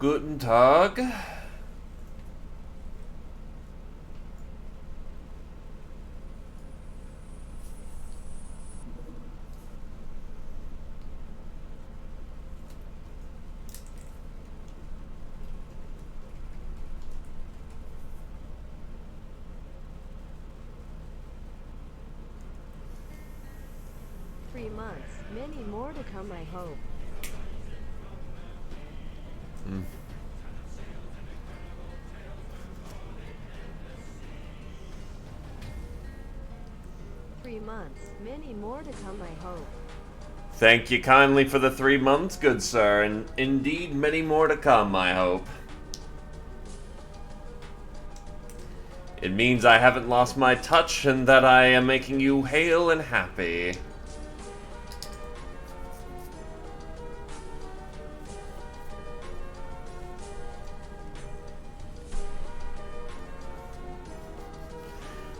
Guten Tag. Months, many more to come, I hope. 3 months, many more to come, I hope. Thank you kindly for the 3 months, good sir, and indeed many more to come, I hope. It means I haven't lost my touch and that I am making you hale and happy.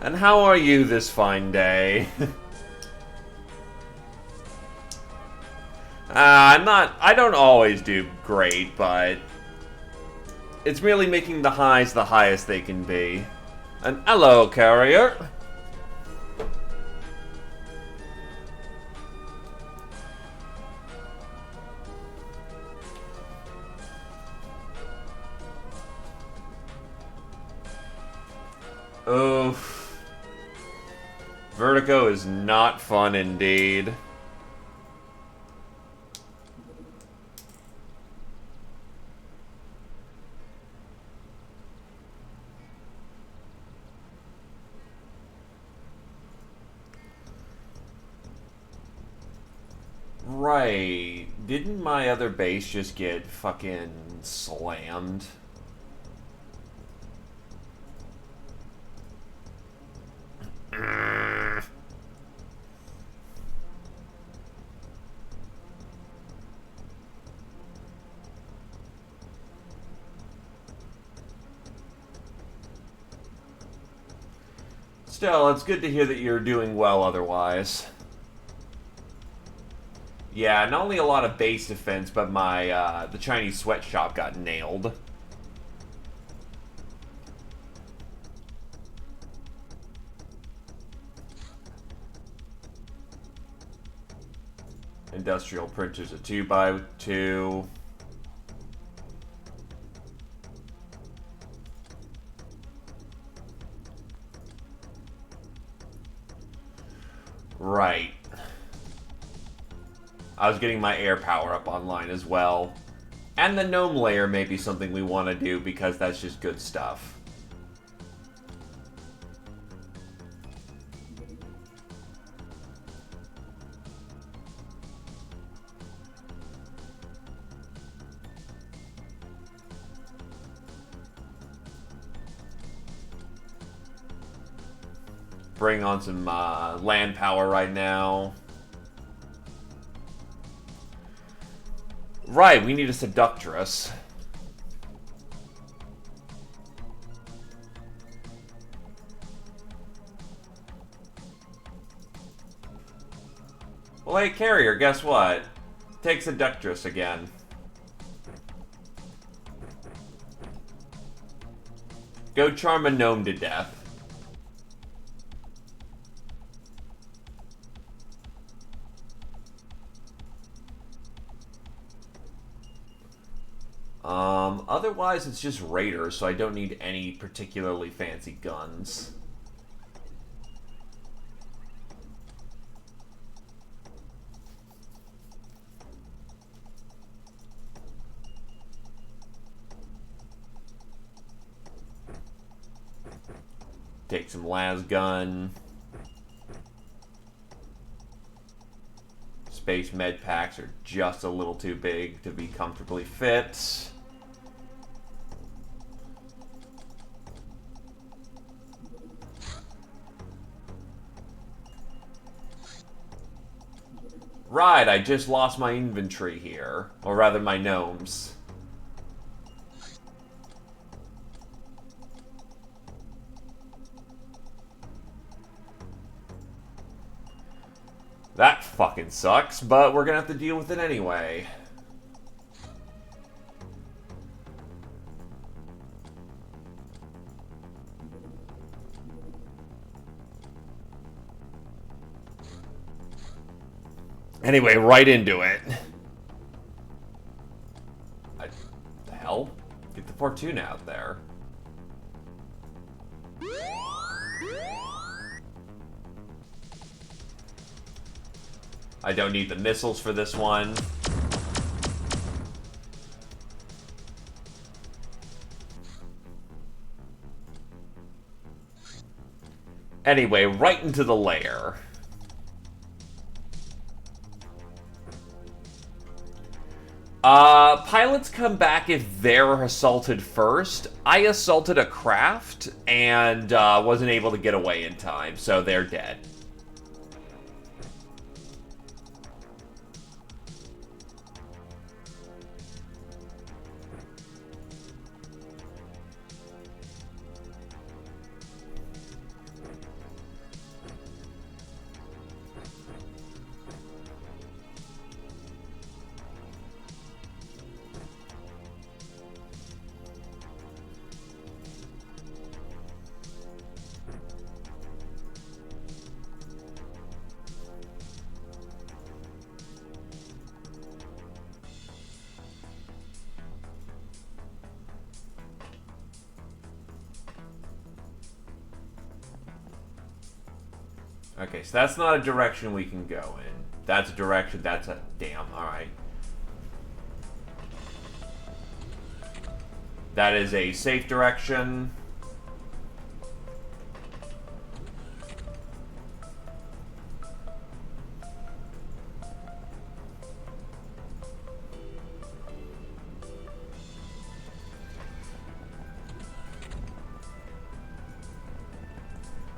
And how are you this fine day? I don't always do great, but it's merely making the highs the highest they can be. And hello, carrier. Oof. Vertigo is not fun indeed. Right. Didn't my other base just get fucking slammed? Still, it's good to hear that you're doing well otherwise. Yeah, not only a lot of base defense, but my, the Chinese sweatshop got nailed. Industrial printers a 2x2. Right. I was getting my air power up online as well. And the gnome layer may be something we want to do because that's just good stuff. Bring on some land power right now. Right, we need a seductress. Well, hey, carrier, guess what? Take seductress again. Go charm a gnome to death. Otherwise it's just raiders, so I don't need any particularly fancy guns. Take some las gun. Space med packs are just a little too big to be comfortably fit. Right, I just lost my inventory here. Or rather, my gnomes. That fucking sucks, but we're gonna have to deal with it anyway. Anyway, right into it. The hell? Get the Fortuna out there. I don't need the missiles for this one. Anyway, right into the lair. Pilots come back if they're assaulted first. I assaulted a craft and wasn't able to get away in time, so they're dead. Okay, so that's not a direction we can go in. That's a direction, that's a... Damn, alright. That is a safe direction.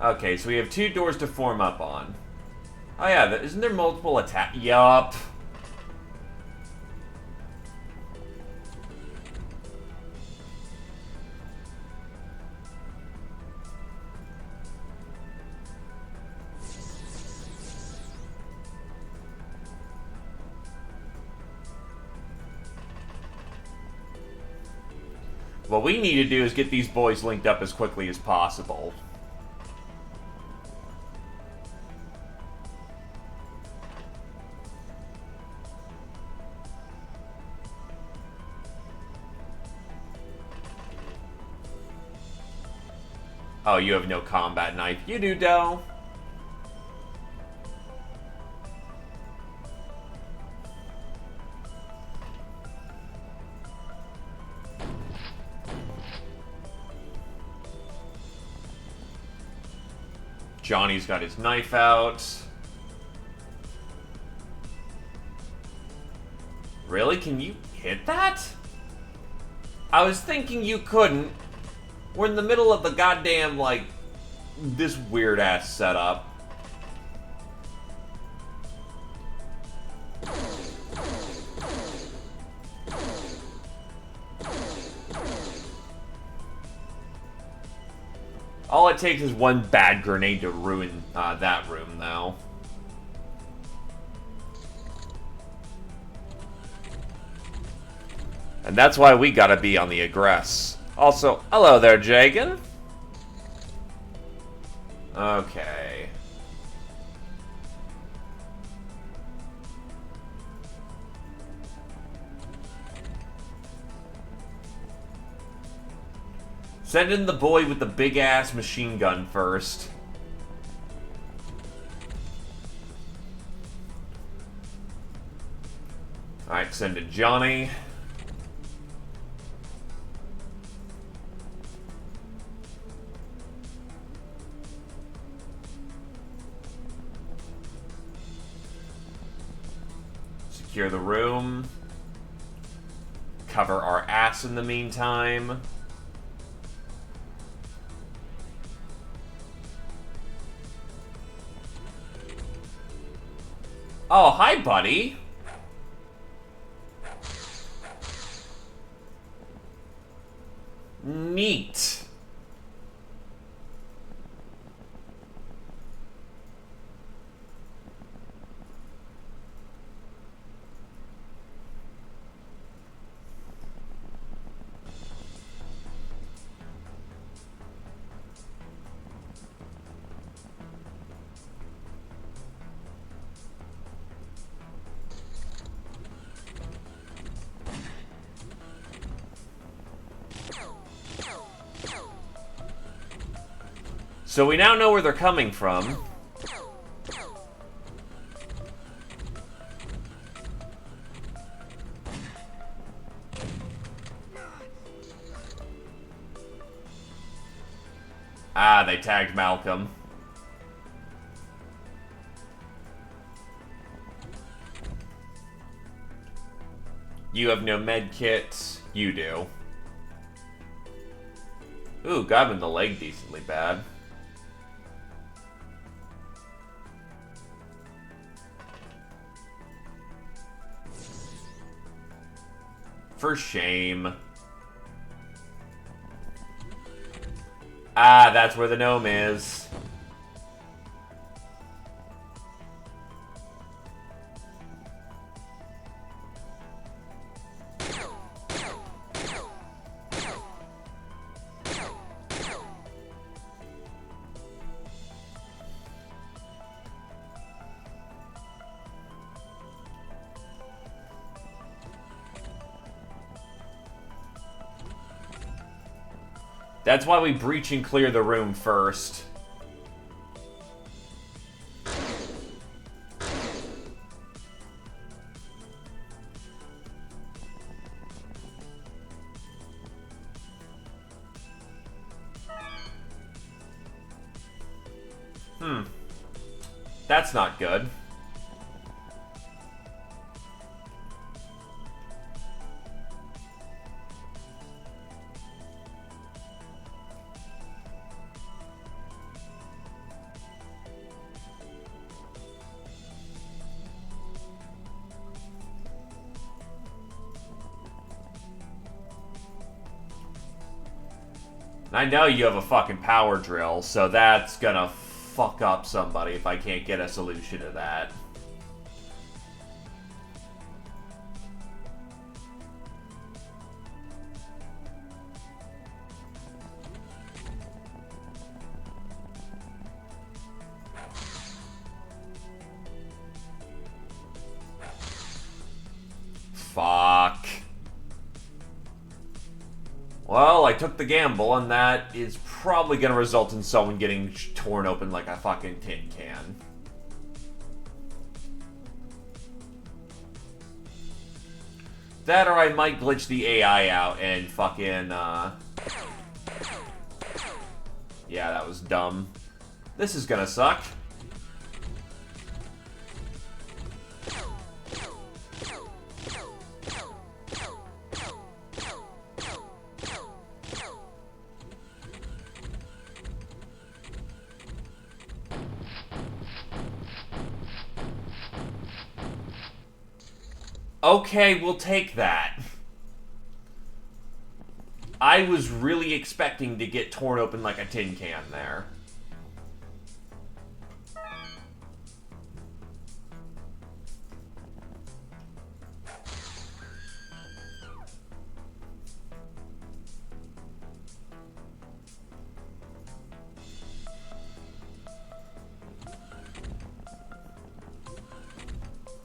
Okay, so we have 2 doors to form up on. Oh yeah, isn't there multiple attack? Yup. What we need to do is get these boys linked up as quickly as possible. Oh, you have no combat knife. You do, Del. Johnny's got his knife out. Really? Can you hit that? I was thinking you couldn't. We're in the middle of the goddamn, like, this weird-ass setup. All it takes is one bad grenade to ruin that room, though. And that's why we gotta be on the aggress. Also, hello there, Jagan. Okay. Send in the boy with the big-ass machine gun first. Alright, send in Johnny. Secure the room. Cover our ass in the meantime. Oh, hi, buddy. Neat. So we now know where they're coming from. Ah, they tagged Malcolm. You have no med kit. You do. Ooh, got him in the leg decently bad. For shame. Ah, that's where the gnome is. That's why we breach and clear the room first. That's not good. I know you have a fucking power drill, so that's gonna fuck up somebody if I can't get a solution to that. Fuck. Well, I took the gamble, and that is probably going to result in someone getting torn open like a fucking tin can. That or I might glitch the AI out and fucking, yeah, that was dumb. This is gonna suck. Okay, we'll take that. I was really expecting to get torn open like a tin can there.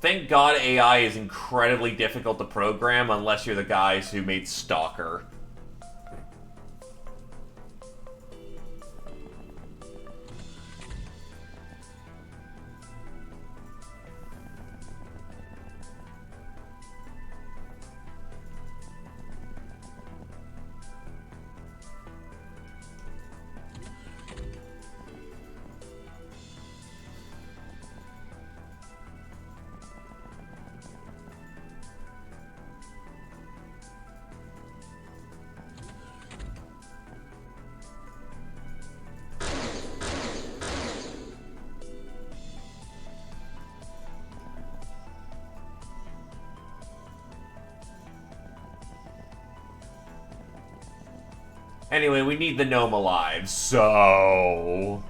Thank God AI is incredibly difficult to program unless you're the guys who made Stalker. Anyway, we need the gnome alive, so...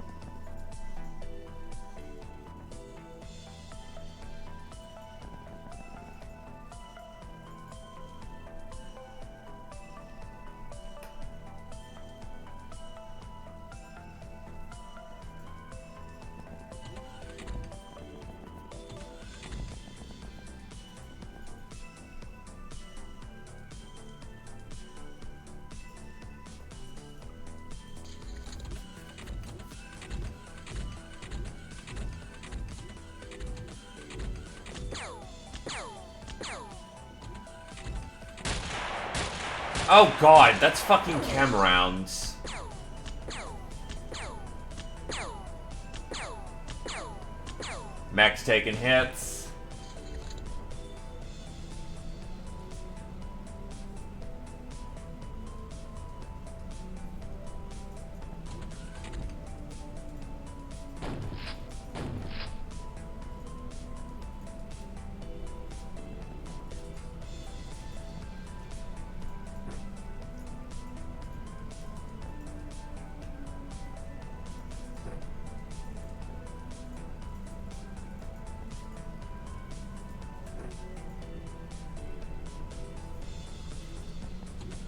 Oh god, that's fucking chem rounds. Mech's taking hits.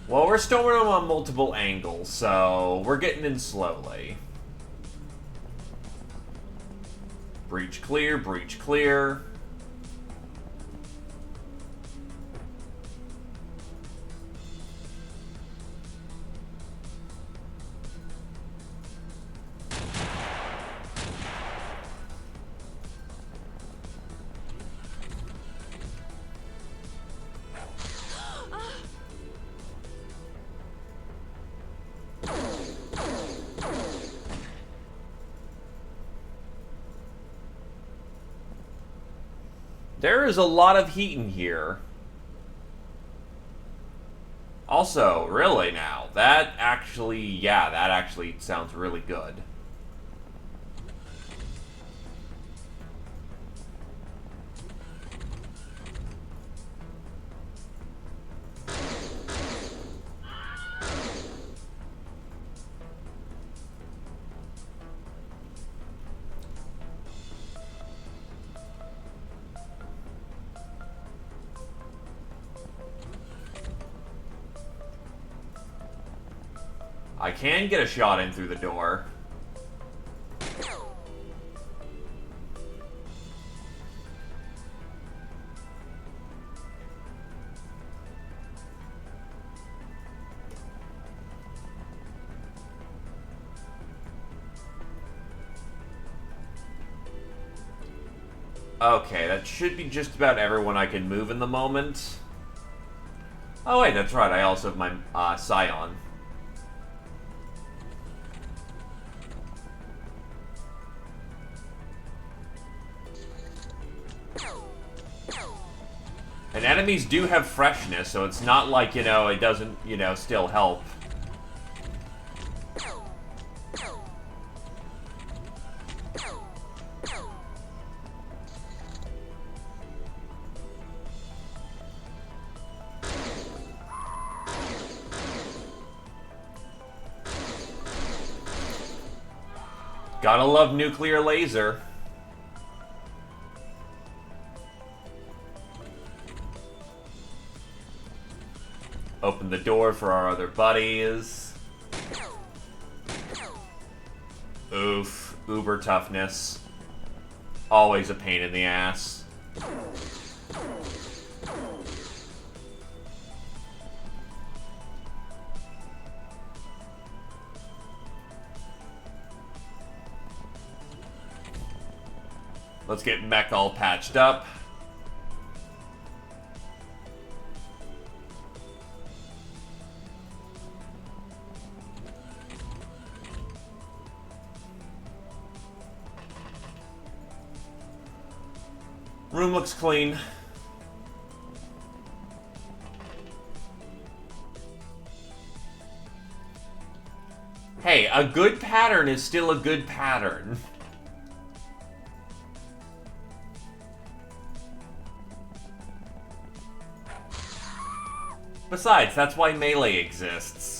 Well, we're storming them on multiple angles, so we're getting in slowly. Breach clear, breach clear. There is a lot of heat in here. Also, really now, that actually sounds really good. I can get a shot in through the door. Okay, that should be just about everyone I can move in the moment. Oh wait, that's right, I also have my Scion. And enemies do have freshness, so it's not like, it doesn't, still help. Gotta love nuclear laser. Open the door for our other buddies. Oof. Uber toughness. Always a pain in the ass. Let's get mech all patched up. Room looks clean. Hey, a good pattern is still a good pattern. Besides, that's why melee exists.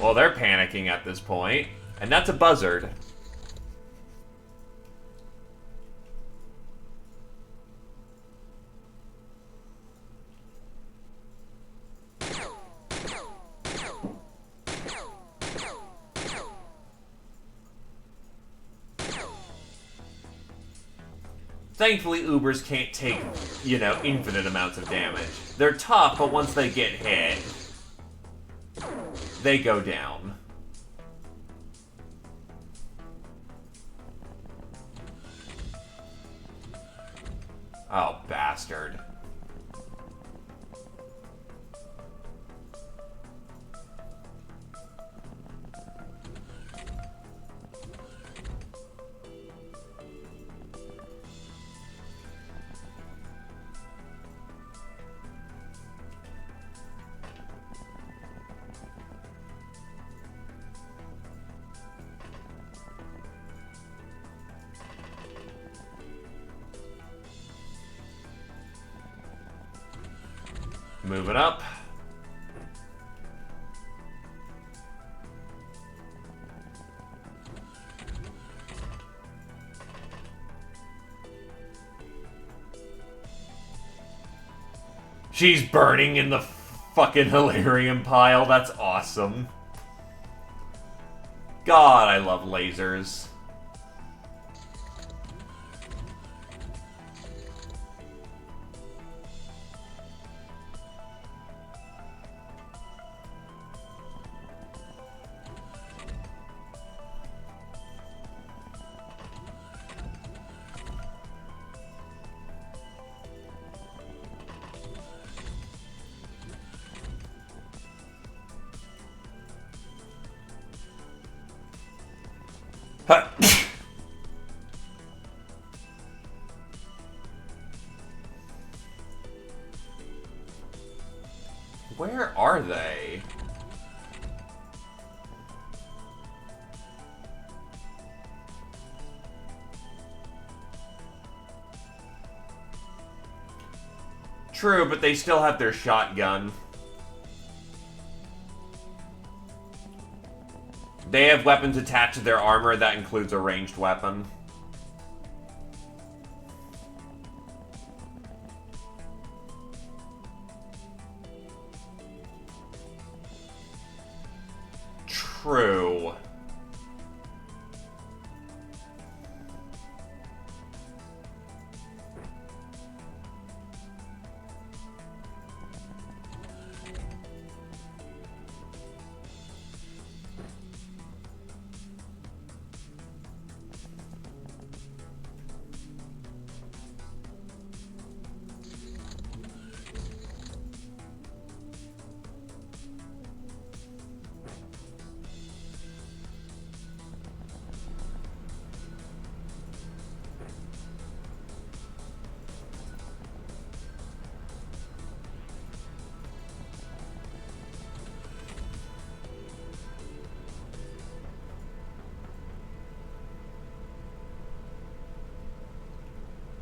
Well, they're panicking at this point, and that's a buzzard. Thankfully, Ubers can't take, you know, infinite amounts of damage. They're tough, but once they get hit, they go down. Oh, bastard. Move it up. She's burning in the fucking Hilarium pile. That's awesome. God, I love lasers. Where are they? True, but they still have their shotgun. They have weapons attached to their armor. That includes a ranged weapon. True.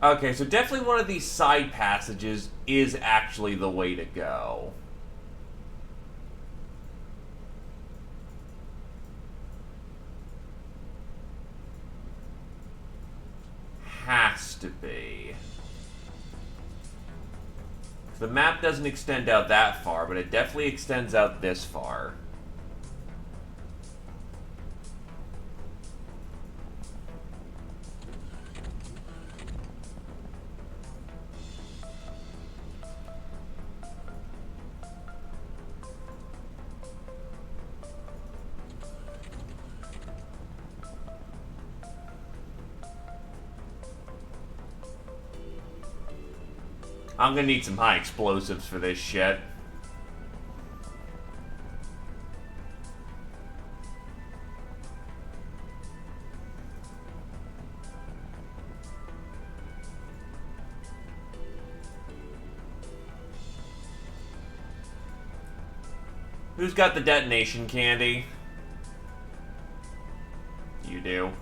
Okay, so definitely one of these side passages is actually the way to go. Has to be. The map doesn't extend out that far, but it definitely extends out this far. I'm gonna need some high explosives for this shit. Who's got the detonation candy? You do.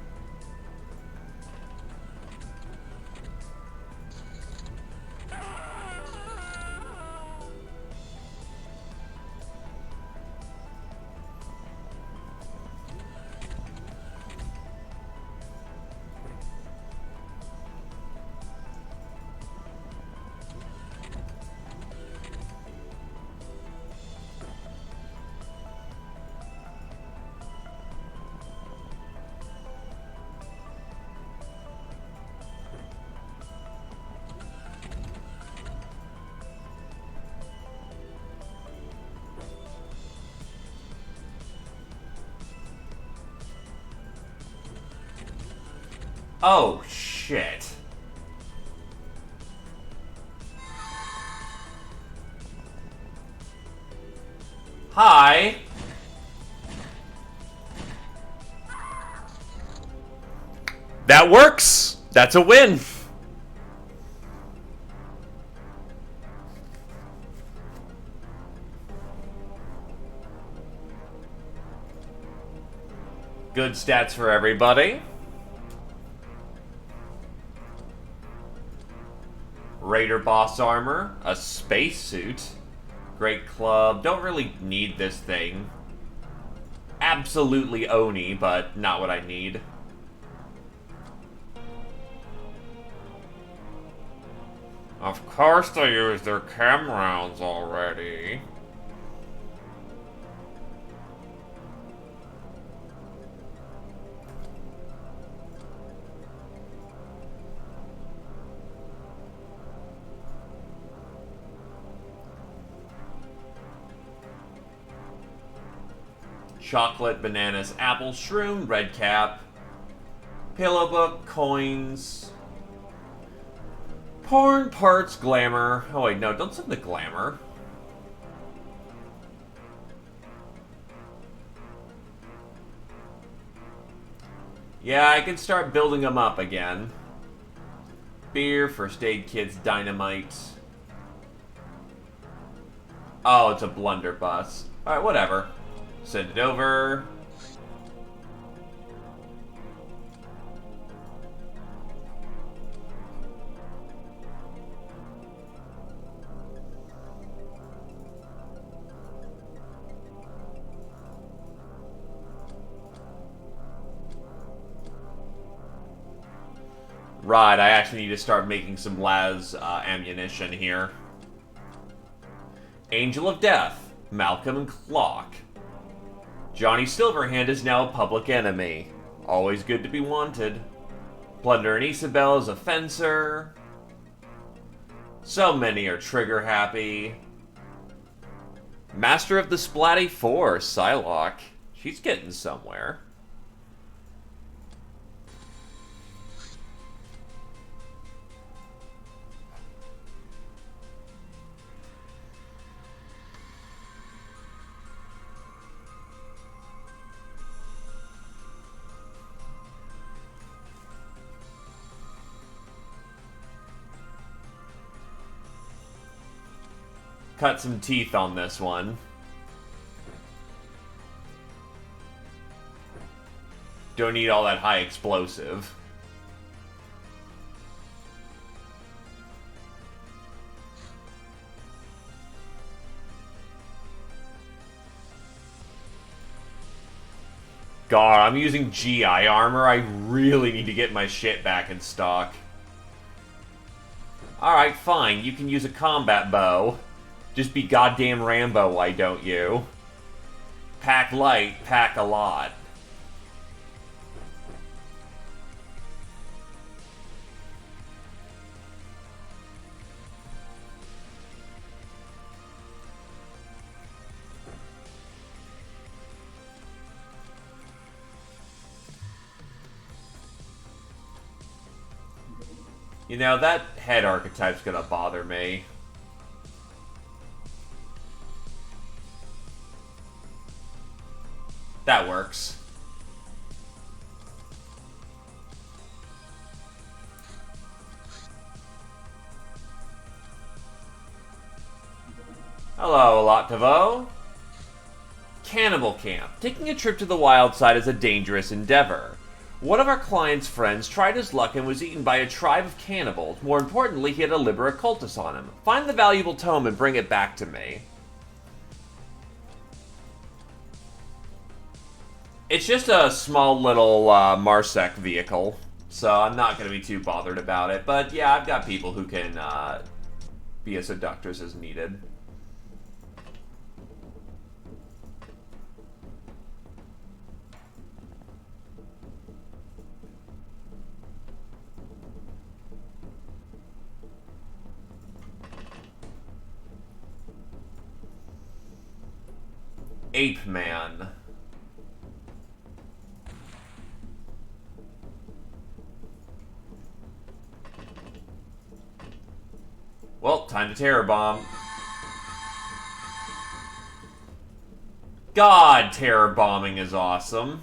Oh, shit. Hi. That works. That's a win. Good stats for everybody. Raider boss armor, a spacesuit, great club. Don't really need this thing. Absolutely Oni, but not what I need. Of course they use their chem rounds already. Chocolate, bananas, apple, shroom, red cap, pillow book, coins, porn, parts, glamour. Oh wait, no, don't send the glamour. Yeah, I can start building them up again. Beer, first aid kits, dynamite. Oh, it's a blunderbuss. Alright, whatever. Send it over. Right, I actually need to start making some las ammunition here. Angel of Death, Malcolm and Clock. Johnny Silverhand is now a public enemy. Always good to be wanted. Plunder and Isabel is a fencer. So many are trigger happy. Master of the Splatty 4, Psylocke. She's getting somewhere. Cut some teeth on this one. Don't need all that high explosive. God, I'm using GI armor. I really need to get my shit back in stock. Alright, fine. You can use a combat bow. Just be goddamn Rambo, why don't you? Pack light, pack a lot. You know, that head archetype's gonna bother me. That works. Hello, Olotavo. Cannibal Camp. Taking a trip to the wild side is a dangerous endeavor. One of our client's friends tried his luck and was eaten by a tribe of cannibals. More importantly, he had a Libera cultist on him. Find the valuable tome and bring it back to me. It's just a small little Marsec vehicle, so I'm not going to be too bothered about it. But yeah, I've got people who can be as seductors as needed. Ape Man. Well, time to terror bomb. God, terror bombing is awesome.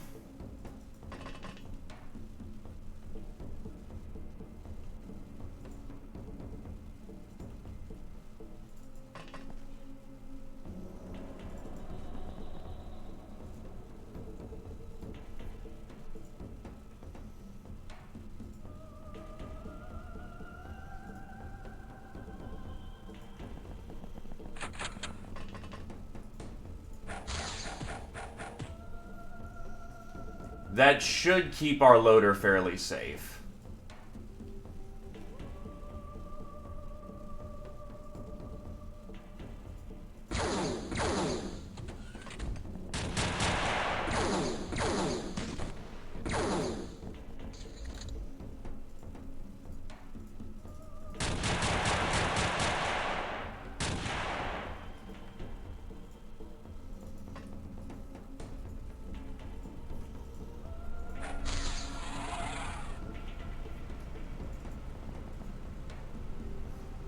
That should keep our loader fairly safe.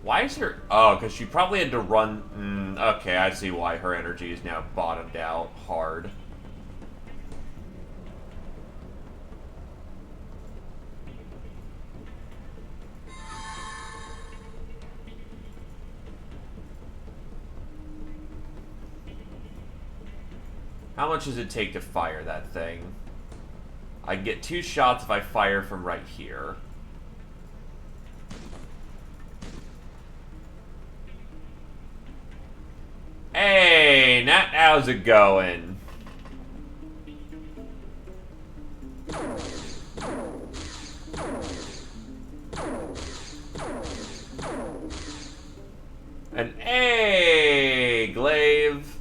Why is her... Oh, because she probably had to run... okay, I see why her energy is now bottomed out hard. How much does it take to fire that thing? I can get 2 shots if I fire from right here. Hey, Nat, how's it going? And hey, Glaive,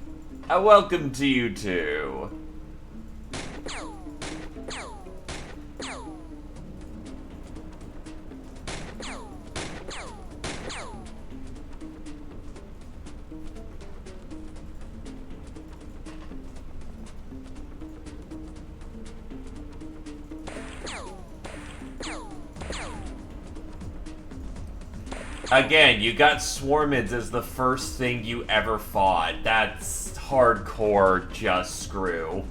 I welcome to you too. Again, you got Swarmids as the first thing you ever fought. That's hardcore just screw.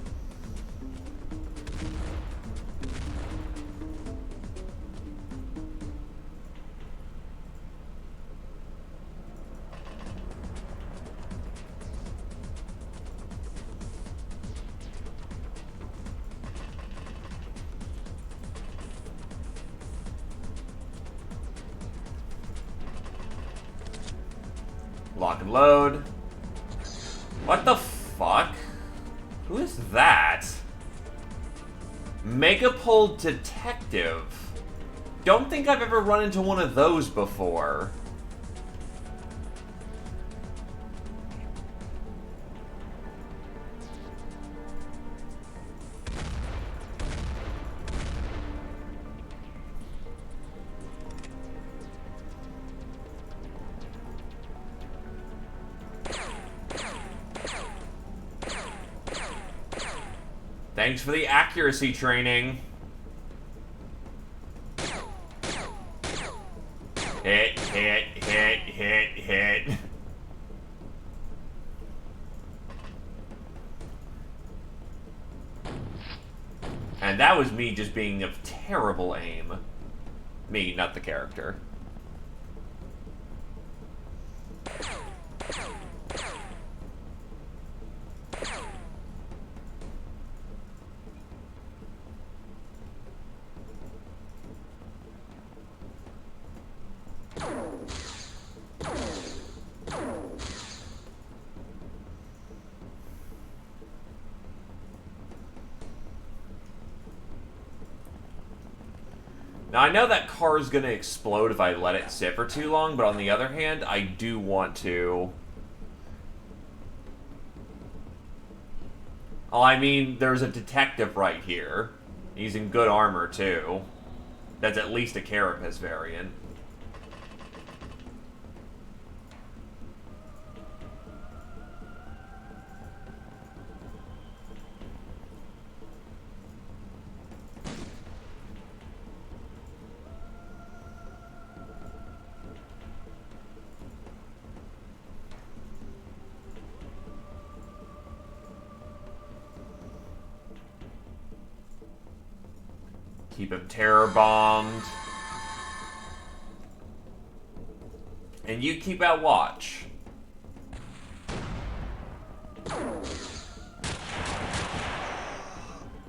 Lock and load. What the fuck? Who is that? Megapole Detective. Don't think I've ever run into one of those before. Thanks for the accuracy training. Hit, hit, hit, hit, hit. And that was me just being of terrible aim. Me, not the character. Now, I know that car is going to explode if I let it sit for too long, but on the other hand, I do want to... Oh, I mean, there's a detective right here. He's in good armor, too. That's at least a Carapace variant. Keep him terror bombed. And you keep out watch.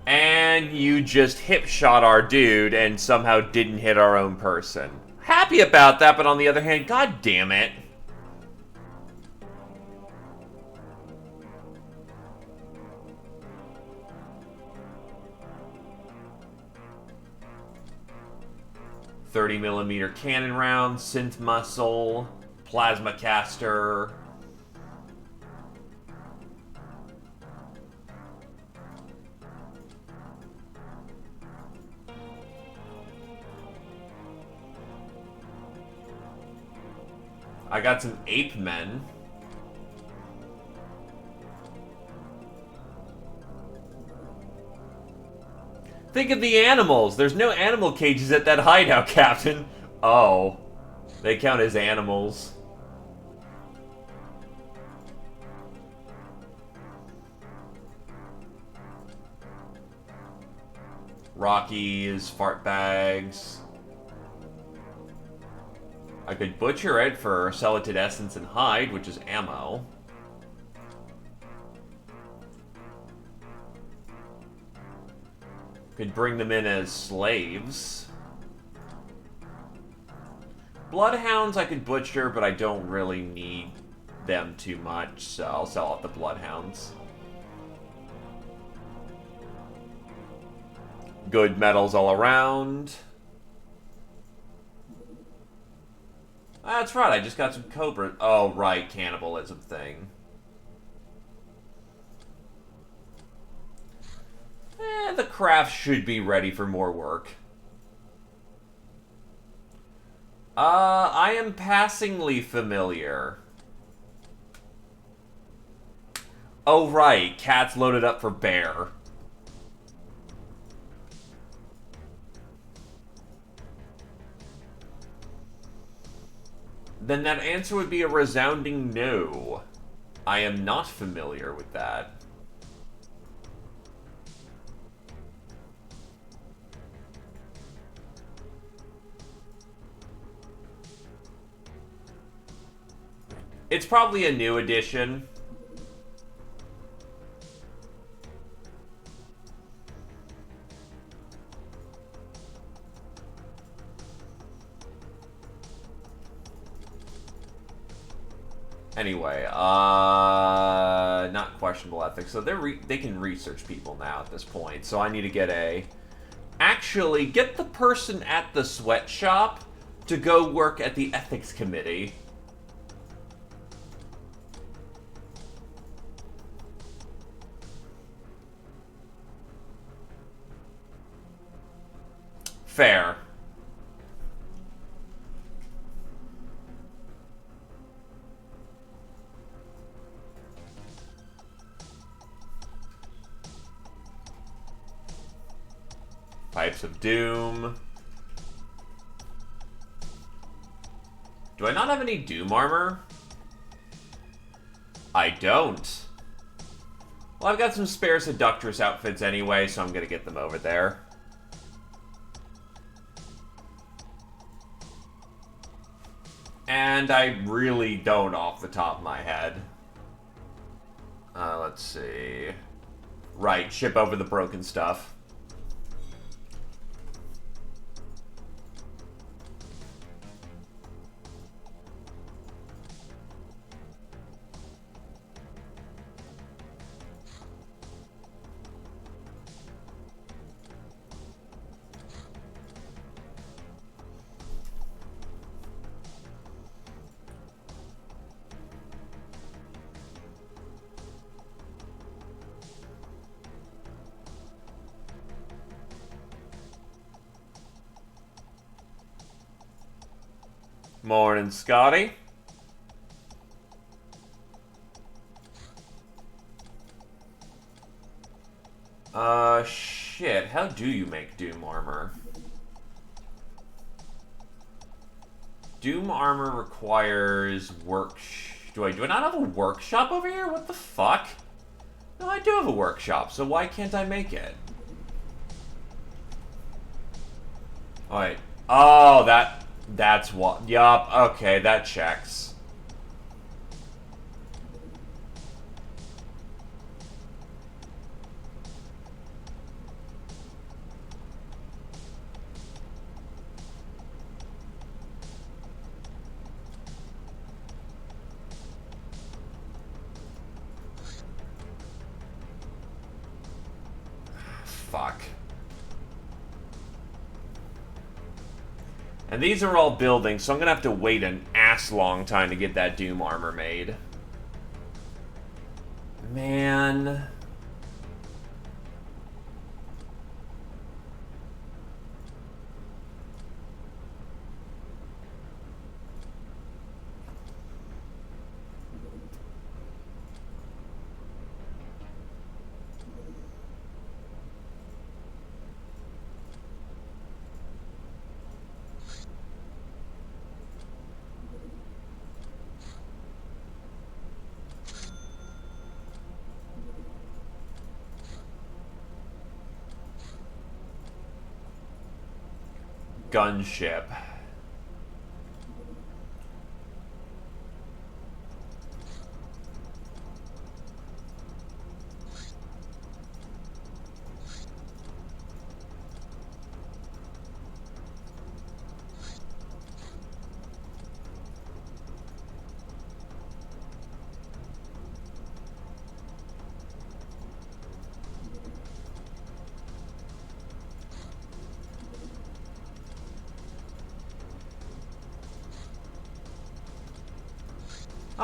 And you just hip shot our dude and somehow didn't hit our own person. Happy about that, but on the other hand, god damn it. .30mm cannon round, synth muscle, plasma caster. I got some ape men. Think of the animals. There's no animal cages at that hideout, Captain. Oh. They count as animals. Rockies, fart bags. I could butcher it for Celatid Essence and Hide, which is ammo. Could bring them in as slaves. Bloodhounds I could butcher, but I don't really need them too much, so I'll sell off the Bloodhounds. Good metals all around. That's right, I just got some Cobra. Oh, right, cannibalism thing. The craft should be ready for more work. I am passingly familiar. Oh, right, cat's loaded up for bear. Then that answer would be a resounding no. I am not familiar with that. It's probably a new edition. Anyway, not questionable ethics. So they can research people now at this point. So I need to get actually get the person at the sweatshop to go work at the ethics committee. Fair. Pipes of Doom. Do I not have any Doom armor? I don't. Well, I've got some spare Seductress outfits anyway, so I'm gonna get them over there. And I really don't off the top of my head. Let's see. Right, ship over the broken stuff. Morning, Scotty. Shit. How do you make Doom armor? Doom armor requires do I not have a workshop over here? What the fuck? No, I do have a workshop, so why can't I make it? Wait. Oh, that's what. Yup. Okay, that checks. Fuck. And these are all buildings, so I'm gonna have to wait an ass long time to get that Doom armor made. Man. Gunship.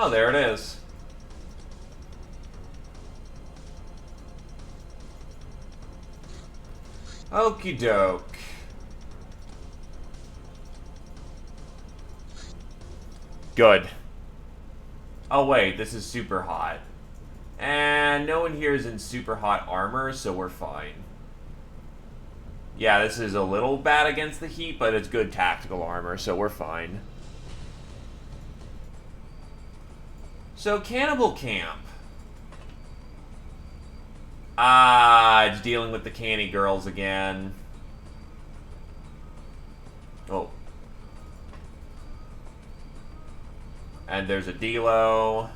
Oh, there it is. Okie doke. Good. Oh wait, this is super hot. And no one here is in super hot armor, so we're fine. Yeah, this is a little bad against the heat, but it's good tactical armor, so we're fine. So, Cannibal Camp. Ah, it's dealing with the canny girls again. Oh. And there's a Delo.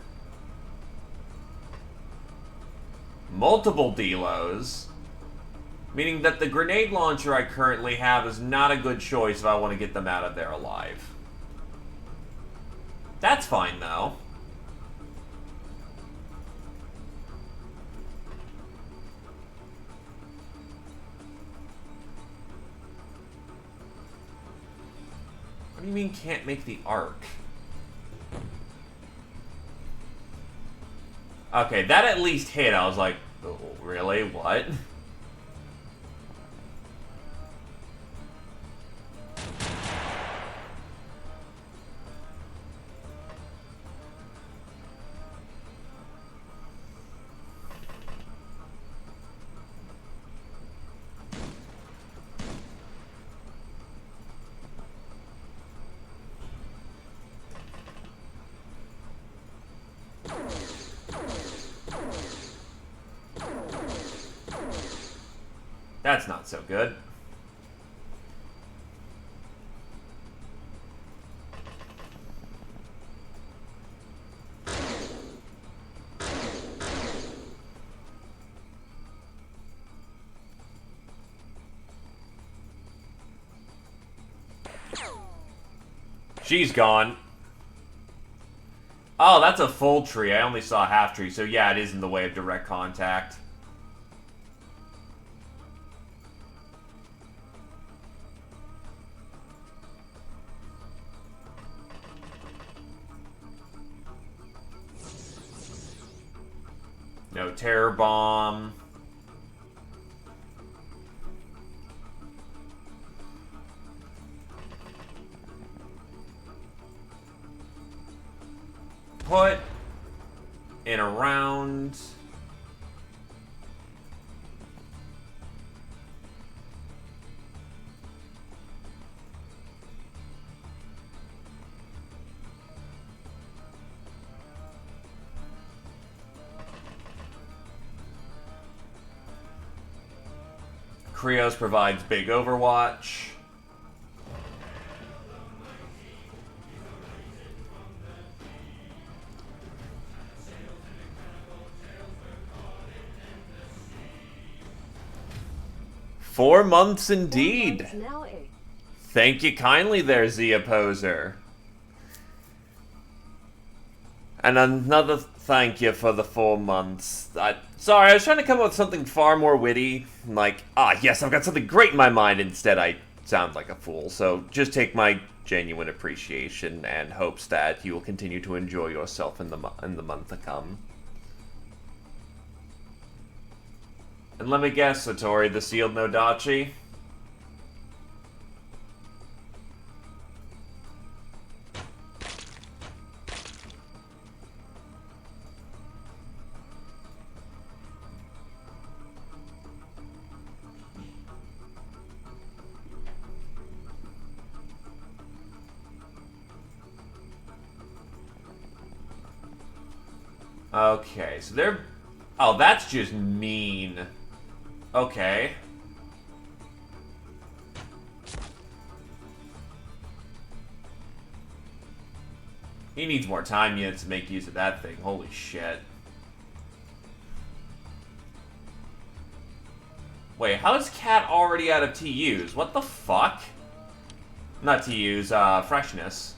Multiple Delos. Meaning that the grenade launcher I currently have is not a good choice if I want to get them out of there alive. That's fine, though. What do you mean can't make the arc? Okay, that at least hit. I was like, oh, really? What? That's not so good. She's gone. Oh, that's a full tree. I only saw a half tree, so yeah, it is in the way of direct contact. No terror bomb. Put in a round. Krios provides big Overwatch. 4 months 4 indeed. months now, eh? Thank you kindly there, Z Opposer. And another thank you for the 4 months. Sorry, I was trying to come up with something far more witty. Like, yes, I've got something great in my mind. Instead, I sound like a fool. So just take my genuine appreciation and hopes that you will continue to enjoy yourself in the month to come. And let me guess, Satori, the sealed Nodachi? Okay, so they're... Oh, that's just mean. Okay. He needs more time units to make use of that thing. Holy shit. Wait, how is Cat already out of TUs? What the fuck? Not TUs, freshness.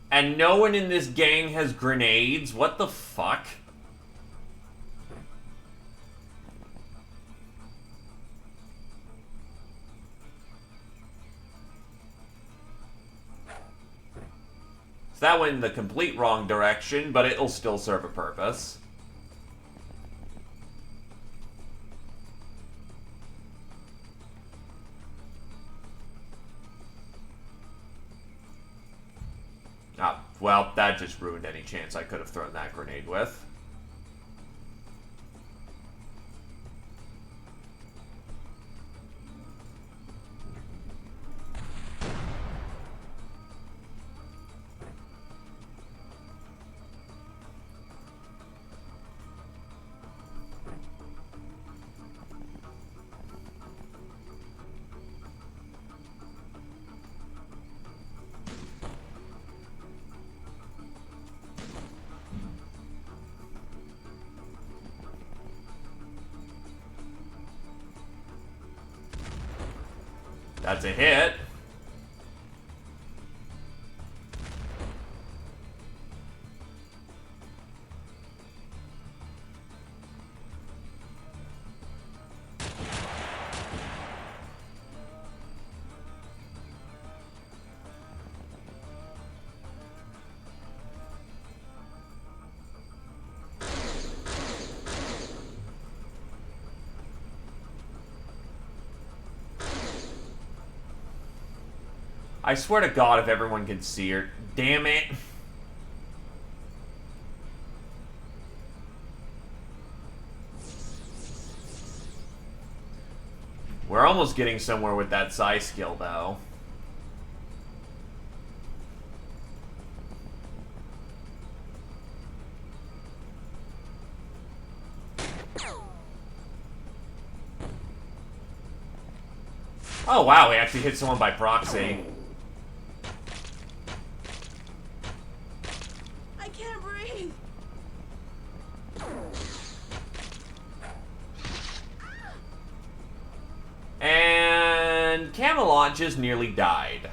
And no one in this gang has grenades? What the fuck? So that went in the complete wrong direction, but it'll still serve a purpose. Ah, well, that just ruined any chance I could have thrown that grenade with. That's a hit. I swear to God, if everyone can see her. Damn it. We're almost getting somewhere with that Psy skill, though. Oh, wow, he actually hit someone by proxy. I can't breathe. And Camelot just nearly died.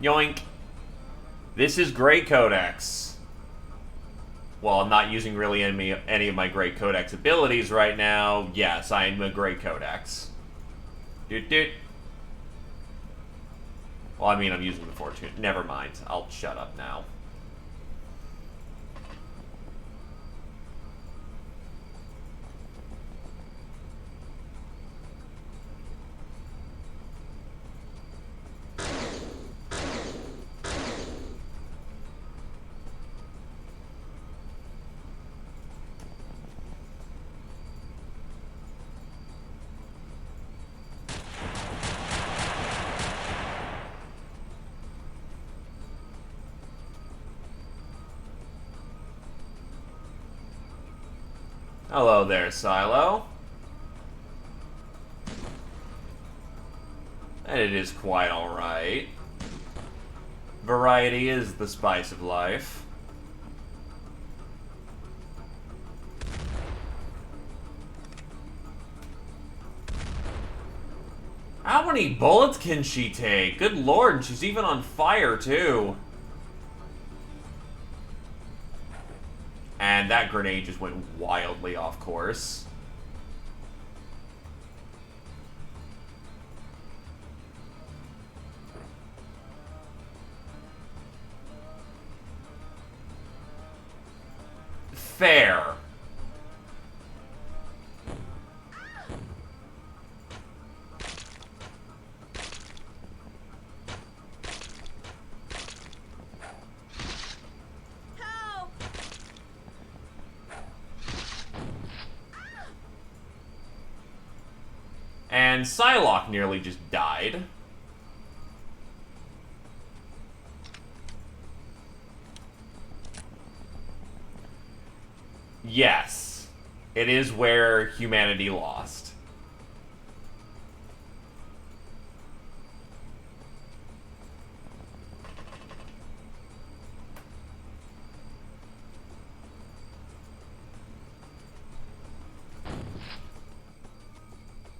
Yoink. This is Great Codex. Well, I'm not using really any of my Great Codex abilities right now. Yes, I am a Great Codex. Doot doot. Well, I mean, I'm using the Fortune. Never mind. I'll shut up now. Hello there, Silo. And it is quite alright. Variety is the spice of life. How many bullets can she take? Good lord, she's even on fire, too. And that grenade just went wildly off course. Fair. Help! And Psylocke nearly just died. Yes. It is where humanity lost.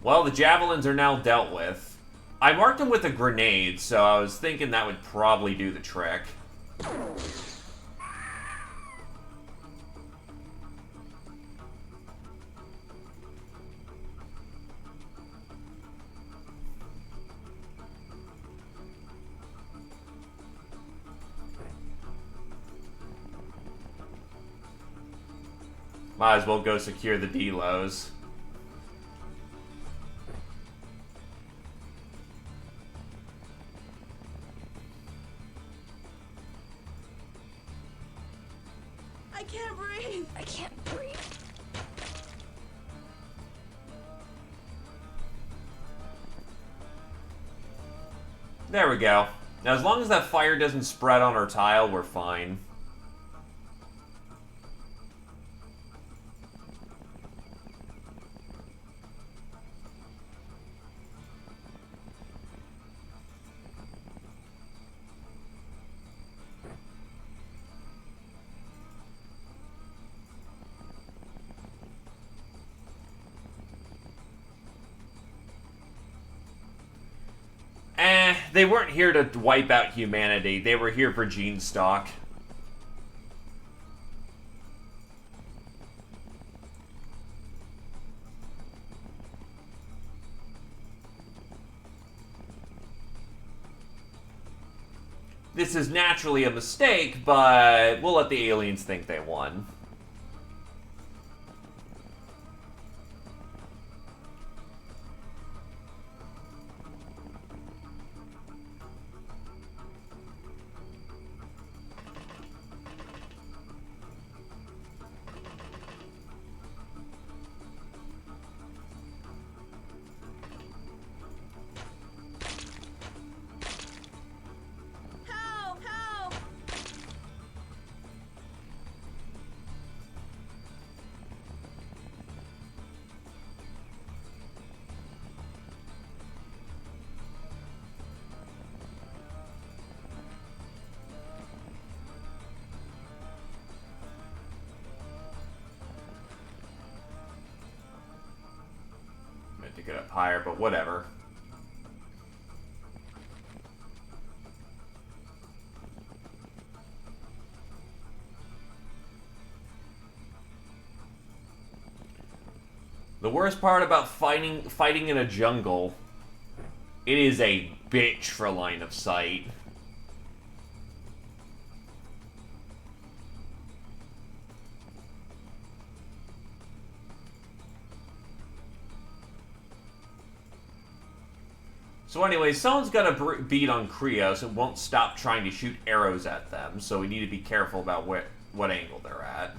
Well, the javelins are now dealt with. I marked them with a grenade, so I was thinking that would probably do the trick. Might as well go secure the delos. I can't breathe. I can't breathe. There we go. Now, as long as that fire doesn't spread on our tile, we're fine. They weren't here to wipe out humanity. They were here for gene stock. This is naturally a mistake, but we'll let the aliens think they won. Help! Help! Meant to get up higher, but whatever. The worst part about fighting in a jungle, it is a bitch for line of sight. So anyway, someone's got to beat on Krios and won't stop trying to shoot arrows at them, so we need to be careful about what angle they're at.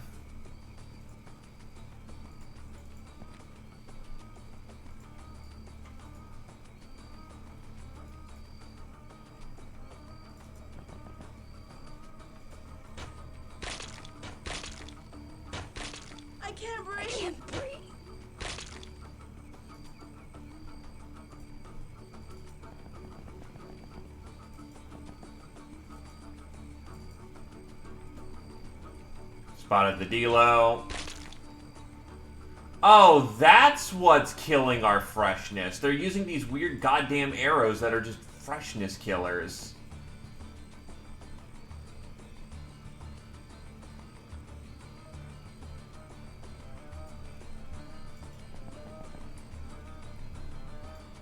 I can't breathe. Spotted the D-Lo. Oh, that's what's killing our freshness. They're using these weird goddamn arrows that are just freshness killers.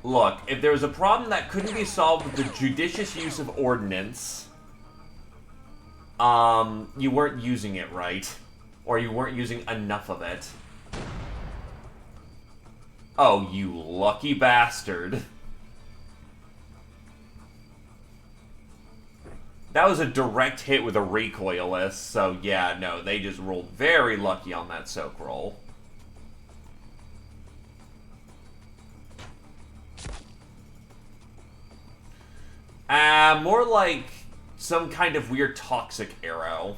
Look, if there was a problem that couldn't be solved with the judicious use of ordnance, you weren't using it right. Or you weren't using enough of it. Oh, you lucky bastard. That was a direct hit with a recoilless, so yeah, no, they just rolled very lucky on that soak roll. More like some kind of weird toxic arrow.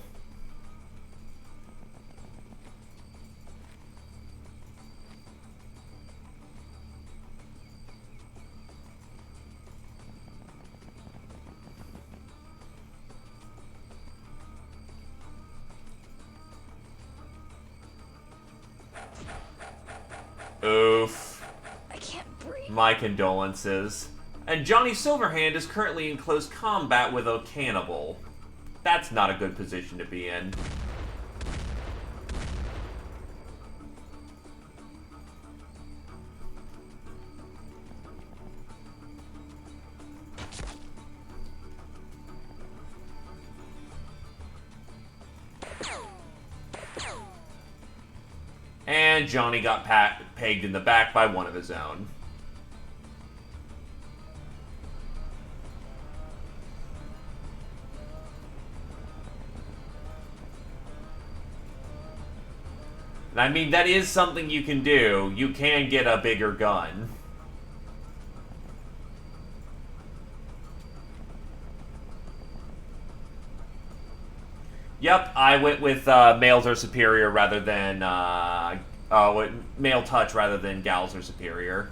Oof. I can't breathe. My condolences. And Johnny Silverhand is currently in close combat with a cannibal. That's not a good position to be in. And Johnny got pegged in the back by one of his own. And I mean, that is something you can do. You can get a bigger gun. Yep, I went with males are superior rather than male touch rather than gals are superior.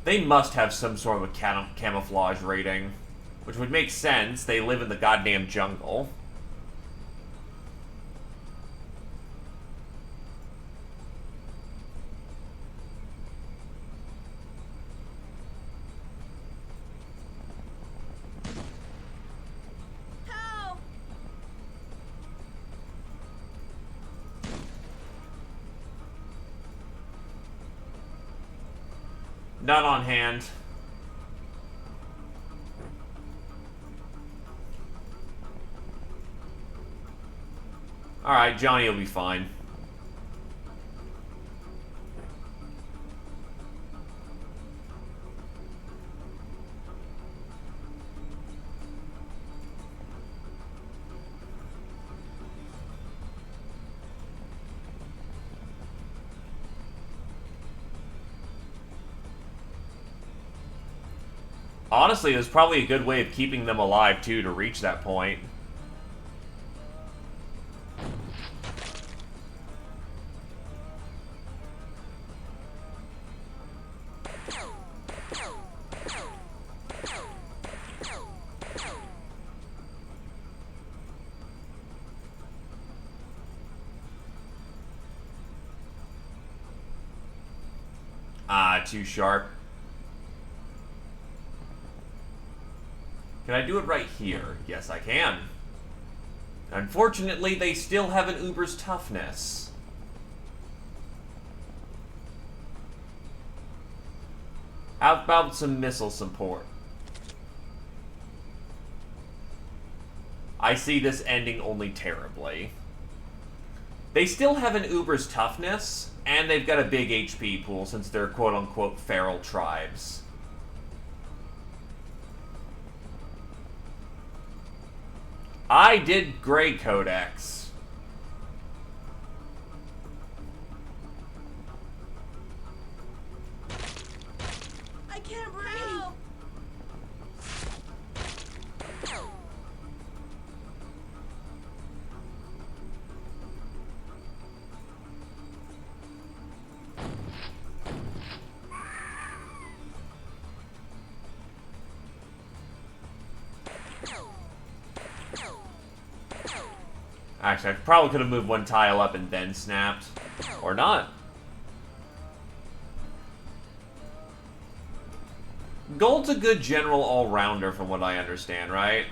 They must have some sort of a camouflage rating, which would make sense. They live in the goddamn jungle. Not on hand. Alright, Johnny will be fine. Honestly, it was probably a good way of keeping them alive, too, to reach that point. Ah, too sharp. Can I do it right here? Yes, I can. Unfortunately, they still have an Uber's toughness. How about some missile support? I see this ending only terribly. They still have an Uber's toughness, and they've got a big HP pool since they're quote-unquote feral tribes. I did Gray Codex. I can't breathe. Actually, I probably could have moved one tile up and then snapped. Or not. Gold's a good general all-rounder from what I understand, right?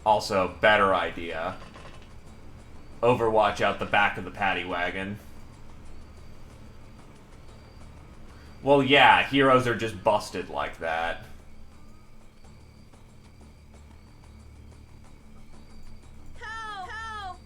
Also, better idea. Overwatch out the back of the paddy wagon. Well, yeah, heroes are just busted like that. Help! Help!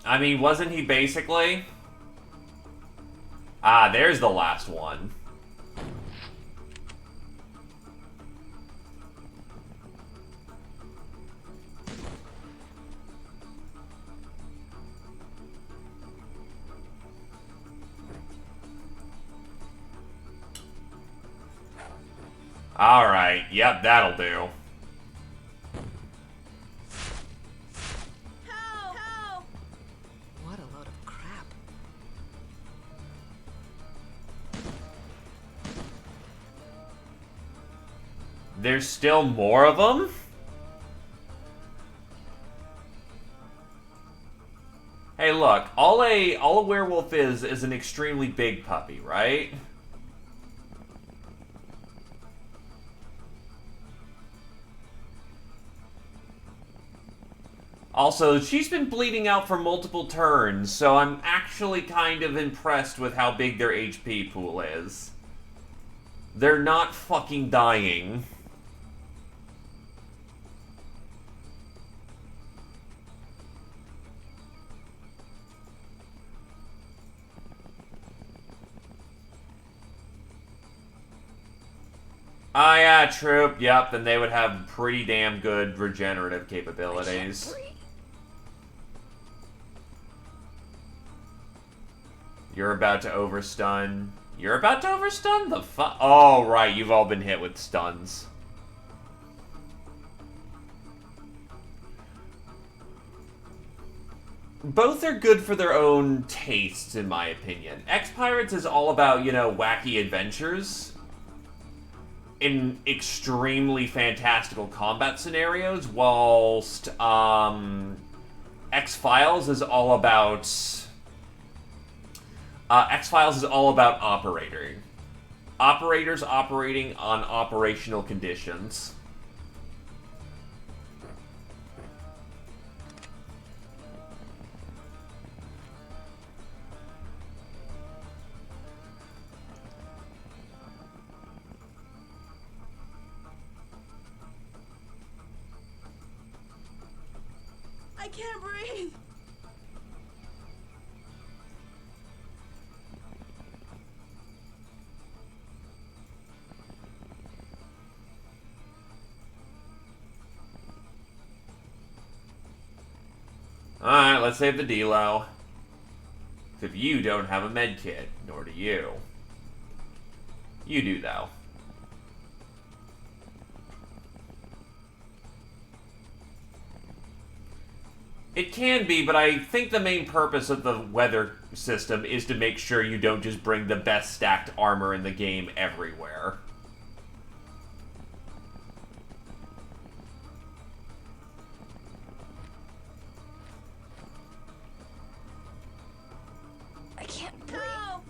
I mean, wasn't he basically... Ah, there's the last one. Alright, yep, that'll do. Help! Help! What a load of crap. There's still more of them? Hey, look, all a werewolf is an extremely big puppy, right? Also, she's been bleeding out for multiple turns, so I'm actually kind of impressed with how big their HP pool is. They're not fucking dying. Ah, yeah, true. Yep, then they would have pretty damn good regenerative capabilities. You're about to overstun. You're about to overstun? The fuck? Oh, right, you've all been hit with stuns. Both are good for their own tastes, in my opinion. XPiratez is all about, you know, wacky adventures in extremely fantastical combat scenarios, whilst X-Files is all about operating. Operators operating on operational conditions. I can't breathe. Alright, let's save the D-Lo. If you don't have a med kit, nor do you. You do, though. It can be, but I think the main purpose of the weather system is to make sure you don't just bring the best stacked armor in the game everywhere. I can't breathe. Help!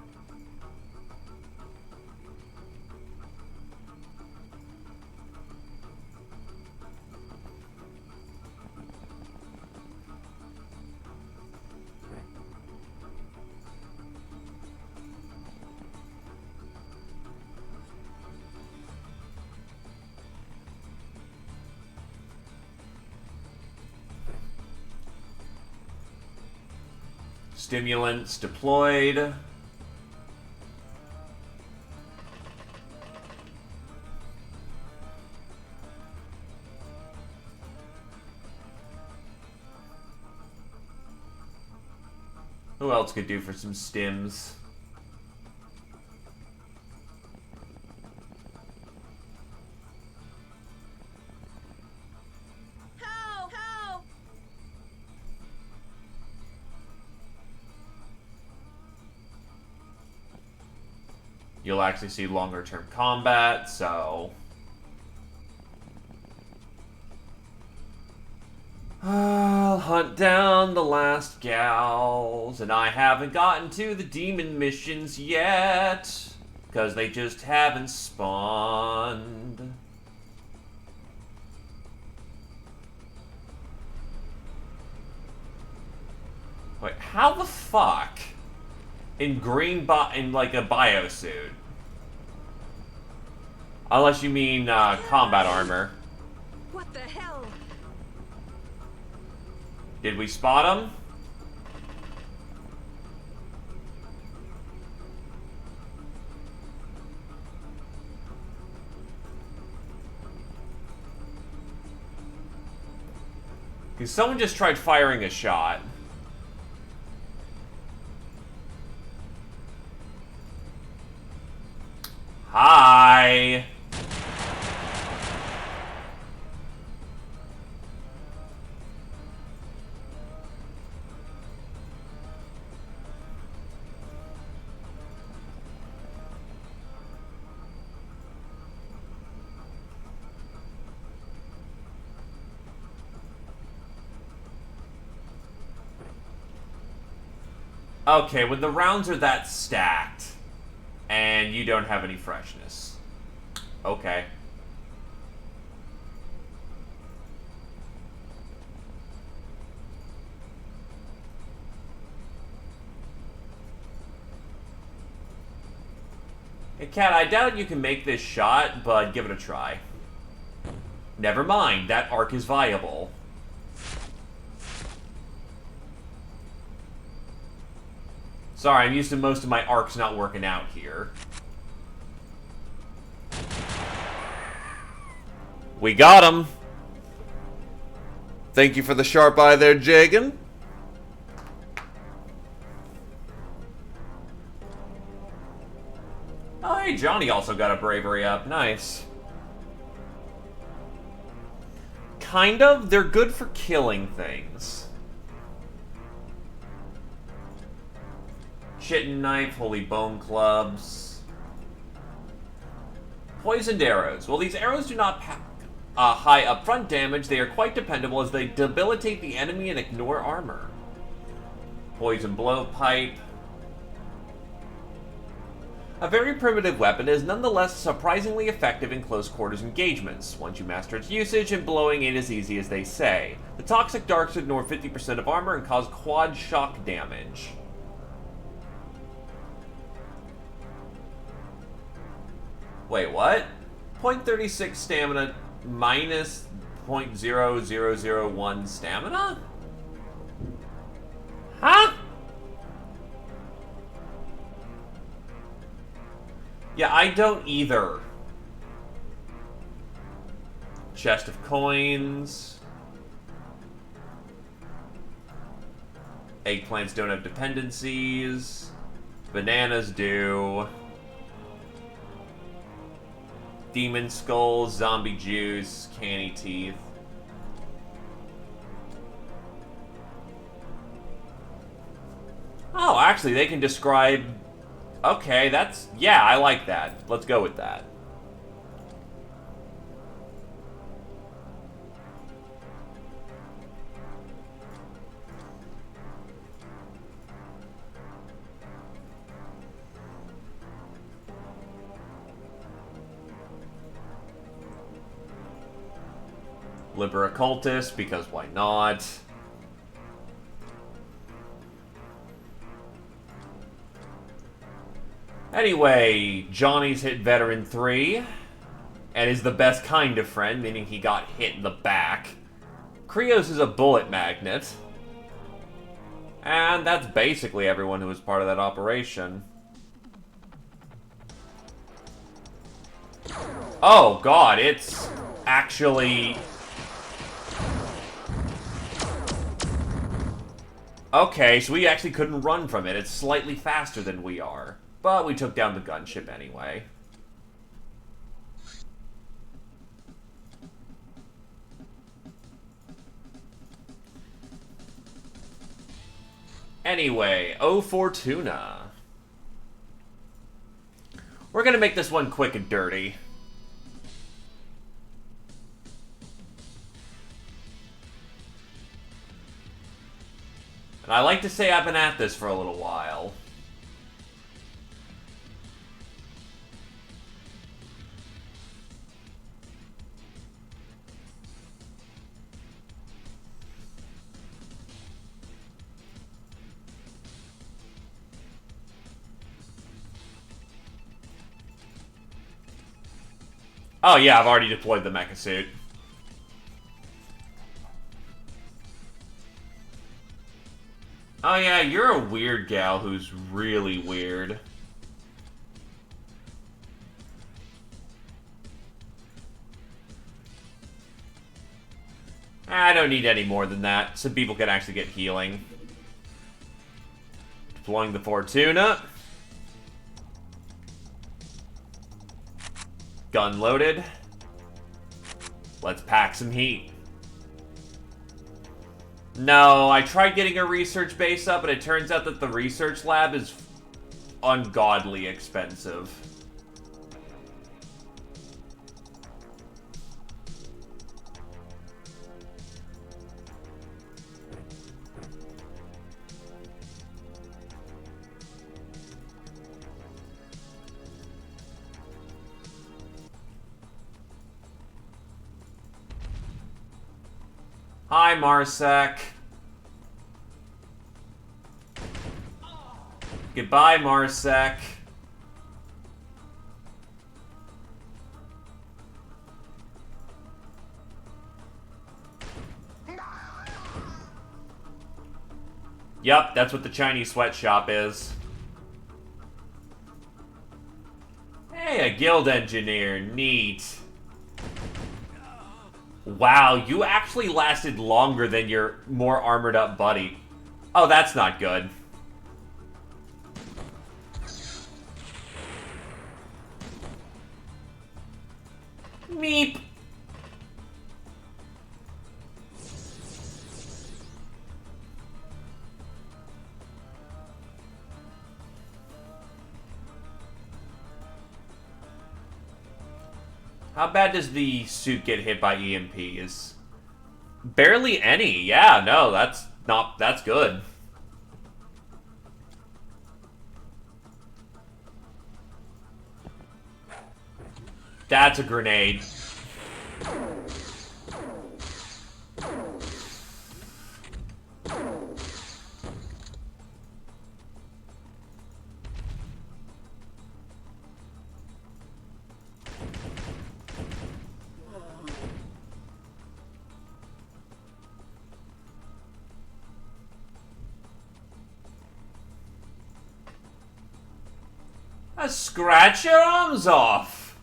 Stimulants deployed. Who else could do for some stims? Help! Help! You'll actually see longer term combat, so... I'll hunt down the last gals, and I haven't gotten to the demon missions yet, because they just haven't spawned. Wait, how the fuck? In in like a biosuit? Unless you mean combat armor. What the hell? Did we spot him? Because someone just tried firing a shot. Hi! Okay, when the rounds are that stacked, and you don't have any freshness. Okay. Hey, Cat, I doubt you can make this shot, but give it a try. Never mind, that arc is viable. Sorry, I'm used to most of my arcs not working out here. We got him! Thank you for the sharp eye there, Jagan. Oh, hey, Johnny also got a bravery up. Nice. Kind of. They're good for killing things. Chitin knife, holy bone clubs. Poisoned arrows. Well, these arrows do not pack high upfront damage. They are quite dependable as they debilitate the enemy and ignore armor. Poison blowpipe. A very primitive weapon is nonetheless surprisingly effective in close quarters engagements. Once you master its usage, and blowing ain't as easy as they say. The toxic darks ignore 50% of armor and cause quad shock damage. Wait, what? 0.36 stamina minus 0.0001 stamina? Huh? Yeah, I don't either. Chest of coins. Eggplants don't have dependencies. Bananas do. Demon skulls, zombie juice, canny teeth. Oh, actually, they can describe... Okay, that's... Yeah, I like that. Let's go with that. Liber Occultist, because why not? Anyway, Johnny's hit Veteran 3, and is the best kind of friend, meaning he got hit in the back. Krios is a bullet magnet. And that's basically everyone who was part of that operation. Oh god, it's actually... Okay, so we actually couldn't run from it. It's slightly faster than we are. But we took down the gunship anyway. Anyway, O Fortuna. We're gonna make this one quick and dirty. And I like to say I've been at this for a little while. Oh yeah, I've already deployed the mecha suit. Oh yeah, you're a weird gal who's really weird. I don't need any more than that. Some people can actually get healing. Deploying the Fortuna. Gun loaded. Let's pack some heat. No, I tried getting a research base up, but it turns out that the research lab is ungodly expensive. Hi, Marsec. Goodbye, Marsec. Yup, that's what the Chinese sweatshop is. Hey, a guild engineer. Neat. Wow, you actually lasted longer than your more armored up buddy. Oh, that's not good. Meep. How bad does the suit get hit by EMPs? Barely any. Yeah, no, that's good. That's a grenade. Scratch your arms off!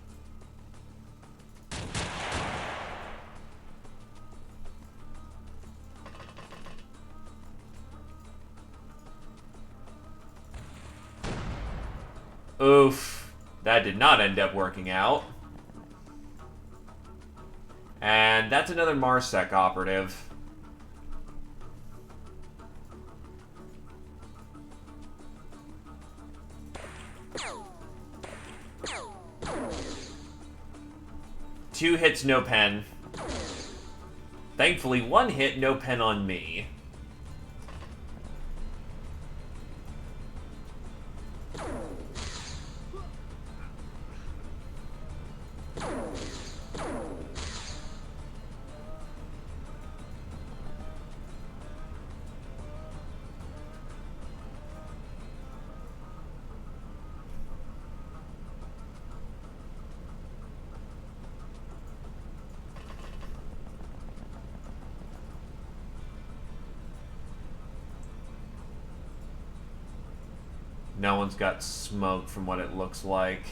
Oof. That did not end up working out. And that's another Marsec operative. Two hits, no pen. Thankfully, one hit, no pen on me. No one's got smoke from what it looks like.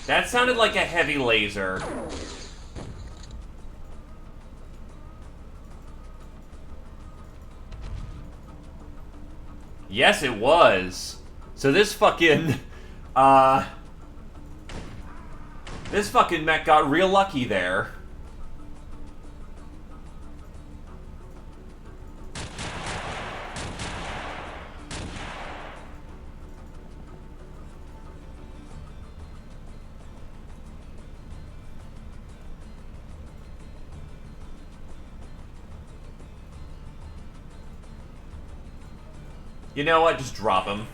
That sounded like a heavy laser. Yes, it was. So this fucking, this fucking mech got real lucky there. You know what? Just drop him.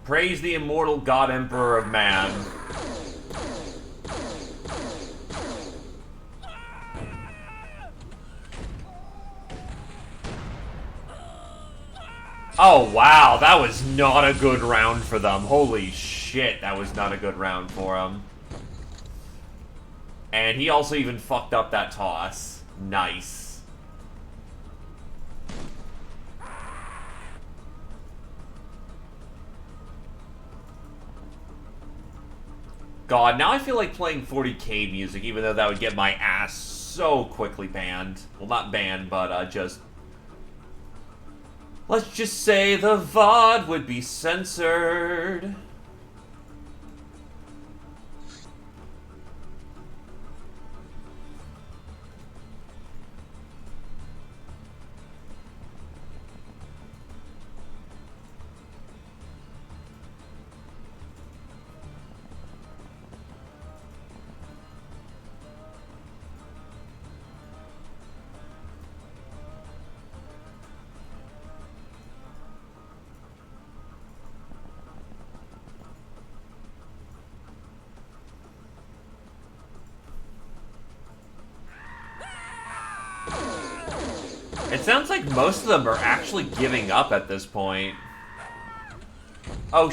Praise the immortal God Emperor of Man. Oh wow, that was not a good round for them. Holy shit, that was not a good round for him. And he also even fucked up that toss. Nice. God, now I feel like playing 40k music, even though that would get my ass so quickly banned. Well, not banned, but just... let's just say the VOD would be censored. It sounds like most of them are actually giving up at this point. Oh,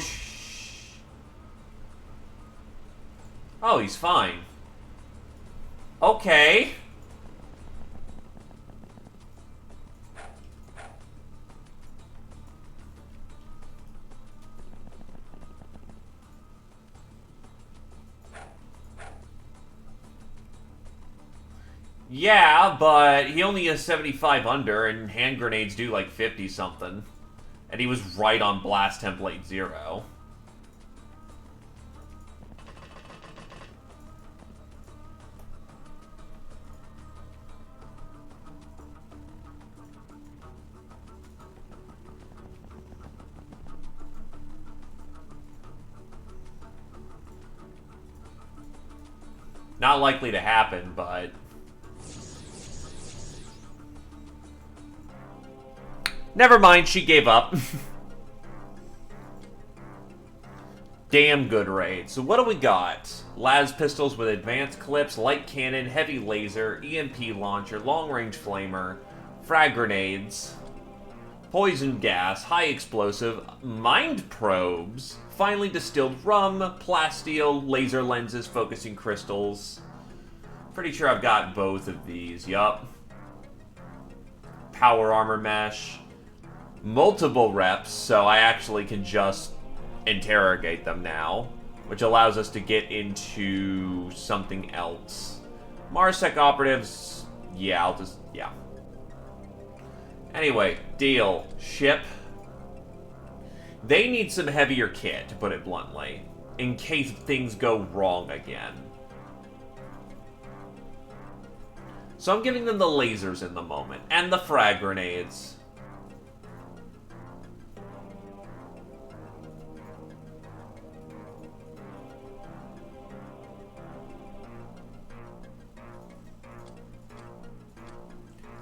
oh, he's fine. Okay. Yeah, but he only has 75 under, and hand grenades do like 50-something. And he was right on blast template 0. Not likely to happen, but... never mind, she gave up. Damn good raid. So what do we got? Las pistols with advanced clips, light cannon, heavy laser, EMP launcher, long-range flamer, frag grenades, poison gas, high explosive, mind probes, finely distilled rum, plasteel, laser lenses, focusing crystals. Pretty sure I've got both of these, yup. Power armor mesh. Multiple reps, so I actually can just interrogate them now, which allows us to get into something else. Marsec operatives, yeah, yeah. Anyway, deal. Ship. They need some heavier kit, to put it bluntly, in case things go wrong again. So I'm giving them the lasers in the moment, and the frag grenades.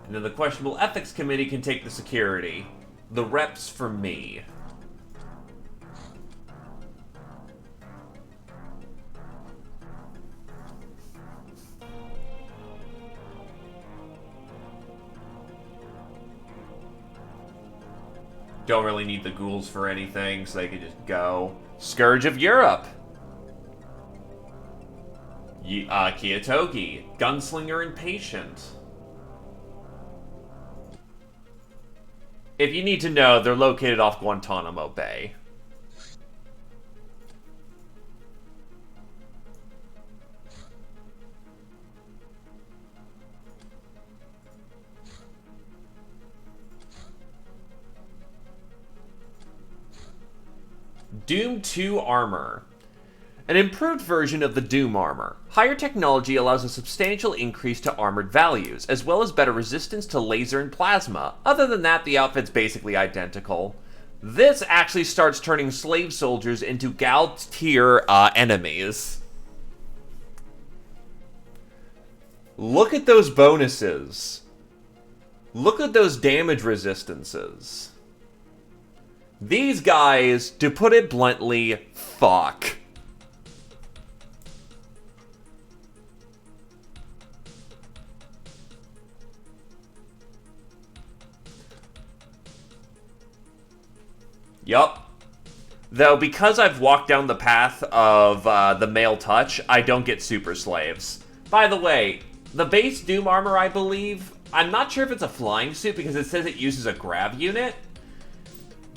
And then the questionable ethics committee can take the security. The reps for me. don't really need the ghouls for anything, so they can just go. Scourge of Europe. Kiyatogi, Gunslinger and Patient. If you need to know, they're located off Guantanamo Bay. Doom 2 Armor. An improved version of the Doom armor. Higher technology allows a substantial increase to armored values, as well as better resistance to laser and plasma. Other than that, the outfit's basically identical. This actually starts turning slave soldiers into Gal tier enemies. Look at those bonuses. Look at those damage resistances. These guys, to put it bluntly, fuck. Yup. Though, because I've walked down the path of the male touch, I don't get super slaves. By the way, the base Doom armor, I believe, I'm not sure if it's a flying suit because it says it uses a grav unit,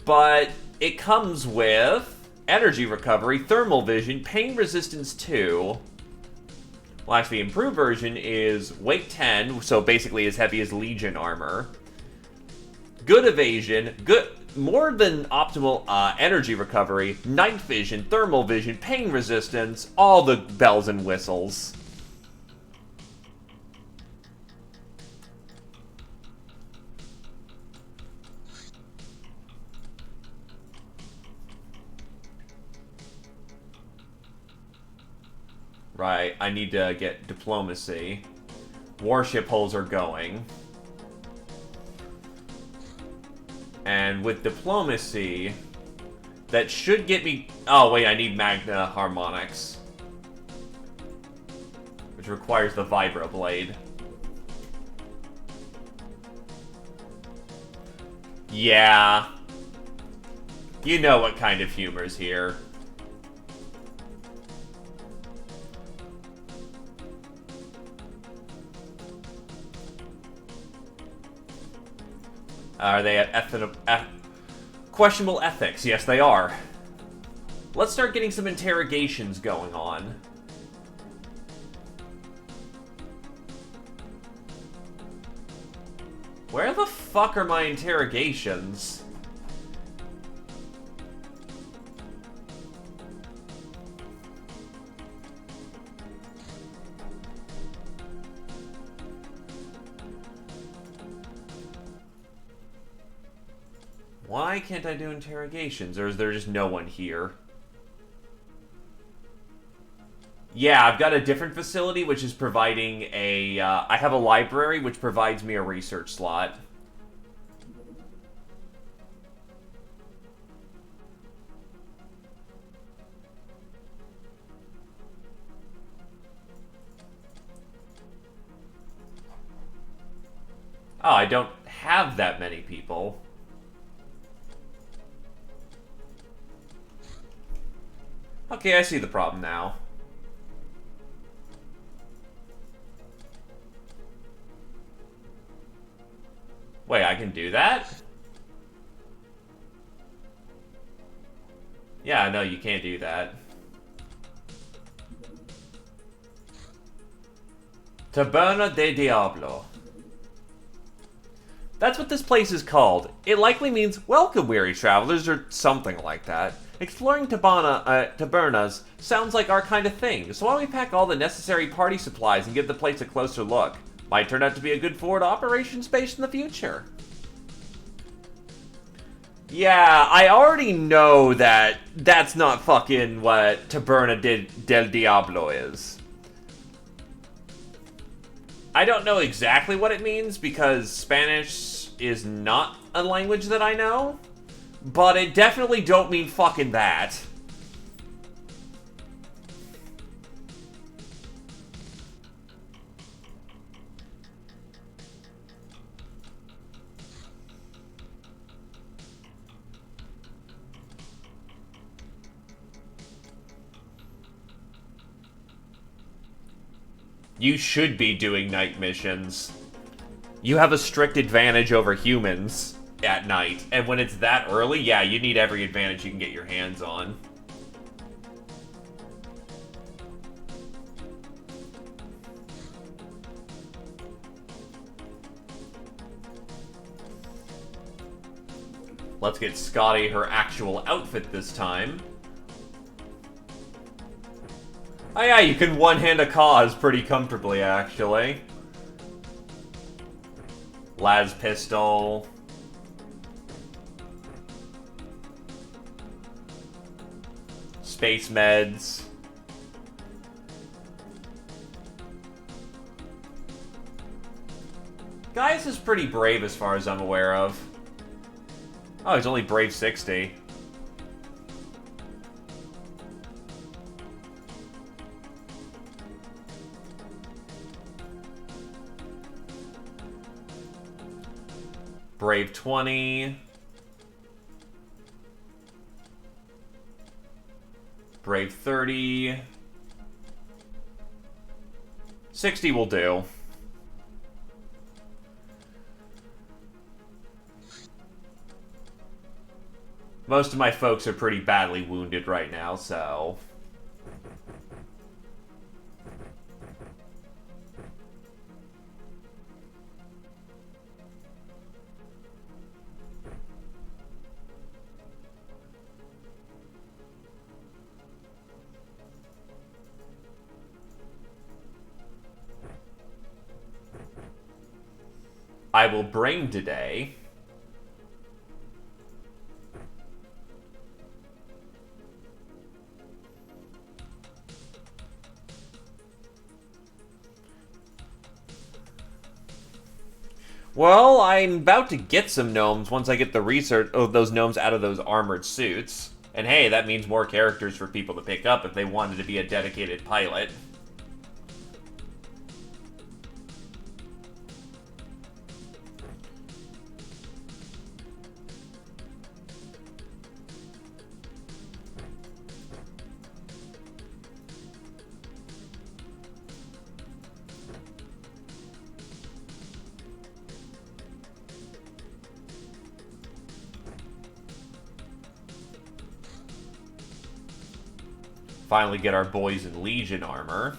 but it comes with energy recovery, thermal vision, pain resistance 2. Well, actually, the improved version is weight 10, so basically as heavy as Legion armor. Good evasion, more than optimal energy recovery, night vision, thermal vision, pain resistance, all the bells and whistles. Right, I need to get diplomacy. Warship hulls are going. And with diplomacy, that should get me... Oh, wait, I need Magna Harmonics. Which requires the Vibroblade. Yeah. You know what kind of humor's here. Are they at questionable ethics? Yes, they are. Let's start getting some interrogations going on. Where the fuck are my interrogations? Why can't I do interrogations, or is there just no one here? Yeah, I've got a different facility which is providing a... I have a library which provides me a research slot. Oh, I don't have that many people. Okay, I see the problem now. Wait, I can do that? Yeah, no, you can't do that. Taberna de Diablo. That's what this place is called. It likely means welcome, weary travelers, or something like that. Exploring tabernas sounds like our kind of thing, so why don't we pack all the necessary party supplies and give the place a closer look? Might turn out to be a good forward operations base in the future. Yeah, I already know that that's not fucking what Taberna del Diablo is. I don't know exactly what it means because Spanish is not a language that I know. But it definitely don't mean fucking that. You should be doing night missions. You have a strict advantage over humans at night. And when it's that early, yeah, you need every advantage you can get your hands on. Let's get Scotty her actual outfit this time. Oh yeah, you can one-hand a cause pretty comfortably, actually. Las pistol. Space meds. Gaius is pretty brave as far as I'm aware of. Oh, he's only brave 60. Brave 20. Brave 30. 60 will do. Most of my folks are pretty badly wounded right now, so... I will bring today. Well, I'm about to get some gnomes once I get the research of those gnomes out of those armored suits. And hey, that means more characters for people to pick up if they wanted to be a dedicated pilot. Finally get our boys in Legion armor.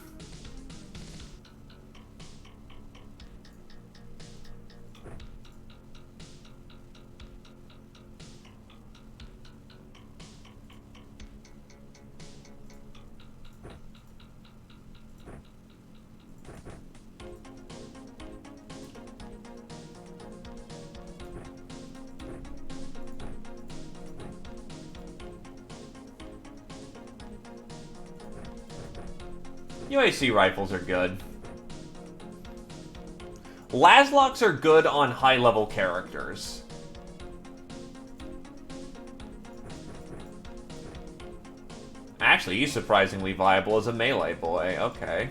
UAC rifles are good. Lasloks are good on high-level characters. Actually, he's surprisingly viable as a melee boy. Okay.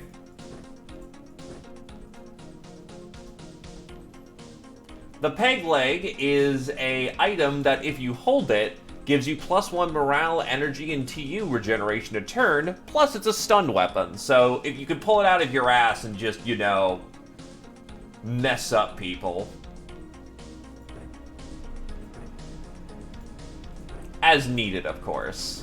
The peg leg is an item that if you hold it, gives you +1 morale, energy, and TU regeneration a turn, plus it's a stun weapon. So if you could pull it out of your ass and just, you know, mess up people. As needed, of course.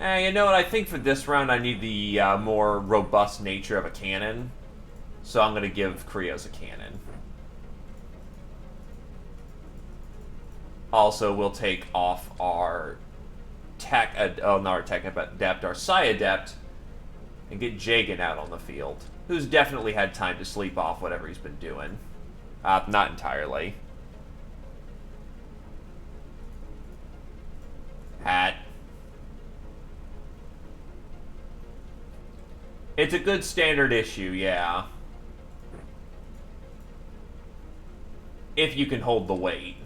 You know what, I think for this round I need the more robust nature of a cannon. So I'm going to give Krios a cannon. Also, we'll take off our tech, not our tech adept, our Psi adept, and get Jagan out on the field, who's definitely had time to sleep off whatever he's been doing. Not entirely. Hat. It's a good standard issue, yeah. If you can hold the weight.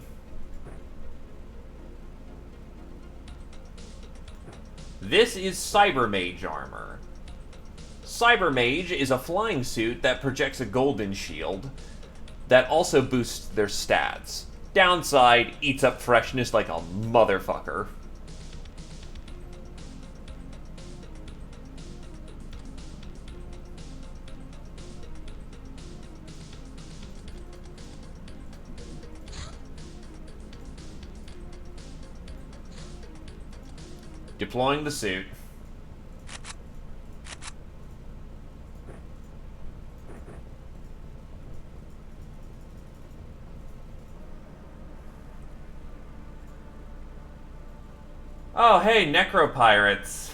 This is Cyber Mage armor. Cyber Mage is a flying suit that projects a golden shield that also boosts their stats. Downside, eats up freshness like a motherfucker. Deploying the suit. Oh, hey, XPiratez.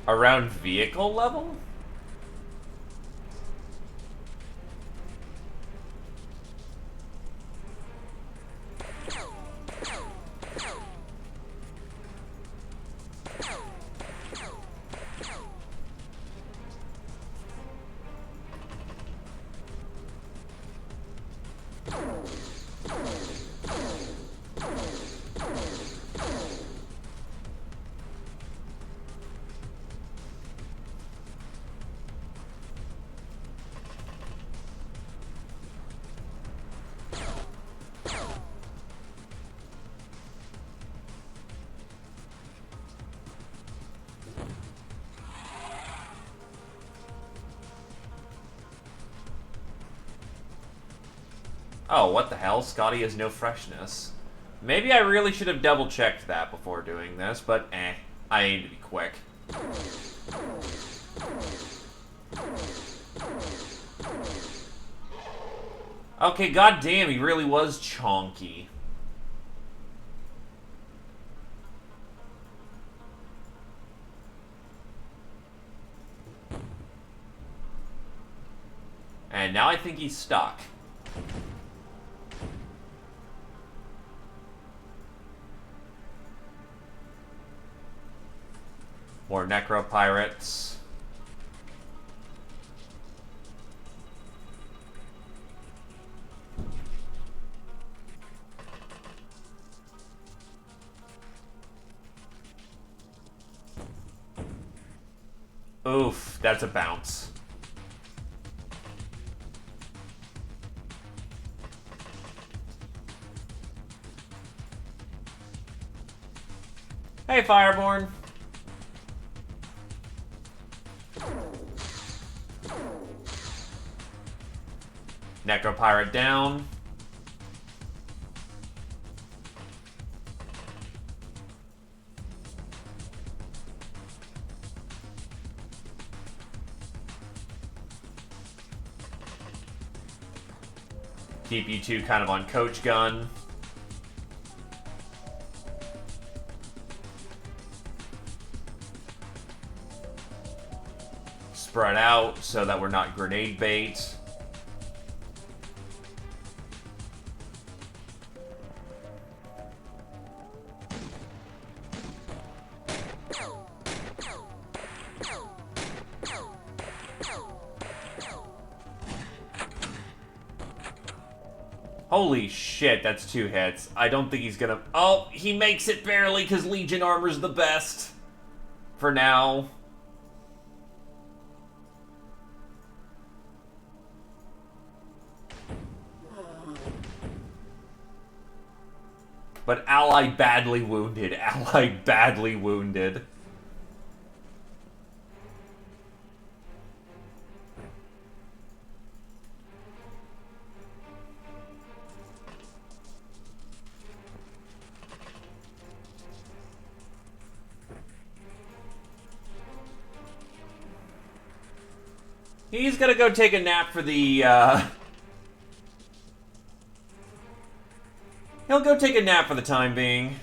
Around vehicle level? Oh, what the hell? Scotty has no freshness. Maybe I really should have double-checked that before doing this, but I aim to be quick. Okay, goddamn, he really was chonky. And now I think he's stuck. More XPiratez. Oof, that's a bounce. Hey, Fireborn. XPiratez down. Keep you two kind of on coach gun. Spread out so that we're not grenade bait. Holy shit, that's 2 hits. I don't think he's gonna... Oh, he makes it barely because Legion armor's the best. For now. But ally badly wounded. Ally badly wounded. He's gonna go take a nap for the, He'll go take a nap for the time being.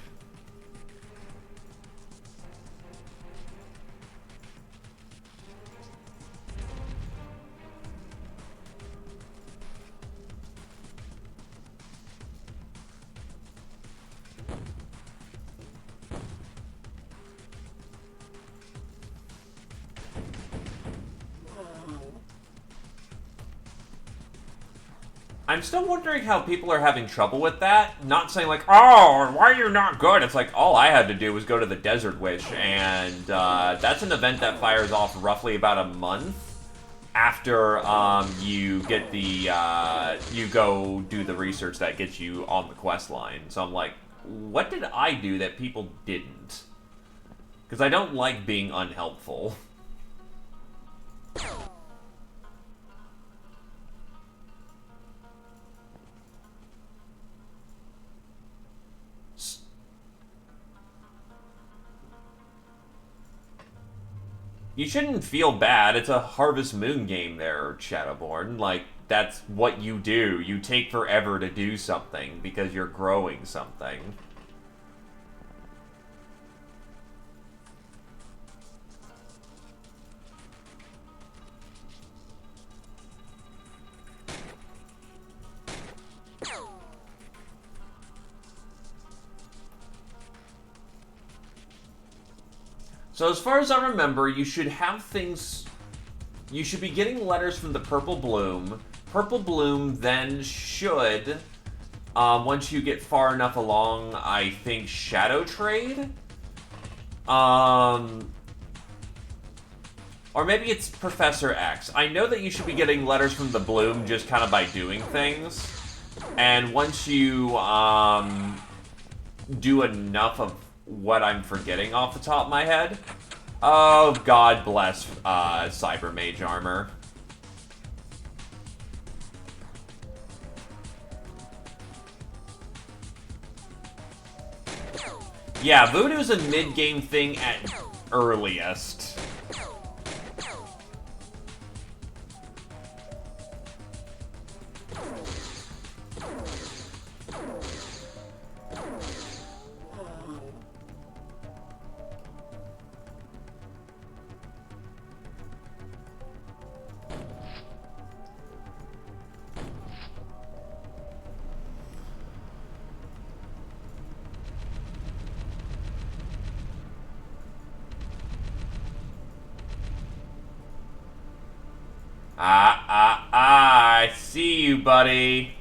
I'm still wondering how people are having trouble with that. Not saying like, oh, why are you not good? It's like, all I had to do was go to the Desert Wish, and that's an event that fires off roughly about a month after you get the, you go do the research that gets you on the quest line. So I'm like, what did I do that people didn't? Because I don't like being unhelpful. You shouldn't feel bad. It's a Harvest Moon game there, Shadowborn. Like, that's what you do. You take forever to do something because you're growing something. So as far as I remember, you should have things... You should be getting letters from the Purple Bloom. Purple Bloom then should, once you get far enough along, I think, Shadow Trade? Or maybe it's Professor X. I know that you should be getting letters from the Bloom just kind of by doing things. And once you, do enough of what I'm forgetting off the top of my head. Oh, God bless Cyber Mage Armor. Yeah, Voodoo's a mid-game thing at earliest. I see you, buddy.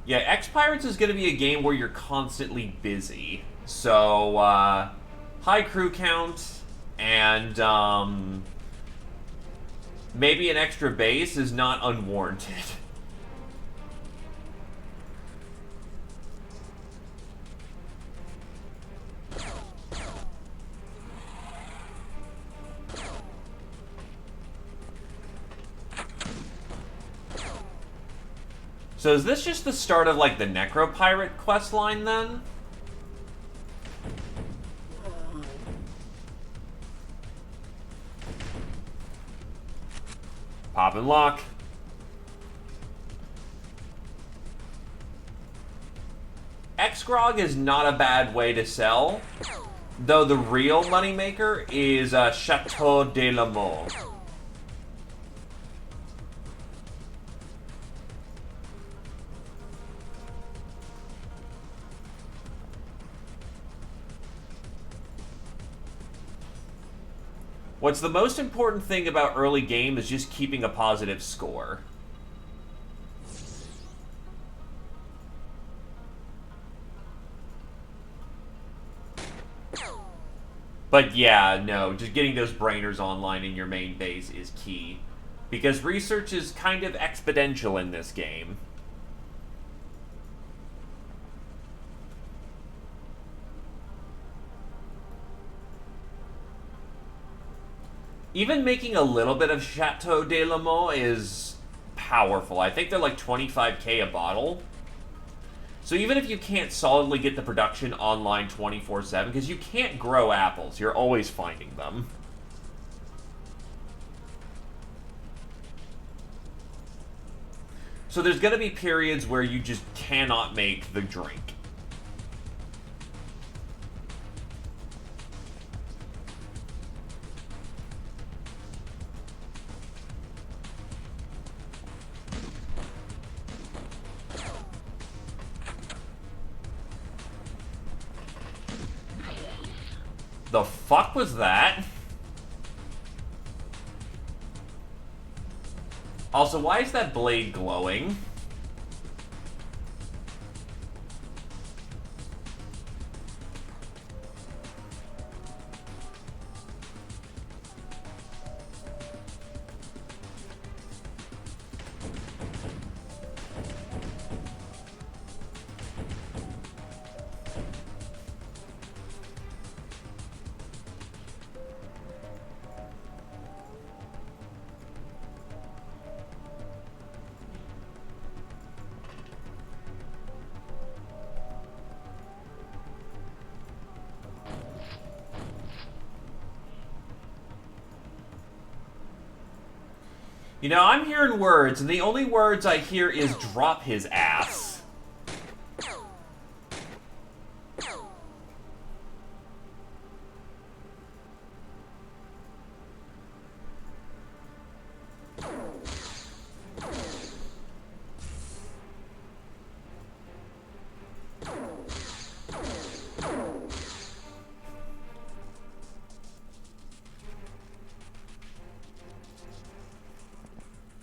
Yeah, XPiratez is going to be a game where you're constantly busy. So, high crew count and, maybe an extra base is not unwarranted. So is this just the start of, like, the Necropirate quest line, then? Pop and lock. X-Grog is not a bad way to sell, though the real moneymaker is Chateau de la Mort. What's the most important thing about early game is just keeping a positive score. But yeah, no, just getting those brainers online in your main base is key. Because research is kind of exponential in this game. Even making a little bit of Chateau de la Mort is powerful. I think they're like 25k a bottle. So even if you can't solidly get the production online 24/7, because you can't grow apples, you're always finding them. So there's going to be periods where you just cannot make the drink. The fuck was that? Also, why is that blade glowing? You know, I'm hearing words, and the only words I hear is drop his ass.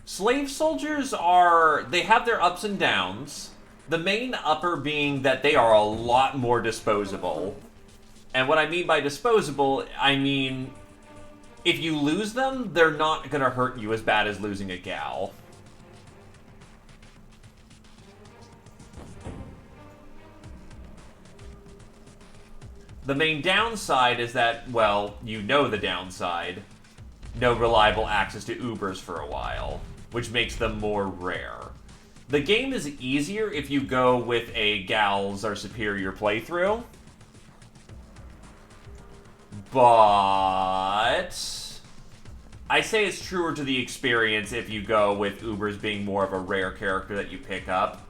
Slave soldiers they have their ups and downs. The main upper being that they are a lot more disposable. And what I mean by disposable, I mean, if you lose them, they're not gonna hurt you as bad as losing a gal. The main downside is that, well, you know the downside. No reliable access to Ubers for a while, which makes them more rare. The game is easier if you go with a gals are superior playthrough. But I say it's truer to the experience if you go with Ubers being more of a rare character that you pick up.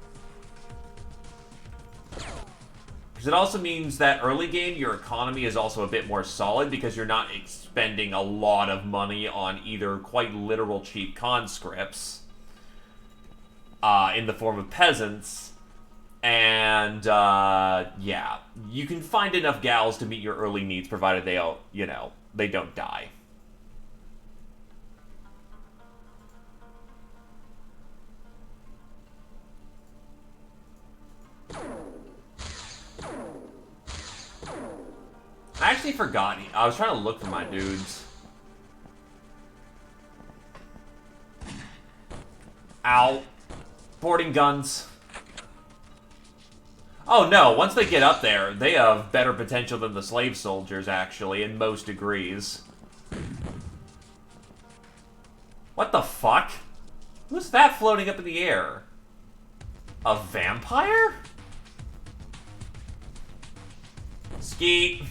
Because it also means that early game, your economy is also a bit more solid because you're not expending a lot of money on either quite literal cheap conscripts in the form of peasants. And, yeah, you can find enough gals to meet your early needs provided they, you know, they don't die. I actually forgot. I was trying to look for my dudes. Ow. Boarding guns. Oh no, once they get up there, they have better potential than the slave soldiers, actually, in most degrees. What the fuck? Who's that floating up in the air? A vampire? Skeet.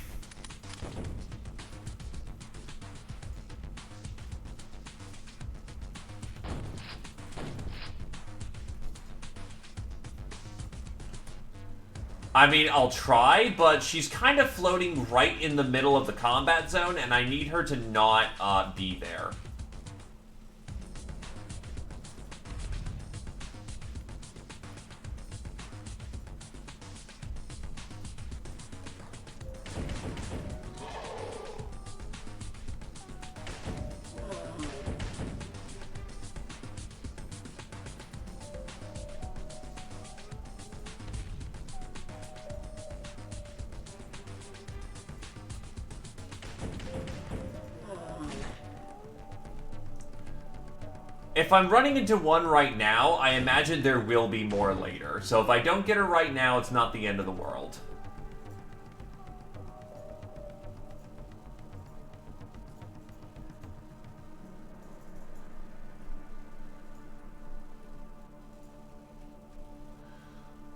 I mean, I'll try, but she's kind of floating right in the middle of the combat zone, and I need her to not be there. If I'm running into one right now, I imagine there will be more later. So if I don't get her right now, it's not the end of the world.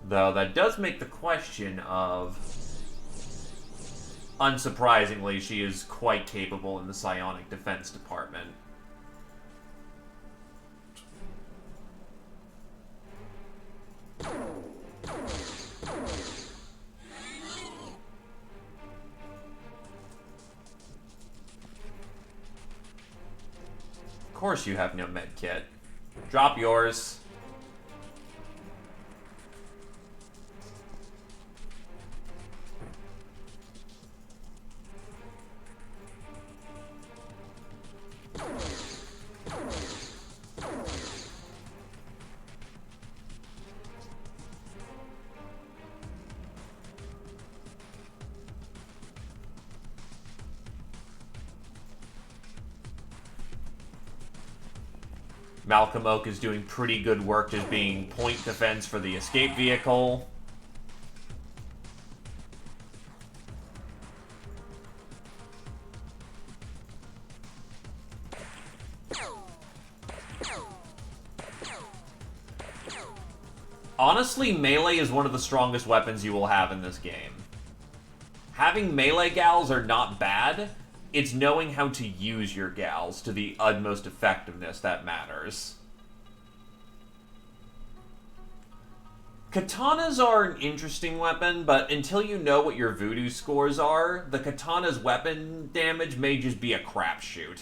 Though that does make the question of... Unsurprisingly, she is quite capable in the psionic defense department. Of course you have no med kit. Drop yours. Malcolm Oak is doing pretty good work just being point defense for the escape vehicle. Honestly, melee is one of the strongest weapons you will have in this game. Having melee gals are not bad. It's knowing how to use your gals to the utmost effectiveness that matters. Katanas are an interesting weapon, but until you know what your voodoo scores are, the katana's weapon damage may just be a crapshoot.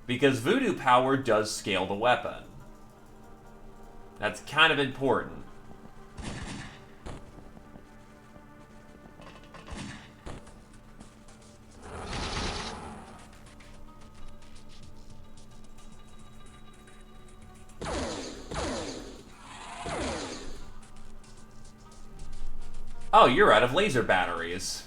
Because voodoo power does scale the weapon. That's kind of important. Oh, you're out of laser batteries.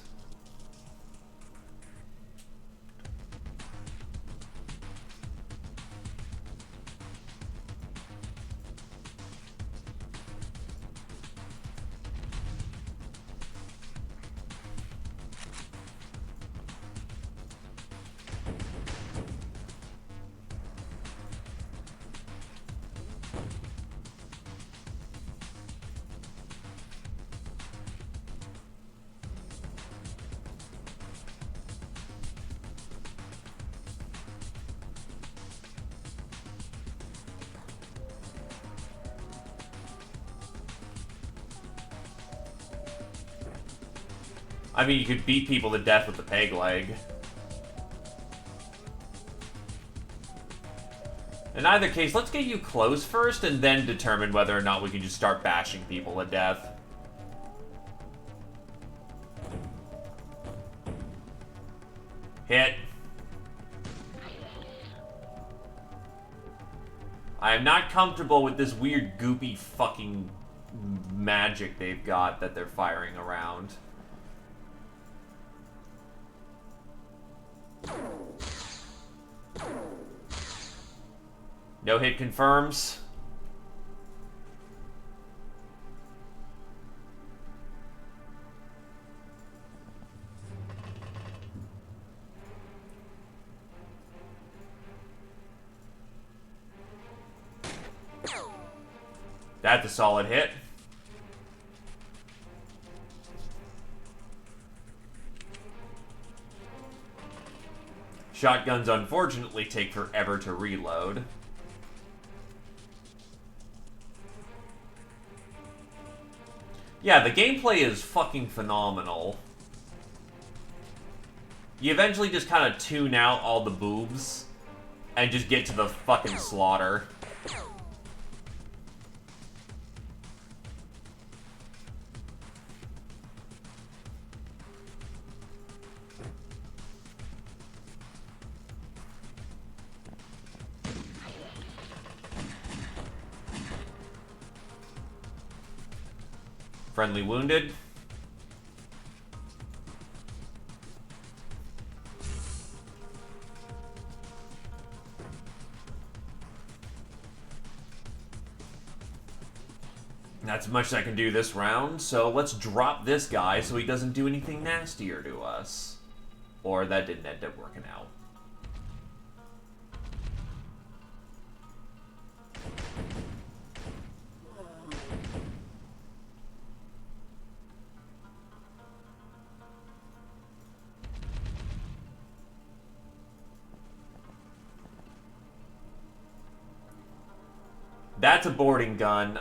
I mean, you could beat people to death with the peg leg. In either case, let's get you close first and then determine whether or not we can just start bashing people to death. Hit. I am not comfortable with this weird goopy fucking magic they've got that they're firing around. No hit confirms. That's a solid hit. Shotguns unfortunately take forever to reload. Yeah, the gameplay is fucking phenomenal. You eventually just kind of tune out all the boobs and just get to the fucking slaughter. Friendly wounded. That's as much as I can do this round, so let's drop this guy so he doesn't do anything nastier to us. Or that didn't end up working out. That's a boarding gun.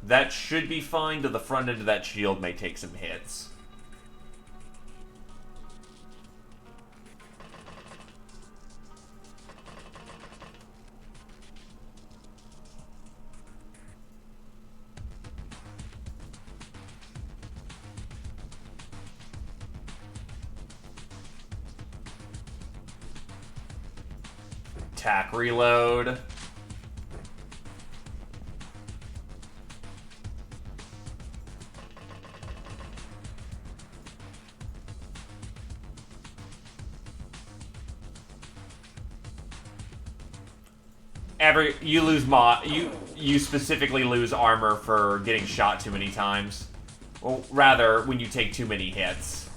That should be fine, though the front end of that shield may take some hits. Attack reload. You lose you specifically lose armor for getting shot too many times. Or rather, when you take too many hits.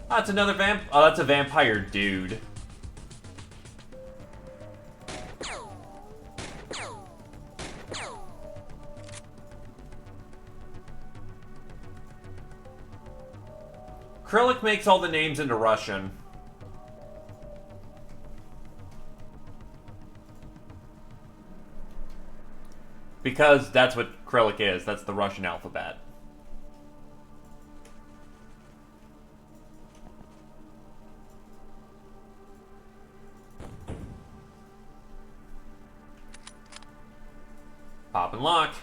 Oh, that's another oh, that's a vampire dude. Acrylic makes all the names into Russian. Because that's what Acrylic is. That's the Russian alphabet. Pop and lock.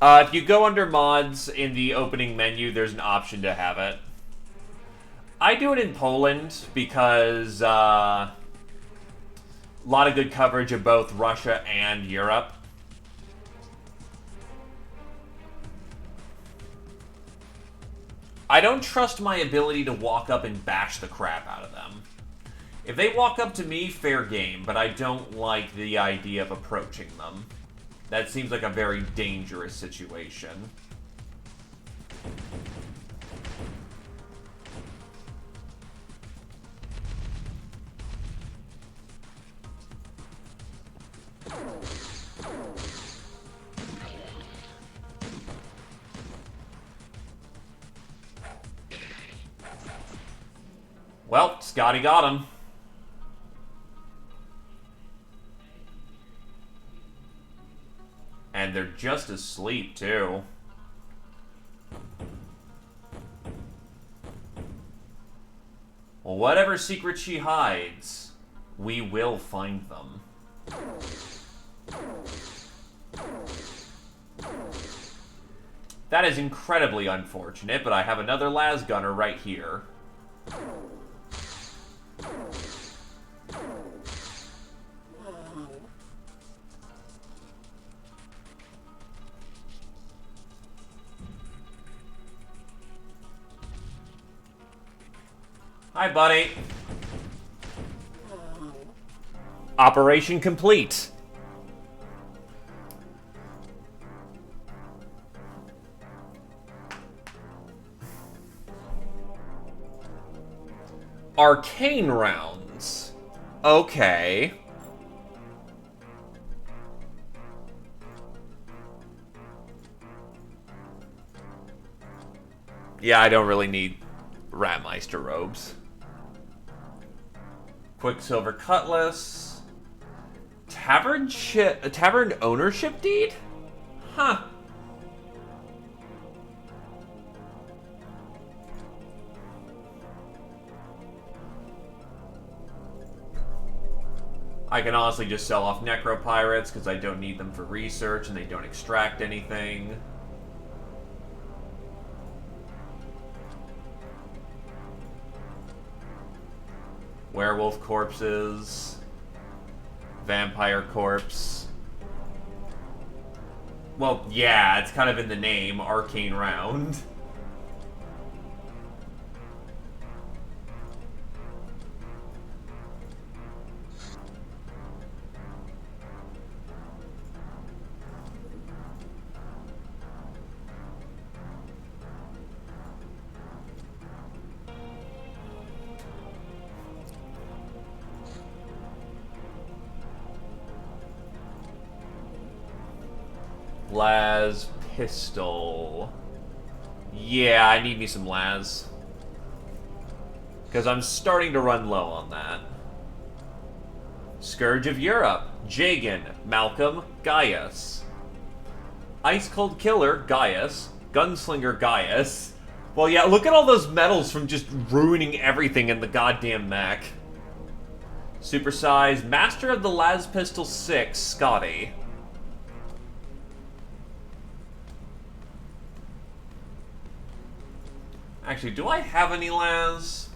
If you go under mods in the opening menu, there's an option to have it. I do it in Poland because a lot of good coverage of both Russia and Europe. I don't trust my ability to walk up and bash the crap out of them. If they walk up to me, fair game, but I don't like the idea of approaching them. That seems like a very dangerous situation. Well, Scotty got him. And they're just asleep, too. Well, whatever secret she hides, we will find them. That is incredibly unfortunate, but I have another las gunner right here. Hi, buddy. Operation complete. Arcane rounds. Okay. Yeah, I don't really need Ratmeister robes. Quicksilver Cutlass. Tavern ownership deed? Huh. I can honestly just sell off Necropirates because I don't need them for research and they don't extract anything. Werewolf corpses. Vampire corpse. Well, yeah, it's kind of in the name, Arcane Round. Las pistol. Yeah, I need me some las. Because I'm starting to run low on that. Scourge of Europe. Jagan. Malcolm. Gaius. Ice Cold Killer. Gaius. Gunslinger. Gaius. Well, yeah, look at all those medals from just ruining everything in the goddamn mech. Supersize Master of the Las Pistol 6, Scotty. Actually, do I have any Las?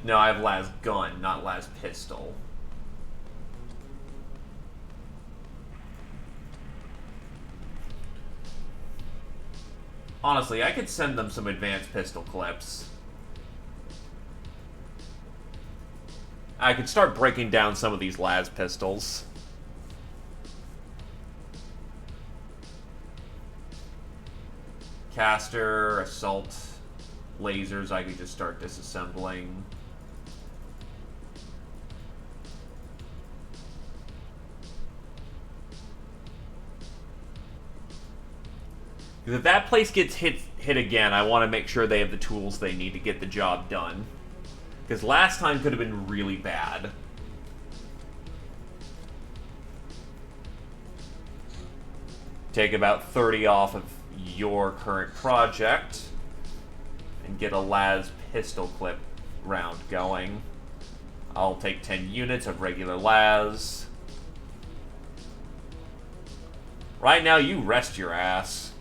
No, I have Las Gun, not Las Pistol. Honestly, I could send them some advanced pistol clips. I could start breaking down some of these Las pistols. Caster, assault, lasers, I could just start disassembling. Because if that place gets hit again, I want to make sure they have the tools they need to get the job done. Because last time could have been really bad. Take about 30 off of your current project. And get a Las pistol clip round going. I'll take 10 units of regular Las. Right now, you rest your ass.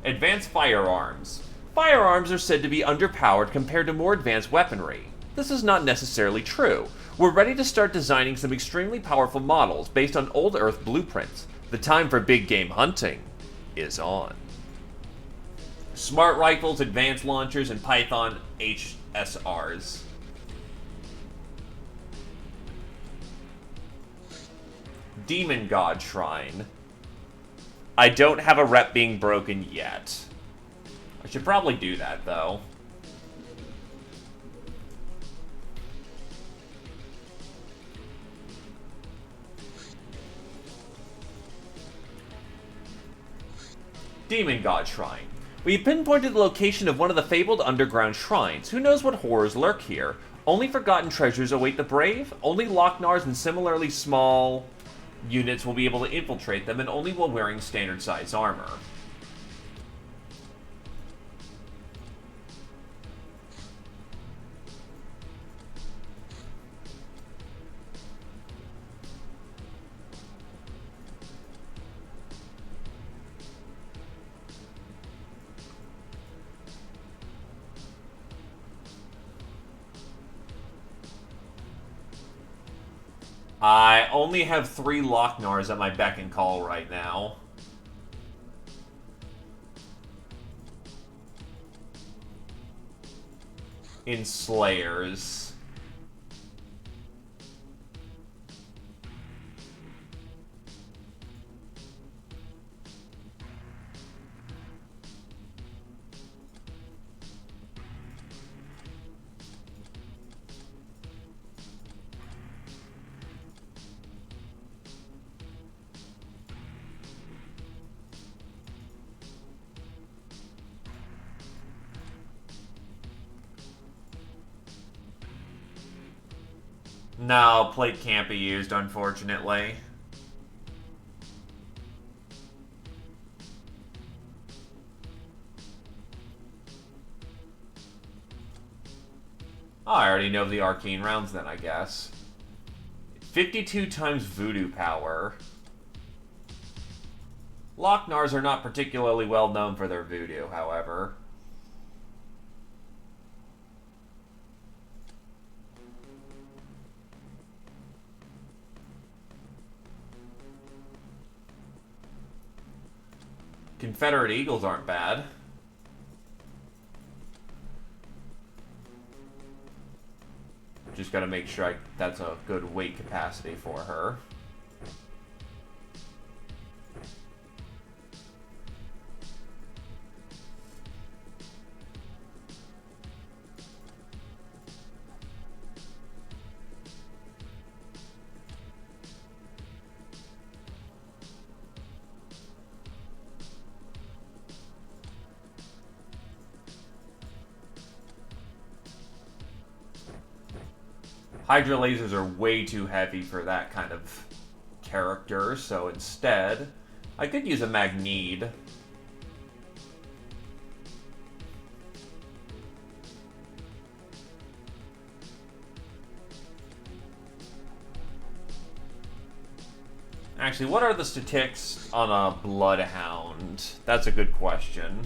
Advanced firearms. Firearms are said to be underpowered compared to more advanced weaponry. This is not necessarily true. We're ready to start designing some extremely powerful models based on old Earth blueprints. The time for big game hunting is on. Smart rifles, advanced launchers, and Python HSRs. Demon God Shrine. I don't have a rep being broken yet. I should probably do that, though. Demon God Shrine. We've pinpointed the location of one of the fabled underground shrines. Who knows what horrors lurk here? Only forgotten treasures await the brave? Only Locknars and similarly small units will be able to infiltrate them, and only while wearing standard size armor. I only have 3 Locknars at my beck and call right now. In Slayers. No, plate can't be used, unfortunately. Oh, I already know the arcane rounds then, I guess. 52 times voodoo power. Locknars are not particularly well known for their voodoo, however. Confederate Eagles aren't bad. Just gotta make sure that's a good weight capacity for her. Hydra lasers are way too heavy for that kind of character, so instead, I could use a Magneed. Actually, what are the statistics on a bloodhound? That's a good question.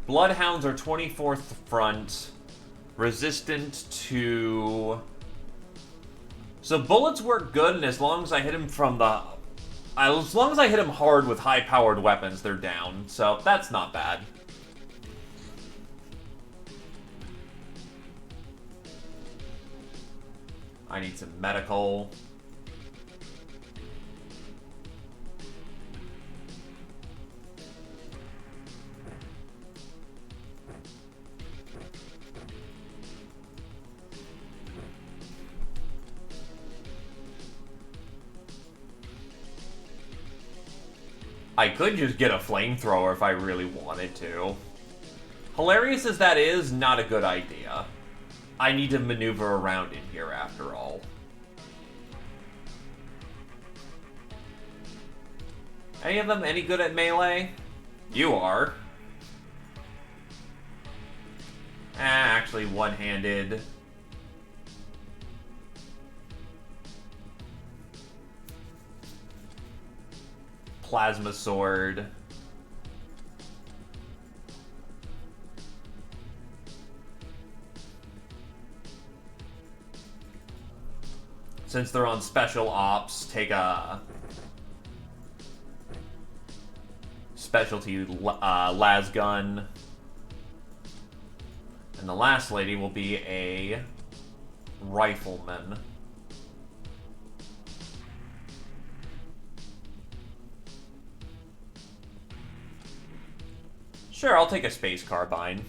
Bloodhounds are 24th front, resistant to... So bullets work good, and as long as I hit him from the... As long as I hit him hard with high-powered weapons, they're down. So that's not bad. I need some medical. I could just get a flamethrower if I really wanted to. Hilarious as that is, not a good idea. I need to maneuver around in here after all. Any of them any good at melee? You are. Actually, one-handed. Plasma sword. Since they're on special ops, take a specialty las gun. And the last lady will be a rifleman. Sure, I'll take a space carbine.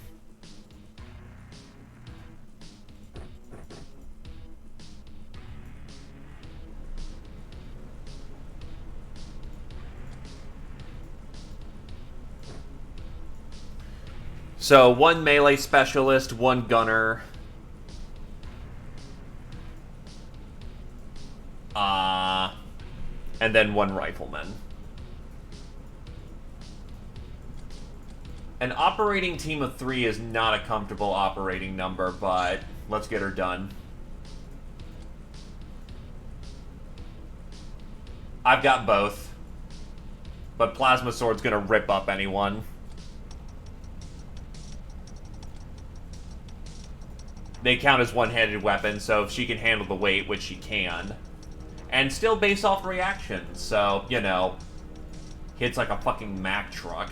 So, one melee specialist, one gunner. And then one rifleman. An operating team of 3 is not a comfortable operating number, but let's get her done. I've got both. But Plasma Sword's gonna rip up anyone. They count as one-handed weapons, so if she can handle the weight, which she can. And still base off reactions, so, you know, hits like a fucking Mack truck.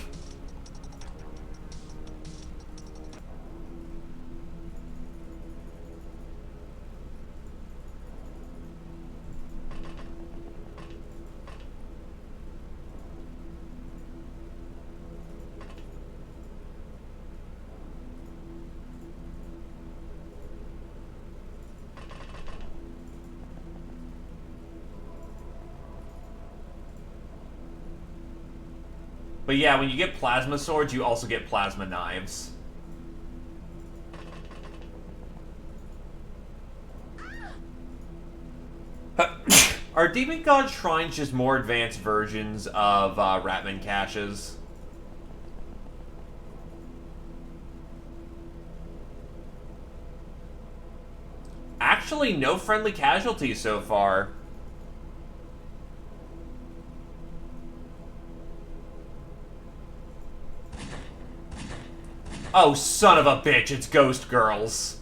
But yeah, when you get plasma swords, you also get plasma knives. Are Demon God Shrines just more advanced versions of Ratman caches? Actually, no friendly casualties so far. Oh, son of a bitch, it's Ghost Girls.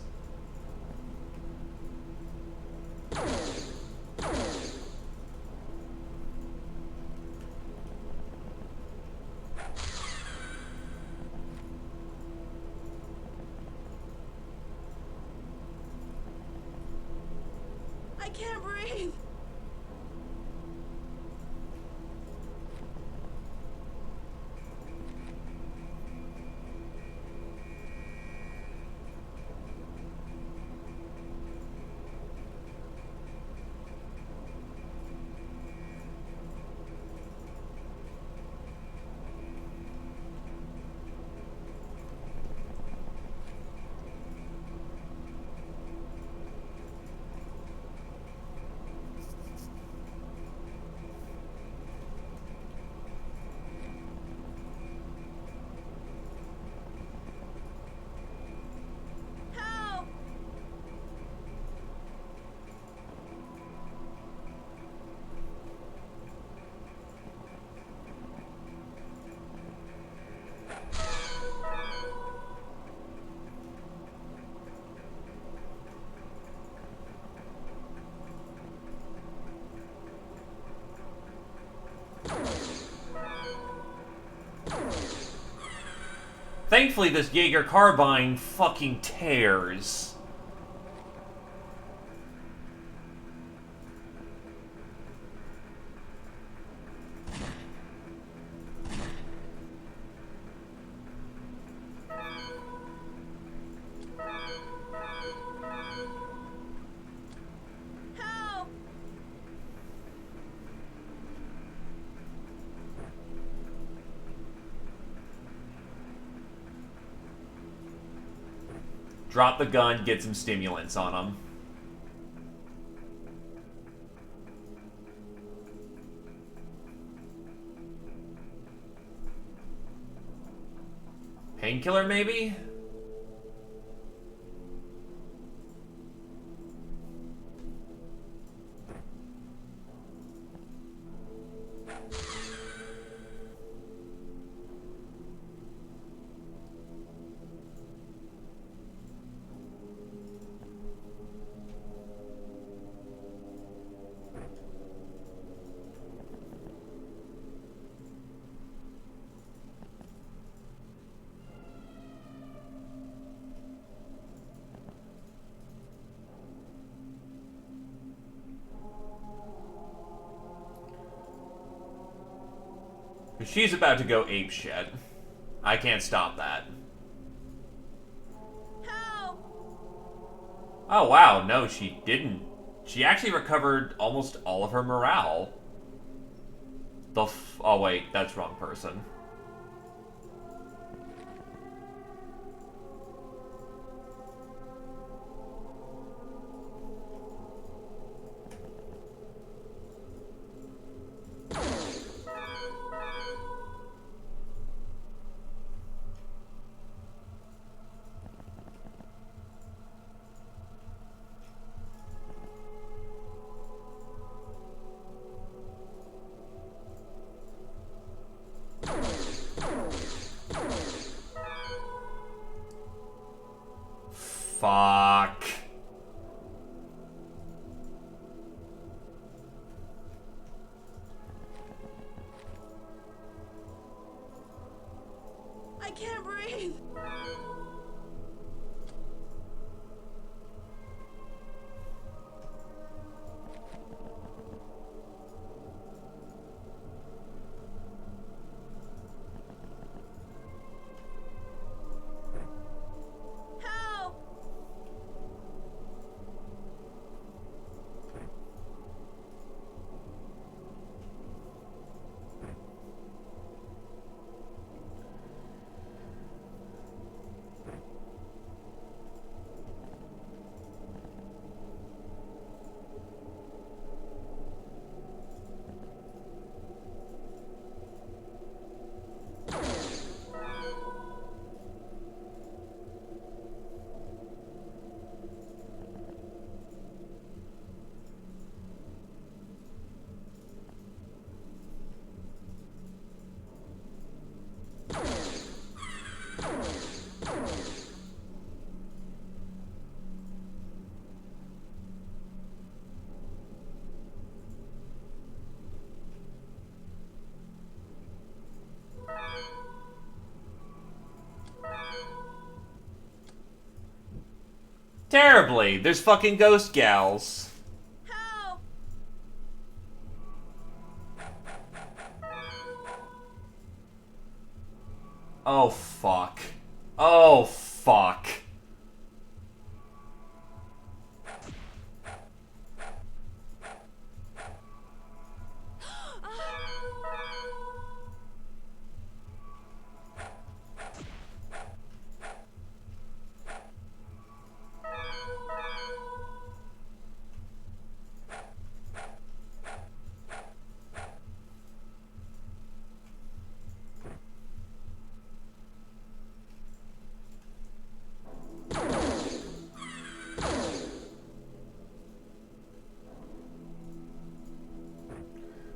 I can't breathe. Thankfully, this Jaeger carbine fucking tears. Help! Drop the gun, get some stimulants on him. Painkiller, maybe? She's about to go apeshit. I can't stop that. Help! Oh wow, no, she didn't. She actually recovered almost all of her morale. Oh wait, that's wrong person. Fuck. I can't breathe. Help! Terribly. There's fucking ghost gals. Help! Oh fuck. Oh fuck.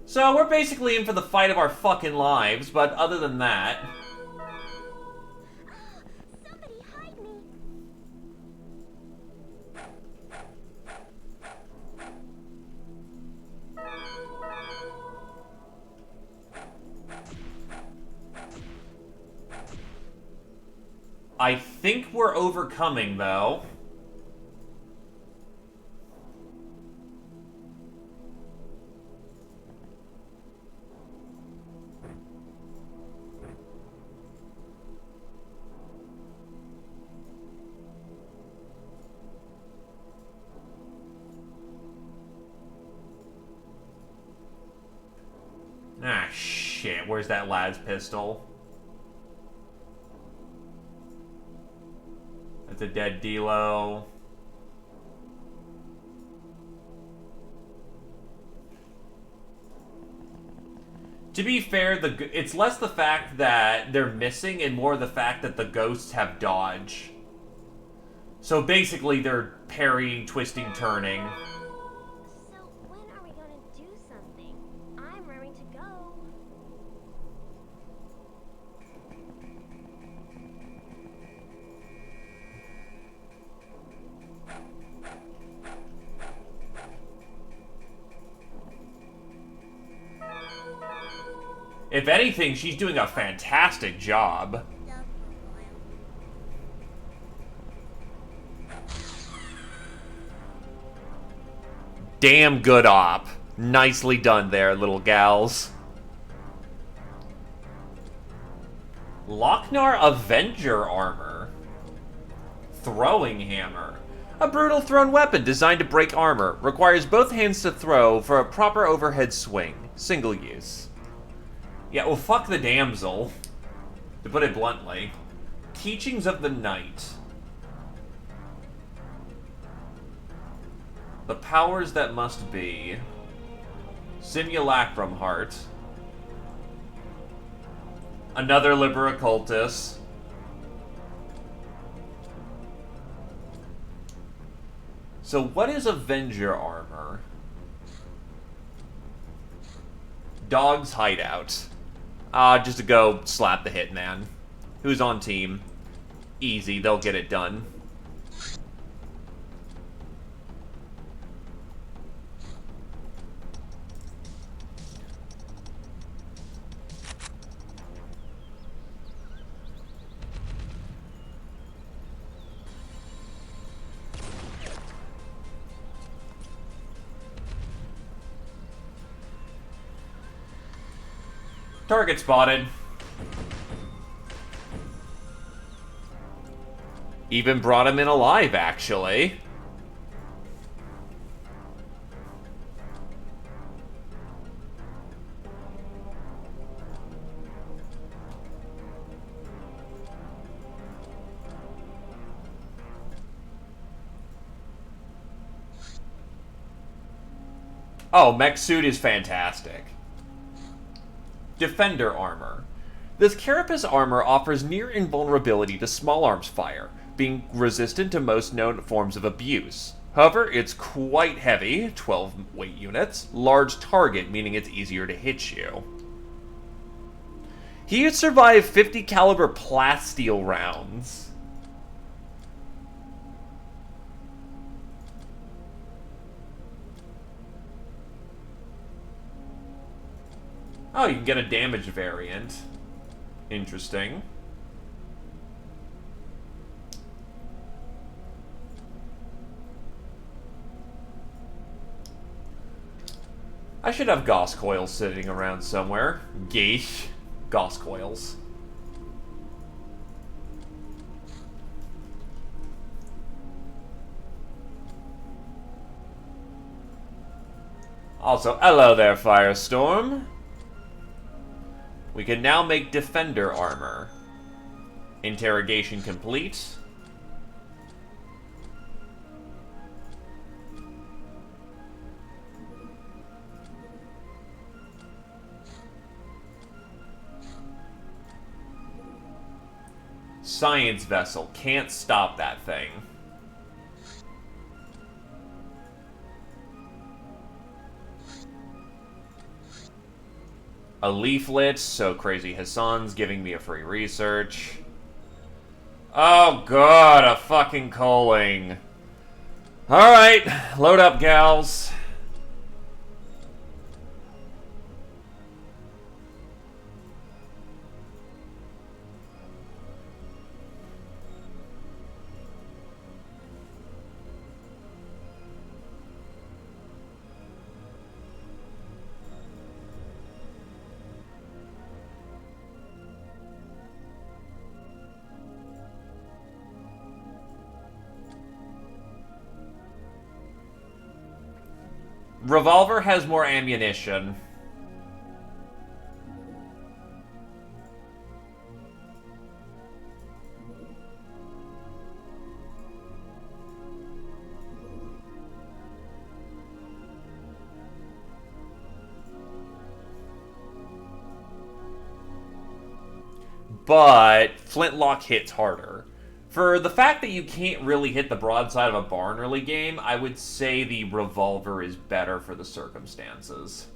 So we're basically in for the fight of our fucking lives, but other than that... Somebody hide me. I think we're overcoming, though. Ah, shit. Where's that lad's pistol? That's a dead D-Lo. To be fair, it's less the fact that they're missing and more the fact that the ghosts have dodge. So basically, they're parrying, twisting, turning. So when are we gonna do something? I'm raring to go. If anything, she's doing a fantastic job. Damn good op. Nicely done there, little gals. Lochnar Avenger armor. Throwing hammer. A brutal thrown weapon designed to break armor. Requires both hands to throw for a proper overhead swing. Single use. Yeah, well, fuck the damsel. To put it bluntly. Teachings of the Knight. The powers that must be. Simulacrum Heart. Another Liber Occultus. So what is Avenger armor? Dog's Hideout. Just to go slap the hitman. Who's on team? Easy, they'll get it done. Target spotted. Even brought him in alive, actually. Oh, mech suit is fantastic. Defender armor. This carapace armor offers near invulnerability to small arms fire, being resistant to most known forms of abuse. However, it's quite heavy, 12 weight units, large target, meaning it's easier to hit you. He had survived 50 caliber plasteel rounds. Oh, you can get a damage variant. Interesting. I should have Gauss coils sitting around somewhere. Geesh. Gauss coils. Also, hello there, Firestorm. We can now make Defender armor. Interrogation complete. Science vessel. Can't stop that thing. A leaflet, so Crazy Hassan's giving me a free research. Oh god, a fucking calling. Alright, load up, gals. Revolver has more ammunition. But flintlock hits harder. For the fact that you can't really hit the broadside of a barn early game, I would say the revolver is better for the circumstances.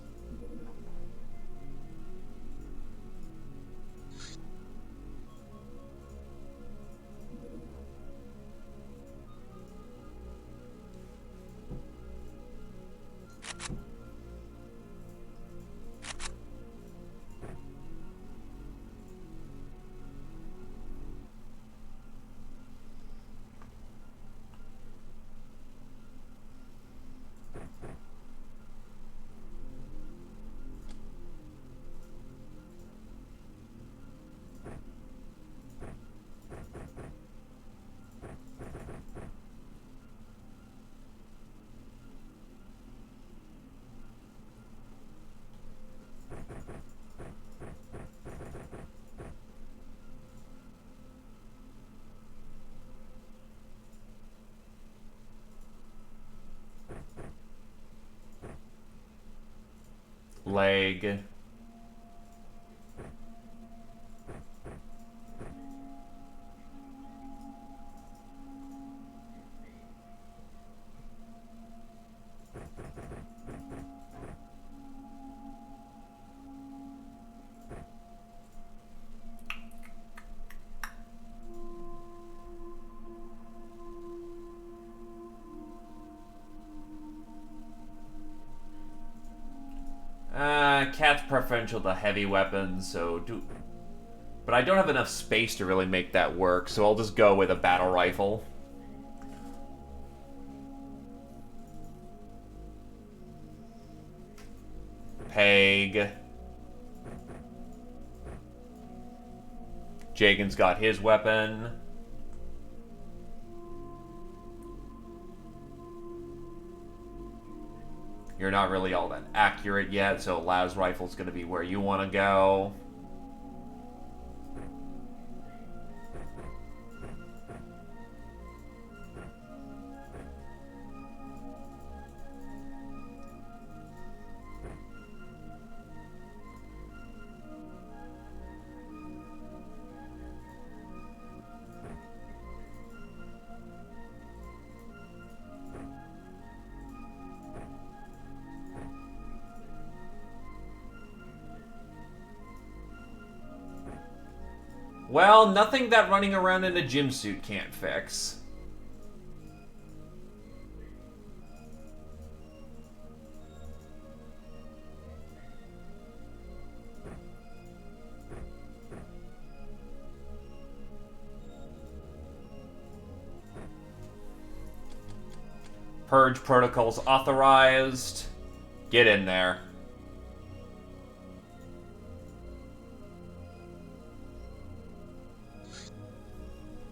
Leg. Cat's preferential to heavy weapons, so do... But I don't have enough space to really make that work, so I'll just go with a battle rifle. Peg. Jagan's got his weapon. You're not really all that accurate yet, so Laz rifle's going to be where you want to go. Well, nothing that running around in a gym suit can't fix. Purge protocols authorized. Get in there.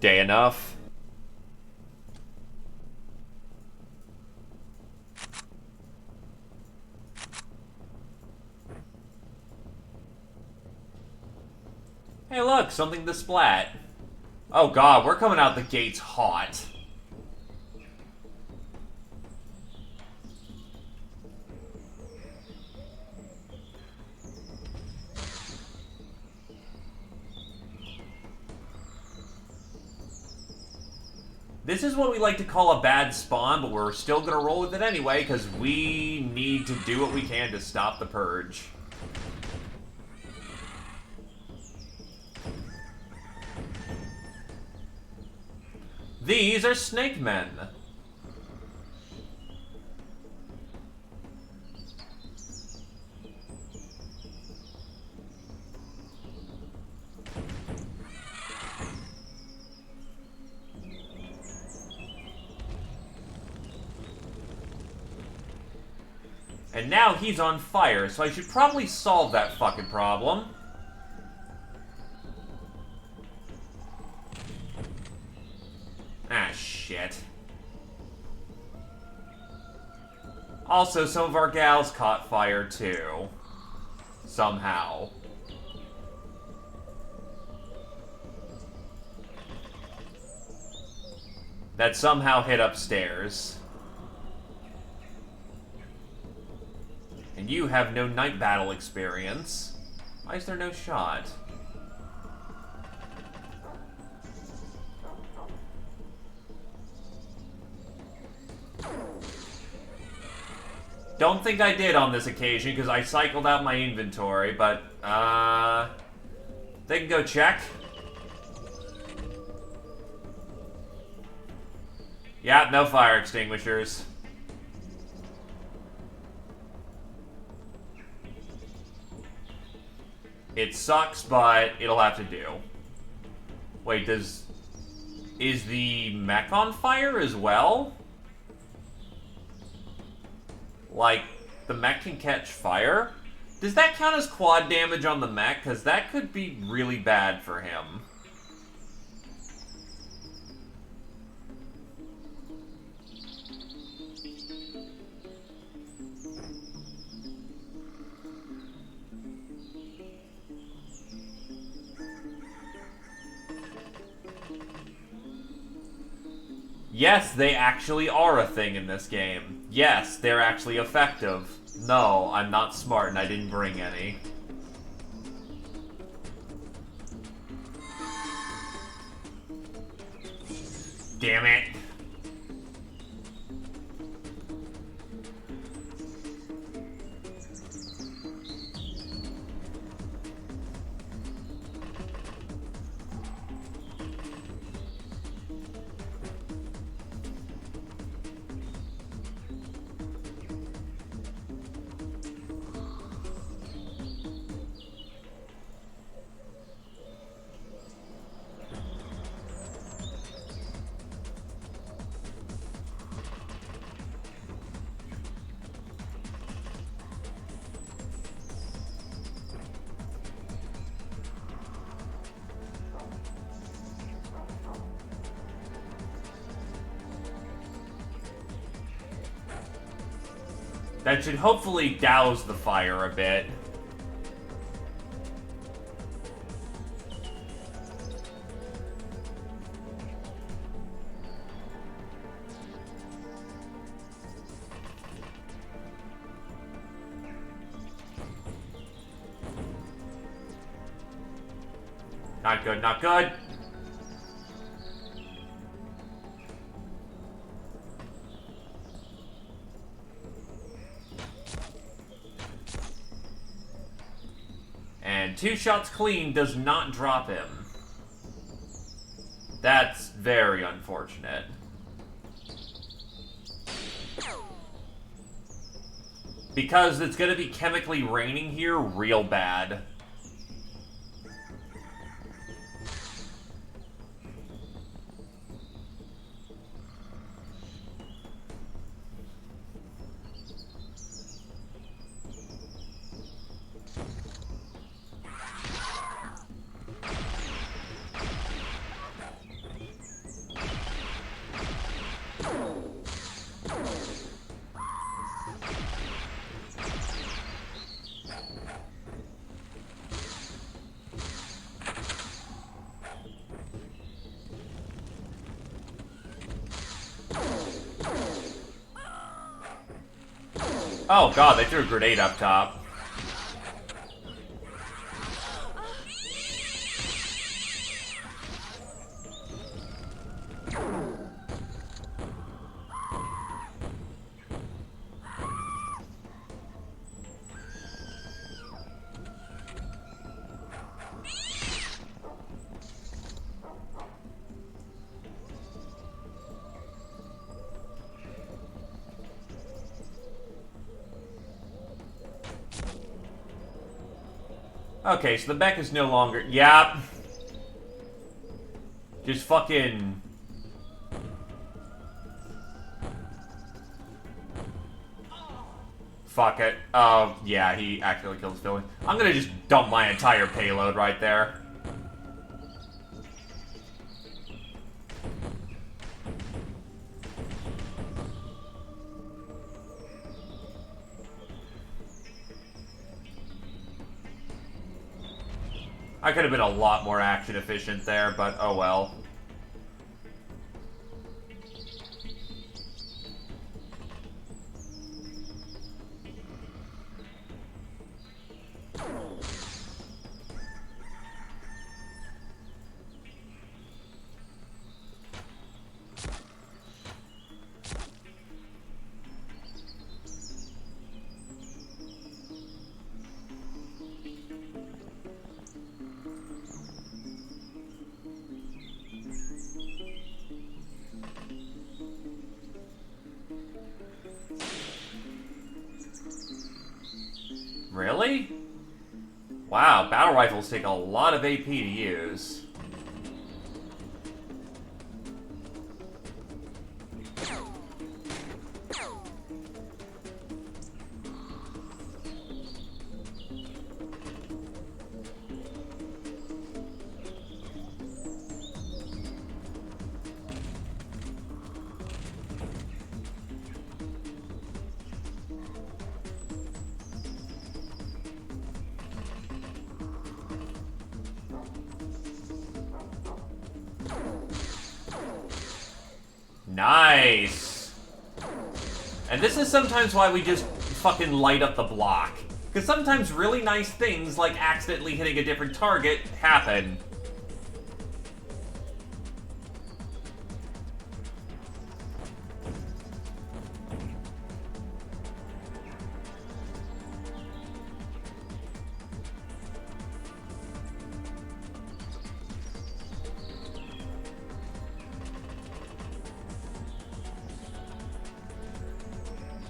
Day enough. Hey look, something to splat. Oh god, we're coming out the gates hot. This is what we like to call a bad spawn, but we're still gonna roll with it anyway, because we need to do what we can to stop the purge. These are snake men. And now he's on fire, so I should probably solve that fucking problem. Ah, shit. Also, some of our gals caught fire, too. Somehow. That somehow hit upstairs. And you have no night battle experience. Why is there no shot? Don't think I did on this occasion, because I cycled out my inventory, but, they can go check. Yeah, no fire extinguishers. It sucks, but it'll have to do. Wait, is the mech on fire as well? Like, the mech can catch fire? Does that count as quad damage on the mech? Because that could be really bad for him. Yes, they actually are a thing in this game. Yes, they're actually effective. No, I'm not smart and I didn't bring any. Damn it. That should hopefully douse the fire a bit. Not good, not good. And 2 shots clean does not drop him. That's very unfortunate. Because it's gonna be chemically raining here real bad. Oh god, they threw a grenade up top. Okay, so the mech is no longer... Yep. Just fucking... Fuck it. Yeah, he accidentally killed his villain. I'm gonna just dump my entire payload right there. I could have been a lot more action efficient there, but oh well. Really? Wow, battle rifles take a lot of AP to use. Nice! And this is sometimes why we just fucking light up the block. Because sometimes really nice things, like accidentally hitting a different target, happen.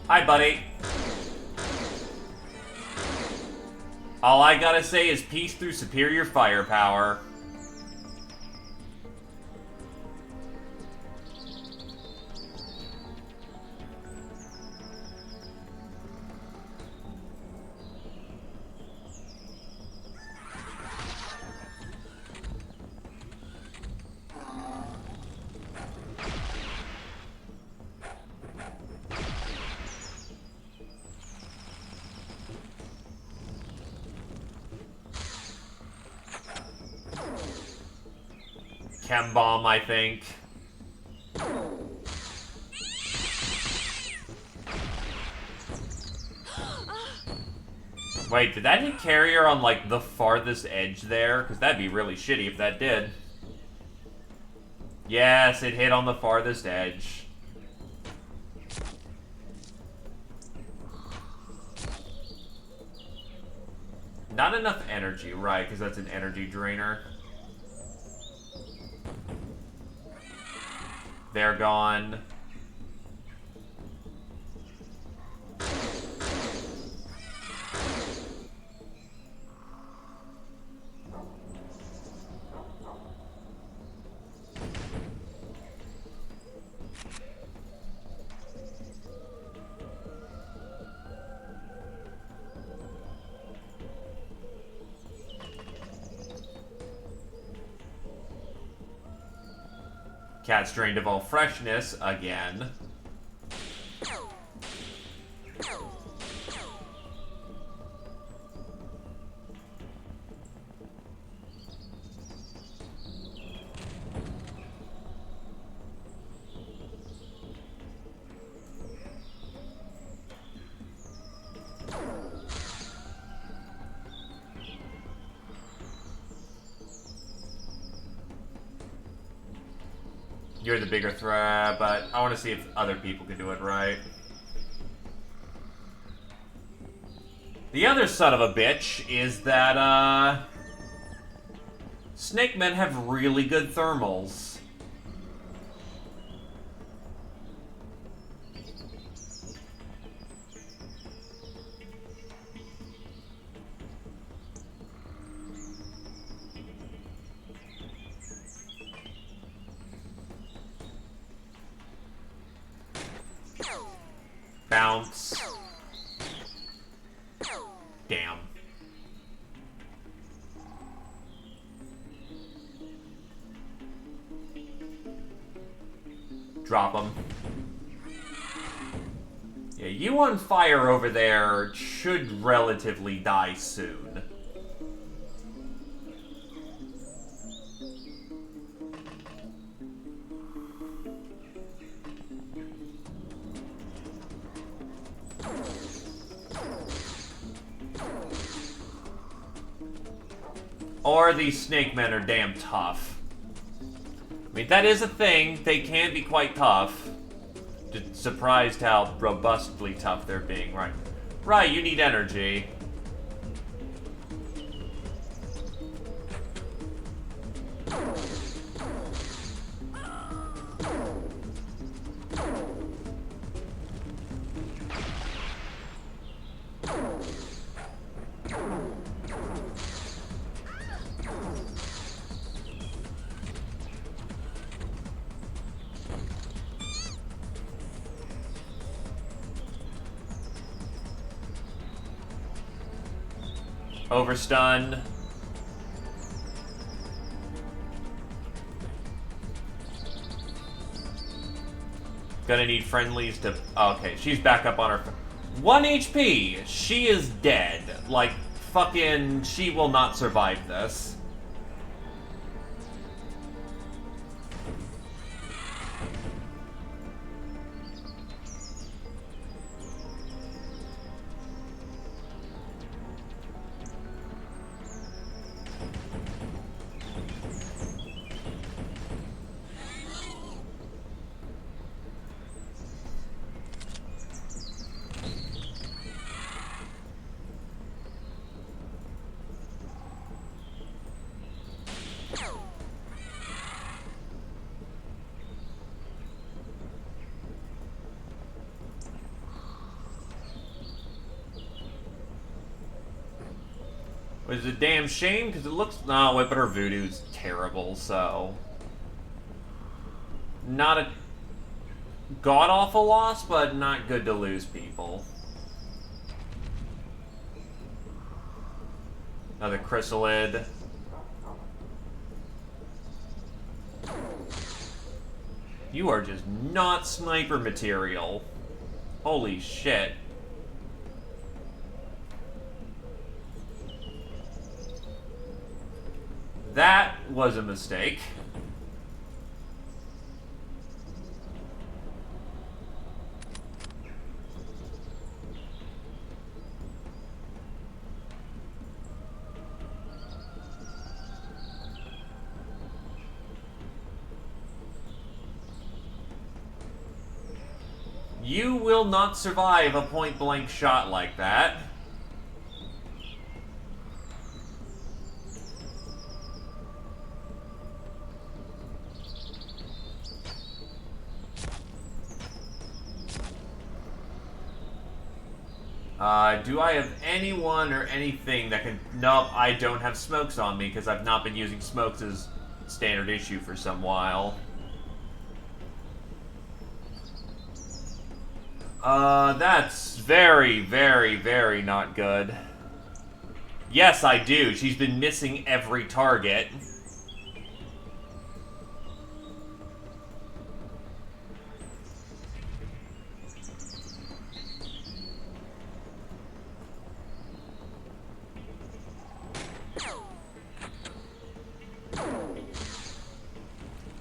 Hi, buddy. All I gotta say is peace through superior firepower. Chem bomb, I think. Wait, did that hit carrier on, like, the farthest edge there? Because that'd be really shitty if that did. Yes, it hit on the farthest edge. Not enough energy, right, because that's an energy drainer. They're gone. Cat's drained of all freshness again. You're the bigger threat, but I want to see if other people can do it right. The other son of a bitch is that, Snake Men have really good thermals. Bounce. Damn. Drop them. Yeah, you on fire over there should relatively die soon. Or these snake men are damn tough. I mean, that is a thing. They can be quite tough. Just surprised how robustly tough they're being, right? Right, you need energy. Overstun. Gonna need friendlies to... Okay, she's back up on her... 1 HP! She is dead. Like, fucking... She will not survive this. Which is a damn shame, because it looks... No, wait, but her voodoo's terrible, so... Not a god-awful loss, but not good to lose people. Another chrysalid. You are just not sniper material. Holy shit. That was a mistake. You will not survive a point-blank shot like that. Do I have anyone or anything that can... Nope, I don't have smokes on me because I've not been using smokes as standard issue for some while. That's very, very, very not good. Yes, I do. She's been missing every target.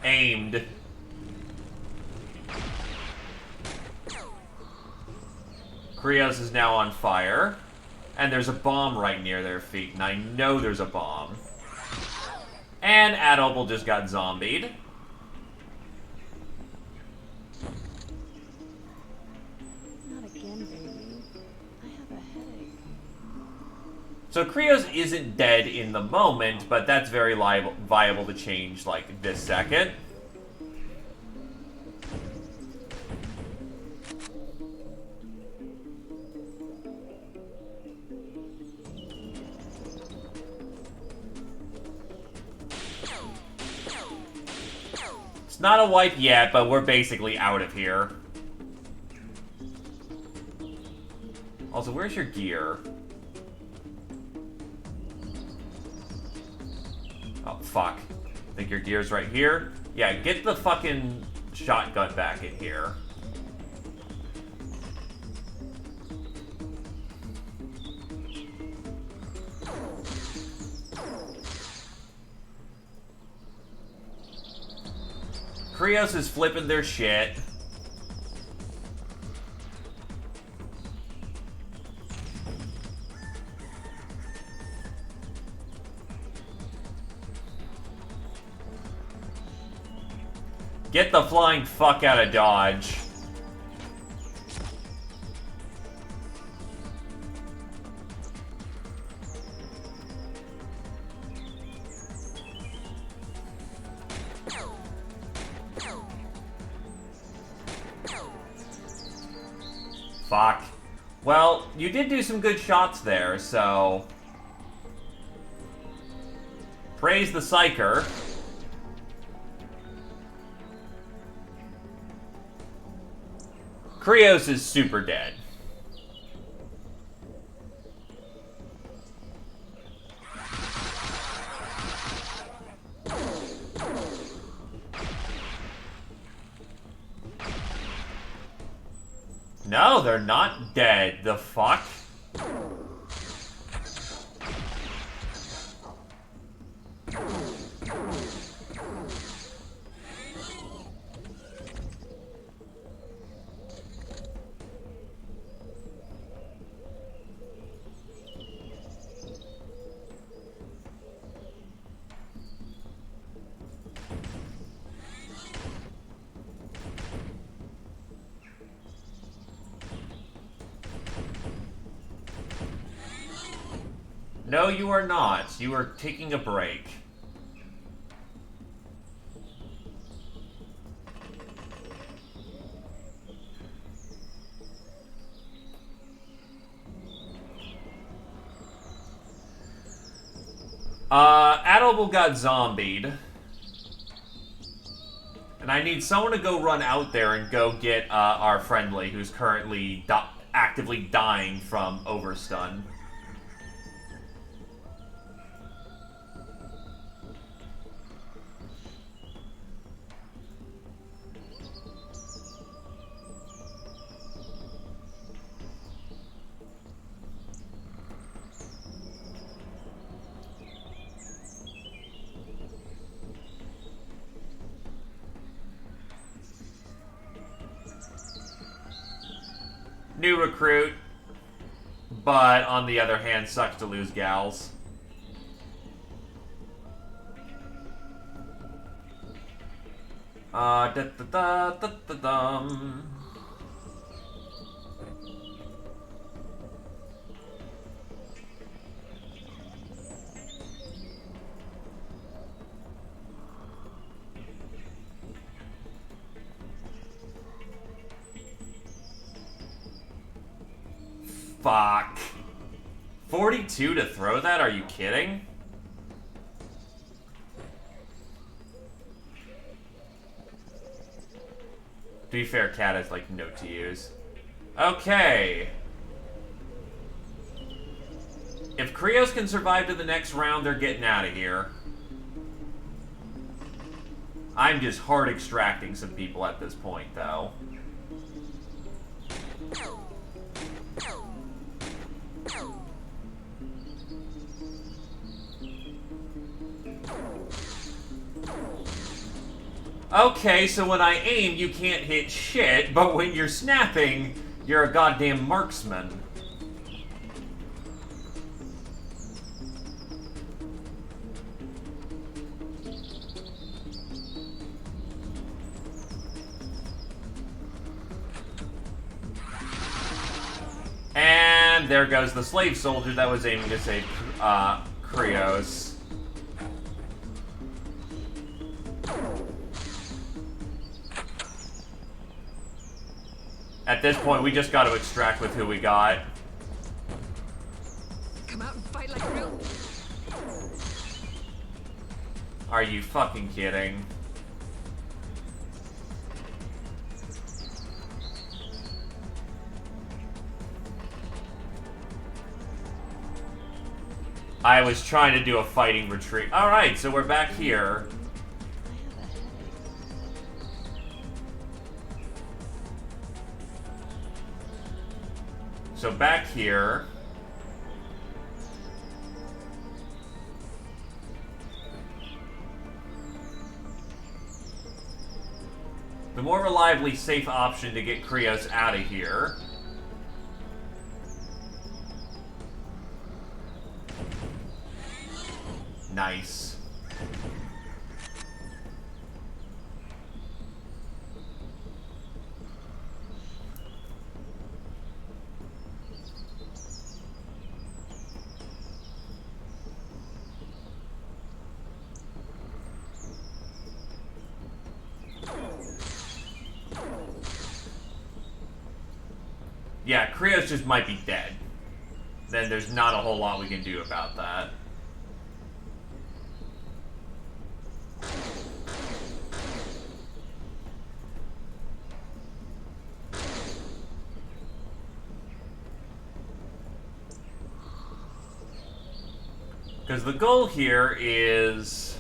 Aimed. Krios is now on fire. And there's a bomb right near their feet. And I know there's a bomb. And Adopal just got zombied. Not again, baby. I have a headache. So Krios isn't dead in the moment, but that's very viable to change, like, this second. It's not a wipe yet, but we're basically out of here. Also, where's your gear? Oh, fuck. Think your gear's right here? Yeah, get the fucking shotgun back in here. Krios is flipping their shit. Get the flying fuck out of Dodge. Fuck. Well, you did do some good shots there, so... Praise the Psyker. Krios is super dead. No, they're not dead. The fuck? No, you are not. You are taking a break. Adolbel got zombied. And I need someone to go run out there and go get our friendly, who's currently actively dying from overstun. New recruit, but on the other hand, sucks to lose gals. Da da da da da dum. Fuck. 42 to throw that? Are you kidding? To be fair, Cat has, like, no to use. Okay. If Krios can survive to the next round, they're getting out of here. I'm just hard extracting some people at this point, though. Okay, so when I aim, you can't hit shit, but when you're snapping, you're a goddamn marksman. And there goes the slave soldier that was aiming to save Krios. At this point, we just got to extract with who we got. Come out and fight like a real... Are you fucking kidding? I was trying to do a fighting retreat. Alright, so we're back here. So back here. The more reliably safe option to get Krios out of here. Nice. Yeah, Krios just might be dead. Then there's not a whole lot we can do about that. Because the goal here is...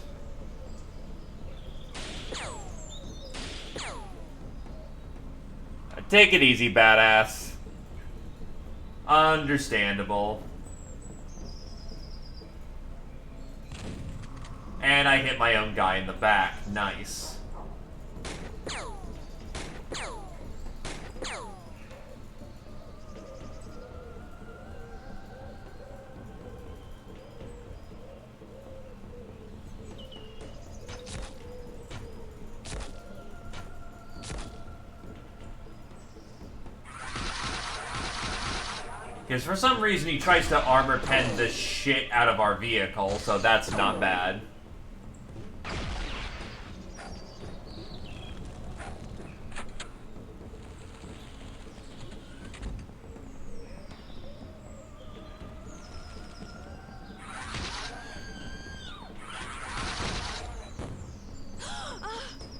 Take it easy, badass. Understandable. And I hit my own guy in the back. Nice. Because for some reason he tries to armor pen the shit out of our vehicle, so that's not bad.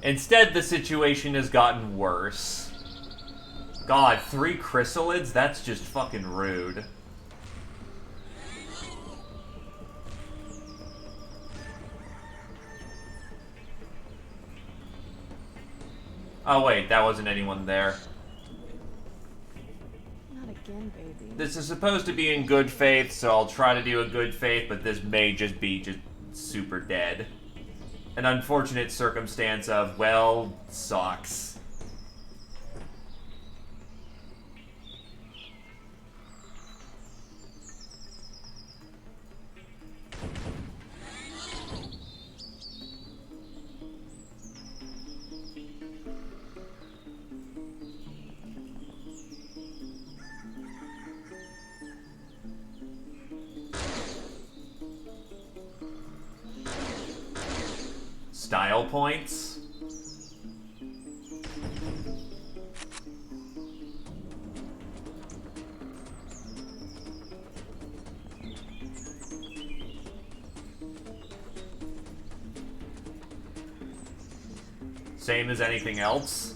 Instead, the situation has gotten worse. God, 3 chrysalids? That's just fucking rude. Oh wait, that wasn't anyone there. Not again, baby. This is supposed to be in good faith, so I'll try to do a good faith, but this may just be super dead. An unfortunate circumstance of, well, sucks. Style points. Same as anything else.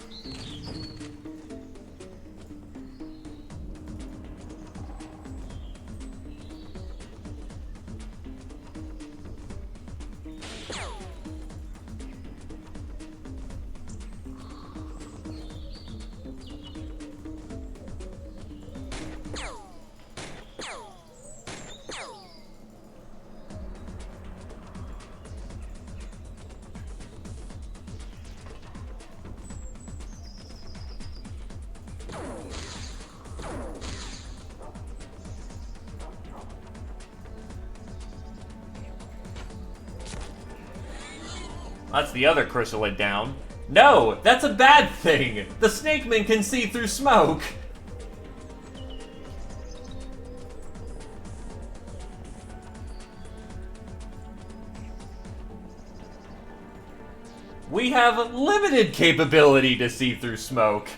That's the other chrysalid down. No, that's a bad thing! The snakeman can see through smoke! We have limited capability to see through smoke.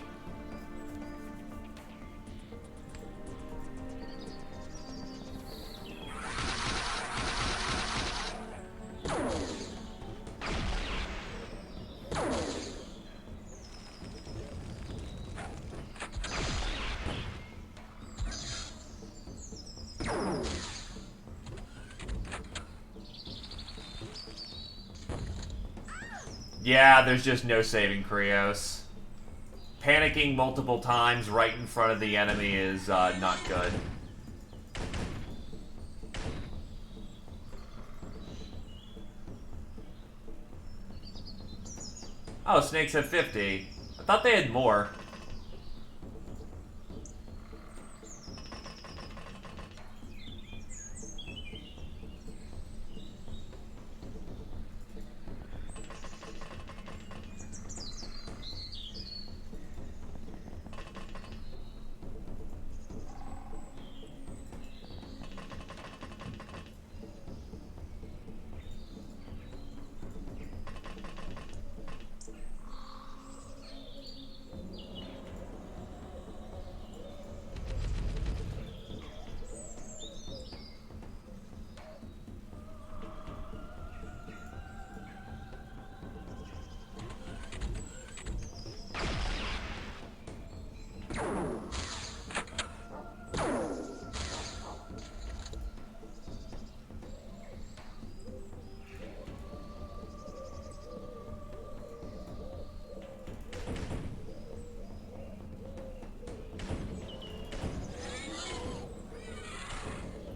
Yeah, there's just no saving Krios. Panicking multiple times right in front of the enemy is not good. Oh, snakes have 50. I thought they had more.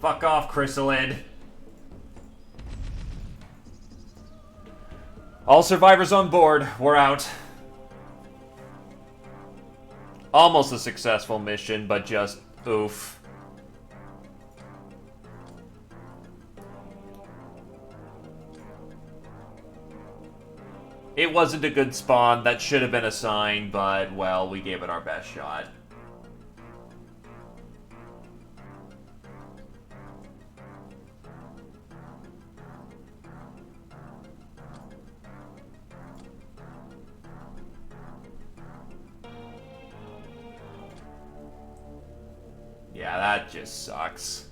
Fuck off, Chrysalid. All survivors on board. We're out. Almost a successful mission, but just oof. It wasn't a good spawn. That should have been a sign, but, well, we gave it our best shot. Yeah, that just sucks.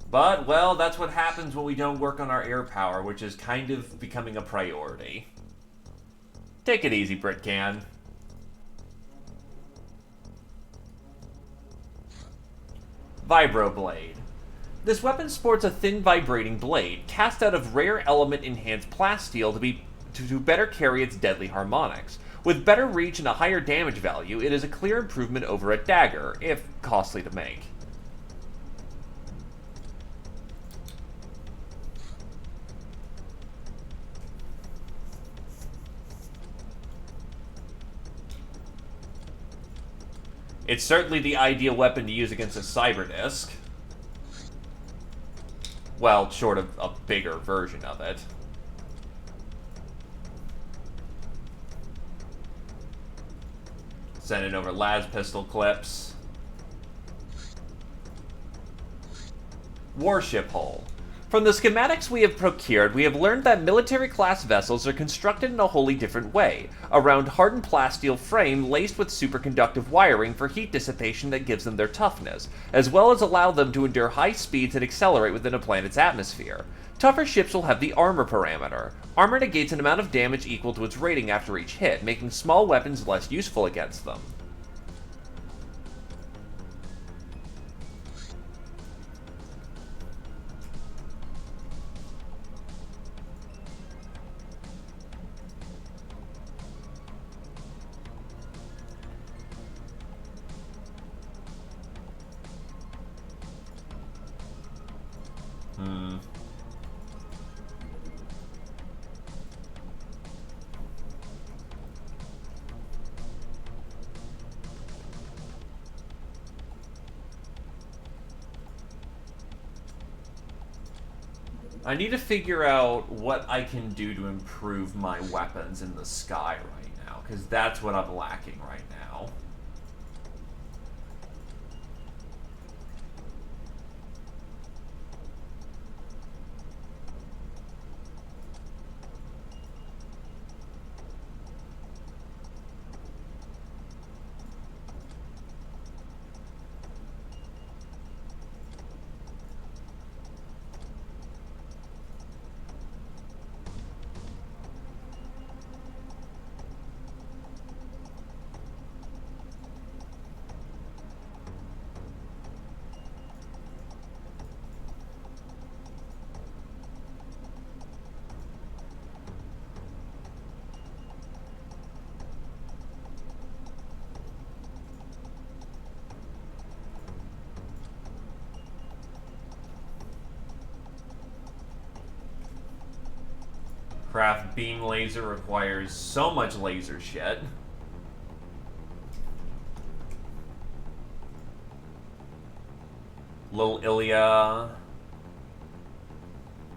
But, well, that's what happens when we don't work on our air power, which is kind of becoming a priority. Take it easy, Britcan. Vibroblade. This weapon sports a thin vibrating blade, cast out of rare element-enhanced plasteel to better carry its deadly harmonics. With better reach and a higher damage value, it is a clear improvement over a dagger, if costly to make. It's certainly the ideal weapon to use against a cyber disc. Well, short of a bigger version of it. Sending over las pistol clips. Warship hull. From the schematics we have procured, we have learned that military-class vessels are constructed in a wholly different way, around hardened plasteel frame laced with superconductive wiring for heat dissipation that gives them their toughness, as well as allow them to endure high speeds and accelerate within a planet's atmosphere. Tougher ships will have the armor parameter. Armor negates an amount of damage equal to its rating after each hit, making small weapons less useful against them. I need to figure out what I can do to improve my weapons in the sky right now, because that's what I'm lacking right now. Craft beam laser requires so much laser shit. Little Ilya.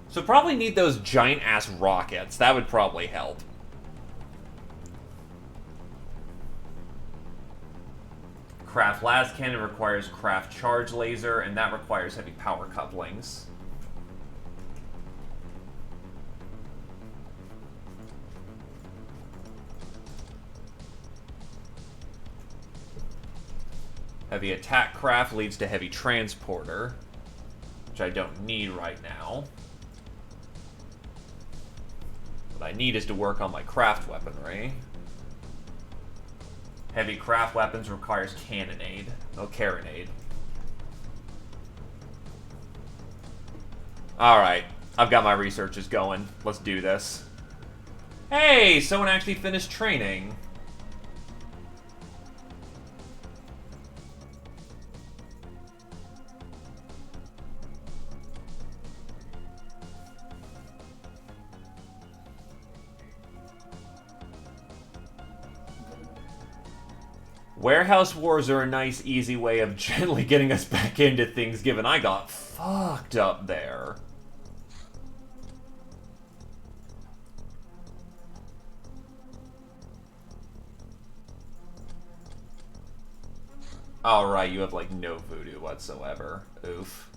So probably need those giant ass rockets. That would probably help. Craft las cannon requires craft charge laser, and that requires heavy power couplings. Heavy attack craft leads to heavy transporter, which I don't need right now. What I need is to work on my craft weaponry. Heavy craft weapons requires cannonade, no carronade. Alright, I've got my researches going. Let's do this. Hey, someone actually finished training. Warehouse wars are a nice, easy way of gently getting us back into things, given I got fucked up there. Alright, you have, like, no voodoo whatsoever. Oof.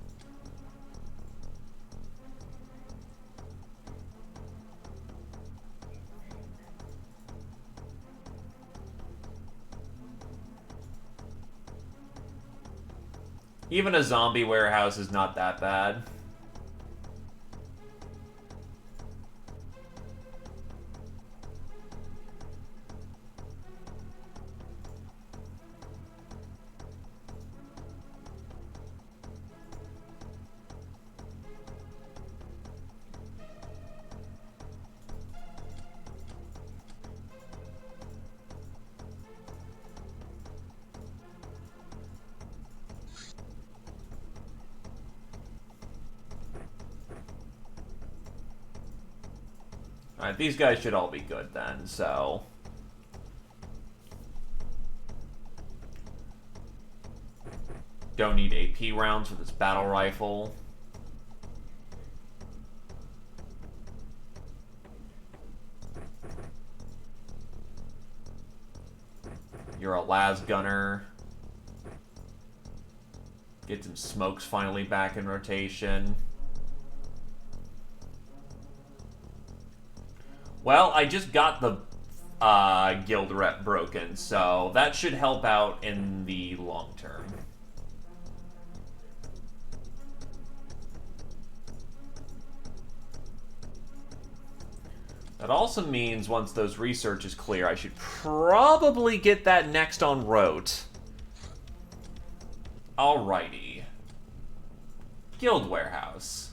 Even a zombie warehouse is not that bad. Alright, these guys should all be good then, so... Don't need AP rounds for this battle rifle. You're a las gunner. Get some smokes finally back in rotation. Well, I just got the guild rep broken, so that should help out in the long term. That also means once those research is clear, I should probably get that next on rote. Alrighty. Guild warehouse.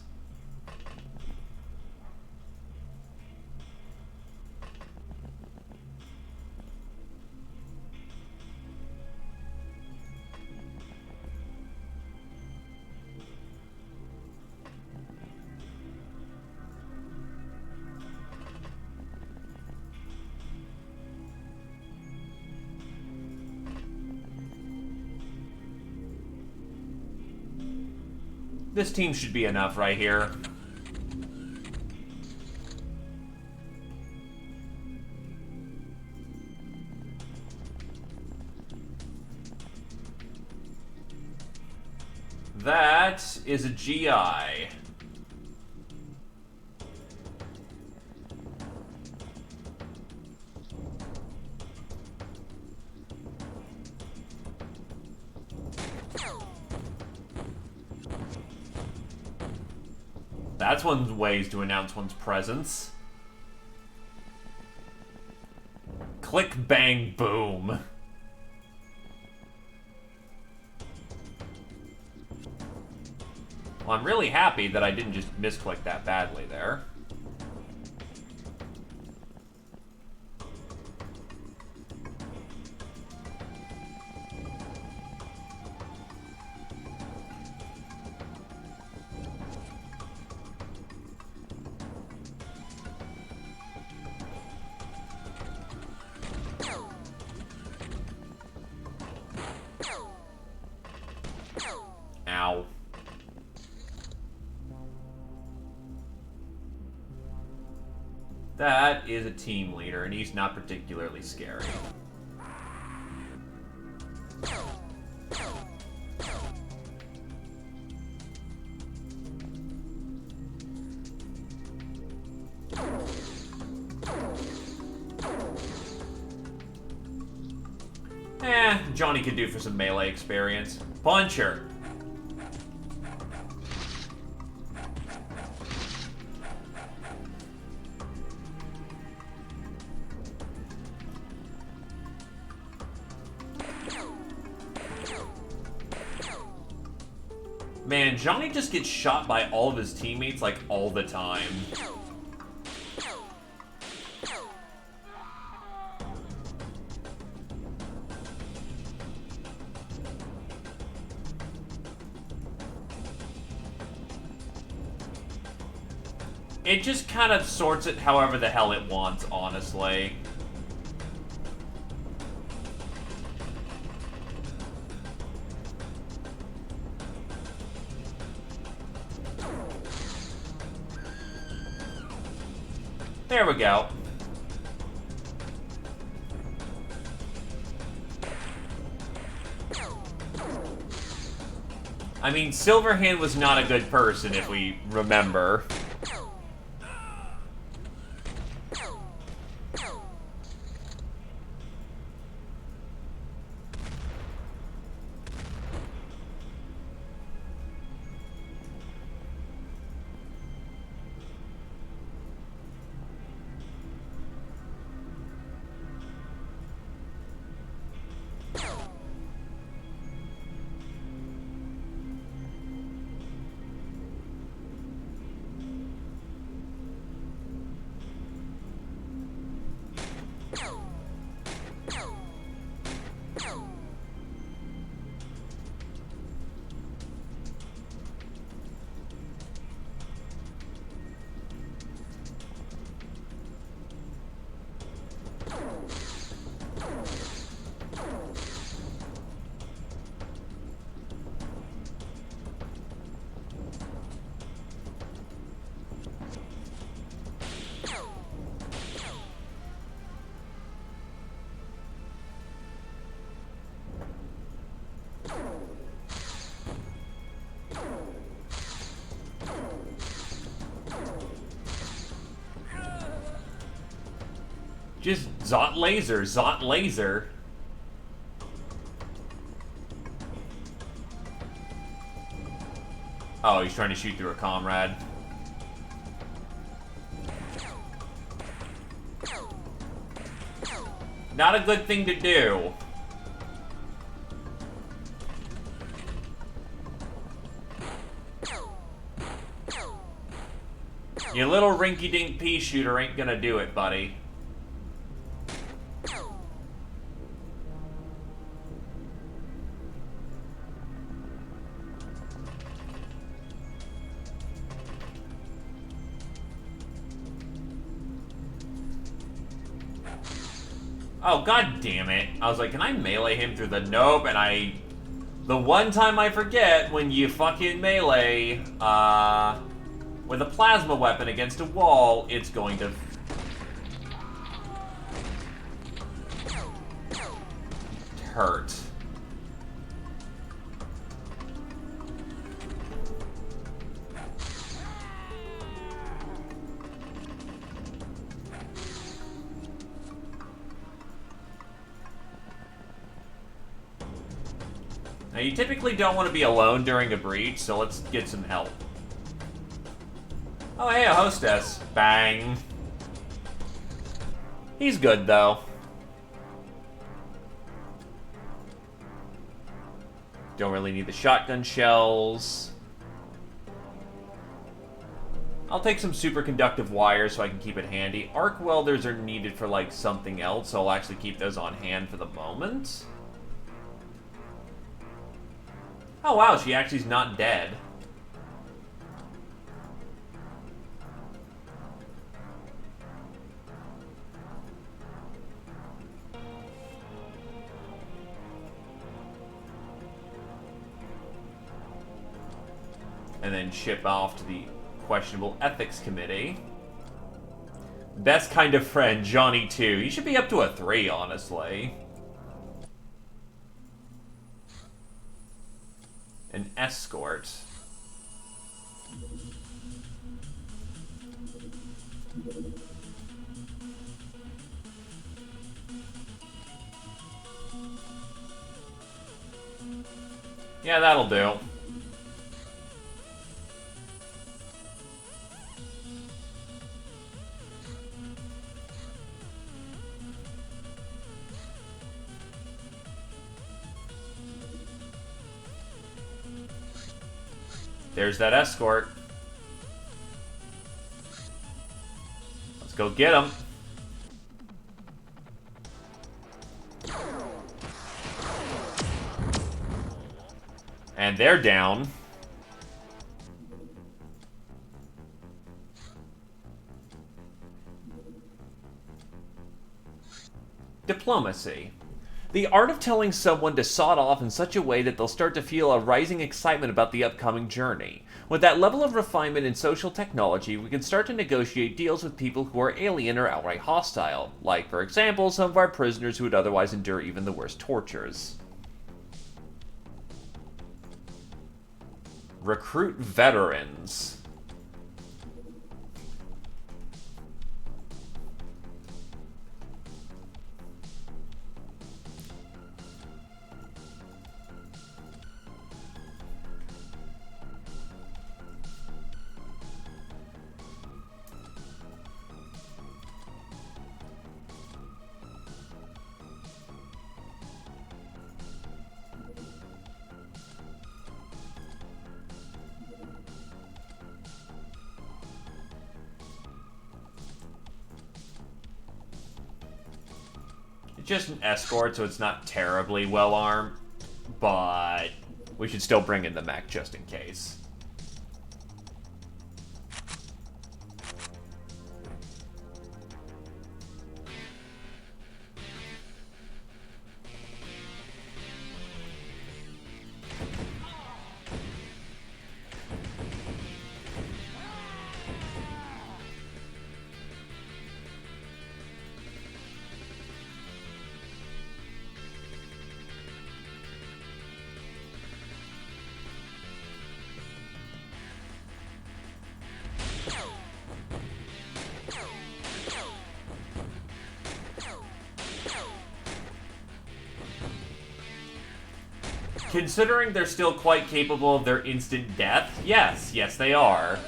This team should be enough right here. That is a GI. That's one ways to announce one's presence. Click, bang, boom. Well, I'm really happy that I didn't just misclick that badly there. Ow. That is a team leader, and he's not particularly scary. Johnny could do for some melee experience. Punch her. Man, Johnny just gets shot by all of his teammates, like, all the time. It just kind of sorts it however the hell it wants, honestly. There we go. I mean, Silverhand was not a good person, if we remember. Just Zot Laser, Zot Laser. Oh, he's trying to shoot through a comrade. Not a good thing to do. Your little rinky-dink pea shooter ain't gonna do it, buddy. Oh, god damn it. I was like, can I melee him through the... Nope, and the one time I forget, when you fucking melee, with a plasma weapon against a wall, it's going to... hurt. Now, you typically don't want to be alone during a breach, so let's get some help. Oh, hey, a hostess. Bang. He's good, though. Don't really need the shotgun shells. I'll take some superconductive wires so I can keep it handy. Arc welders are needed for, like, something else, so I'll actually keep those on hand for the moment. Oh, wow, she actually is not dead. And then ship off to the questionable ethics committee. Best kind of friend, Johnny 2. He should be up to a 3, honestly. An escort. Yeah, that'll do. There's that escort. Let's go get him. And they're down. Diplomacy. The art of telling someone to sod off in such a way that they'll start to feel a rising excitement about the upcoming journey. With that level of refinement in social technology, we can start to negotiate deals with people who are alien or outright hostile, like, for example, some of our prisoners who would otherwise endure even the worst tortures. Recruit veterans. Just an escort, so it's not terribly well armed, but we should still bring in the mech just in case. Considering they're still quite capable of their instant death, yes, they are.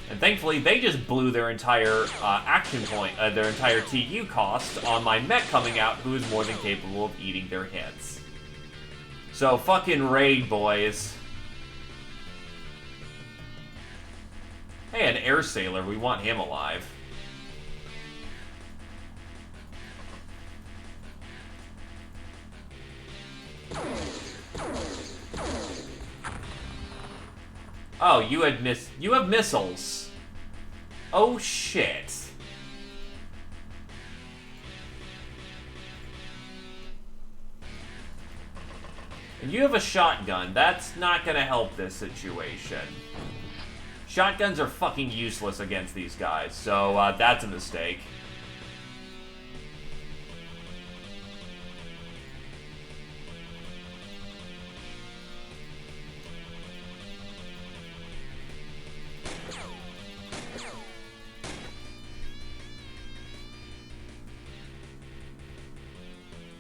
And thankfully, they just blew their entire action point, their entire TU cost on my mech coming out, who is more than capable of eating their hits. So fucking raid, boys. Hey, an air sailor, we want him alive. Oh, you have missiles. Oh shit. And you have a shotgun. That's not gonna help this situation. Shotguns are fucking useless against these guys, so that's a mistake.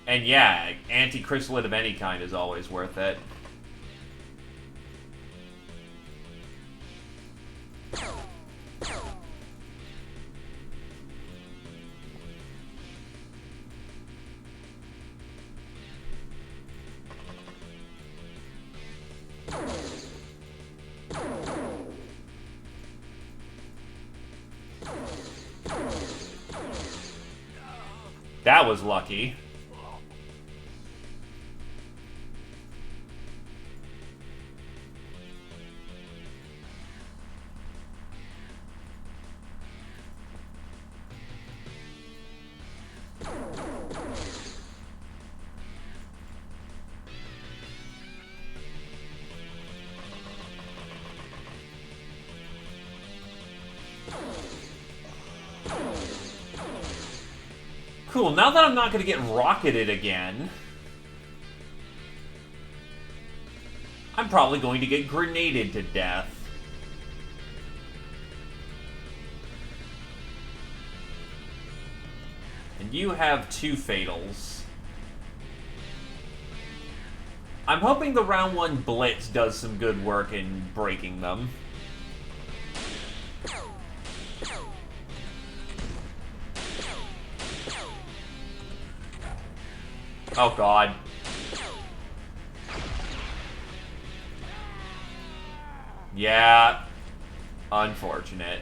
And yeah, anti-crystalline of any kind is always worth it. That was lucky. Cool, now that I'm not gonna get rocketed again, I'm probably going to get grenaded to death. And you have 2 fatals. I'm hoping the round 1 blitz does some good work in breaking them. Oh god. Yeah. Unfortunate.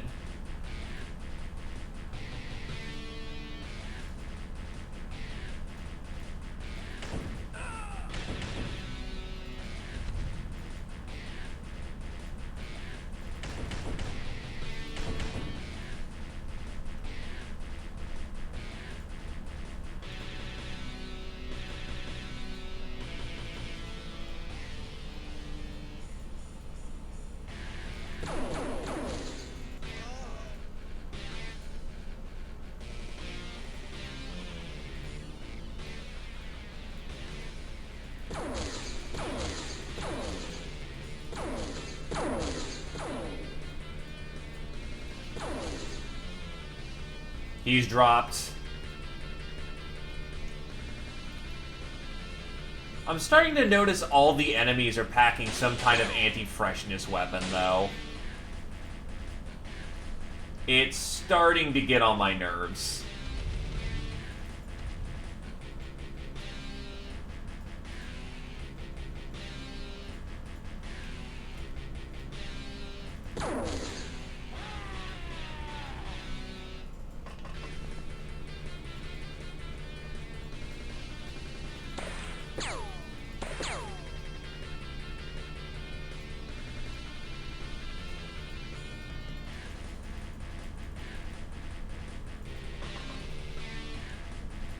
He's dropped. I'm starting to notice all the enemies are packing some kind of anti-freshness weapon, though. It's starting to get on my nerves.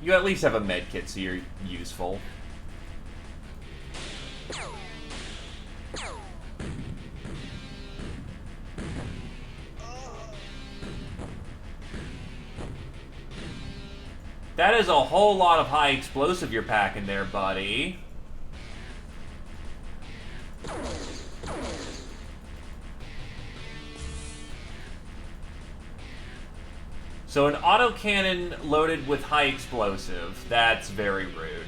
You at least have a med kit, so you're useful. That is a whole lot of high explosive you're packing there, buddy. So an autocannon loaded with high explosive. That's very rude.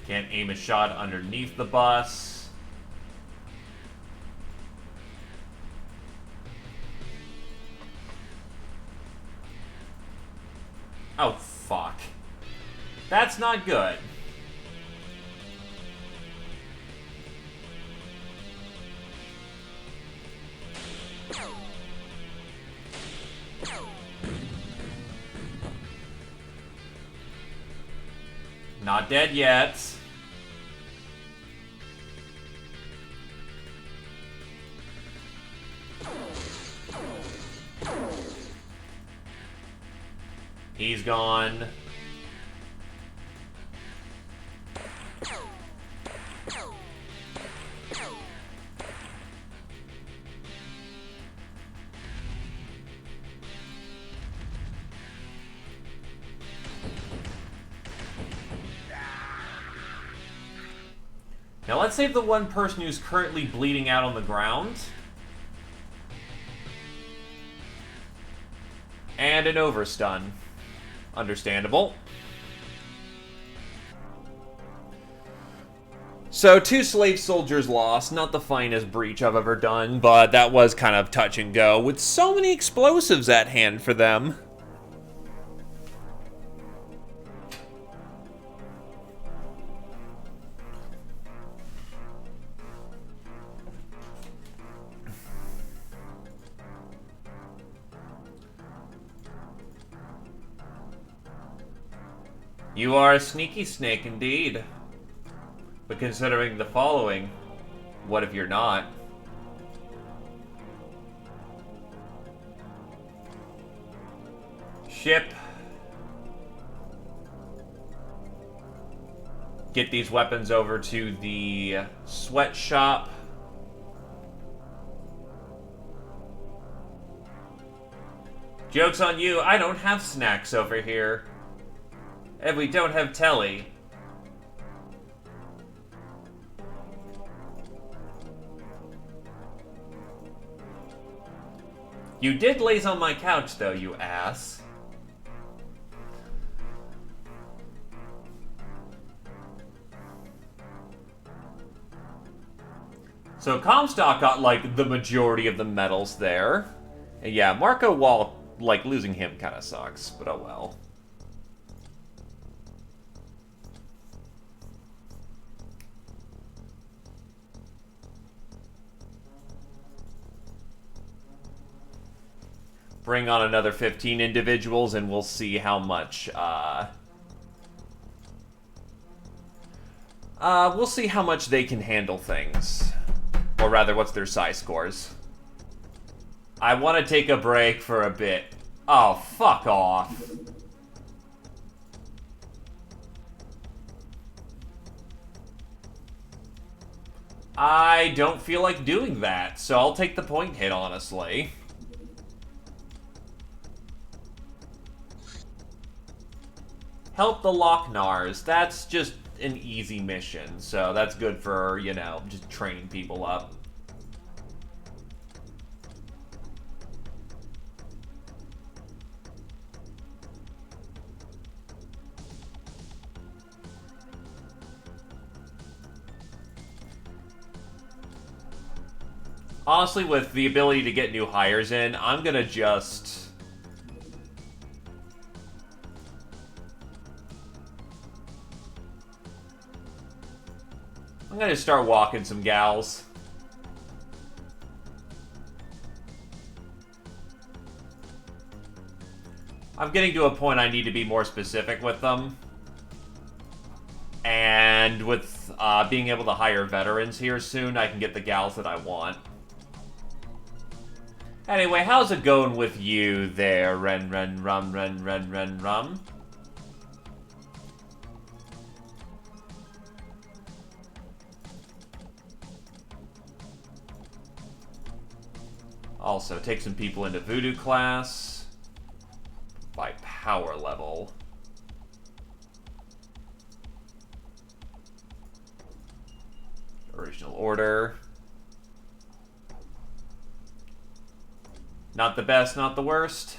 Can't aim a shot underneath the bus. Oh, fuck. That's not good. Not dead yet. He's gone. Now let's save the one person who's currently bleeding out on the ground. And an overstun. Understandable. So, 2 slave soldiers lost. Not the finest breach I've ever done, but that was kind of touch and go, with so many explosives at hand for them. You are a sneaky snake indeed. But considering the following, what if you're not? Ship. Get these weapons over to the sweatshop. Joke's on you, I don't have snacks over here. And we don't have telly. You did laze on my couch, though, you ass. So Comstock got, like, the majority of the medals there. And yeah, Marco Wall, like, losing him kind of sucks, but oh well. Bring on another 15 individuals, and we'll see how much, we'll see how much they can handle things. Or rather, what's their psi scores. I want to take a break for a bit. Oh, fuck off. I don't feel like doing that, so I'll take the point hit, honestly. Help the Locknars. That's just an easy mission, so that's good for, you know, just training people up. Honestly, with the ability to get new hires in, I'm gonna just... I'm gonna start walking some gals. I'm getting to a point I need to be more specific with them. And with being able to hire veterans here soon, I can get the gals that I want. Anyway, how's it going with you there, Ren Rum? Also, take some people into Voodoo class by power level. Original order. Not the best, not the worst.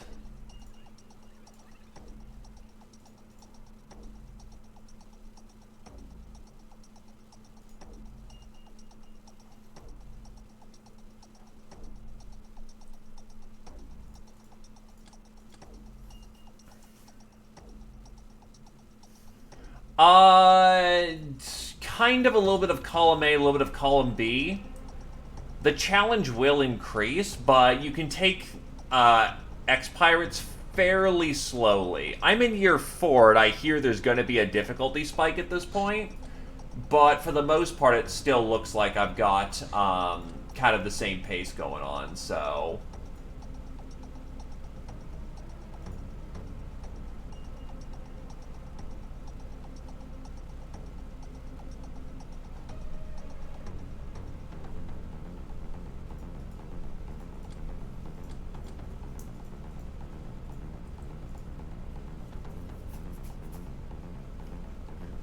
Kind of a little bit of column A, a little bit of column B. The challenge will increase, but you can take XPiratez fairly slowly. I'm in year 4, and I hear there's going to be a difficulty spike at this point, but for the most part, it still looks like I've got kind of the same pace going on, so...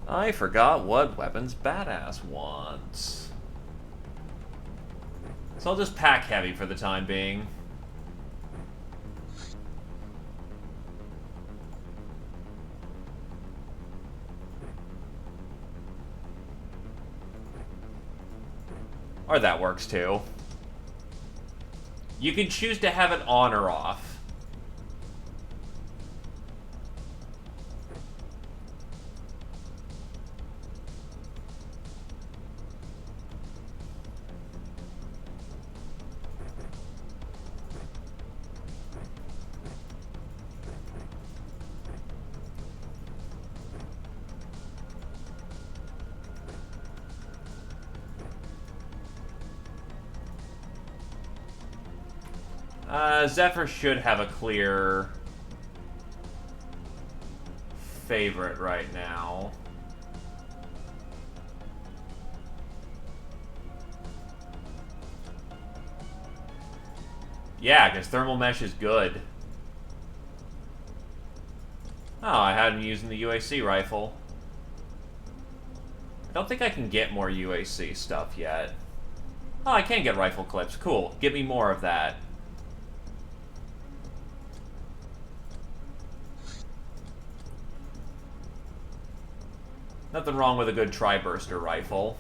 I forgot what weapons Badass wants. So I'll just pack heavy for the time being. Or that works too. You can choose to have it on or off. Zephyr should have a clear favorite right now. Yeah, because thermal mesh is good. Oh, I had him using the UAC rifle. I don't think I can get more UAC stuff yet. Oh, I can get rifle clips. Cool. Give me more of that. Nothing wrong with a good tri-burster rifle.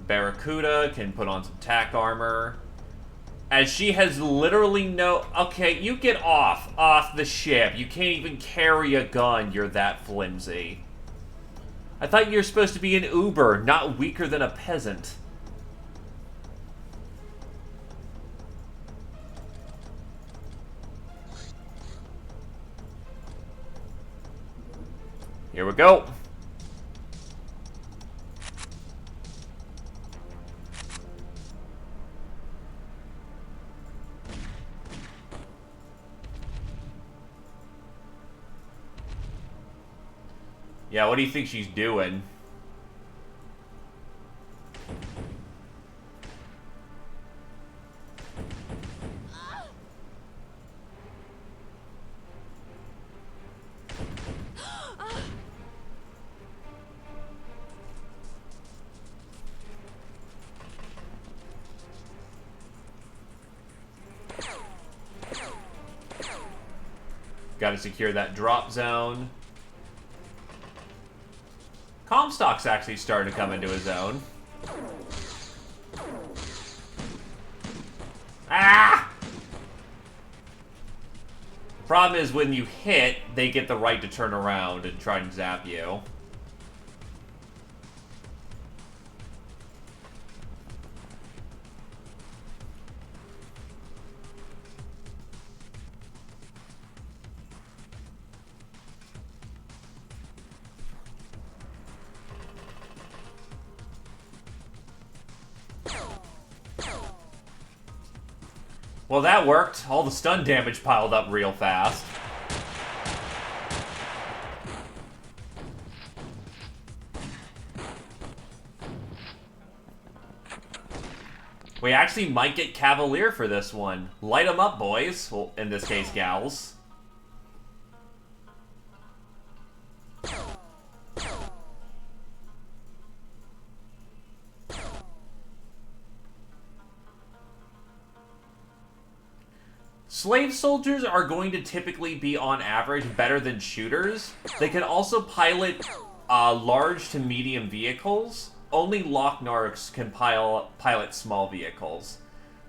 Barracuda can put on some tack armor. As she has literally no... Okay, you get off the ship. You can't even carry a gun. You're that flimsy. I thought you were supposed to be an Uber, not weaker than a peasant. Here we go. Yeah, what do you think she's doing? Gotta secure that drop zone. Comstock's actually starting to come into his own. Ah! Problem is, when you hit, they get the right to turn around and try and zap you. Well, that worked. All the stun damage piled up real fast. We actually might get Cavalier for this one. Light them up, boys. Well, in this case, gals. Slave soldiers are going to typically be, on average, better than shooters. They can also pilot large to medium vehicles. Only Locknarks can pilot small vehicles.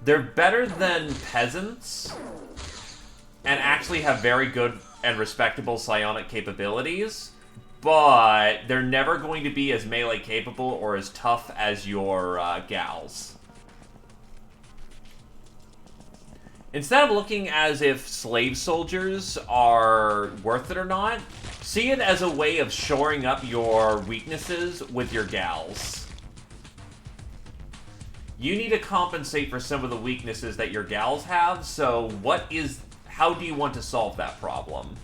They're better than peasants, and actually have very good and respectable psionic capabilities, but they're never going to be as melee capable or as tough as your gals. Instead of looking as if slave soldiers are worth it or not, see it as a way of shoring up your weaknesses with your gals. You need to compensate for some of the weaknesses that your gals have, so how do you want to solve that problem?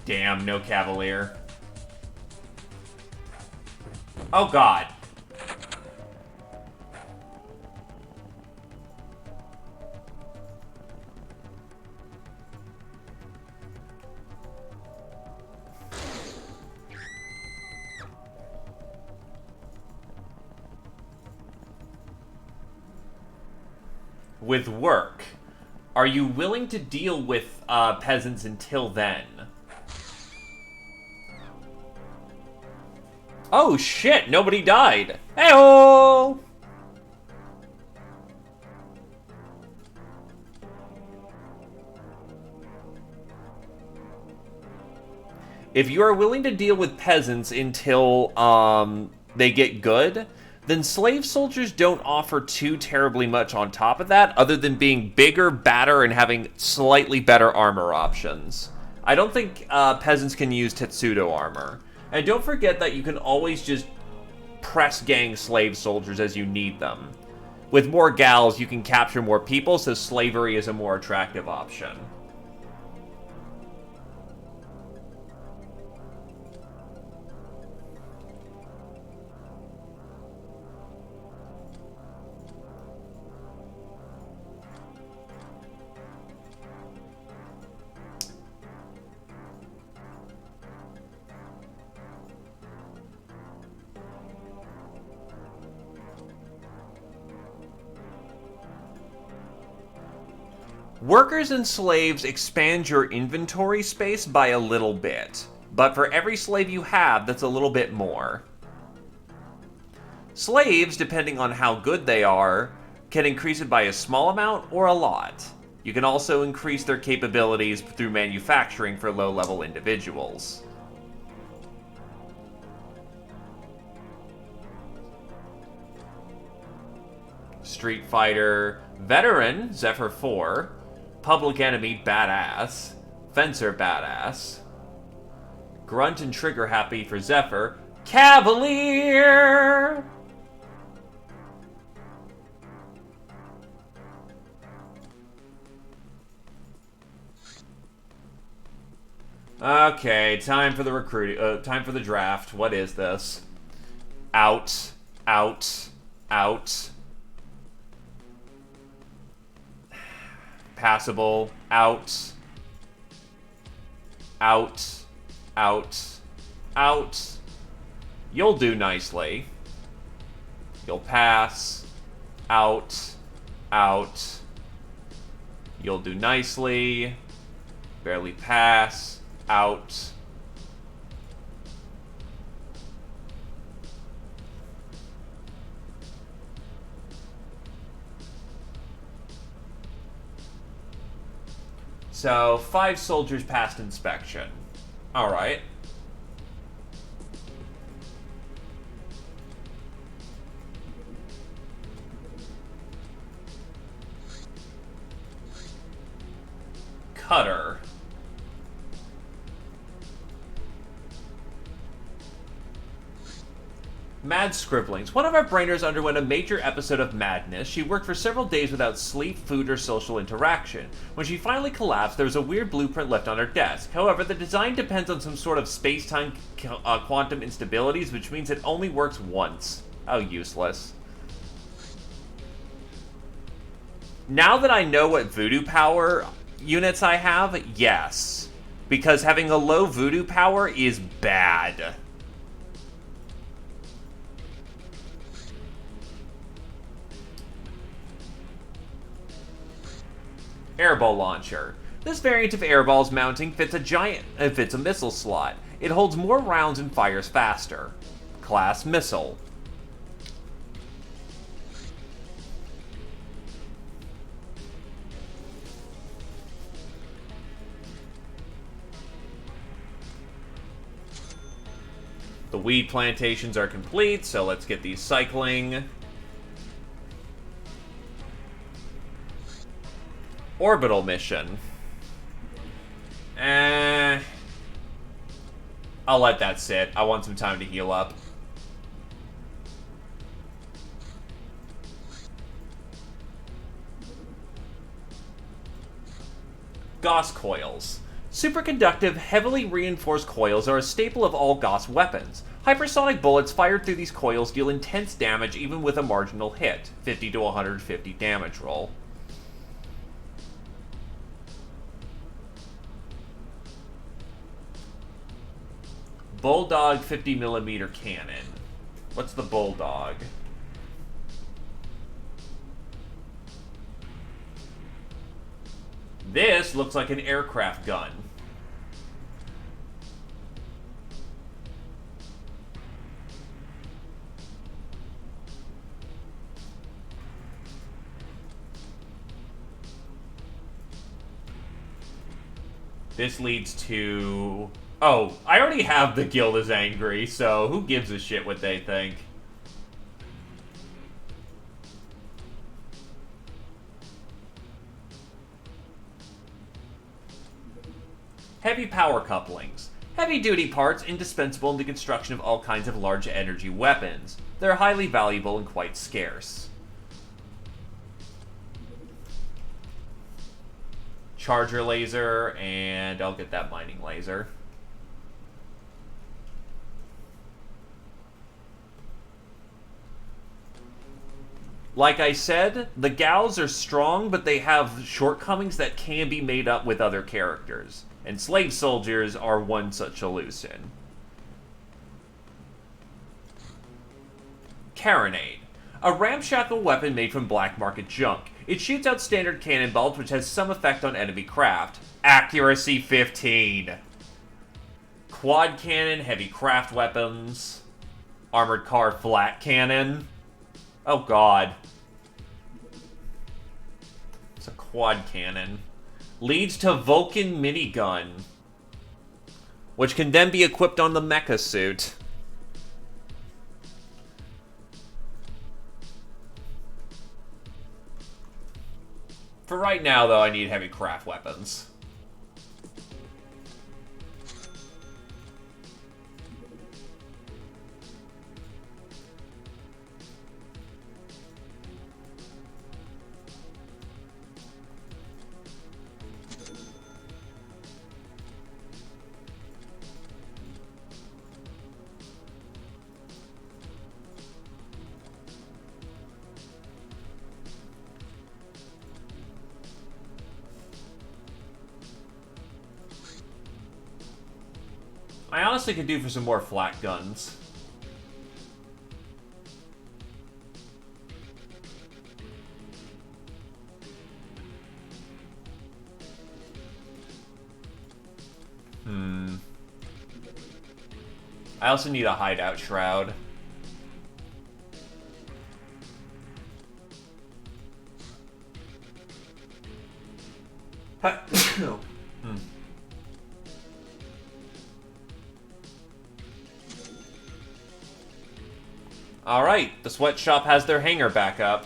Damn, no Cavalier. Oh god. With work, are you willing to deal with peasants until then? Oh shit, nobody died. Hey-oh! If you are willing to deal with peasants until they get good, then slave soldiers don't offer too terribly much on top of that, other than being bigger, badder, and having slightly better armor options. I don't think peasants can use Tetsudo armor. And don't forget that you can always just press gang slave soldiers as you need them. With more gals, you can capture more people, so slavery is a more attractive option. Workers and slaves expand your inventory space by a little bit, but for every slave you have, that's a little bit more. Slaves, depending on how good they are, can increase it by a small amount or a lot. You can also increase their capabilities through manufacturing for low-level individuals. Street Fighter Veteran, Zephyr 4. Public Enemy, Badass. Fencer, Badass. Grunt and Trigger Happy for Zephyr. Cavalier! Okay, time for the time for the draft. What is this? Out, out, out. Passable, out, out, out, out. You'll do nicely. You'll pass, out, out. You'll do nicely. Barely pass, out. So, 5 soldiers passed inspection. Alright. Cutter. Mad Scribblings. One of our brainers underwent a major episode of madness. She worked for several days without sleep, food, or social interaction. When she finally collapsed, there was a weird blueprint left on her desk. However, the design depends on some sort of space-time quantum instabilities, which means it only works once. How useless. Now that I know what voodoo power units I have, yes. Because having a low voodoo power is bad. Airball launcher. This variant of airball's mounting fits a missile slot. It holds more rounds and fires faster. Class missile. The weed plantations are complete, so let's get these cycling. Orbital mission. I'll let that sit. I want some time to heal up. Gauss coils. Superconductive, heavily reinforced coils are a staple of all Gauss weapons. Hypersonic bullets fired through these coils deal intense damage even with a marginal hit, 50 to 150 damage roll. Bulldog 50mm cannon. What's the Bulldog? This looks like an aircraft gun. This leads to... Oh, I already have the guild is angry, so who gives a shit what they think? Heavy power couplings. Heavy-duty parts indispensable in the construction of all kinds of large energy weapons. They're highly valuable and quite scarce. Charger laser, and I'll get that mining laser. Like I said, the gals are strong, but they have shortcomings that can be made up with other characters. And slave soldiers are one such solution. Carronade. A ramshackle weapon made from black market junk. It shoots out standard cannonballs, which has some effect on enemy craft. Accuracy 15. Quad cannon, heavy craft weapons. Armored car flat cannon. Oh god. It's a quad cannon. Leads to Vulcan minigun, which can then be equipped on the mecha suit. For right now, though, I need heavy craft weapons. I honestly could do for some more flat guns. I also need a hideout shroud. Alright, the sweatshop has their hangar back up.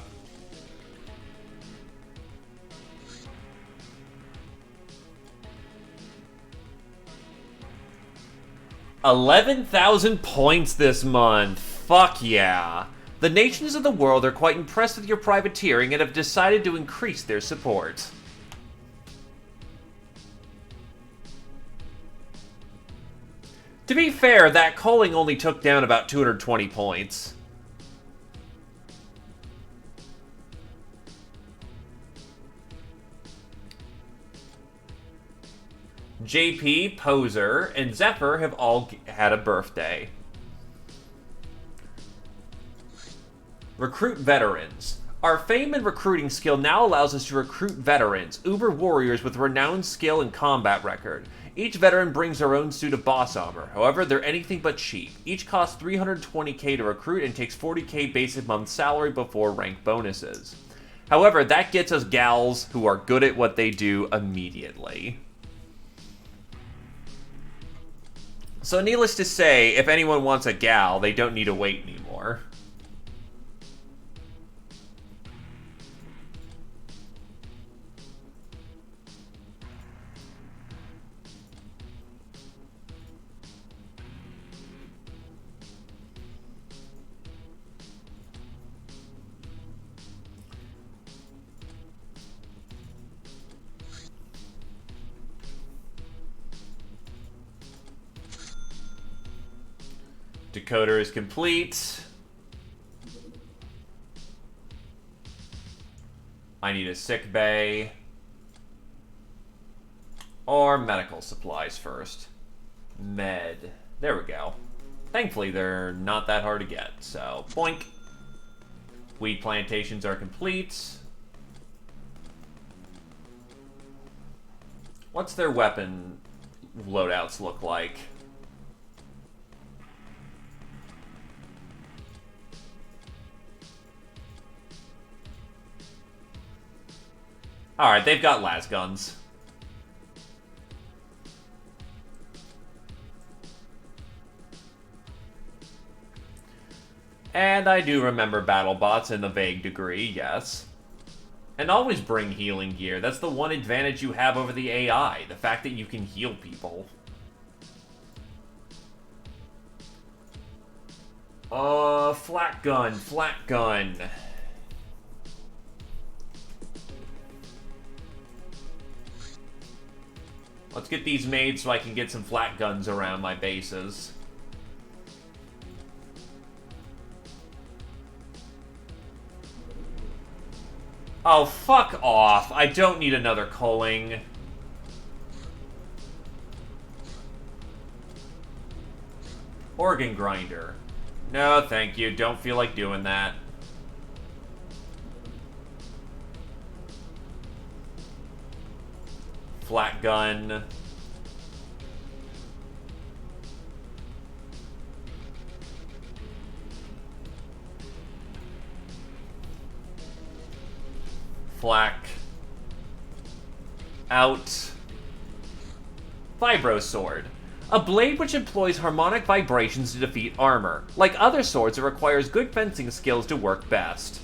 $11,000 points this month. Fuck yeah. The nations of the world are quite impressed with your privateering and have decided to increase their support. To be fair, that coaling only took down about 220 points. JP, Poser, and Zephyr have all had a birthday. Recruit veterans. Our fame and recruiting skill now allows us to recruit veterans, uber warriors with renowned skill and combat record. Each veteran brings their own suit of boss armor. However, they're anything but cheap. Each costs 320k to recruit and takes 40k basic month salary before rank bonuses. However, that gets us gals who are good at what they do immediately. So needless to say, if anyone wants a gal, they don't need to wait anymore. Decoder is complete. I need a sick bay. Or medical supplies first. Med. There we go. Thankfully, they're not that hard to get, so boink. Weed plantations are complete. What's their weapon loadouts look like? Alright, they've got las guns. And I do remember battle bots in a vague degree, yes. And always bring healing gear. That's the one advantage you have over the AI, the fact that you can heal people. Flat gun, flat gun. Let's get these made so I can get some flat guns around my bases. Oh, fuck off. I don't need another culling. Organ grinder. No, thank you. Don't feel like doing that. Flat gun. Flak. Out. Vibro Sword. A blade which employs harmonic vibrations to defeat armor. Like other swords, it requires good fencing skills to work best.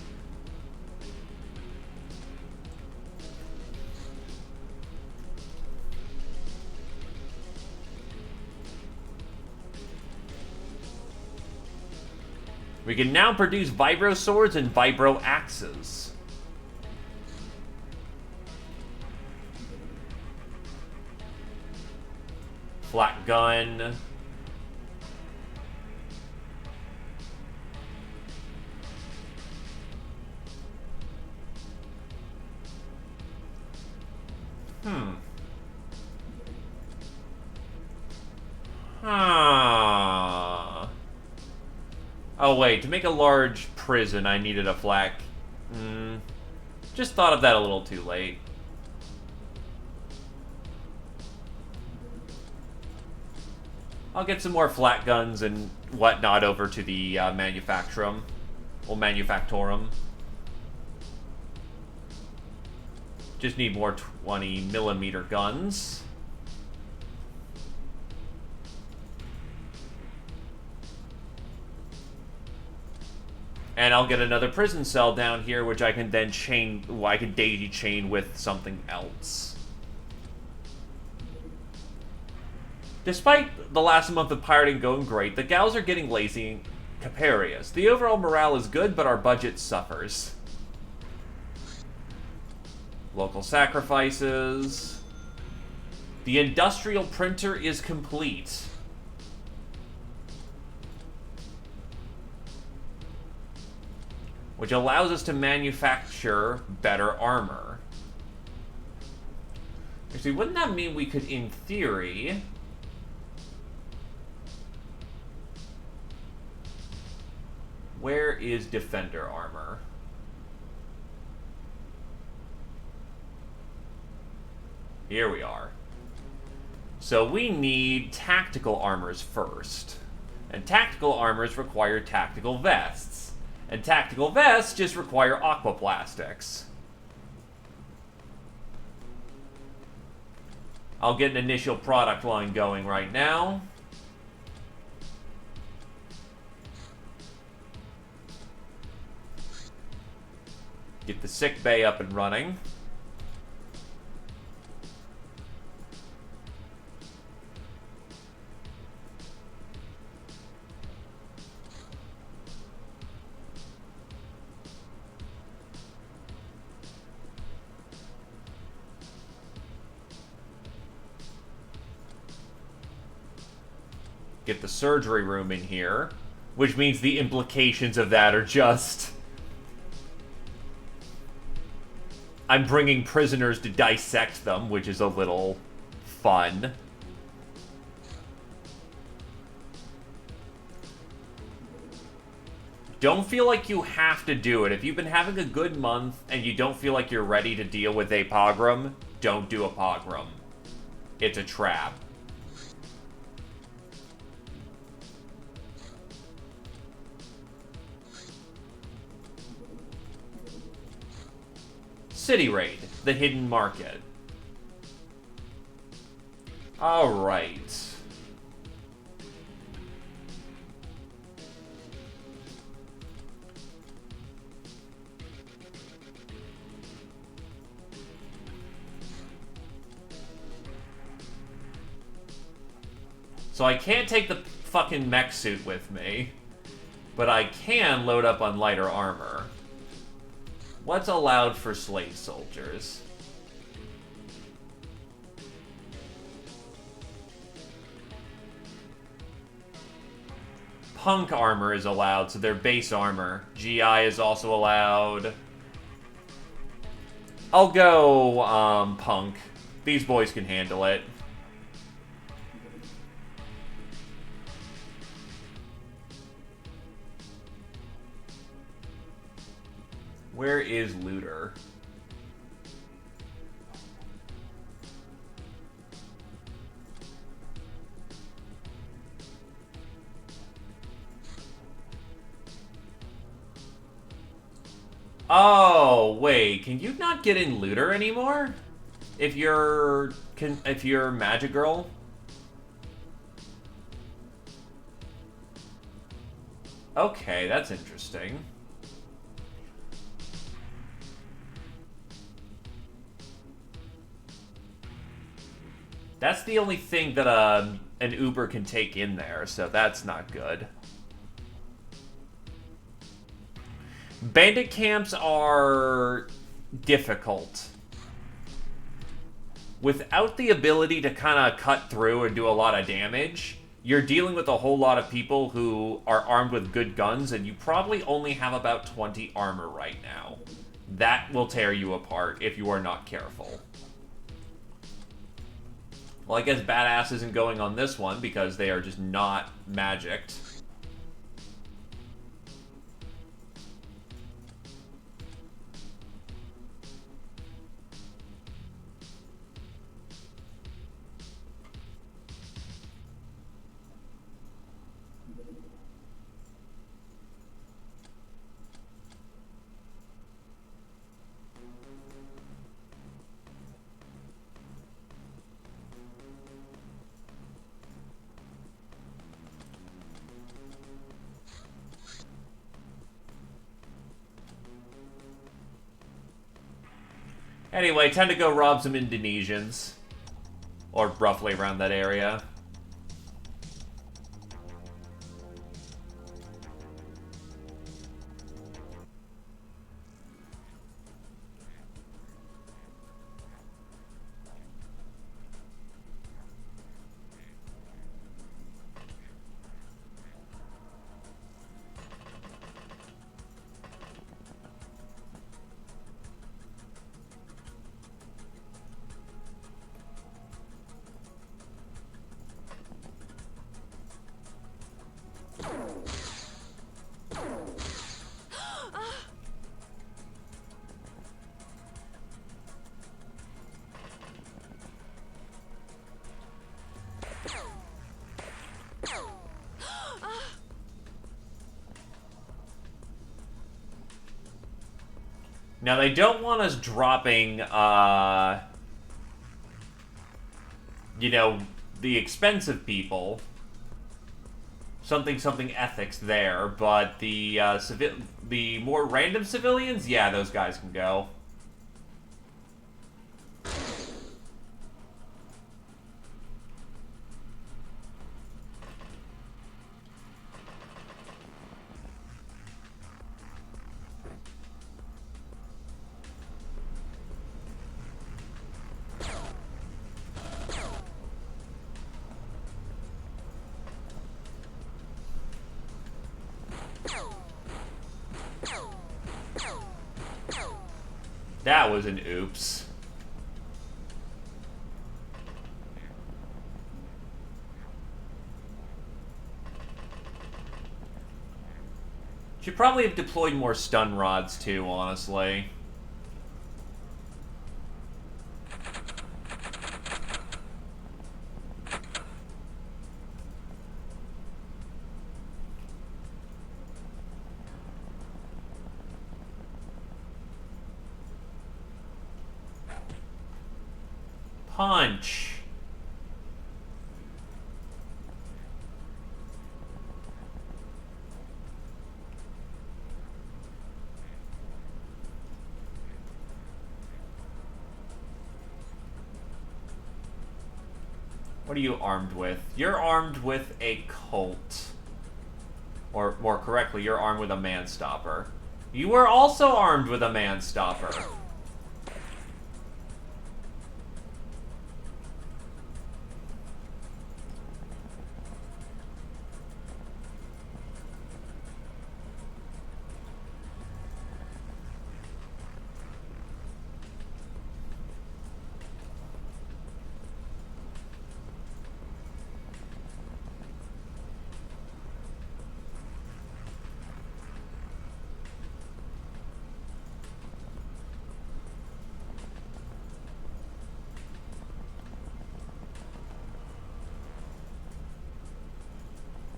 We can now produce Vibro Swords and Vibro Axes. Flat gun. Oh wait, to make a large prison I needed a flak. Just thought of that a little too late. I'll get some more flat guns and whatnot over to the manufactorum. We'll manufacture them. Just need more 20mm guns. And I'll get another prison cell down here, which I can then chain. Well, I can daisy chain with something else. Despite the last month of pirating going great, the gals are getting lazy and XPiratez. The overall morale is good, but our budget suffers. Local sacrifices. The industrial printer is complete. Which allows us to manufacture better armor. Actually, wouldn't that mean we could, in theory... Where is defender armor? Here we are. So we need tactical armors first. And tactical armors require tactical vests. And tactical vests just require aquaplastics. I'll get an initial product line going right now. Get the sick bay up and running. Get the surgery room in here, which means the implications of that are just... I'm bringing prisoners to dissect them, which is a little fun. Don't feel like you have to do it. If you've been having a good month and you don't feel like you're ready to deal with a pogrom, don't do a pogrom. It's a trap. City Raid, the hidden market. Alright. So I can't take the fucking mech suit with me, but I can load up on lighter armor. What's allowed for slave soldiers? Punk armor is allowed, so their base armor. GI is also allowed. I'll go, Punk. These boys can handle it. Where is Looter? Oh, wait. Can you not get in Looter anymore? If you're Magic Girl? Okay, that's interesting. That's the only thing that an Uber can take in there, so that's not good. Bandit camps are difficult. Without the ability to kind of cut through and do a lot of damage, you're dealing with a whole lot of people who are armed with good guns, and you probably only have about 20 armor right now. That will tear you apart if you are not careful. Well, I guess Badass isn't going on this one because they are just not magicked. Anyway, time to go rob some Indonesians. Or roughly around that area. Now, they don't want us dropping, you know, the expensive people. Something ethics there, but the more random civilians, yeah, those guys can go. That was an oops. Should probably have deployed more stun rods too, honestly. Punch. What are you armed with? You're armed with a Colt. Or, more correctly, you're armed with a Man-Stopper. You were also armed with a Man-Stopper.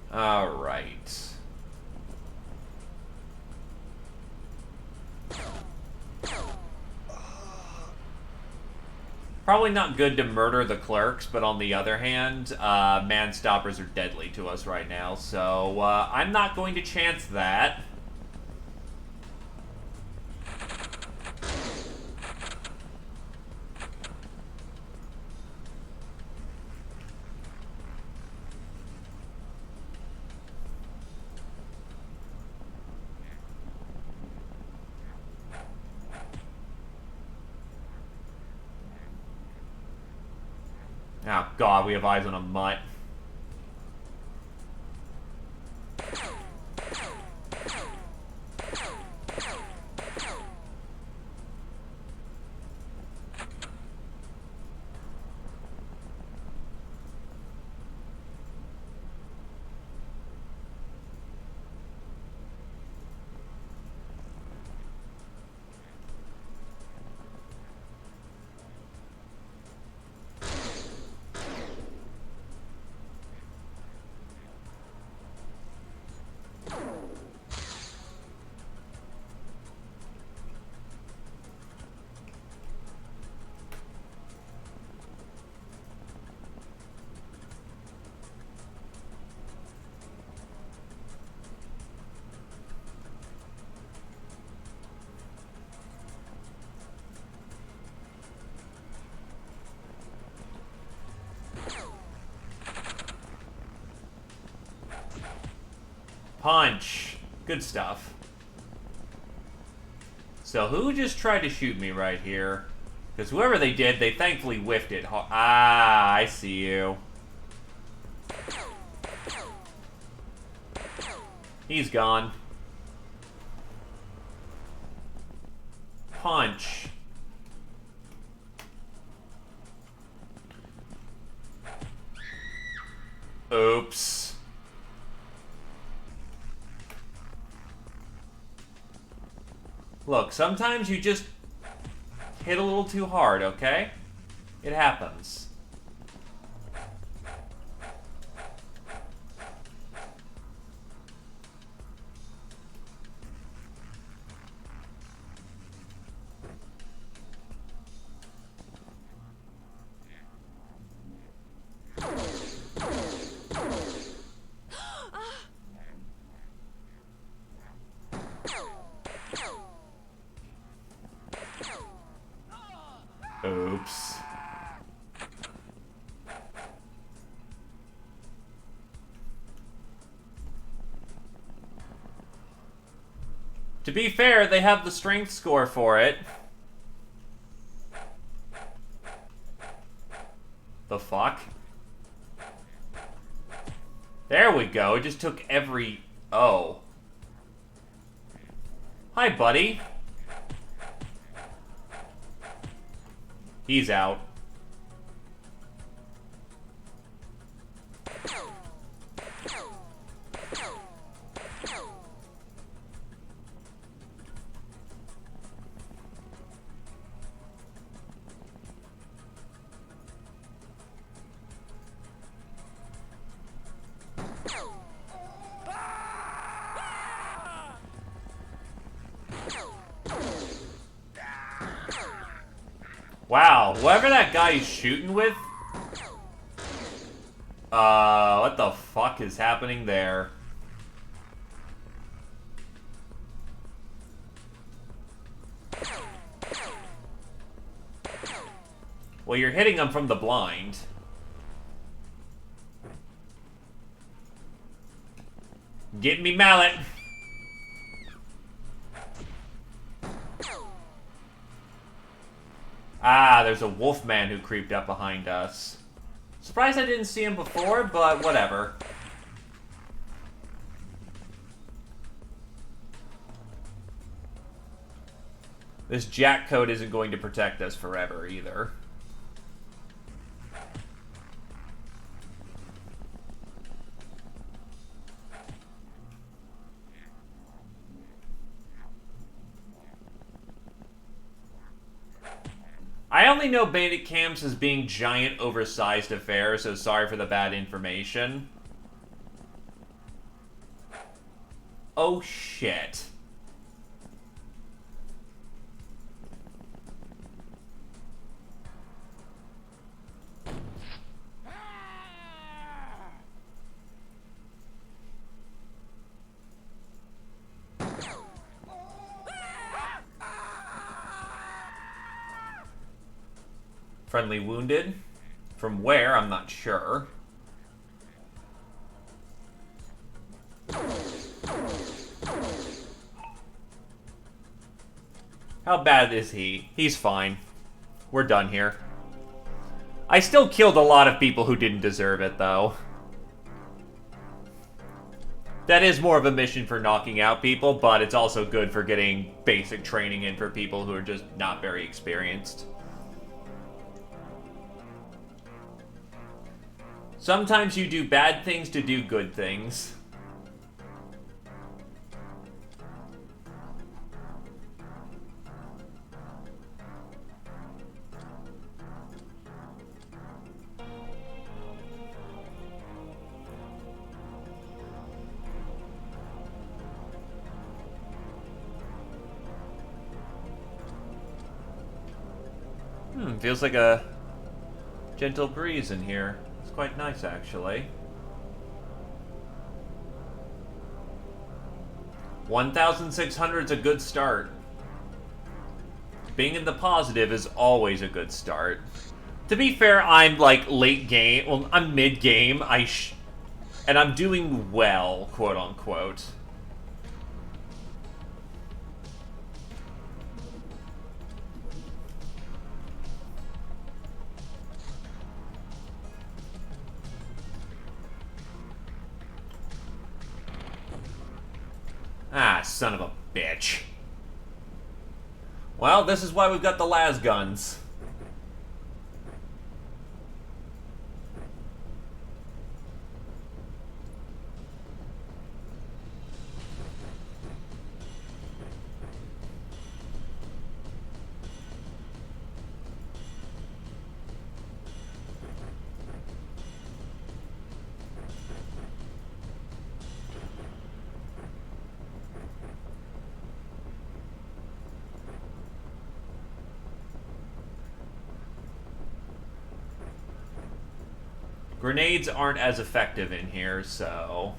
All right. Probably not good to murder the clerks, but on the other hand, man-stoppers are deadly to us right now, so I'm not going to chance that. Oh god, we have eyes on a mutt. Punch. Good stuff. So who just tried to shoot me right here? Because whoever they did, they thankfully whiffed it. Ah, I see you. He's gone. Punch. Oops. Look, sometimes you just hit a little too hard, okay? It happens. Oops. To be fair, they have the strength score for it. The fuck? There we go. It just took every... Oh. Hi, buddy. He's out. Wow, whoever that guy is shooting with... what the fuck is happening there? Well, you're hitting him from the blind. Get me mallet! Ah, there's a wolf man who creeped up behind us. Surprised I didn't see him before, but whatever. This jack coat isn't going to protect us forever, either. I only know bandit camps as being giant, oversized affairs, so sorry for the bad information. Oh, shit. Friendly wounded. From where, I'm not sure. How bad is he? He's fine. We're done here. I still killed a lot of people who didn't deserve it, though. That is more of a mission for knocking out people, but it's also good for getting basic training in for people who are just not very experienced. Sometimes you do bad things to do good things. Feels like a gentle breeze in here. It's quite nice, actually. 1,600 is a good start. Being in the positive is always a good start. To be fair, I'm like late game. Well, I'm mid game. And I'm doing well, quote unquote. Ah, son of a bitch. Well, this is why we've got the las guns. Grenades aren't as effective in here, so...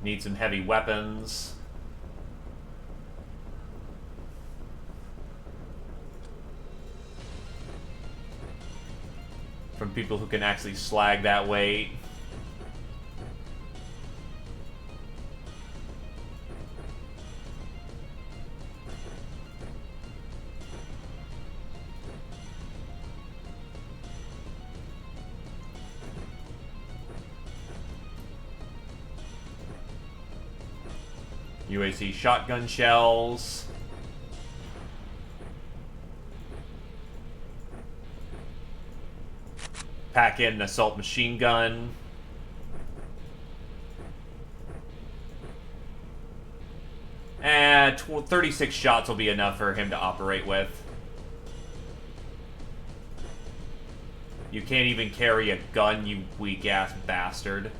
Need some heavy weapons. From people who can actually slag that weight. UAC shotgun shells. Pack in an assault machine gun. And 36 shots will be enough for him to operate with. You can't even carry a gun, you weak-ass bastard.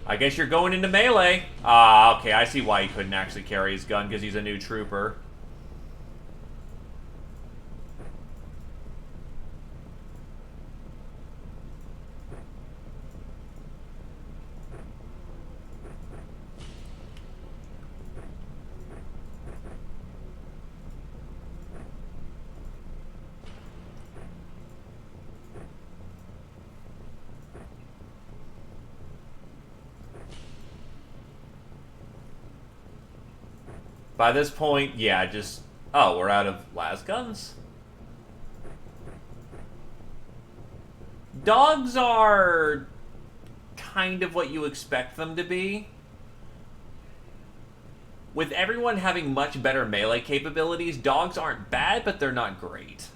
I guess you're going into melee. Ah, okay, I see why he couldn't actually carry his gun, because he's a new trooper. By this point, yeah, just... Oh, we're out of las guns? Dogs are... kind of what you expect them to be. With everyone having much better melee capabilities, dogs aren't bad, but they're not great.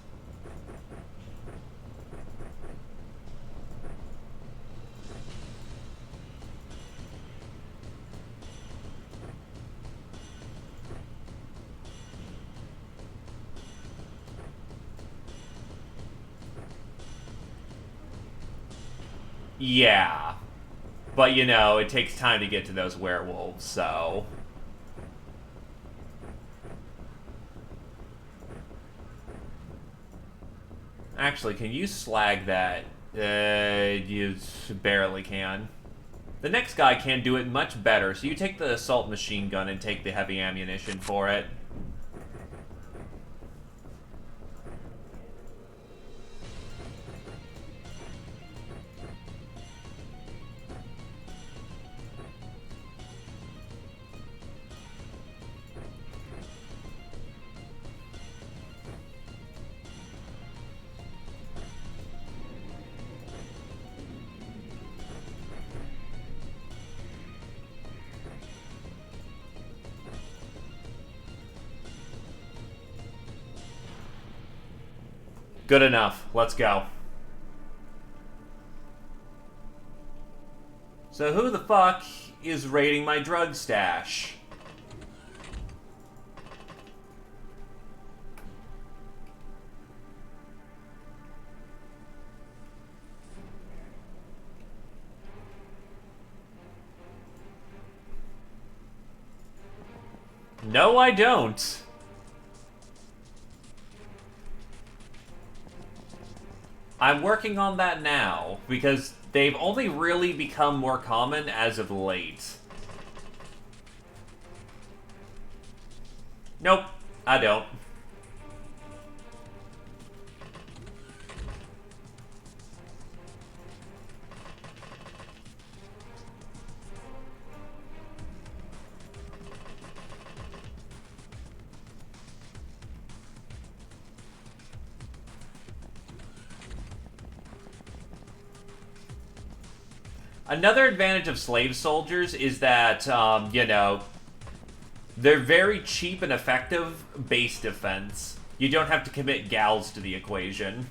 Yeah. But, you know, it takes time to get to those werewolves, so... Actually, can you slag that? You barely can. The next guy can do it much better, so you take the assault machine gun and take the heavy ammunition for it. Good enough. Let's go. So who the fuck is raiding my drug stash? No, I don't. I'm working on that now, because they've only really become more common as of late. Nope, I don't. Another advantage of slave soldiers is that, you know, they're very cheap and effective base defense. You don't have to commit gals to the equation.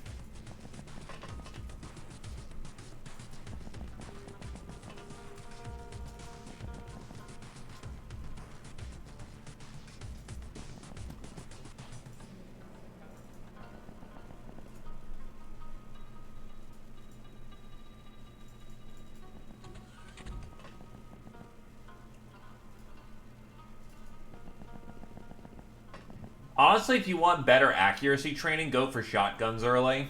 Honestly, if you want better accuracy training, go for shotguns early.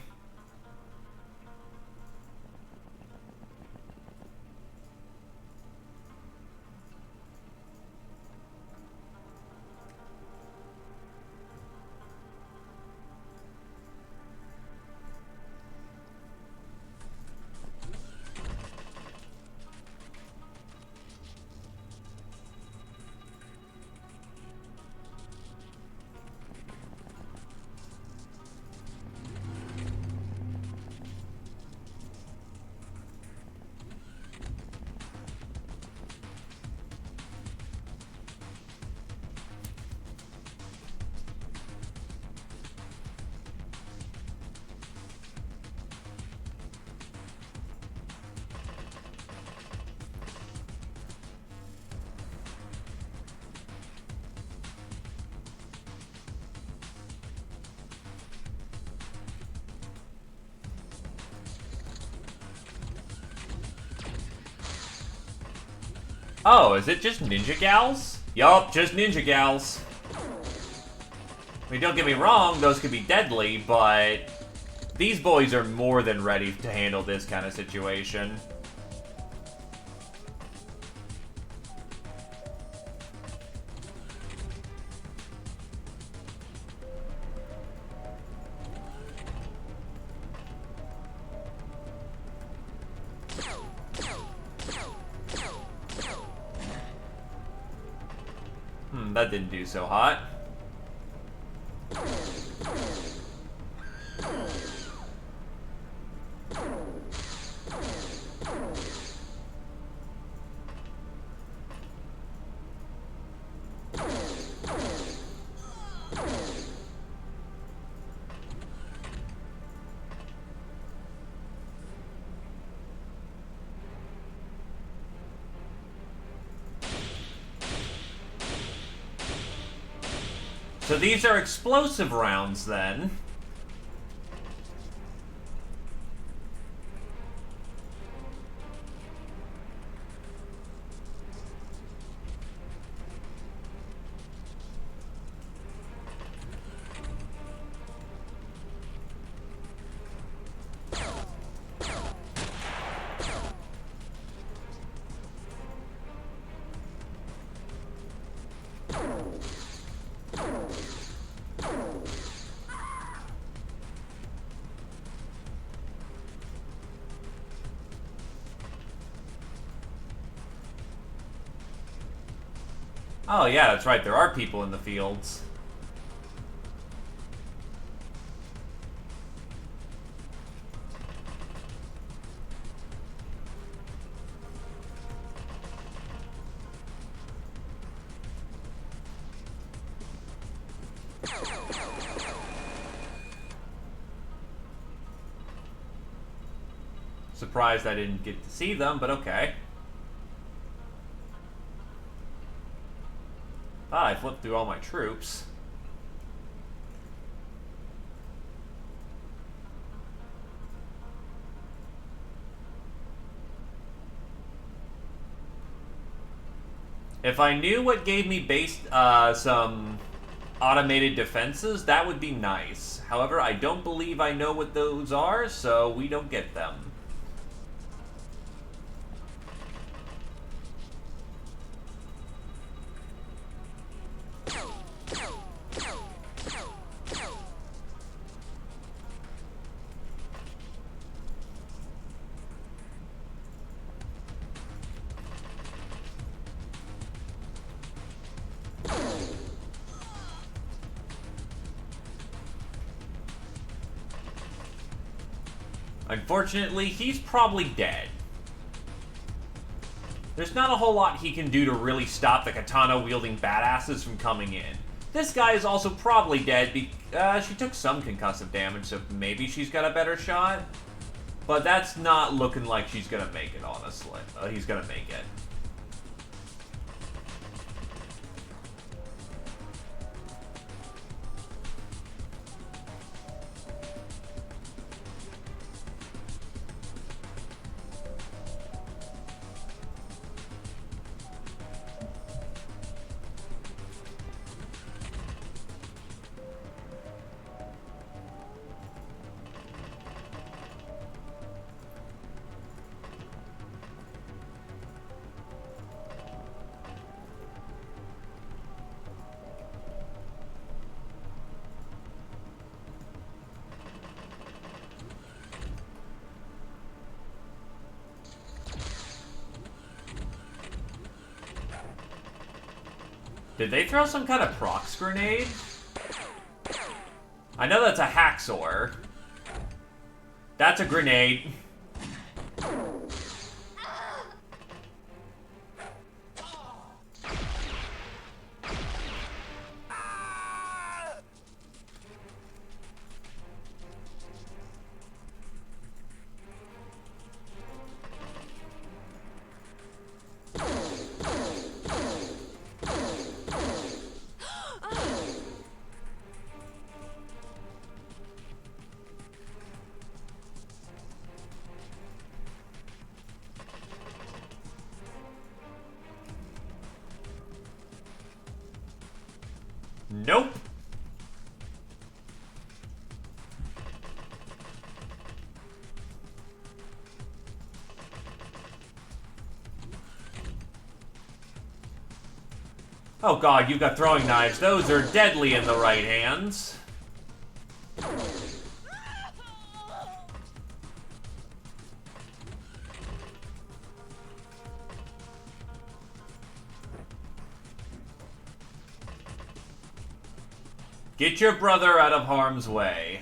Oh, is it just ninja gals? Yup, just ninja gals. I mean, don't get me wrong, those could be deadly, but these boys are more than ready to handle this kind of situation. That didn't do so hot. So these are explosive rounds, then. Oh yeah, that's right, there are people in the fields. Surprised I didn't get to see them, but okay. Thought I flipped through all my troops. If I knew what gave me some automated defenses, that would be nice. However, I don't believe I know what those are, so we don't get them. Unfortunately, he's probably dead. There's not a whole lot he can do to really stop the katana-wielding badasses from coming in. This guy is also probably dead because she took some concussive damage, so maybe she's got a better shot. But that's not looking like she's gonna make it, honestly. He's gonna make it. Did they throw some kind of prox grenade? I know that's a hacksaw. That's a grenade. Nope. Oh god, you've got throwing knives. Those are deadly in the right hands. Get your brother out of harm's way.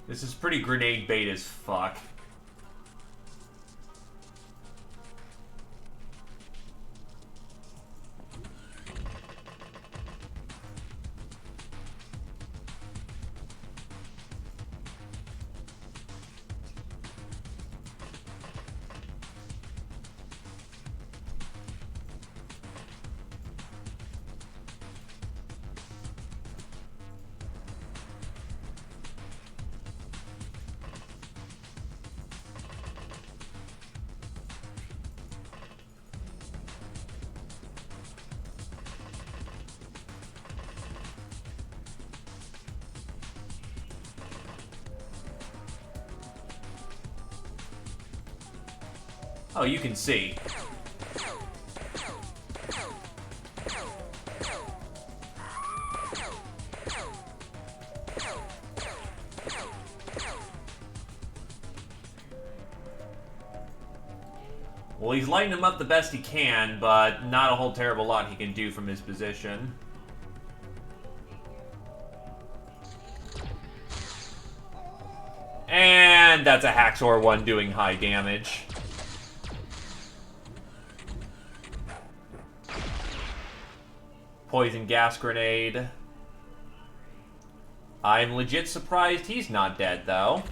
This is pretty grenade bait as fuck. Oh, you can see. Well, he's lighting him up the best he can, but not a whole terrible lot he can do from his position. And that's a Haxor 1 doing high damage. Poison gas grenade. I'm legit surprised he's not dead, though.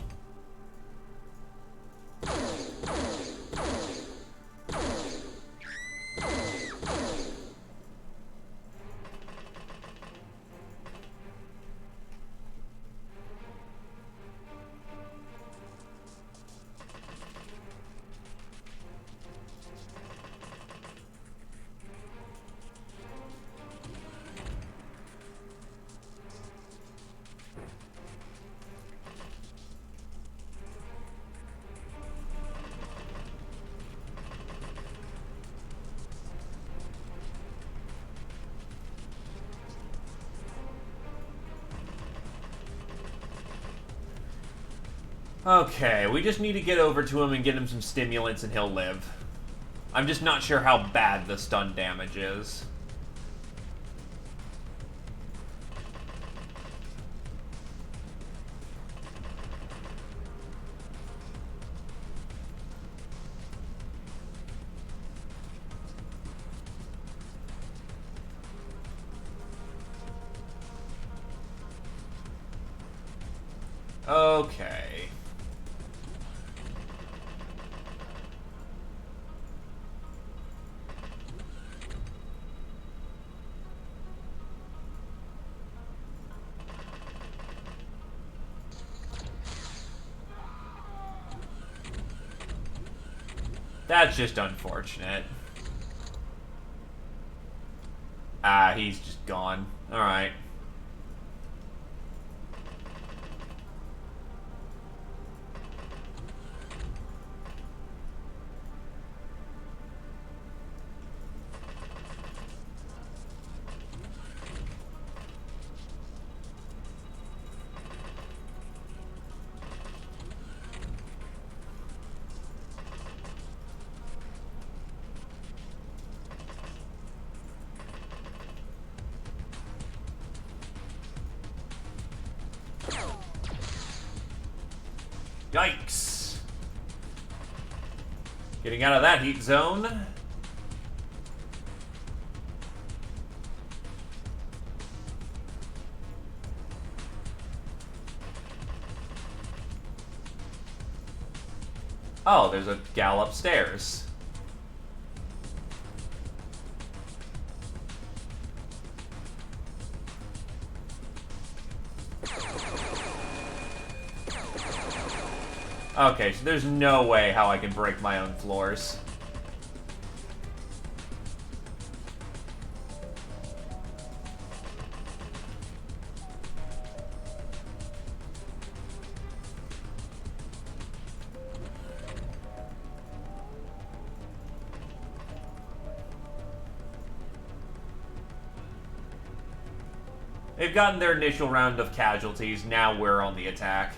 Okay, we just need to get over to him and get him some stimulants and he'll live. I'm just not sure how bad the stun damage is. Okay. That's just unfortunate. Ah, he's just gone. Alright. Yikes. Getting out of that heat zone. Oh, there's a gal upstairs. Okay, so there's no way how I can break my own floors. They've gotten their initial round of casualties, now we're on the attack.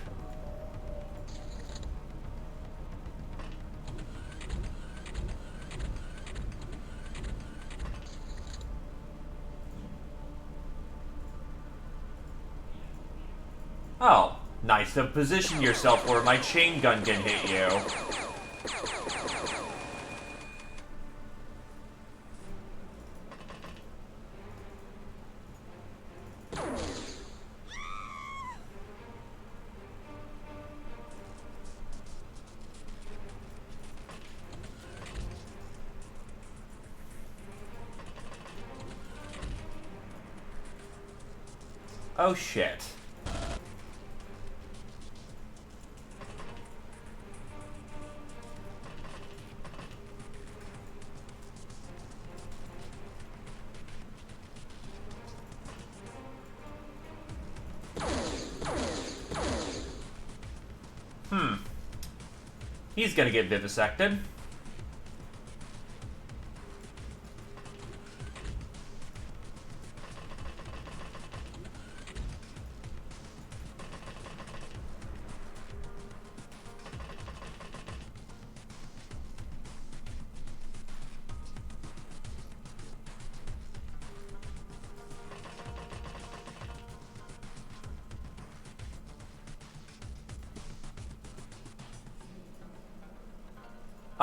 Oh, nice to position yourself where my chain gun can hit you. Oh shit. He's gonna get vivisected.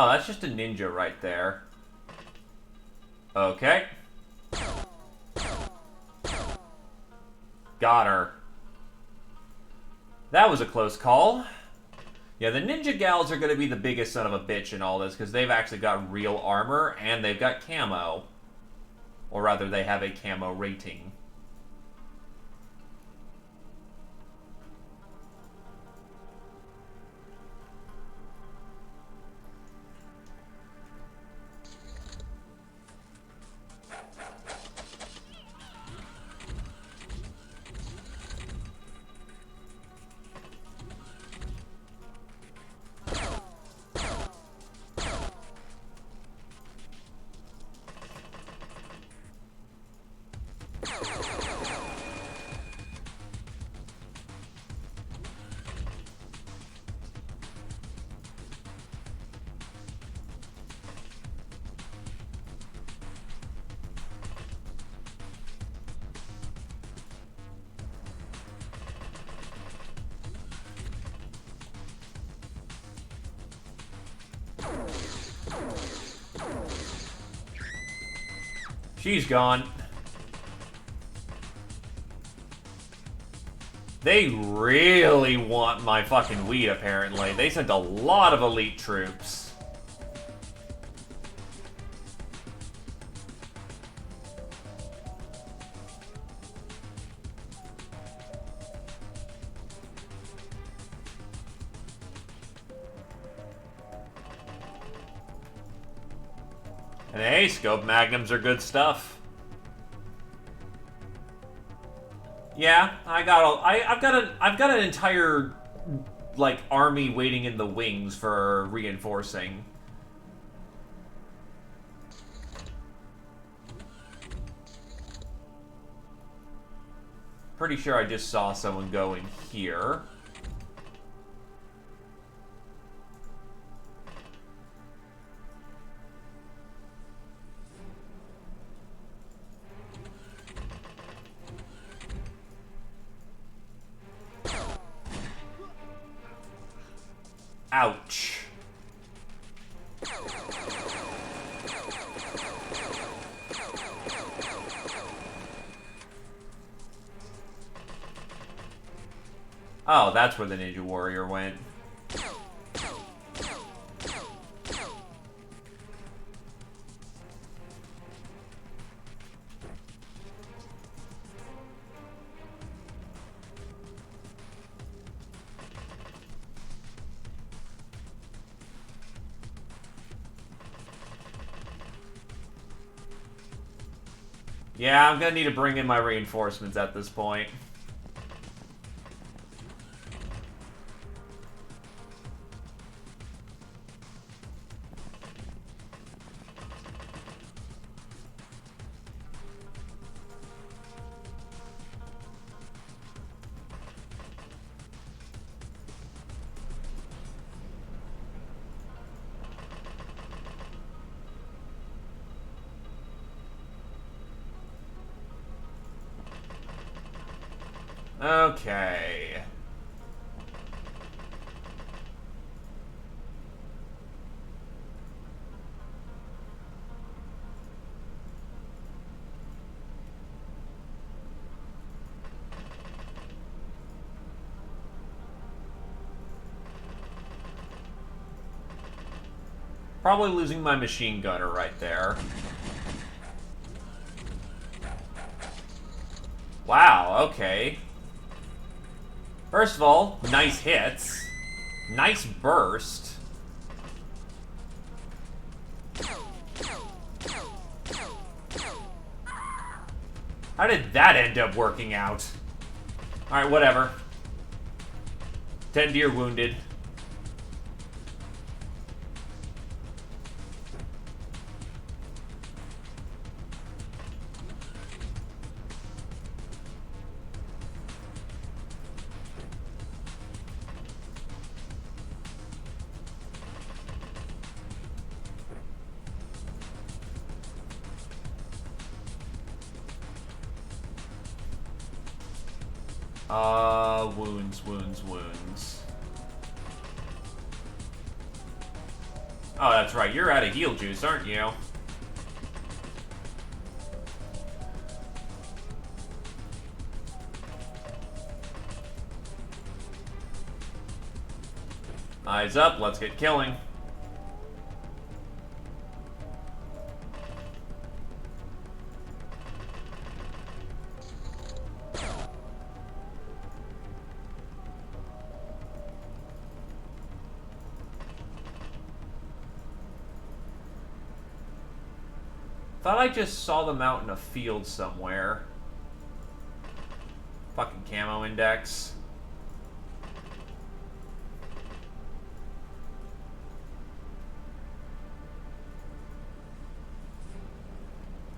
Oh, that's just a ninja right there. Okay. Got her. That was a close call. Yeah, the ninja gals are going to be the biggest son of a bitch in all this, because they've actually got real armor, and they've got camo. Or rather, they have a camo rating. She's gone. They really want my fucking weed, apparently. They sent a lot of elite troops. And hey, scope magnums are good stuff. Yeah, I've got an entire like army waiting in the wings for reinforcing. Pretty sure I just saw someone go in here. Ouch. Oh, that's where the Ninja Warrior went. Yeah, I'm gonna need to bring in my reinforcements at this point. Okay. Probably losing my machine gunner right there. Wow, okay. First of all, nice hits. Nice burst. How did that end up working out? Alright, whatever. Tend to your wounded. Wounds. Oh, that's right. You're out of heal juice, aren't you? Eyes up. Let's get killing. Thought I just saw them out in a field somewhere. Fucking camo index.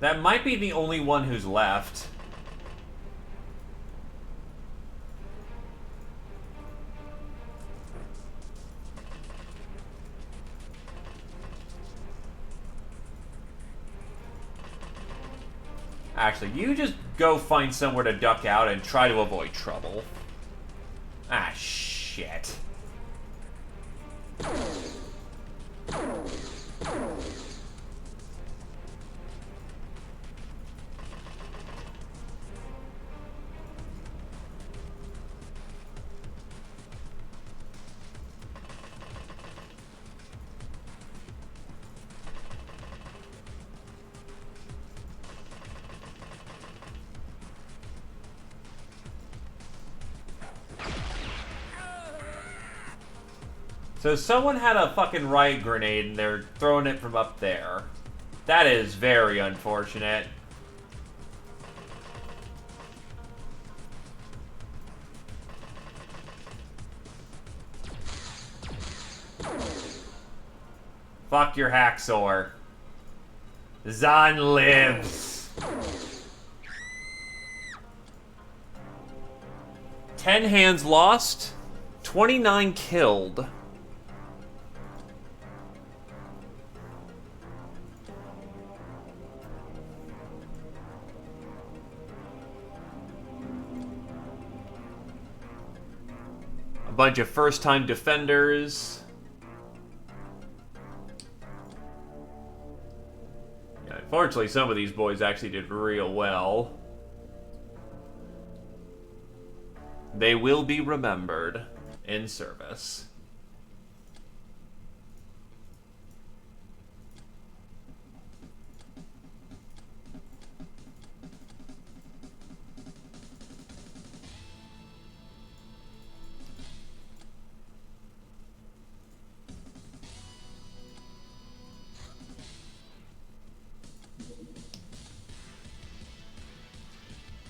That might be the only one who's left. Actually, you just go find somewhere to duck out and try to avoid trouble. Ah, shit. So someone had a fucking riot grenade and they're throwing it from up there. That is very unfortunate. Fuck your hacksaw. Zahn lives. 10 hands lost, 29 killed. A bunch of first-time defenders. Yeah, unfortunately, some of these boys actually did real well. They will be remembered in service.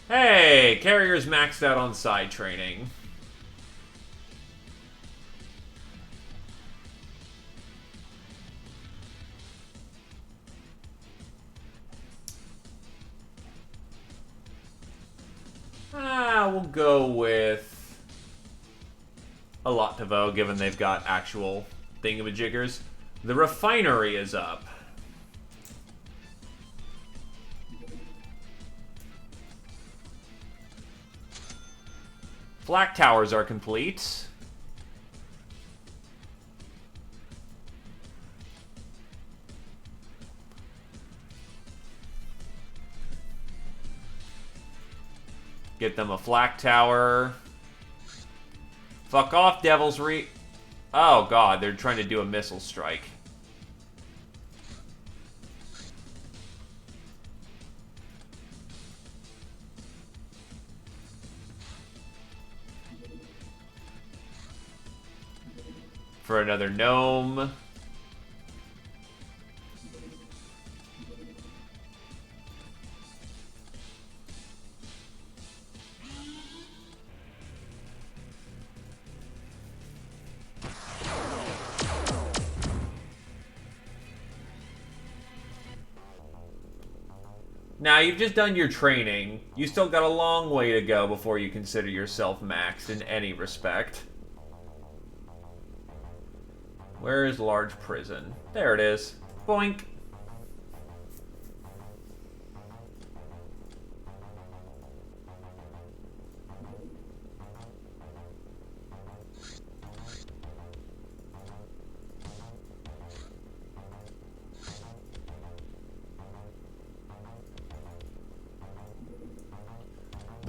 Hey, Carrier's maxed out on side training. We'll go with a Lottavo, given they've got actual thingamajiggers. The refinery is up. Flak towers are complete. Get them a flak tower. Fuck off, Devil's Re... Oh god, they're trying to do a missile strike. For another gnome. Now, you've just done your training. You still got a long way to go before you consider yourself maxed in any respect. Where is large prison? There it is. Boink.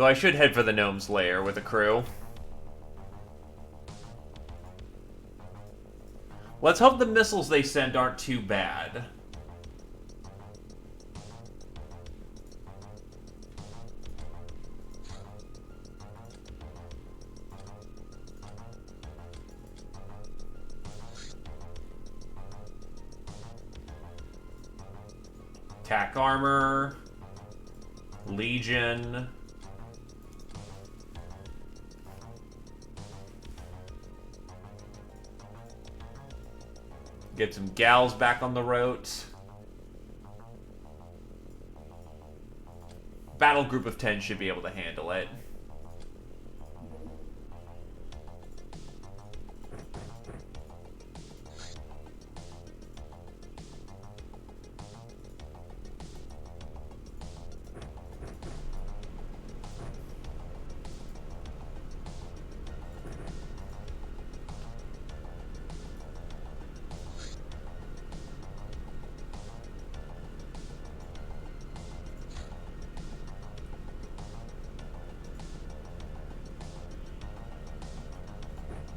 Though I should head for the gnome's lair with a crew. Let's hope the missiles they sent aren't too bad. Attack armor. Legion. Get some gals back on the route. Battle group of 10 should be able to handle it.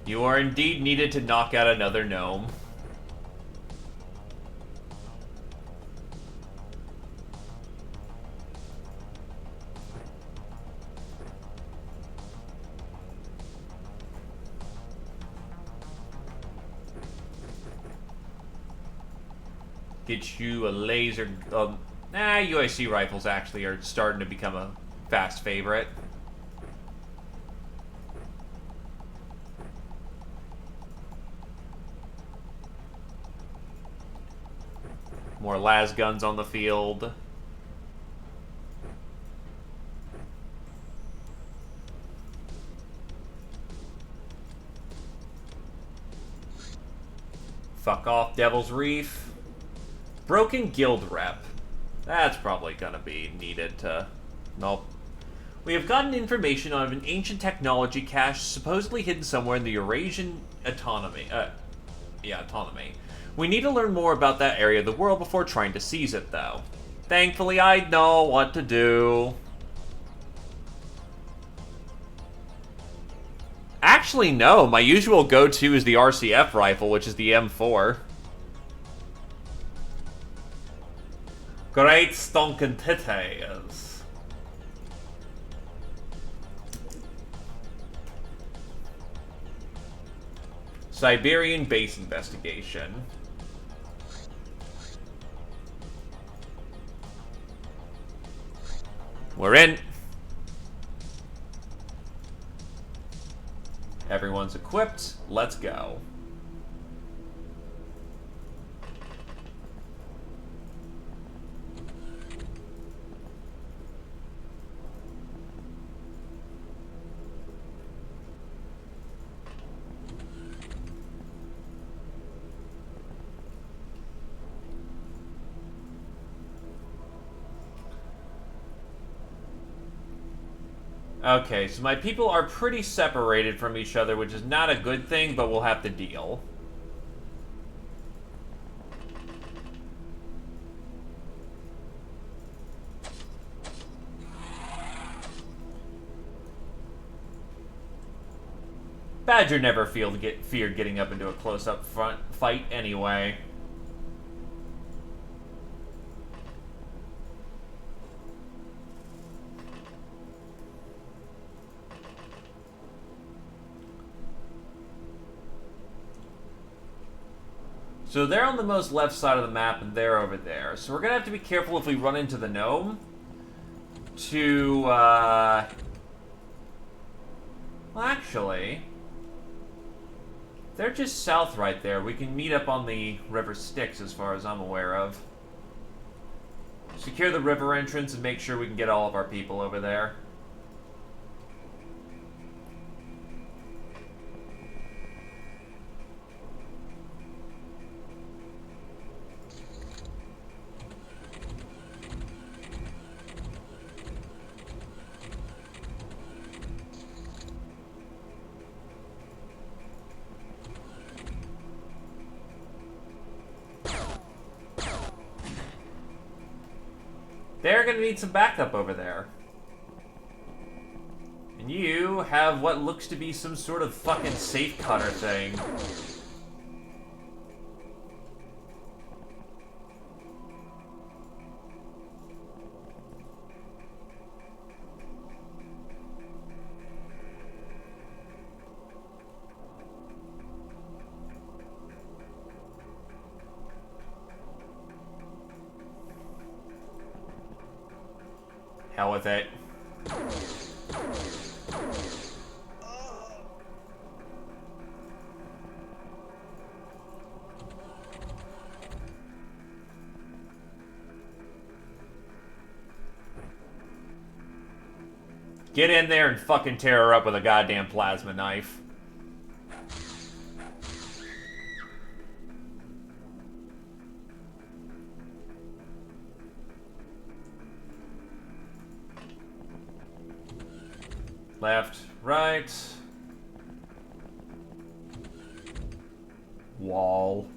You are indeed needed to knock out another gnome. Get you a laser... UIC rifles actually are starting to become a fast favorite. More las guns on the field. Fuck off, Devil's Reef. Broken guild rep. That's probably gonna be needed to... Nope. We have gotten information on an ancient technology cache supposedly hidden somewhere in the Eurasian autonomy. Autonomy. We need to learn more about that area of the world before trying to seize it, though. Thankfully, I know what to do. Actually, no. My usual go-to is the RCF rifle, which is the M4. Great stonkin' titties. Siberian base investigation. We're in. Everyone's equipped. Let's go. Okay, so my people are pretty separated from each other, which is not a good thing, but we'll have to deal. Badger never feared getting up into a close-up front fight anyway. So they're on the most left side of the map, and they're over there. So we're going to have to be careful if we run into the gnome to, well, actually, they're just south right there. We can meet up on the River Styx, as far as I'm aware of. Secure the river entrance and make sure we can get all of our people over there. They're going to need some backup over there. And you have what looks to be some sort of fucking safe cutter thing. Hell with it. Get in there and fucking tear her up with a goddamn plasma knife. Left, right. Wall.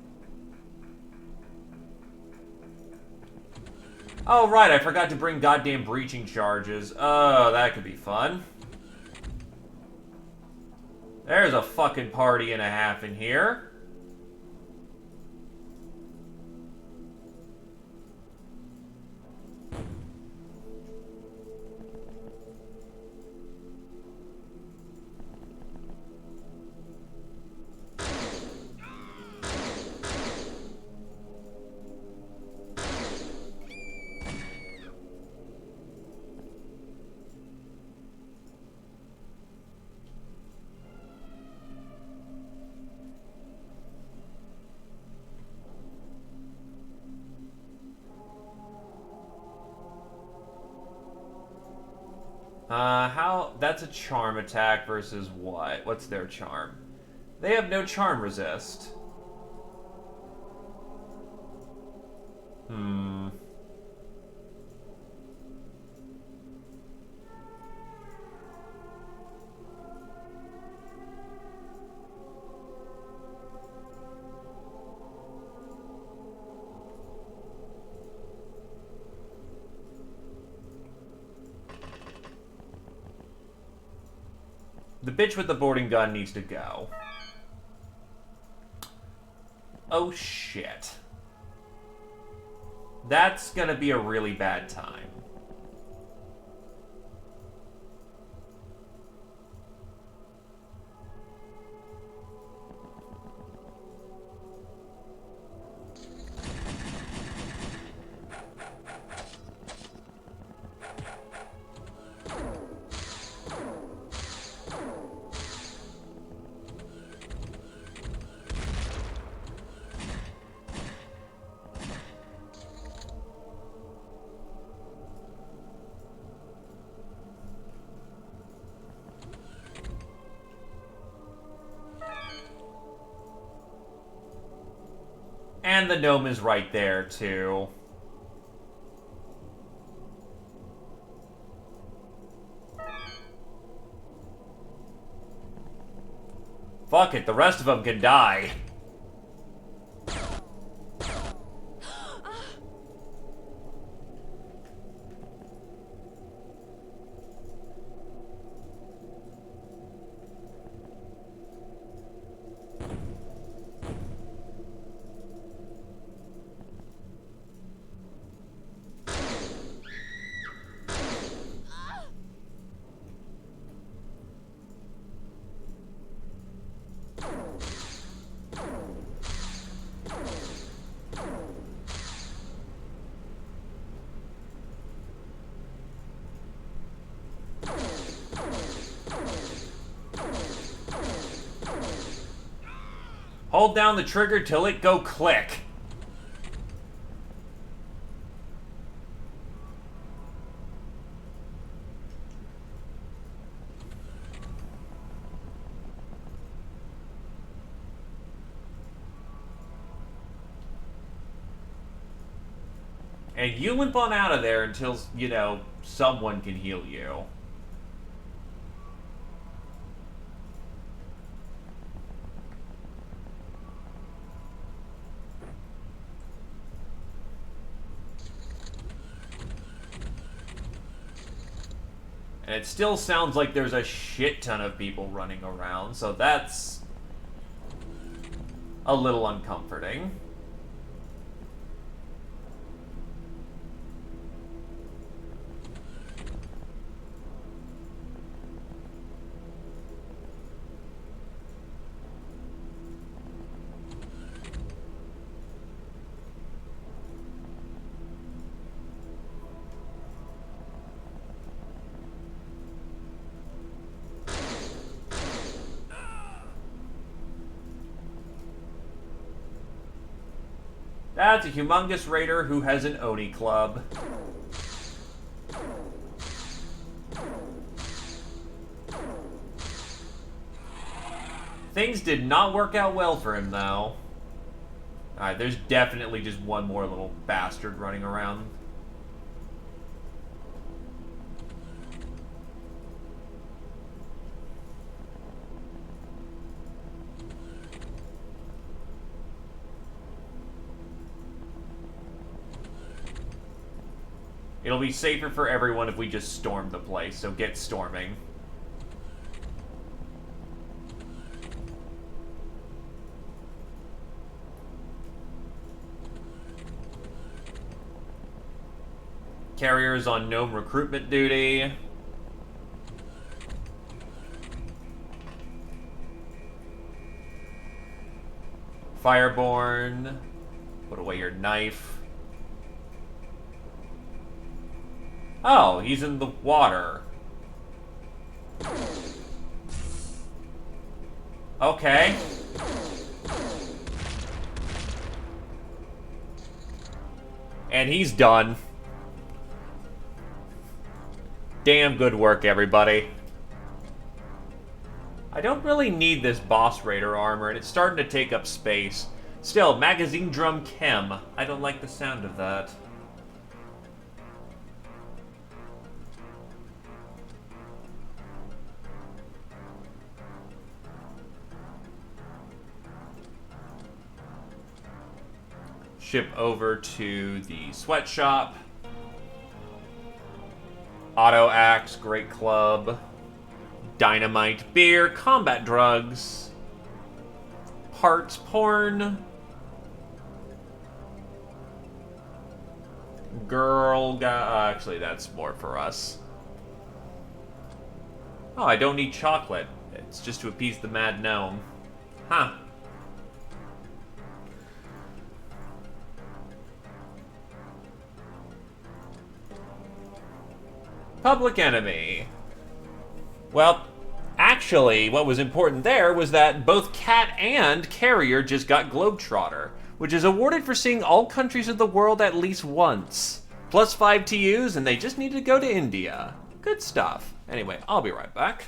Oh, right, I forgot to bring goddamn breaching charges. Oh, that could be fun. There's a fucking party and a half in here. That's a charm attack versus what? What's their charm? They have no charm resist. The bitch with the boarding gun needs to go. Oh shit. That's gonna be a really bad time. And the gnome is right there, too. Fuck it, the rest of them can die. Hold down the trigger till it go click. And you limp on out of there until, you know, someone can heal you. And it still sounds like there's a shit ton of people running around, so that's a little uncomforting. That's a humongous raider who has an Oni club. Things did not work out well for him, though. Alright, there's definitely just one more little bastard running around. It'll be safer for everyone if we just storm the place, so get storming. Carrier's on gnome recruitment duty. Fireborn. Put away your knife. Oh, he's in the water. Okay. And he's done. Damn good work, everybody. I don't really need this boss raider armor, and it's starting to take up space. Still, magazine drum chem. I don't like the sound of that. Ship over to the sweatshop. Auto axe, great club. Dynamite, beer, combat drugs. Parts, porn. Girl, guy. Actually, that's more for us. Oh, I don't need chocolate. It's just to appease the mad gnome. Huh. Public Enemy. Well, actually, what was important there was that both Cat and Carrier just got Globetrotter, which is awarded for seeing all countries of the world at least once. Plus 5 to use, and they just need to go to India. Good stuff. Anyway, I'll be right back.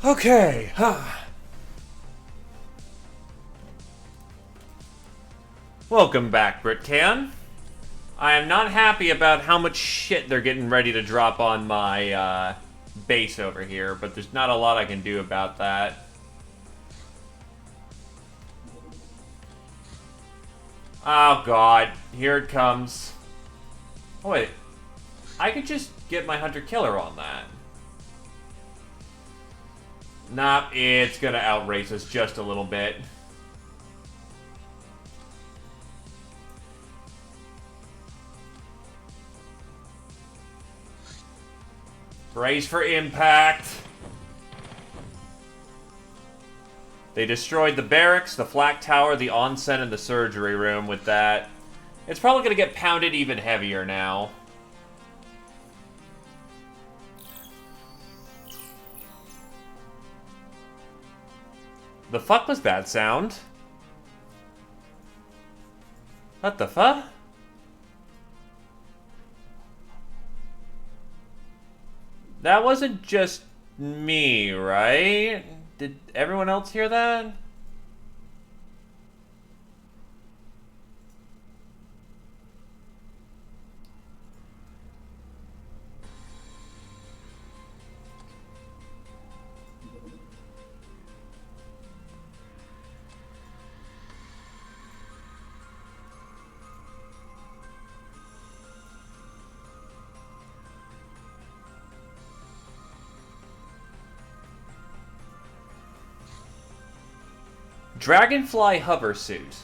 Okay. Welcome back, BritCan. I am not happy about how much shit they're getting ready to drop on my base over here, but there's not a lot I can do about that. Oh god, here it comes. Oh wait, I could just get my hunter-killer on that. Nah, it's gonna outrace us just a little bit. Brace for impact. They destroyed the barracks, the flak tower, the onsen, and the surgery room with that. It's probably going to get pounded even heavier now. The fuck was that sound? What the fuck? That wasn't just me, right? Did everyone else hear that? Dragonfly hover suit.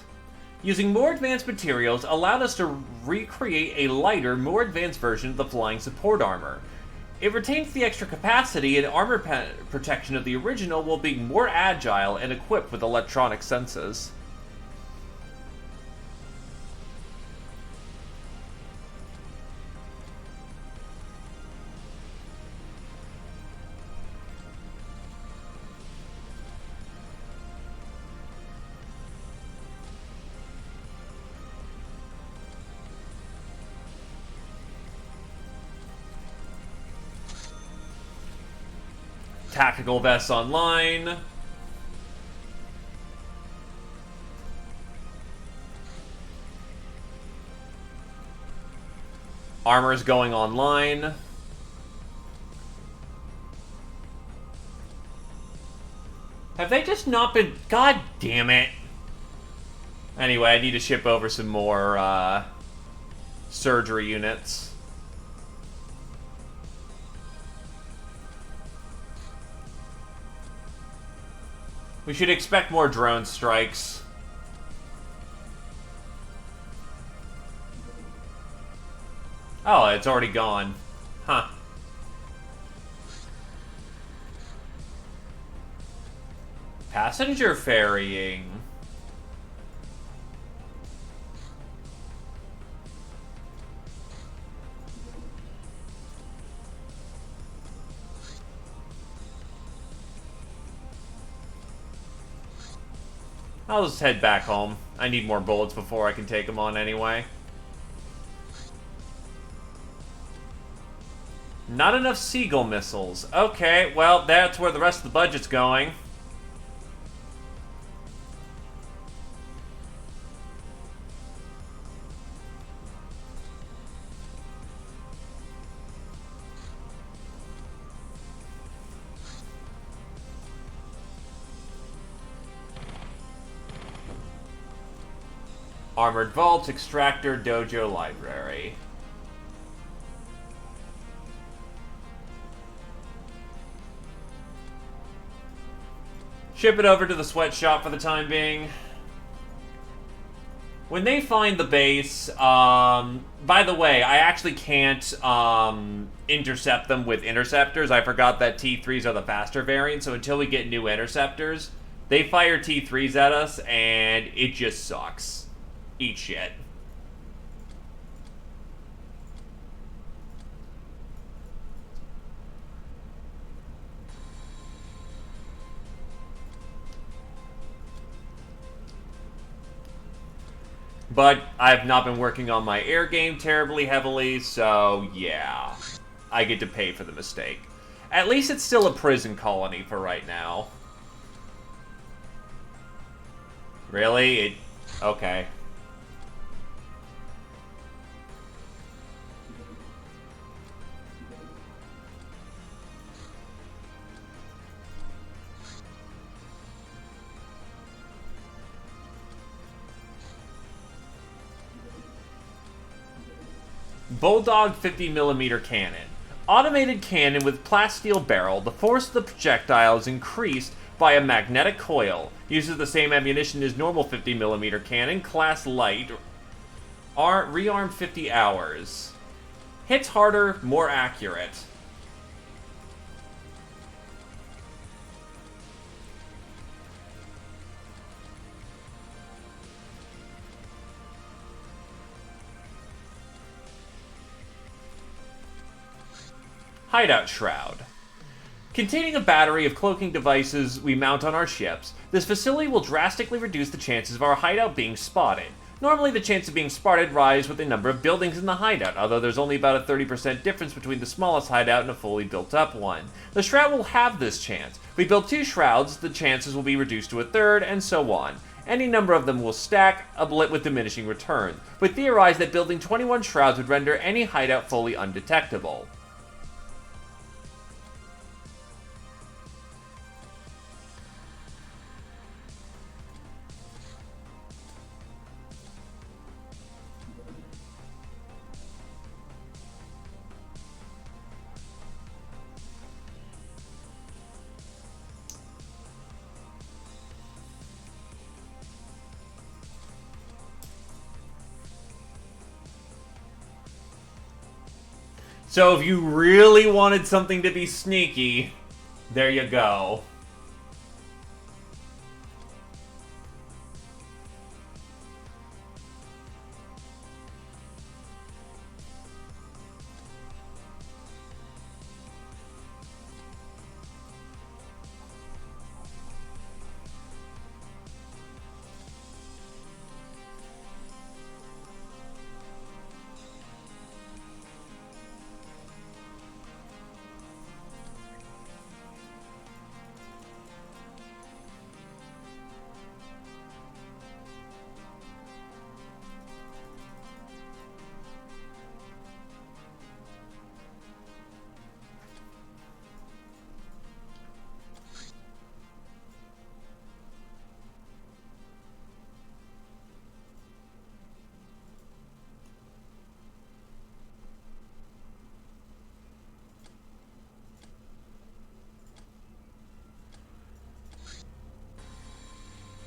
Using more advanced materials allowed us to recreate a lighter, more advanced version of the flying support armor. It retains the extra capacity and armor protection of the original while being more agile and equipped with electronic senses. Tactical vests online. Armor's going online. Have they just not been... God damn it. Anyway, I need to ship over some more, surgery units. We should expect more drone strikes. Oh, it's already gone. Huh. Passenger ferrying. I'll just head back home. I need more bullets before I can take them on anyway. Not enough Seagull missiles. Okay, well, that's where the rest of the budget's going. Armored Vault, Extractor, Dojo, Library. Ship it over to the sweatshop for the time being. When they find the base, by the way, I actually can't intercept them with interceptors. I forgot that T3s are the faster variant, so until we get new interceptors, they fire T3s at us, and it just sucks. Eat shit. But I've not been working on my air game terribly heavily, so yeah. I get to pay for the mistake. At least it's still a prison colony for right now. Really? Okay. Bulldog 50mm cannon. Automated cannon with plasteel barrel. The force of the projectile is increased by a magnetic coil. Uses the same ammunition as normal 50mm cannon. Class light. Rearm 50 hours. Hits harder, more accurate. Hideout Shroud. Containing a battery of cloaking devices we mount on our ships, this facility will drastically reduce the chances of our hideout being spotted. Normally, the chance of being spotted rise with the number of buildings in the hideout, although there's only about a 30% difference between the smallest hideout and a fully built-up one. The Shroud will have this chance. If we build 2 Shrouds, the chances will be reduced to a third, and so on. Any number of them will stack, with diminishing return. We theorize that building 21 Shrouds would render any hideout fully undetectable. So if you really wanted something to be sneaky, there you go.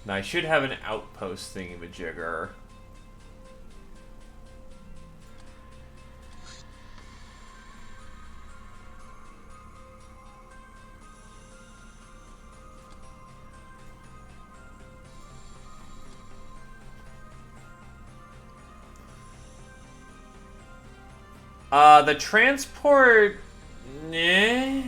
Now I should have an outpost thingamajigger. The transport... Nah.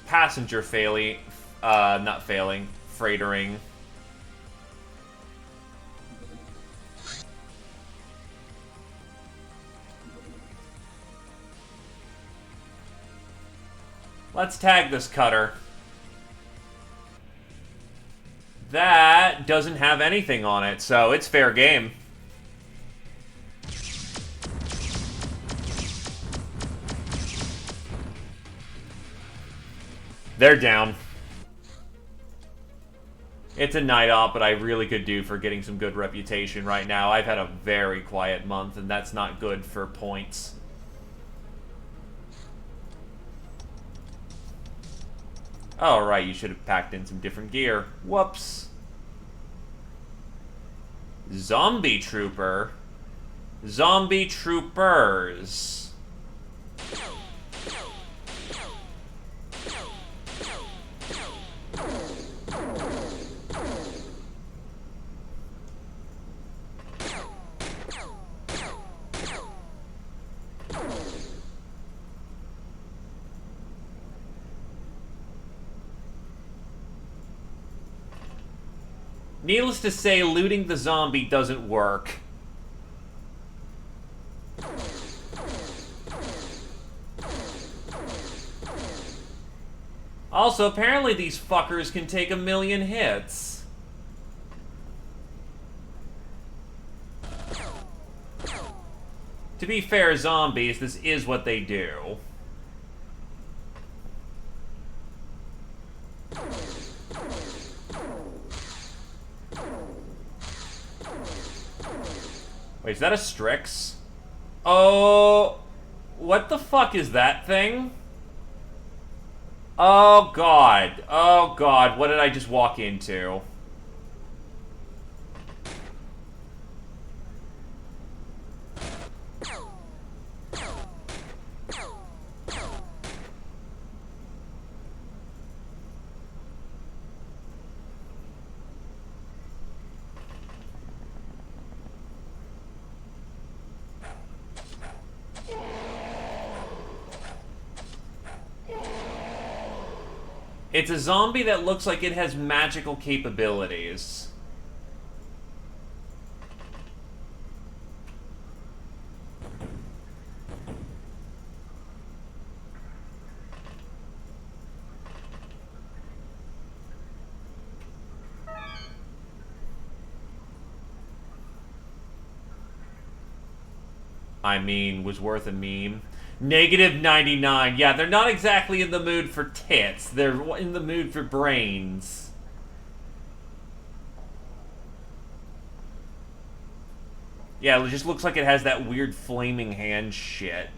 Passenger failing, not failing, freightering. Let's tag this cutter. That doesn't have anything on it, so it's fair game. They're down. It's a night op, but I really could do for getting some good reputation right now. I've had a very quiet month, and that's not good for points. Oh, right, you should have packed in some different gear. Whoops. Zombie Trooper. Zombie Troopers. Needless to say, looting the zombie doesn't work. Also, apparently these fuckers can take 1,000,000 hits. To be fair, zombies, this is what they do. Wait, is that a Strix? Oh, what the fuck is that thing? Oh god. Oh god, what did I just walk into? It's a zombie that looks like it has magical capabilities. I mean, was worth a meme. -99. Yeah, they're not exactly in the mood for tits. They're in the mood for brains. Yeah, it just looks like it has that weird flaming hand shit.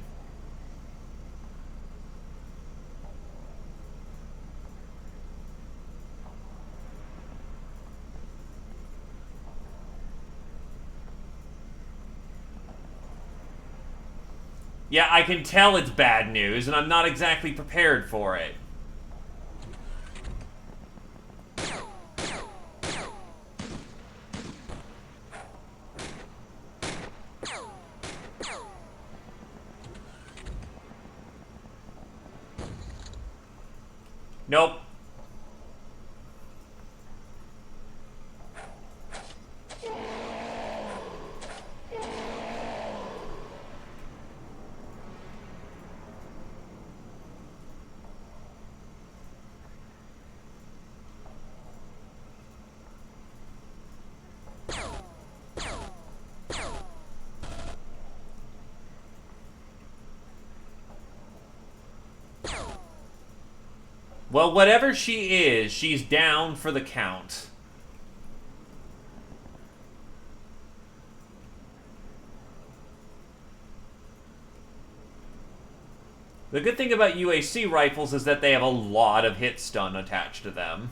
Yeah, I can tell it's bad news, and I'm not exactly prepared for it. Nope. Well, whatever she is, she's down for the count. The good thing about UAC rifles is that they have a lot of hit stun attached to them.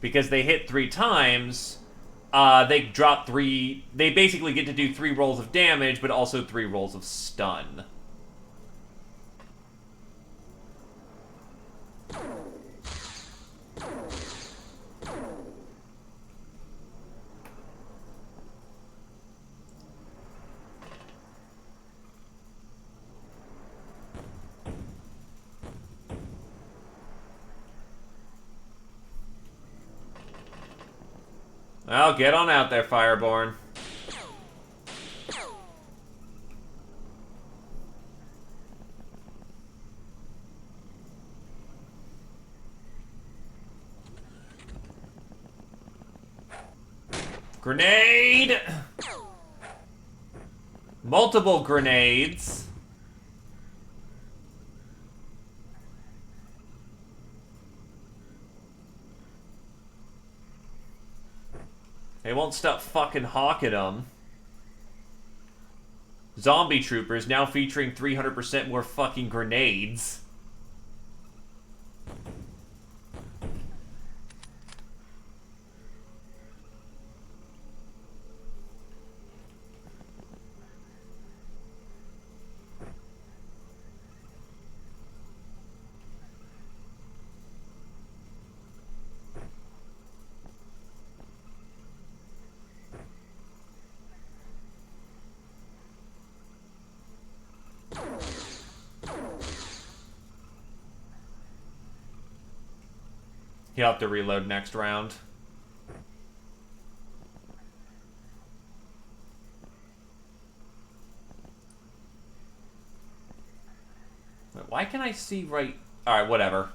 Because they hit 3 times, they drop 3... They basically get to do 3 rolls of damage, but also 3 rolls of stun. Well, get on out there, Fireborn. Grenade! Multiple grenades. They won't stop fucking hawking them. Zombie Troopers now featuring 300% more fucking grenades. He'll have to reload next round. Wait, why can I see right... Alright, whatever.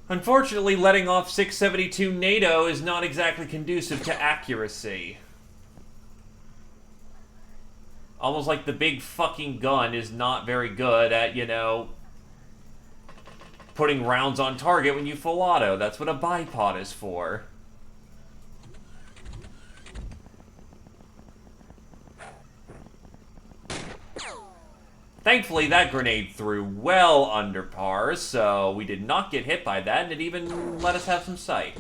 Unfortunately, letting off 672 NATO is not exactly conducive to accuracy. Almost like the big fucking gun is not very good at, you know, putting rounds on target when you full auto. That's what a bipod is for. Thankfully, that grenade threw well under par, so we did not get hit by that, and it even let us have some sight.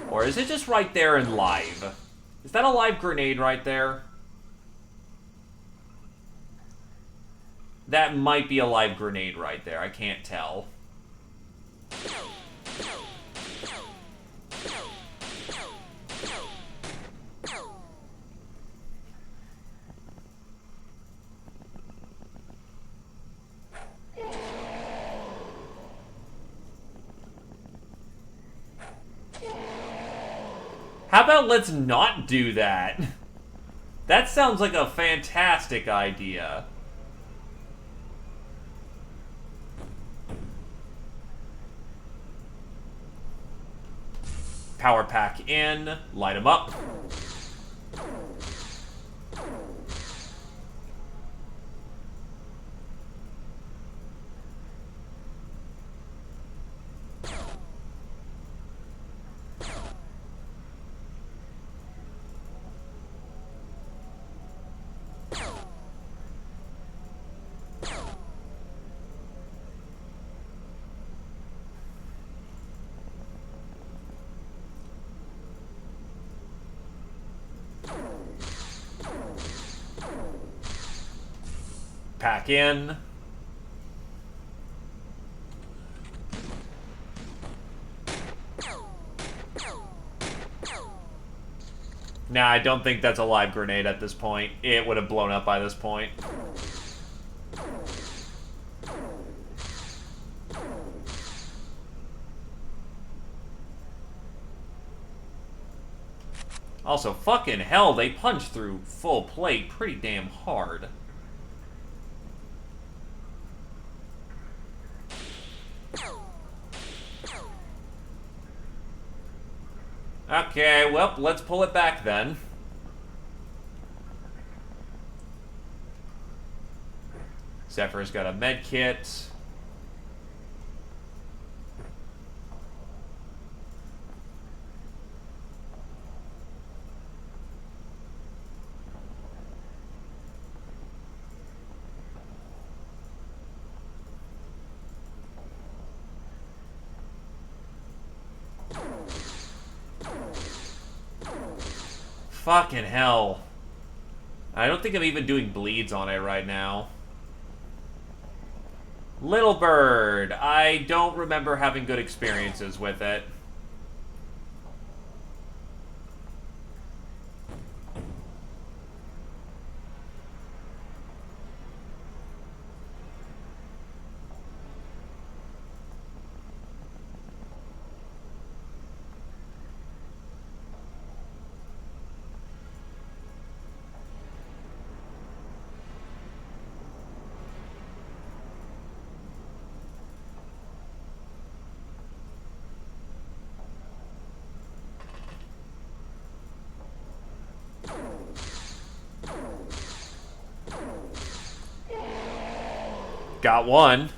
Or is it just right there in live? Is that a live grenade right there? That might be a live grenade right there, I can't tell. How about let's not do that? That sounds like a fantastic idea. Power pack in, light them up. Pack in. Nah, I don't think that's a live grenade at this point. It would have blown up by this point. Also, fucking hell, they punch through full plate pretty damn hard. Okay, well, let's pull it back then. Zephyr's got a med kit. Fucking hell. I don't think I'm even doing bleeds on it right now. Little Bird. I don't remember having good experiences with it. Got one.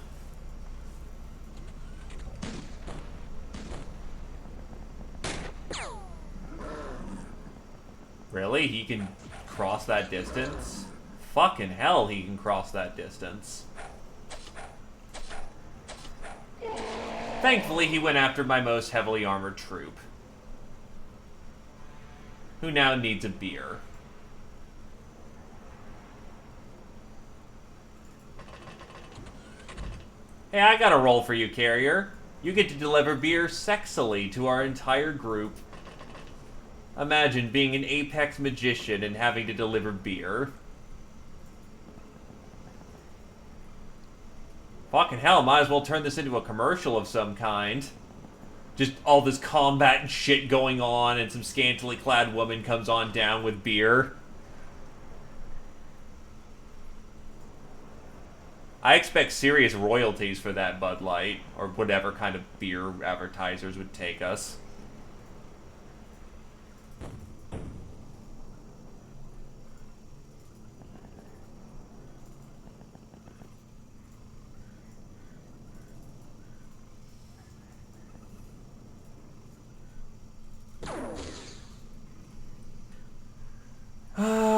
Really? He can cross that distance? Fucking hell, he can cross that distance. Thankfully, he went after my most heavily armored troop, who now needs a beer. Hey, I got a role for you, Carrier. You get to deliver beer sexily to our entire group. Imagine being an apex magician and having to deliver beer. Fucking hell, might as well turn this into a commercial of some kind. Just all this combat and shit going on, and some scantily clad woman comes on down with beer. I expect serious royalties for that Bud Light, or whatever kind of beer advertisers would take us.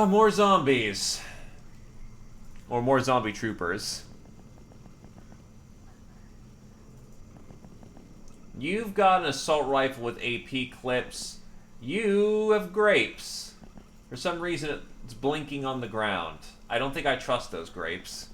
More zombies. Or more zombie troopers. You've got an assault rifle with AP clips. You have grapes. For some reason, it's blinking on the ground. I don't think I trust those grapes.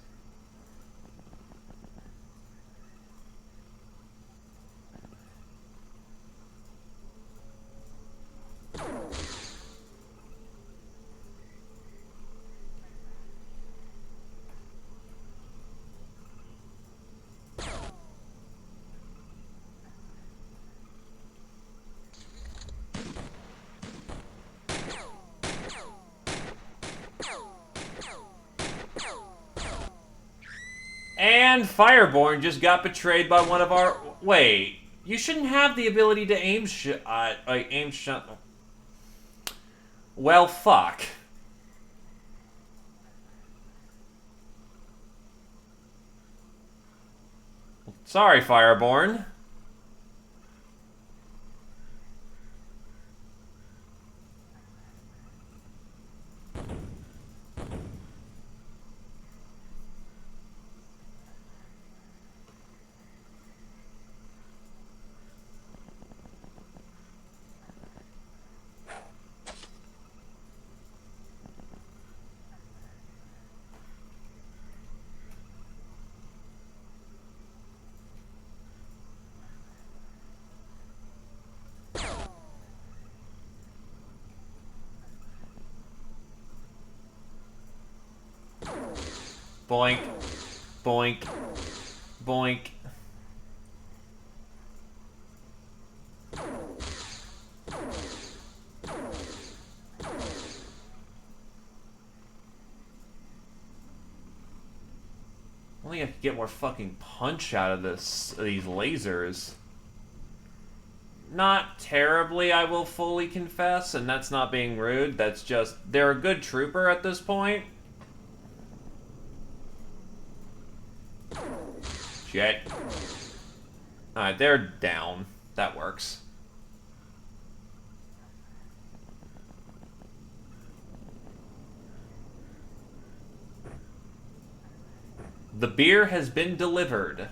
And Fireborn just got betrayed by one of our... Wait, you shouldn't have the ability to aim shot... Well, fuck. Sorry, Fireborn. Boink. Boink. Boink. Only I could get more fucking punch out of these lasers. Not terribly, I will fully confess, and that's not being rude. That's just, they're a good trooper at this point. Shit. Alright, they're down. That works. The beer has been delivered.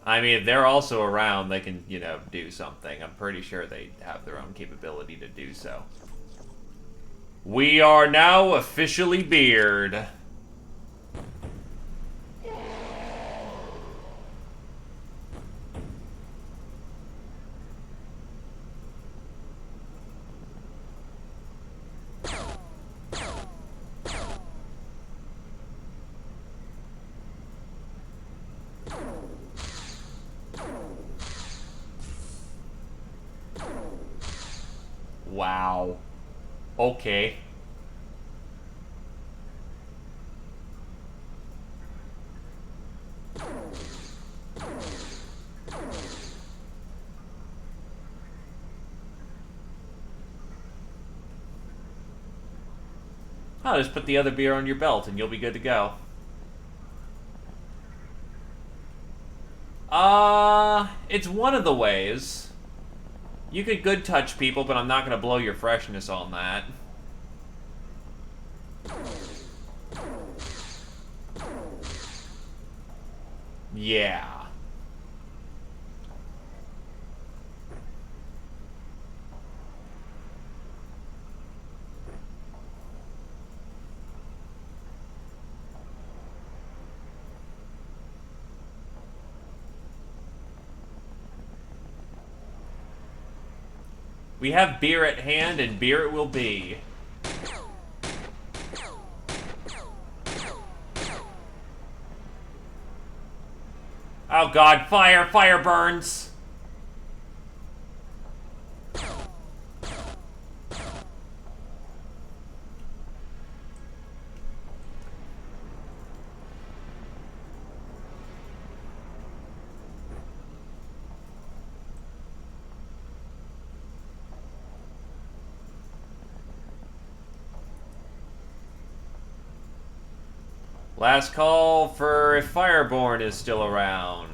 I mean, if they're also around, they can, you know, do something. I'm pretty sure they have their own capability to do so. We are now officially beard. Wow. Okay. Oh, just put the other beer on your belt and you'll be good to go. It's one of the ways. You could good touch people, but I'm not gonna blow your freshness on that. Yeah. We have beer at hand, and beer it will be. Oh god, fire! Fire burns! Last call for if Fireborn is still around.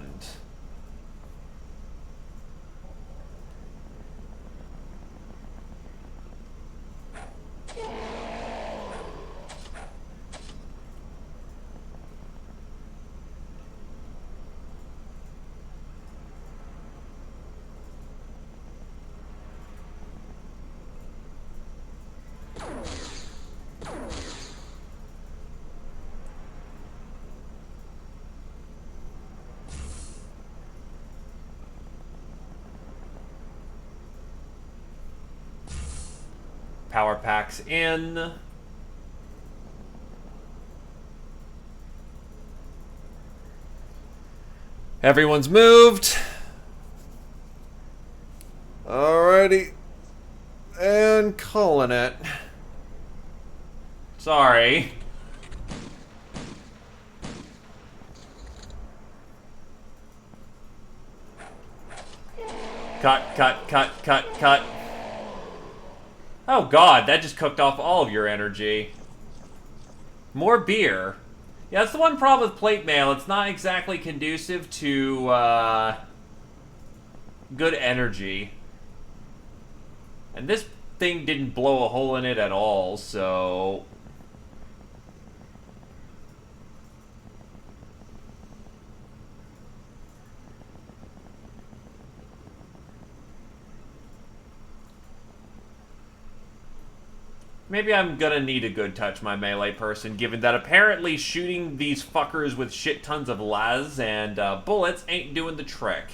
Power packs in. Everyone's moved. Alrighty. And calling it. Sorry. Cut, cut, cut, cut, cut. Oh god, that just cooked off all of your energy. More beer. Yeah, that's the one problem with plate mail. It's not exactly conducive to, good energy. And this thing didn't blow a hole in it at all, so... Maybe I'm gonna need a good touch, my melee person, given that apparently shooting these fuckers with shit tons of las and bullets ain't doing the trick.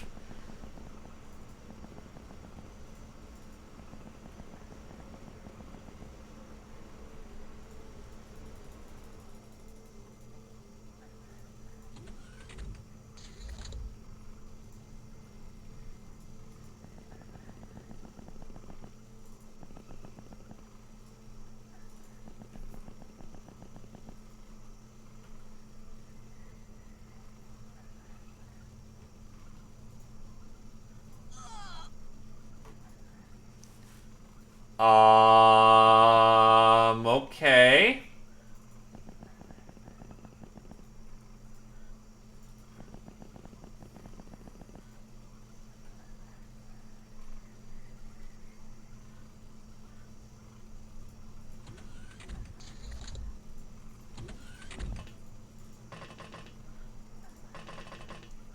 Okay.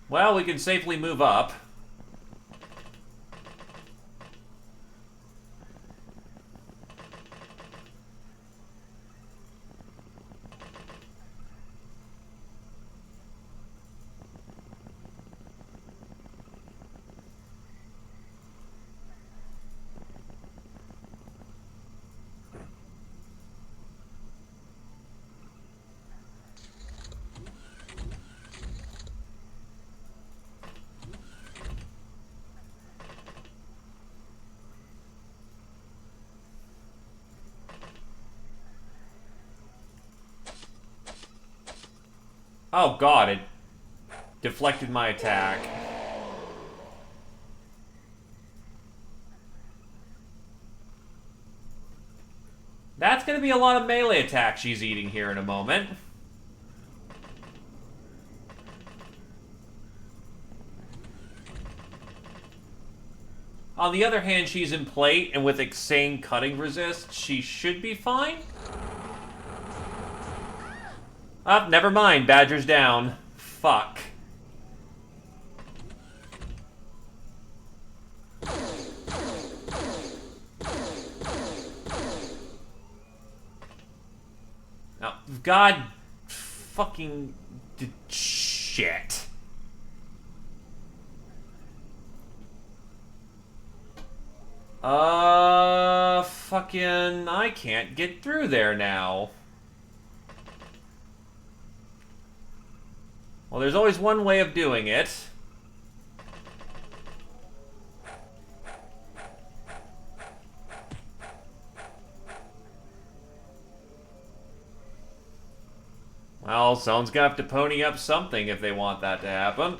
Well, we can safely move up. Oh god, it deflected my attack. That's going to be a lot of melee attacks she's eating here in a moment. On the other hand, she's in plate, and with insane cutting resist, she should be fine. Oh, never mind. Badger's down. Fuck. Now, God fucking shit. Fucking, I can't get through there now. Well, there's always one way of doing it. Well, someone's gonna have to pony up something if they want that to happen.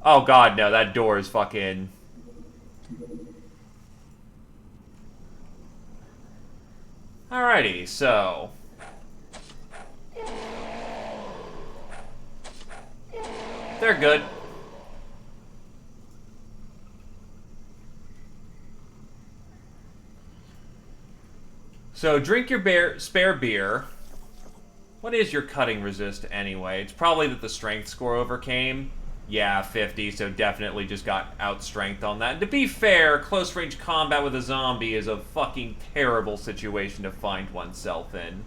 Oh god, no, that door is fucking... Alrighty, so... They're good. So, drink your spare beer. What is your cutting resist anyway? It's probably that the strength score overcame. Yeah, 50, so definitely just got outstrength on that. And to be fair, close range combat with a zombie is a fucking terrible situation to find oneself in.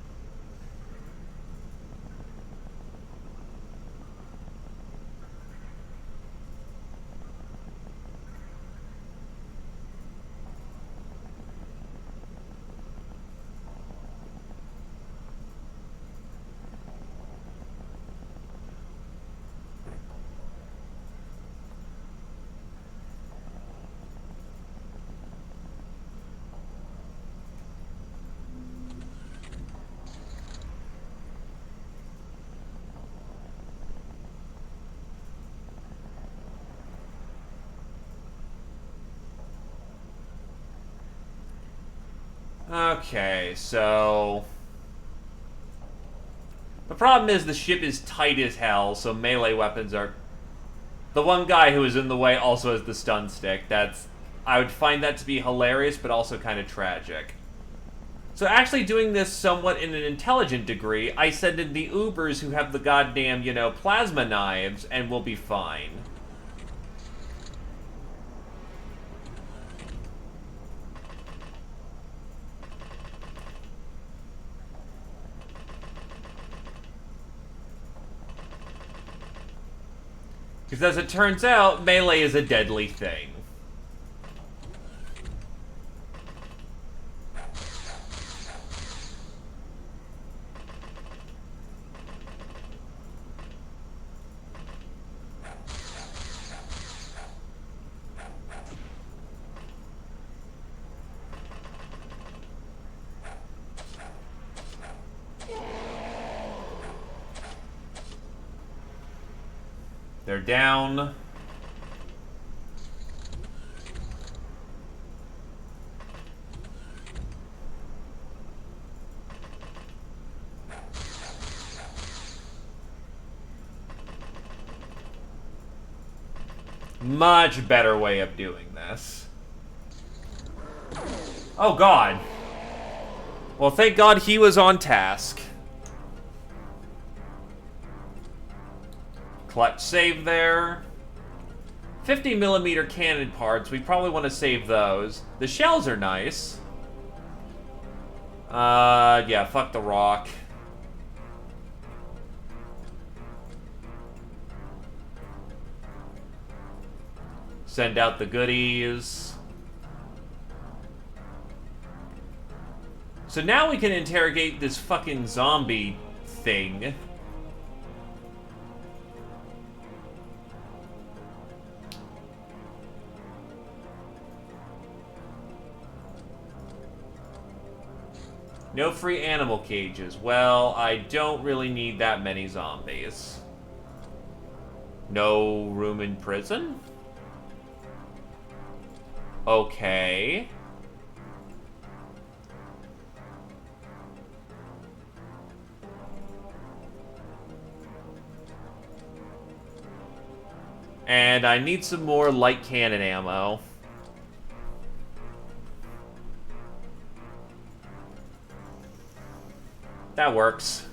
Okay, so... The problem is the ship is tight as hell, so melee weapons are... The one guy who is in the way also has the stun stick. I would find that to be hilarious, but also kind of tragic. So actually doing this somewhat in an intelligent degree, I send in the Ubers who have the goddamn, you know, plasma knives, and we'll be fine. Because as it turns out, melee is a deadly thing. They're down. Much better way of doing this. Oh god. Well, thank god he was on task. Clutch save there. 50mm cannon parts. We probably want to save those. The shells are nice. Yeah, fuck the rock. Send out the goodies. So now we can interrogate this fucking zombie thing. No free animal cages. Well, I don't really need that many zombies. No room in prison? Okay. And I need some more light cannon ammo. That works.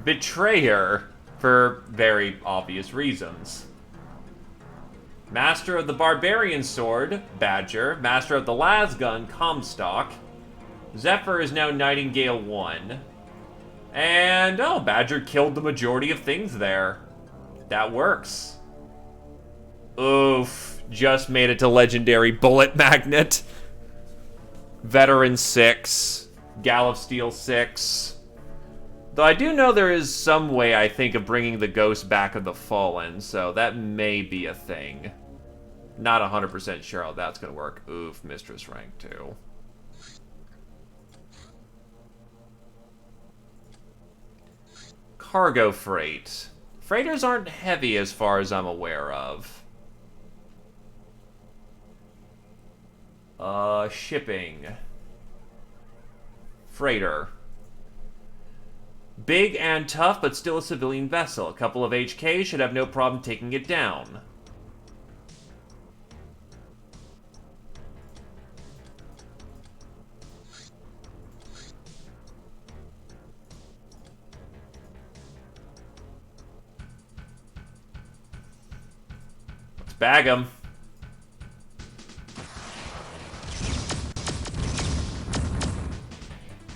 Betrayer, for very obvious reasons. Master of the Barbarian Sword, Badger. Master of the Lasgun, Comstock. Zephyr is now Nightingale 1. And, oh, Badger killed the majority of things there. That works. Oof. Just made it to Legendary Bullet Magnet. Veteran 6. Gal of Steel 6. Though I do know there is some way, I think, of bringing the Ghost back of the Fallen, so that may be a thing. Not 100% sure how that's going to work. Oof, Mistress rank 2. Cargo freight. Freighters aren't heavy as far as I'm aware of. Shipping. Freighter. Big and tough, but still a civilian vessel. A couple of HKs should have no problem taking it down. Let's bag them.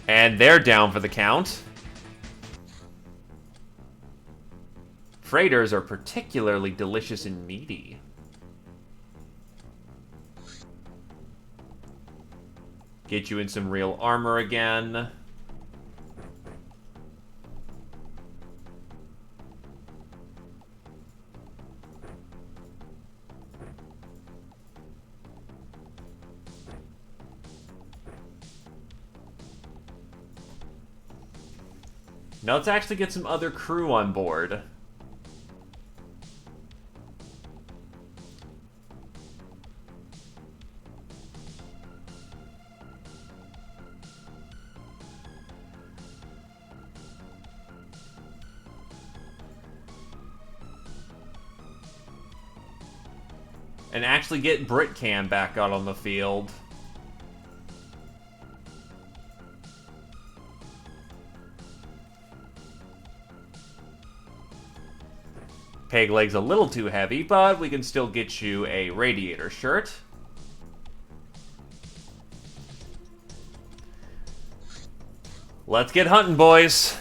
And they're down for the count. Freighters are particularly delicious and meaty. Get you in some real armor again. Now let's actually get some other crew on board. And actually get Britcam back out on the field. Peg leg's a little too heavy, but we can still get you a radiator shirt. Let's get hunting, boys.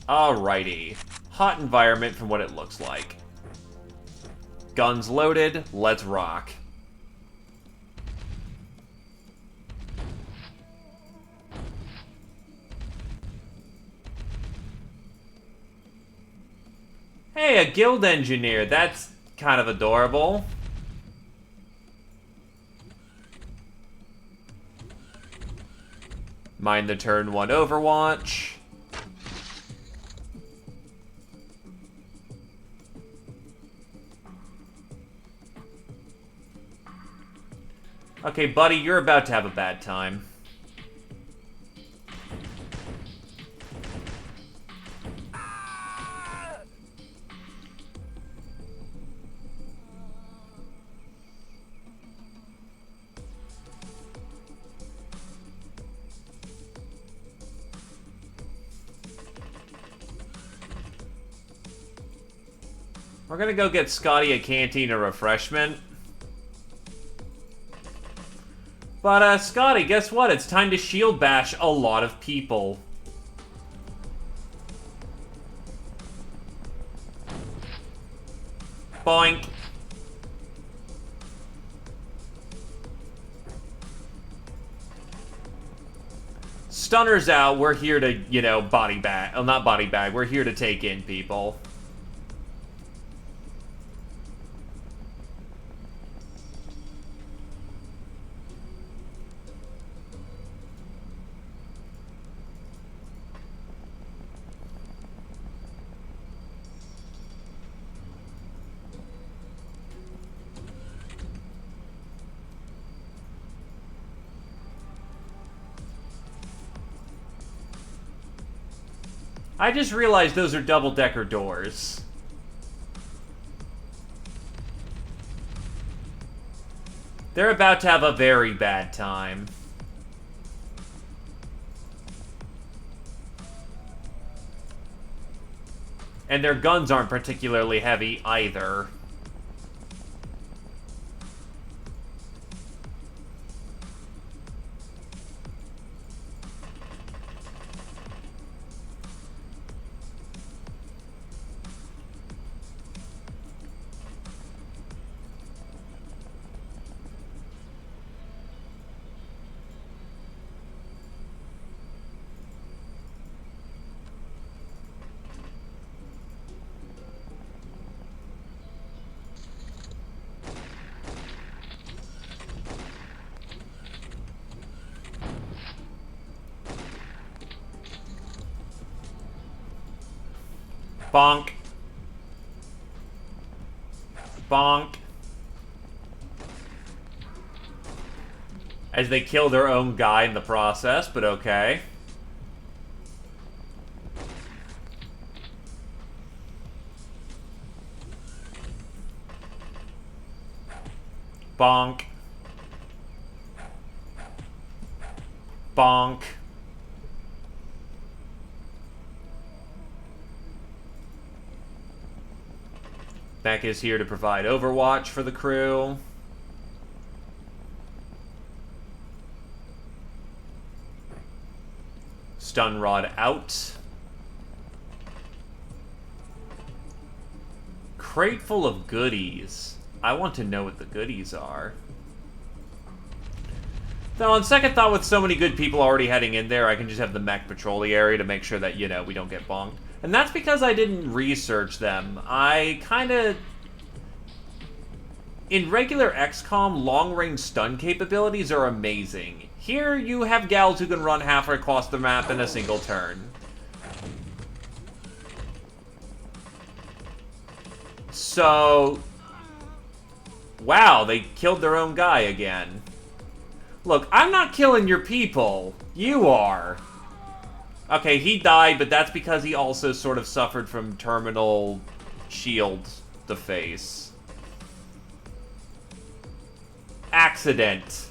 Alrighty. Hot environment from what it looks like. Guns loaded, let's rock. Hey, a guild engineer. That's kind of adorable. Mind the turn 1 Overwatch. Okay, buddy, you're about to have a bad time. We're gonna go get Scotty a canteen or refreshment. But, Scotty, guess what? It's time to shield bash a lot of people. Boink. Stunner's out. We're here to, you know, body bag. Oh, not body bag. We're here to take in people. I just realized those are double-decker doors. They're about to have a very bad time. And their guns aren't particularly heavy either. Bonk. Bonk. As they kill their own guy in the process, but okay. Bonk. Bonk. Beck is here to provide overwatch for the crew. Stun rod out. Crate full of goodies. I want to know what the goodies are. Though on second thought, with so many good people already heading in there, I can just have the mech patrol the area to make sure that, you know, we don't get bonked. And that's because I didn't research them. I kinda... In regular XCOM, long-range stun capabilities are amazing. Here, you have gals who can run halfway across the map in a single turn. So... Wow, they killed their own guy again. Look, I'm not killing your people. You are. Okay, he died, but that's because he also sort of suffered from terminal shield the face. Accident.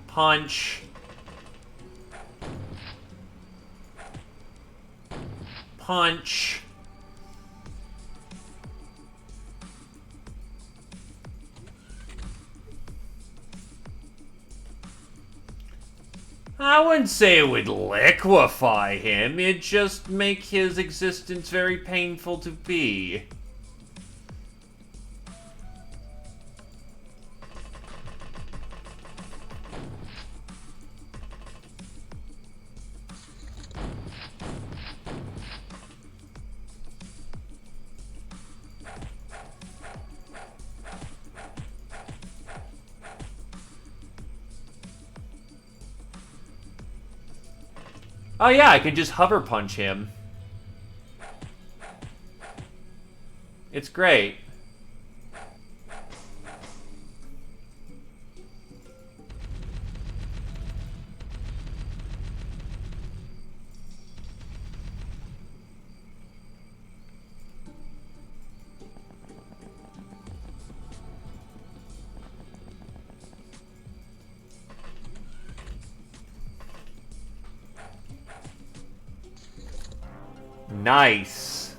Punch. Punch. I wouldn't say it would liquefy him, it'd just make his existence very painful to be. Oh yeah, I could just hover punch him. It's great. Nice.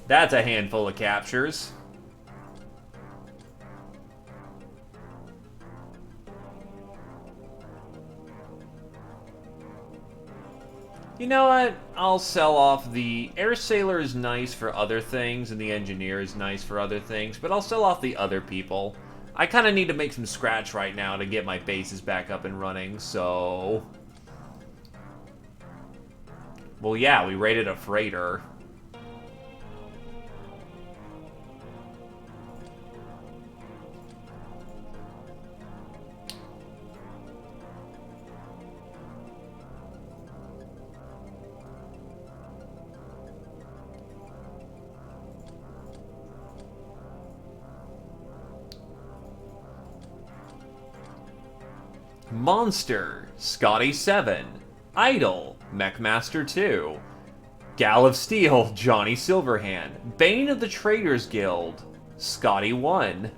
That's a handful of captures. You know what? I'll sell off the Air Sailor is nice for other things, and the Engineer is nice for other things, but I'll sell off the other people. I kind of need to make some scratch right now to get my bases back up and running, so... Well, yeah, we raided a freighter. Monster, Scotty 7. Idol, Mechmaster 2. Gal of Steel, Johnny Silverhand. Bane of the Traders Guild, Scotty 1.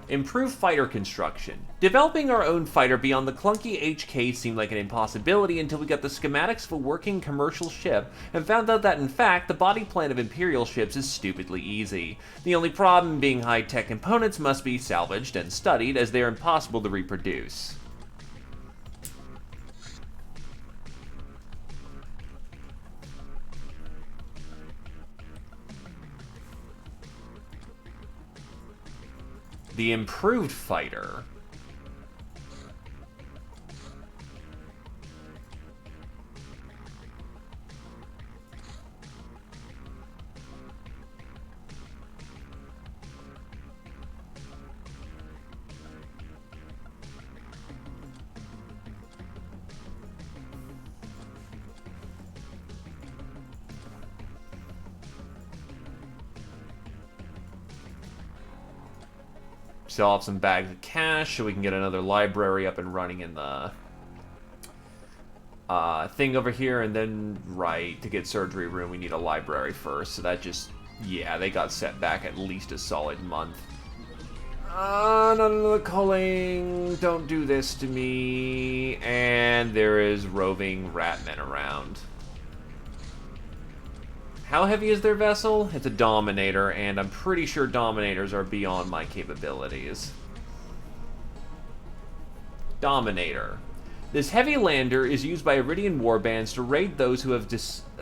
Improved fighter construction. Developing our own fighter beyond the clunky HK seemed like an impossibility until we got the schematics of a working commercial ship and found out that in fact the body plan of Imperial ships is stupidly easy. The only problem being high-tech components must be salvaged and studied as they are impossible to reproduce. The improved fighter. Sell off some bags of cash so we can get another library up and running in the thing over here, and then, right, to get surgery room we need a library first, so that just, yeah, they got set back at least a solid month. Not another culling, don't do this to me, and there is roving ratmen around. How heavy is their vessel? It's a Dominator, and I'm pretty sure Dominators are beyond my capabilities. Dominator. This heavy lander is used by Iridian warbands to raid those who have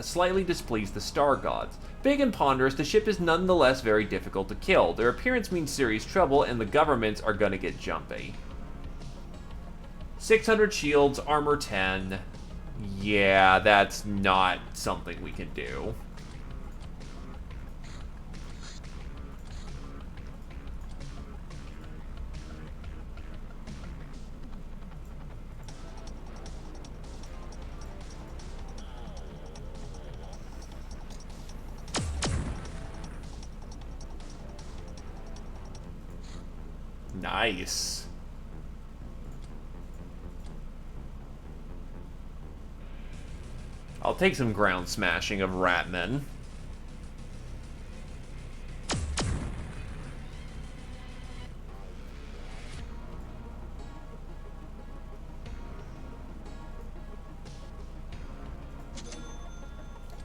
slightly displeased the Star Gods. Big and ponderous, the ship is nonetheless very difficult to kill. Their appearance means serious trouble, and the governments are gonna get jumpy. 600 shields, armor 10. Yeah, that's not something we can do. Nice. I'll take some ground smashing of Ratmen.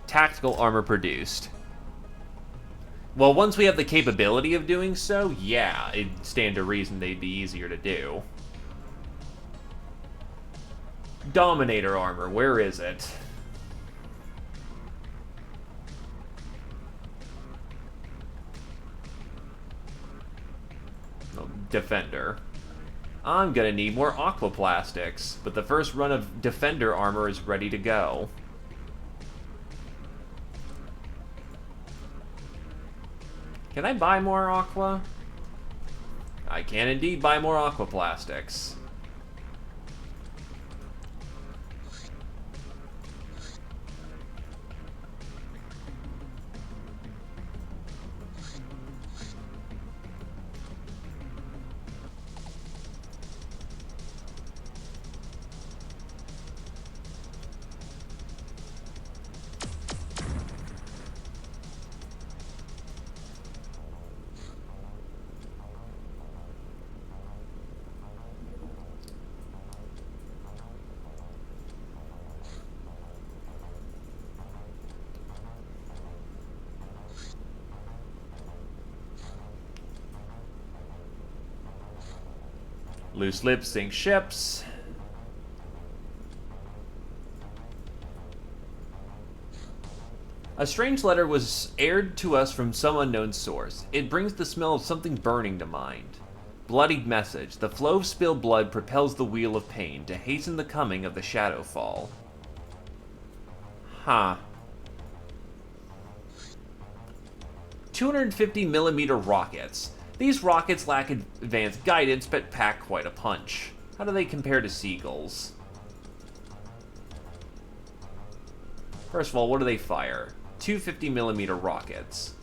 Tactical armor produced. Well, once we have the capability of doing so, yeah, it'd stand to reason they'd be easier to do. Dominator armor, where is it? Oh, Defender. I'm gonna need more aquaplastics, but the first run of Defender armor is ready to go. Can I buy more aqua? I can indeed buy more aquaplastics. Loose lips sink ships. A strange letter was aired to us from some unknown source. It brings the smell of something burning to mind. Bloodied message. The flow of spilled blood propels the wheel of pain to hasten the coming of the Shadowfall. Huh. 250mm rockets. These rockets lack advanced guidance, but pack quite a punch. How do they compare to seagulls? First of all, what do they fire? Two 50mm rockets.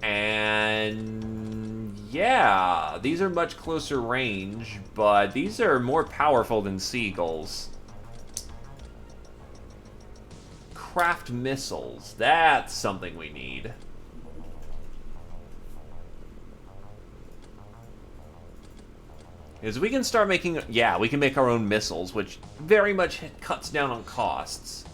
And yeah, these are much closer range, but these are more powerful than seagulls. Craft missiles, that's something we need. Is we can start making, yeah, we can make our own missiles, which very much cuts down on costs.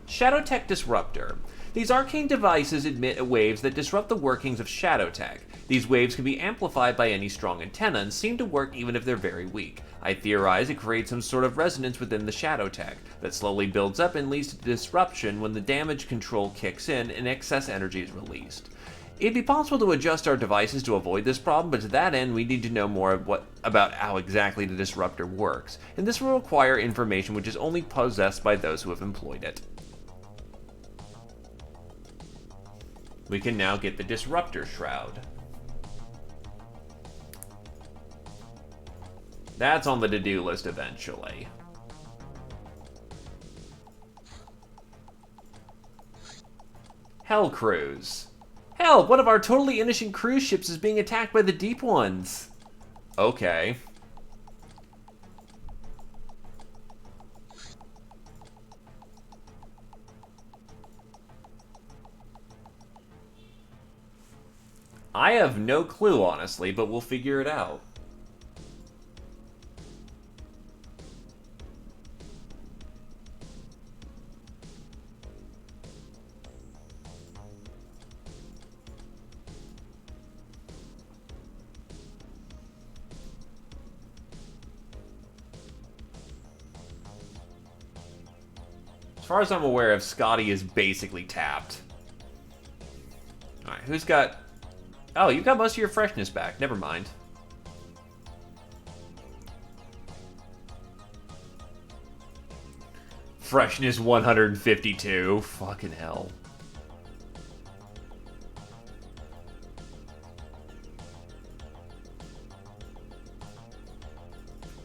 Shadowtech Disruptor. These arcane devices emit waves that disrupt the workings of Shadowtech. These waves can be amplified by any strong antenna and seem to work even if they're very weak. I theorize it creates some sort of resonance within the Shadowtech that slowly builds up and leads to disruption when the damage control kicks in and excess energy is released. It'd be possible to adjust our devices to avoid this problem, but to that end, we need to know more about how exactly the disruptor works, and this will require information which is only possessed by those who have employed it. We can now get the Disruptor Shroud. That's on the to-do list eventually. Hell Cruise. Help! One of our totally innocent cruise ships is being attacked by the Deep Ones. Okay. I have no clue, honestly, but we'll figure it out. As far as I'm aware of, Scotty is basically tapped. Alright, who's got... Oh, you got most of your freshness back. Never mind. Freshness 152. Fucking hell.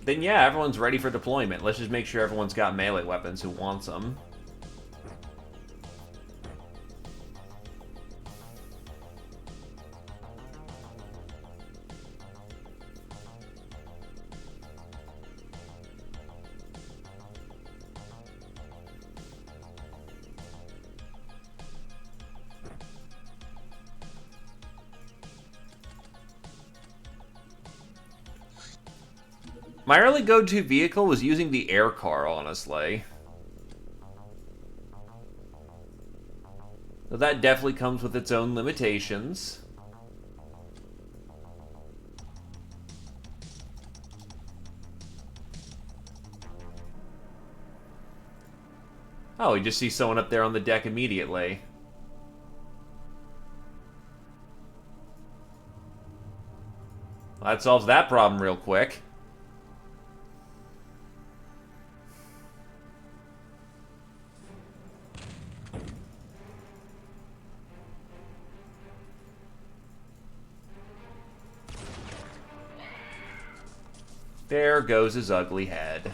Then yeah, everyone's ready for deployment. Let's just make sure everyone's got melee weapons who wants them. My early go-to vehicle was using the air car, honestly. But that definitely comes with its own limitations. Oh, you just see someone up there on the deck immediately. Well, that solves that problem real quick. There goes his ugly head.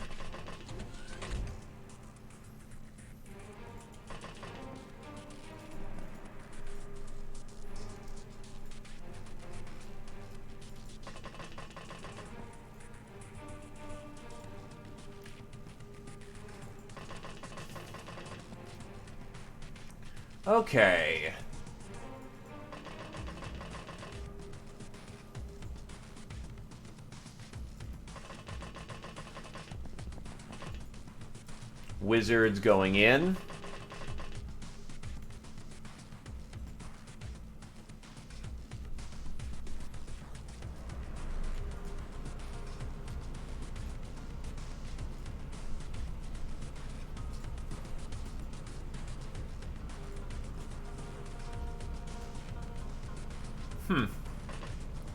Okay. Wizards going in.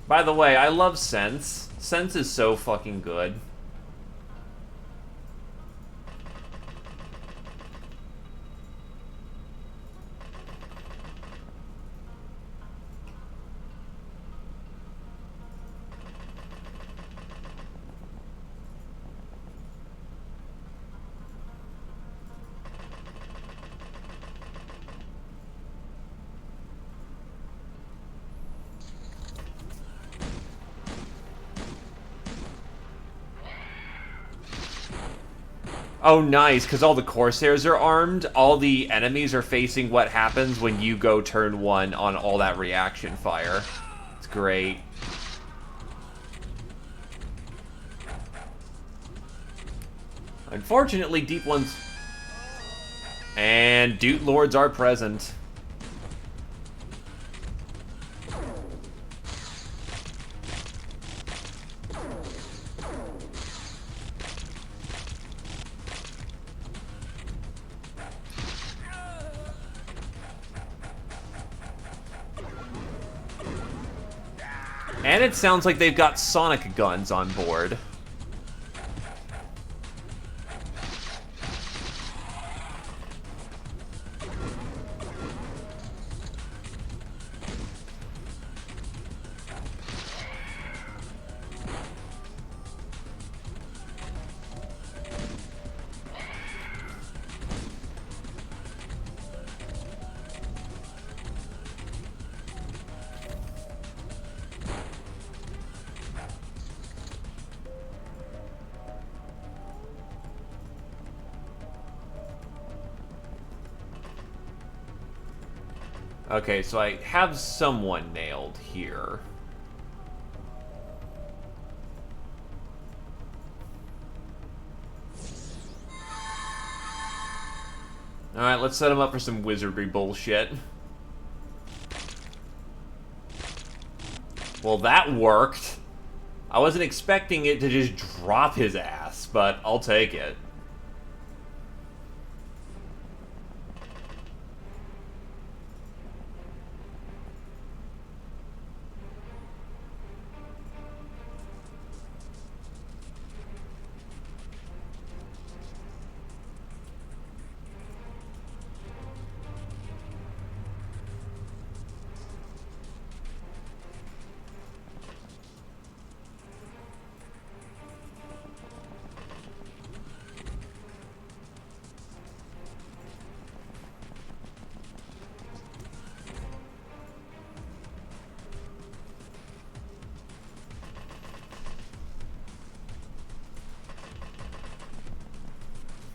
By the way, I love Sense. Sense is so fucking good. Oh, nice, because all the Corsairs are armed. All the enemies are facing what happens when you go turn 1 on all that reaction fire. It's great. Unfortunately, deep ones... And Doot Lords are present. And it sounds like they've got sonic guns on board. Okay, so I have someone nailed here. Alright, let's set him up for some wizardry bullshit. Well, that worked. I wasn't expecting it to just drop his ass, but I'll take it.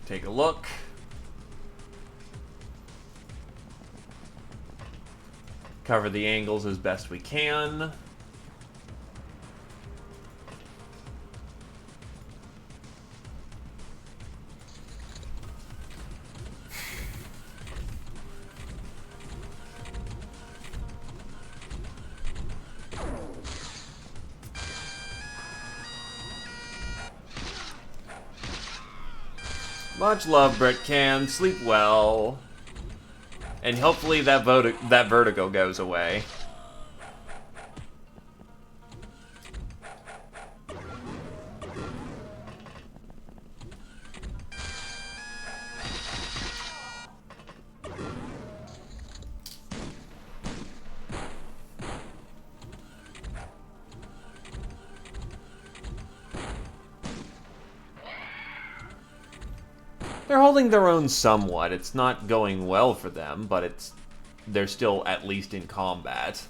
Take a look. Cover the angles as best we can. Much love, Britcan. Sleep well. And hopefully that vertigo goes away. They're holding their own somewhat. It's not going well for them, but they're still at least in combat.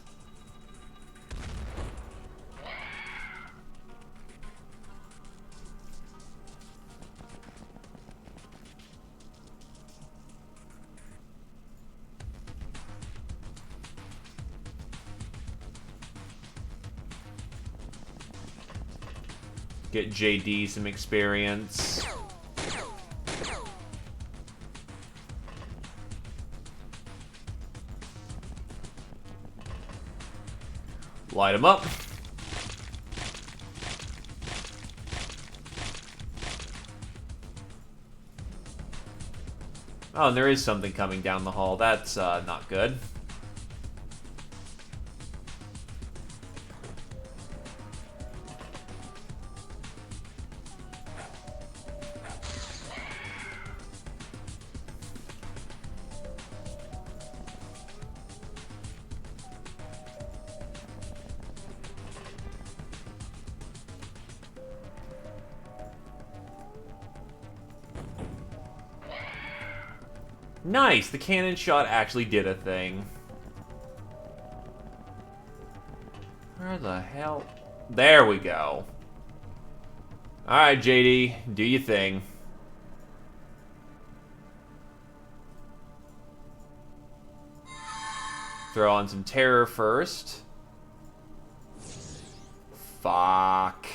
Get JD some experience. Light them up. Oh, and there is something coming down the hall. That's not good. Nice! The cannon shot actually did a thing. Where the hell? There we go. Alright, JD. Do your thing. Throw on some terror first. Fuck.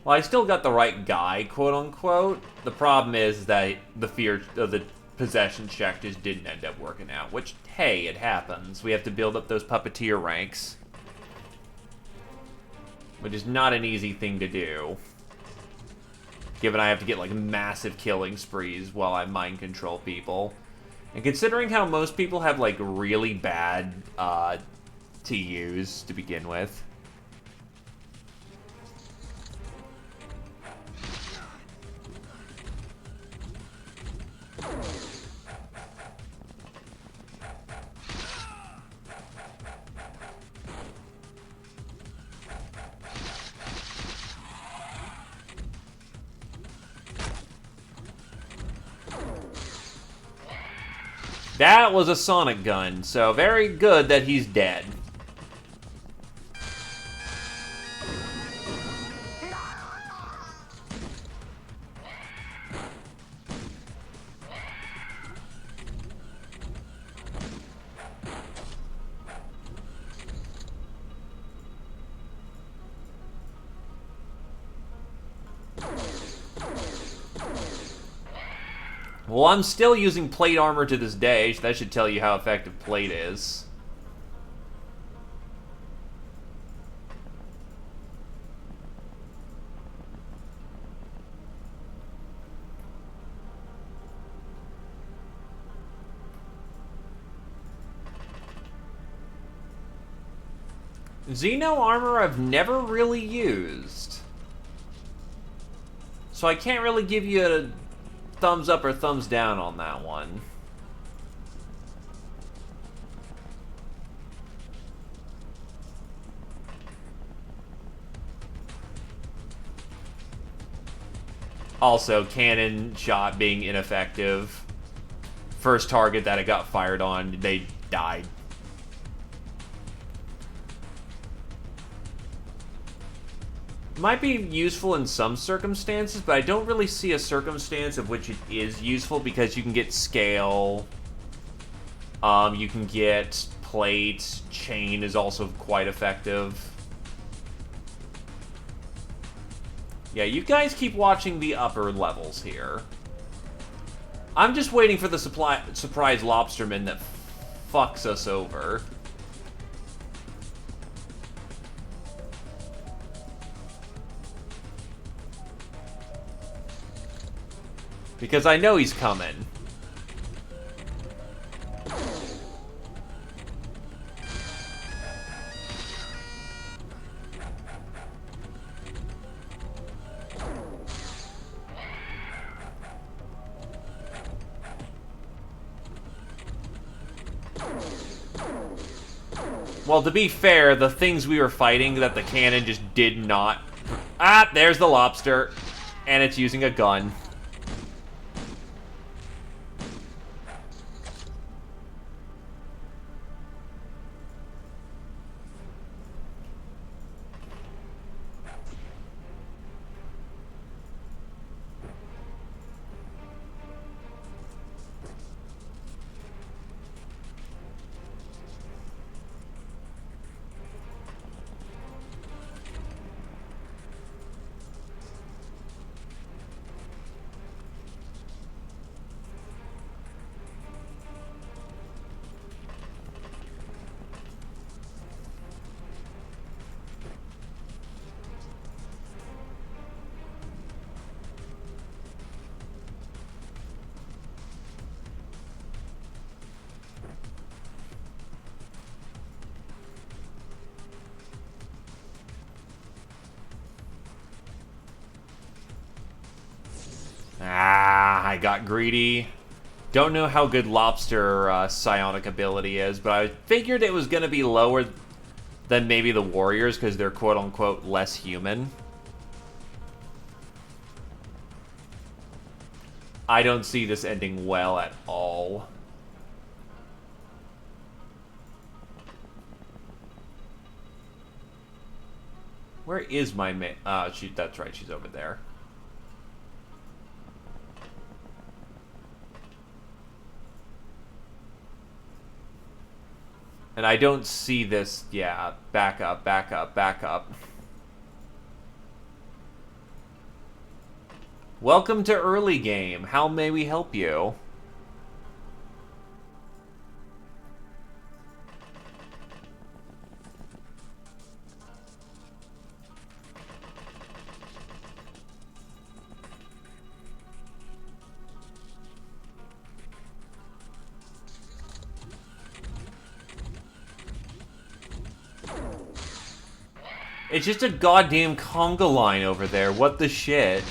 Well, I still got the right guy, quote-unquote. The problem is that the fear of the possession check just didn't end up working out. Which, hey, it happens. We have to build up those puppeteer ranks. Which is not an easy thing to do. Given I have to get, like, massive killing sprees while I mind control people. And considering how most people have, like, really bad, to use to begin with. That was a sonic gun, so very good that he's dead. Well, I'm still using plate armor to this day, so that should tell you how effective plate is. Xeno armor I've never really used. So I can't really give you a thumbs up or thumbs down on that one. Also, cannon shot being ineffective. First target that it got fired on, they died. Might be useful in some circumstances, but I don't really see a circumstance of which it is useful because you can get scale, you can get plate, chain is also quite effective. Yeah, you guys keep watching the upper levels here. I'm just waiting for the surprise lobsterman that fucks us over. Because I know he's coming. Well, to be fair, the things we were fighting that the cannon just did not... Ah, there's the lobster. And it's using a gun. Ah, I got greedy. Don't know how good Lobster psionic ability is, but I figured it was going to be lower than maybe the Warriors because they're quote-unquote less human. I don't see this ending well at all. Where is my that's right, she's over there. And I don't see this, yeah, back up, back up, back up. Welcome to early game. How may we help you? It's just a goddamn conga line over there. What the shit?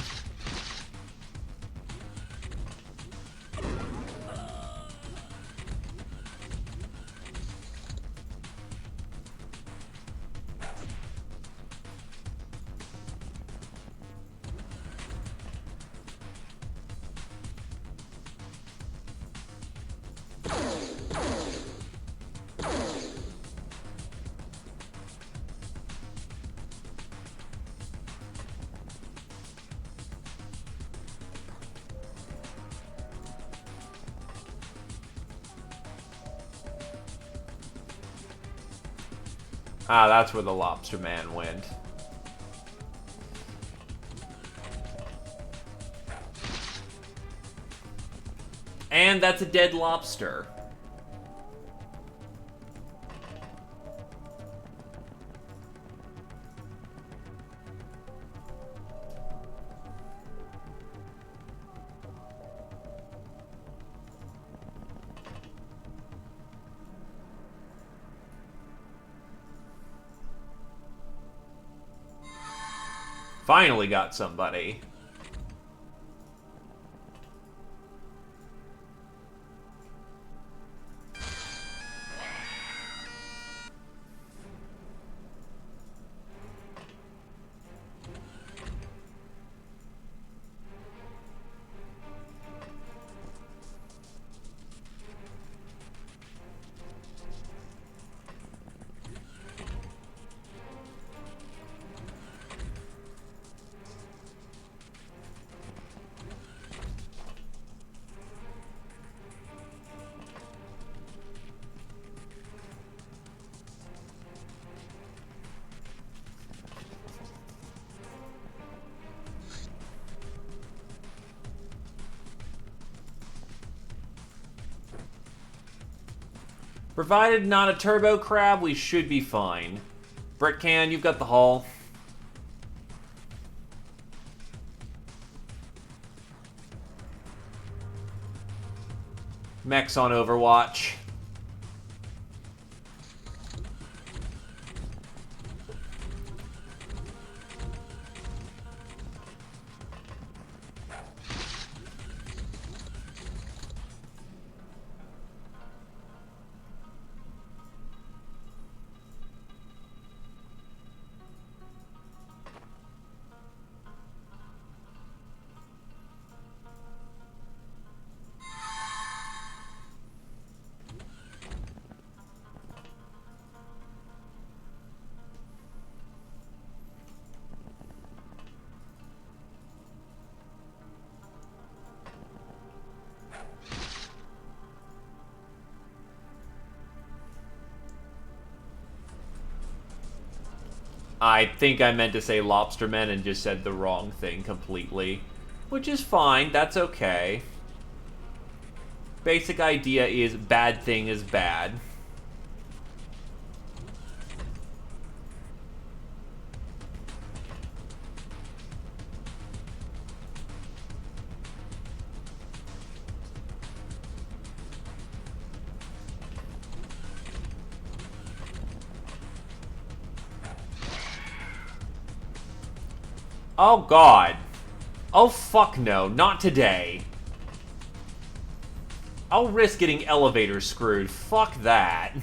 Ah, that's where the lobster man went. And that's a dead lobster. Finally got somebody. Provided not a turbo crab, we should be fine. Brick Can, you've got the hull. Mechs on Overwatch. I think I meant to say lobstermen and just said the wrong thing completely. Which is fine, that's okay. Basic idea is bad thing is bad. Oh god. Oh fuck no, not today. I'll risk getting elevator screwed. Fuck that.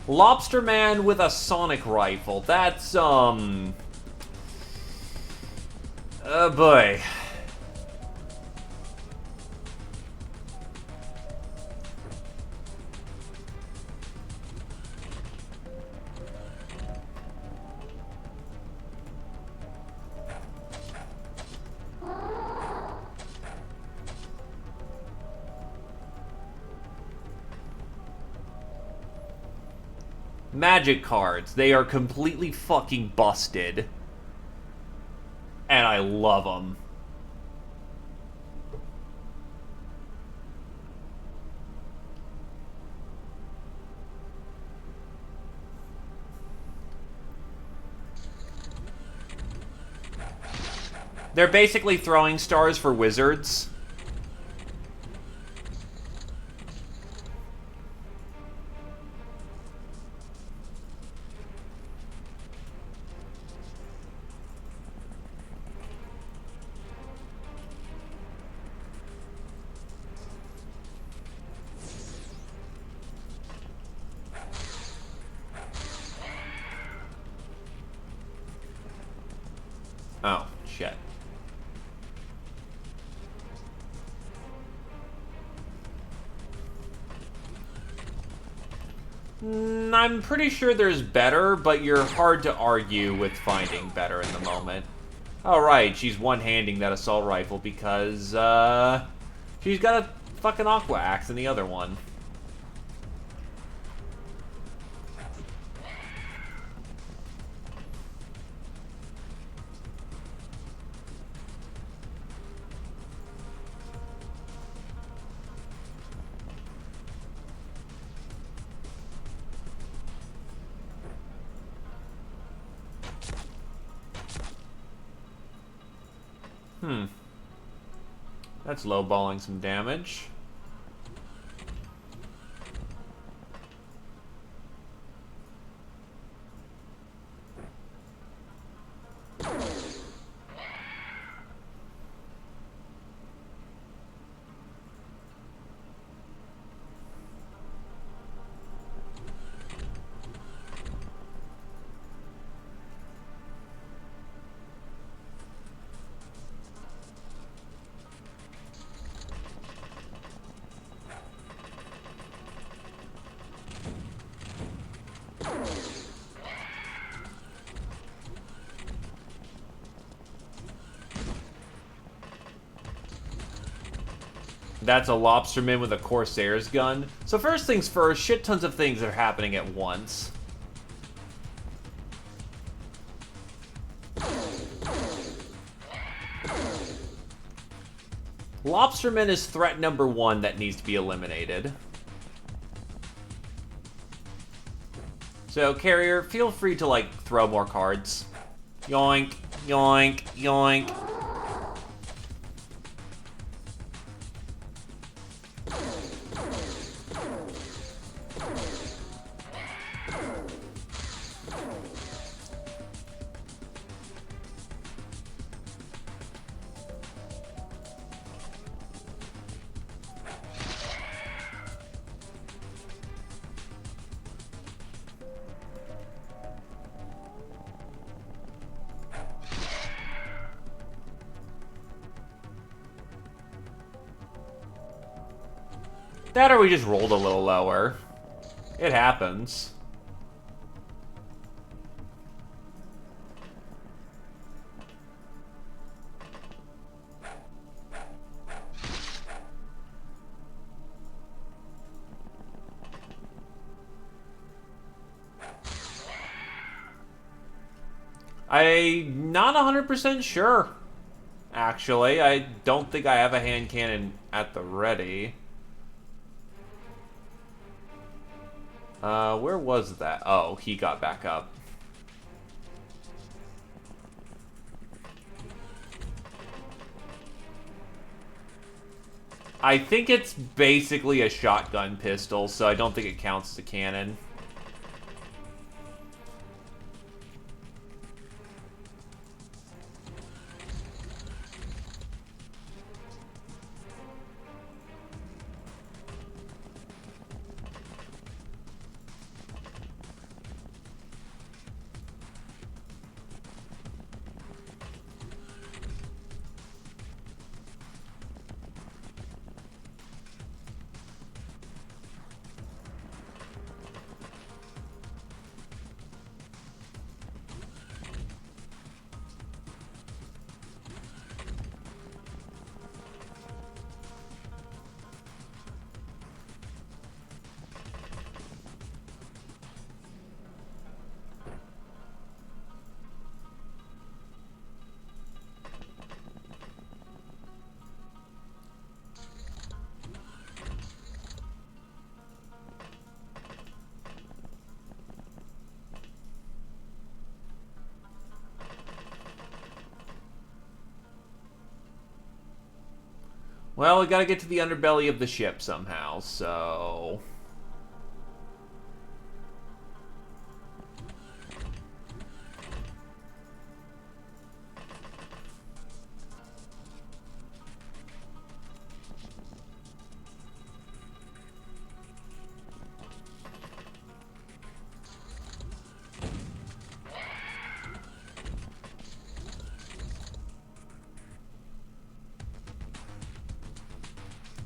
Lobster Man with a sonic rifle. That's, oh boy. Magic cards. They are completely fucking busted. And I love them. They're basically throwing stars for wizards. Oh, shit. I'm pretty sure there's better, but you're hard to argue with finding better in the moment. Alright, she's one-handing that assault rifle because, she's got a fucking aqua axe in the other one. That's lowballing some damage. That's a lobsterman with a Corsair's gun. So first things first, shit tons of things are happening at once. Lobsterman is threat number 1 that needs to be eliminated. So, Carrier, feel free to, like, throw more cards. Yoink, yoink, yoink. That or we just rolled a little lower. It happens. I'm not 100% sure, actually. I don't think I have a hand cannon at the ready. Where was that? Oh, he got back up. I think it's basically a shotgun pistol, so I don't think it counts as a cannon. Well, we gotta get to the underbelly of the ship somehow, so...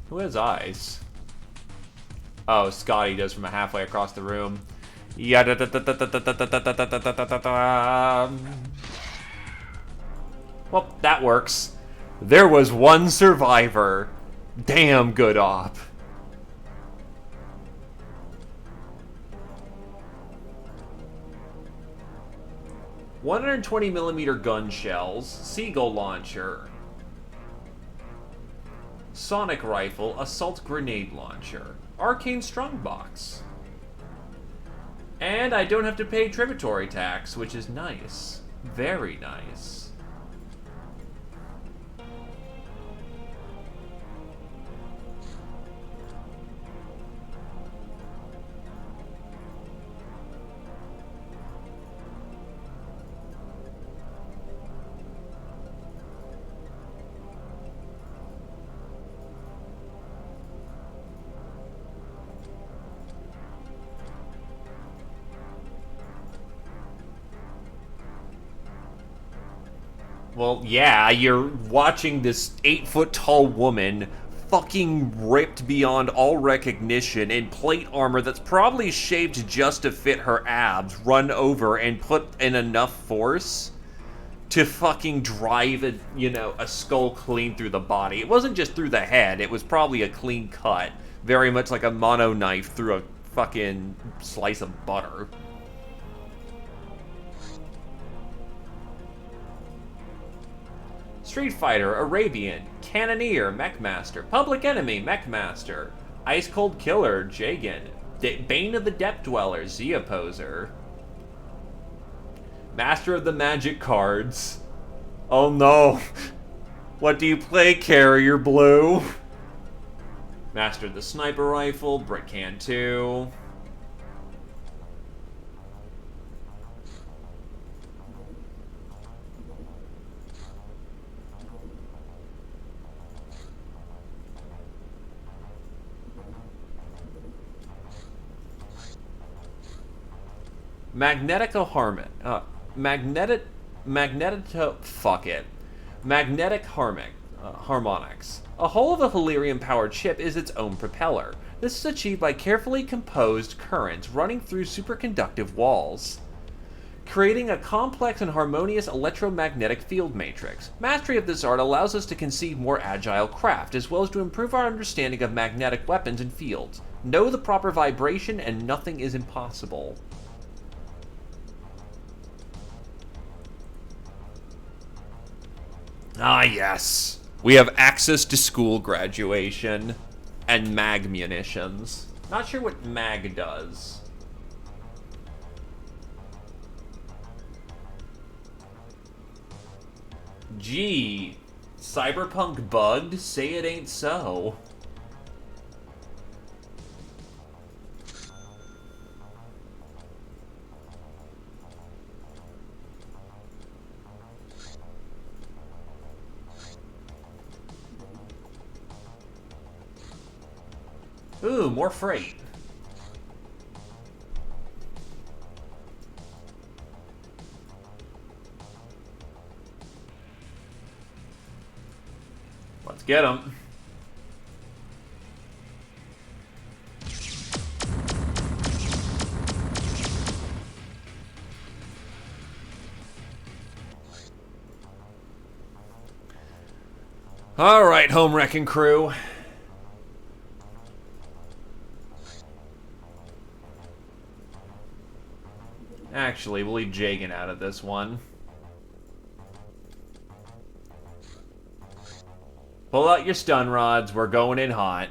Who has eyes? Oh, Scotty does from halfway across the room. Yeah. Well, that works. There was one survivor. Damn good op. .120mm gun shells, seagull launcher, sonic rifle, assault grenade launcher, arcane strongbox. And I don't have to pay tributary tax, which is nice. Very nice. Well, yeah, you're watching this 8-foot-tall woman fucking ripped beyond all recognition in plate armor that's probably shaped just to fit her abs, run over and put in enough force to fucking drive a skull clean through the body. It wasn't just through the head, it was probably a clean cut. Very much like a mono knife through a fucking slice of butter. Street Fighter, Arabian, Cannoneer, Mechmaster, Public Enemy, Mechmaster, Ice Cold Killer, Jagan, Bane of the Depth Dweller, Zeoposer, Master of the Magic Cards. Oh no! What do you play, Carrier Blue? Master of the Sniper Rifle, Brickcan 2. Magnetic harmonics. A hull of a Halerium-powered ship is its own propeller. This is achieved by carefully composed currents running through superconductive walls, creating a complex and harmonious electromagnetic field matrix. Mastery of this art allows us to conceive more agile craft, as well as to improve our understanding of magnetic weapons and fields. Know the proper vibration, and nothing is impossible. Ah, yes. We have access to school graduation and mag munitions. Not sure what mag does. Gee, Cyberpunk bugged? Say it ain't so. Ooh, more freight. Let's get them. All right, home wrecking crew. Actually, we'll leave Jagan out of this one. Pull out your stun rods. We're going in hot.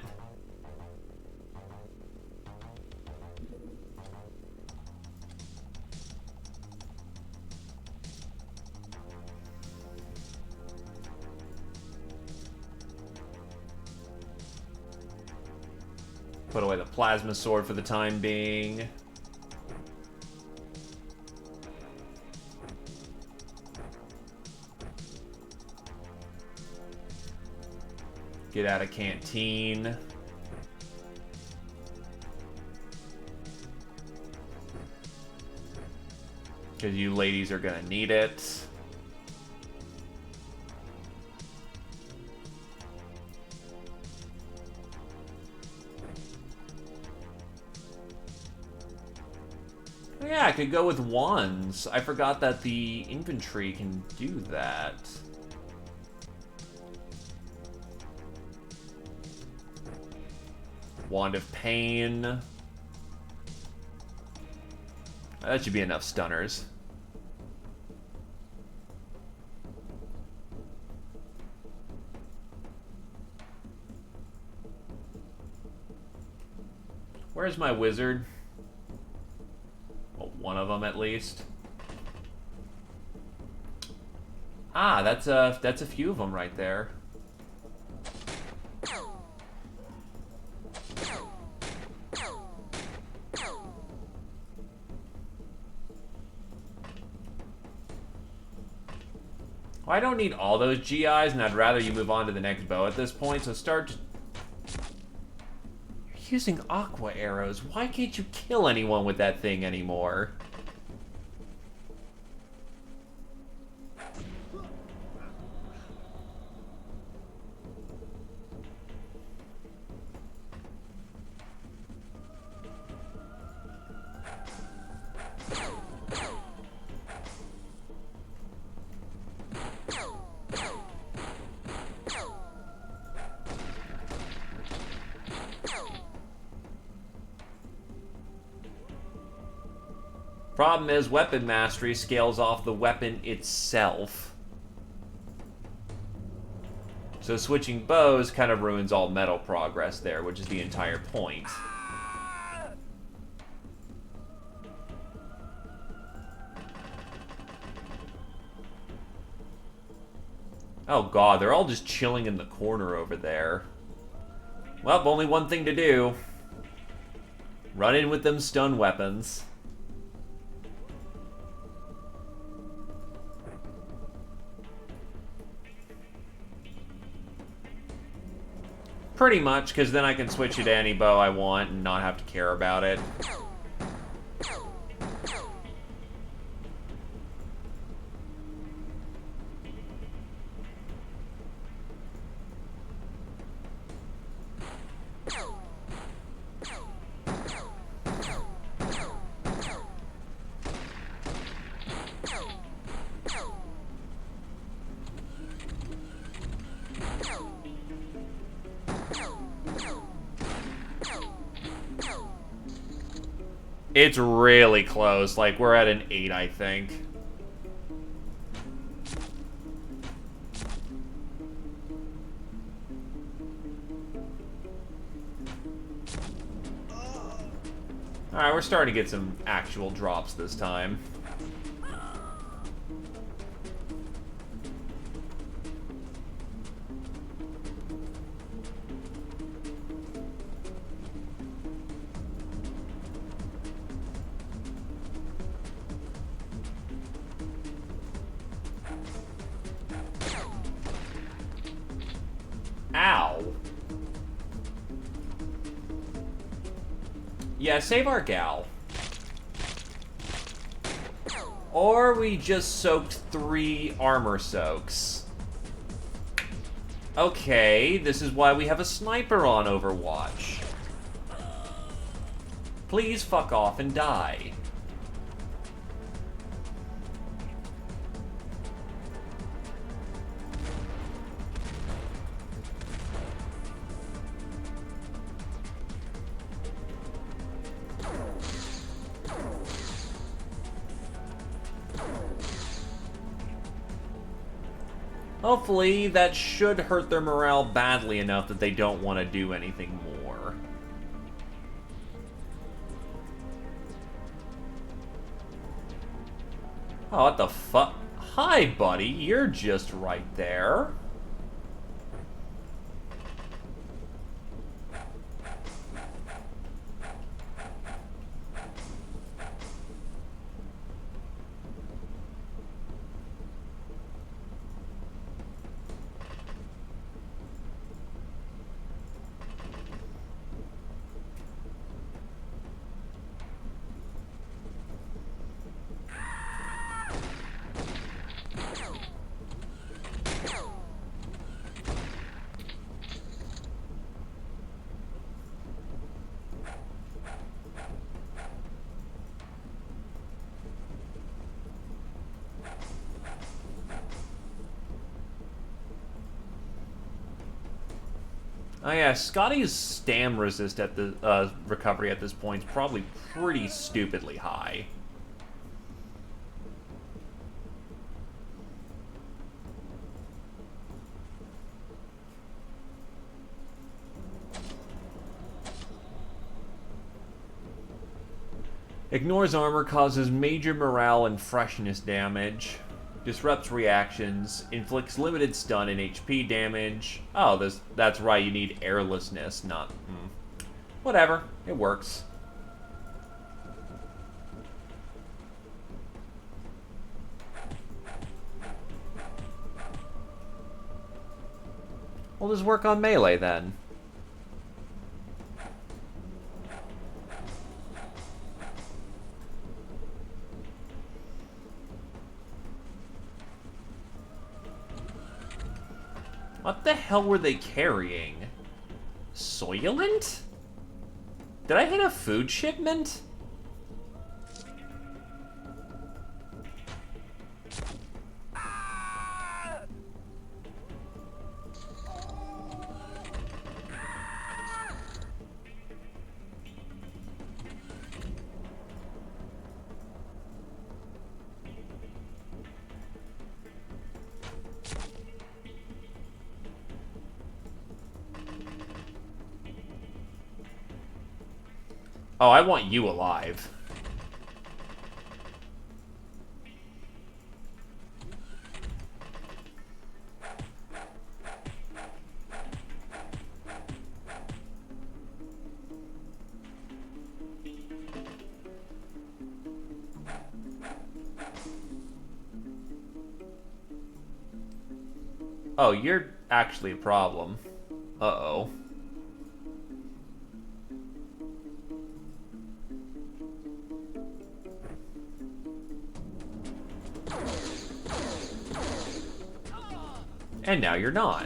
Put away the plasma sword for the time being. Get out of canteen. Because you ladies are gonna need it. Yeah, I could go with wands. I forgot that the infantry can do that. Wand of Pain. That should be enough stunners. Where's my wizard? Well, one of them at least. Ah, that's a few of them right there. Well, I don't need all those GIs, and I'd rather you move on to the next bow at this point, so start... You're using aqua arrows. Why can't you kill anyone with that thing anymore? Problem is, weapon mastery scales off the weapon itself. So switching bows kind of ruins all metal progress there, which is the entire point. Oh god, they're all just chilling in the corner over there. Well, only one thing to do. Run in with them stun weapons. Pretty much, because then I can switch it to any bow I want and not have to care about it. It's really close. Like, we're at an 8, I think. Alright, we're starting to get some actual drops this time. Ow. Yeah, save our gal. Or we just soaked 3 armor soaks. Okay, this is why we have a sniper on Overwatch. Please fuck off and die. Hopefully, that should hurt their morale badly enough that they don't want to do anything more. Oh, what the fuck? Hi, buddy. You're just right there. Oh yeah, Scotty's stam resist at the recovery at this point is probably pretty stupidly high. Ignores armor, causes major morale and freshness damage. Disrupts reactions. Inflicts limited stun and HP damage. Oh, that's right, you need airlessness, not... Whatever, it works. We'll just work on melee then. What the hell were they carrying? Soylent? Did I hit a food shipment? Oh, I want you alive. Oh, you're actually a problem. Uh-oh. And now you're not.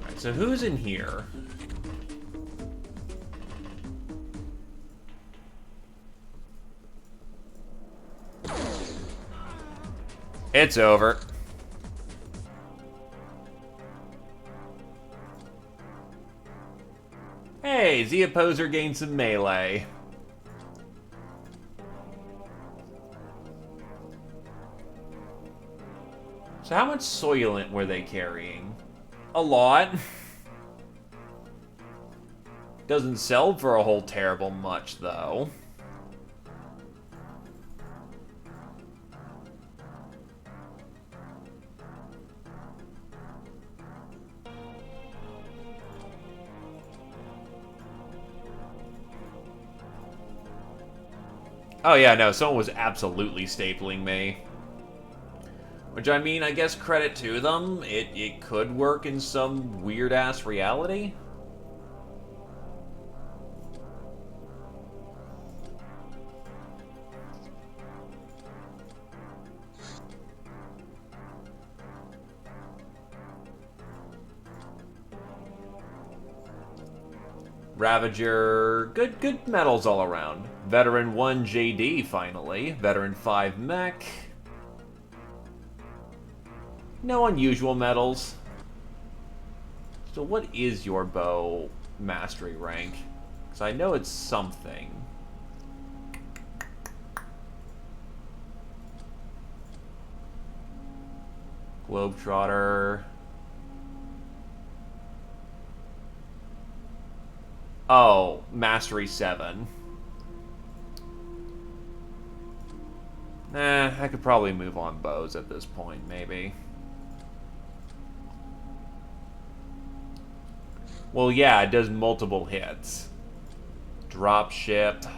Alright, so who's in here? It's over. Hey, the opposer gained some melee. So how much Soylent were they carrying? A lot. Doesn't sell for a whole terrible much, though. Oh yeah, no, someone was absolutely stapling me. Which, I mean, I guess credit to them. It could work in some weird-ass reality. Ravager, good medals all around. Veteran 1 JD, finally. Veteran 5 Mech. No unusual medals. So what is your bow mastery rank? Because I know it's something. Globetrotter. Oh, Mastery 7. I could probably move on bows at this point, maybe. Well, yeah, it does multiple hits. Dropship.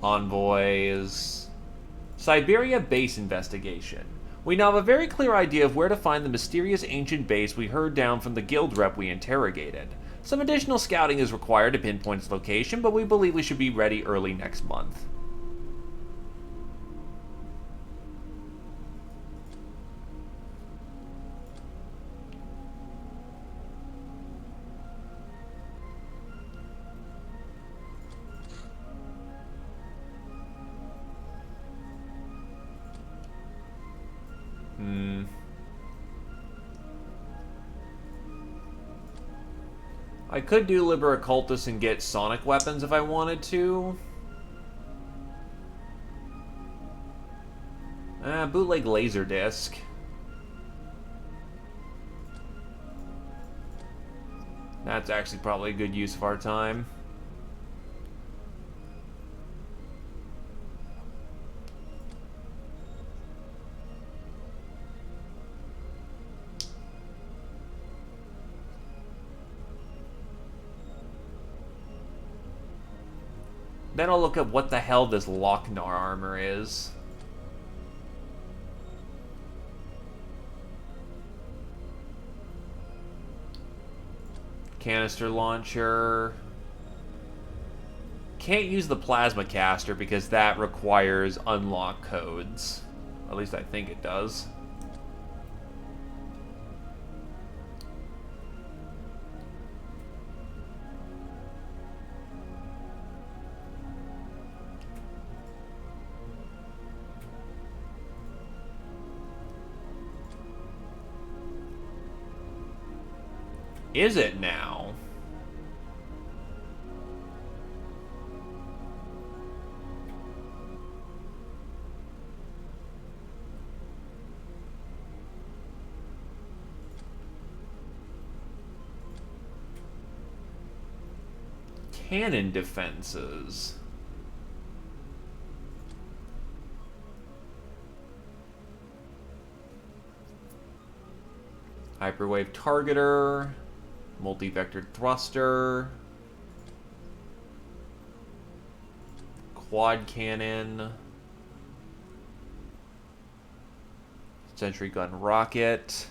Envoys. Siberia base investigation. We now have a very clear idea of where to find the mysterious ancient base we heard down from the guild rep we interrogated. Some additional scouting is required to pinpoint its location, but we believe we should be ready early next month. I could do Liber Occultus and get sonic weapons if I wanted to. Bootleg Laserdisc. That's actually probably a good use of our time. Then I'll look up what the hell this Lochnar armor is. Canister launcher. Can't use the plasma caster because that requires unlock codes. At least I think it does. Is it now? Cannon defenses. Hyperwave targeter. Multi-vectored thruster. Quad cannon. Sentry gun rocket.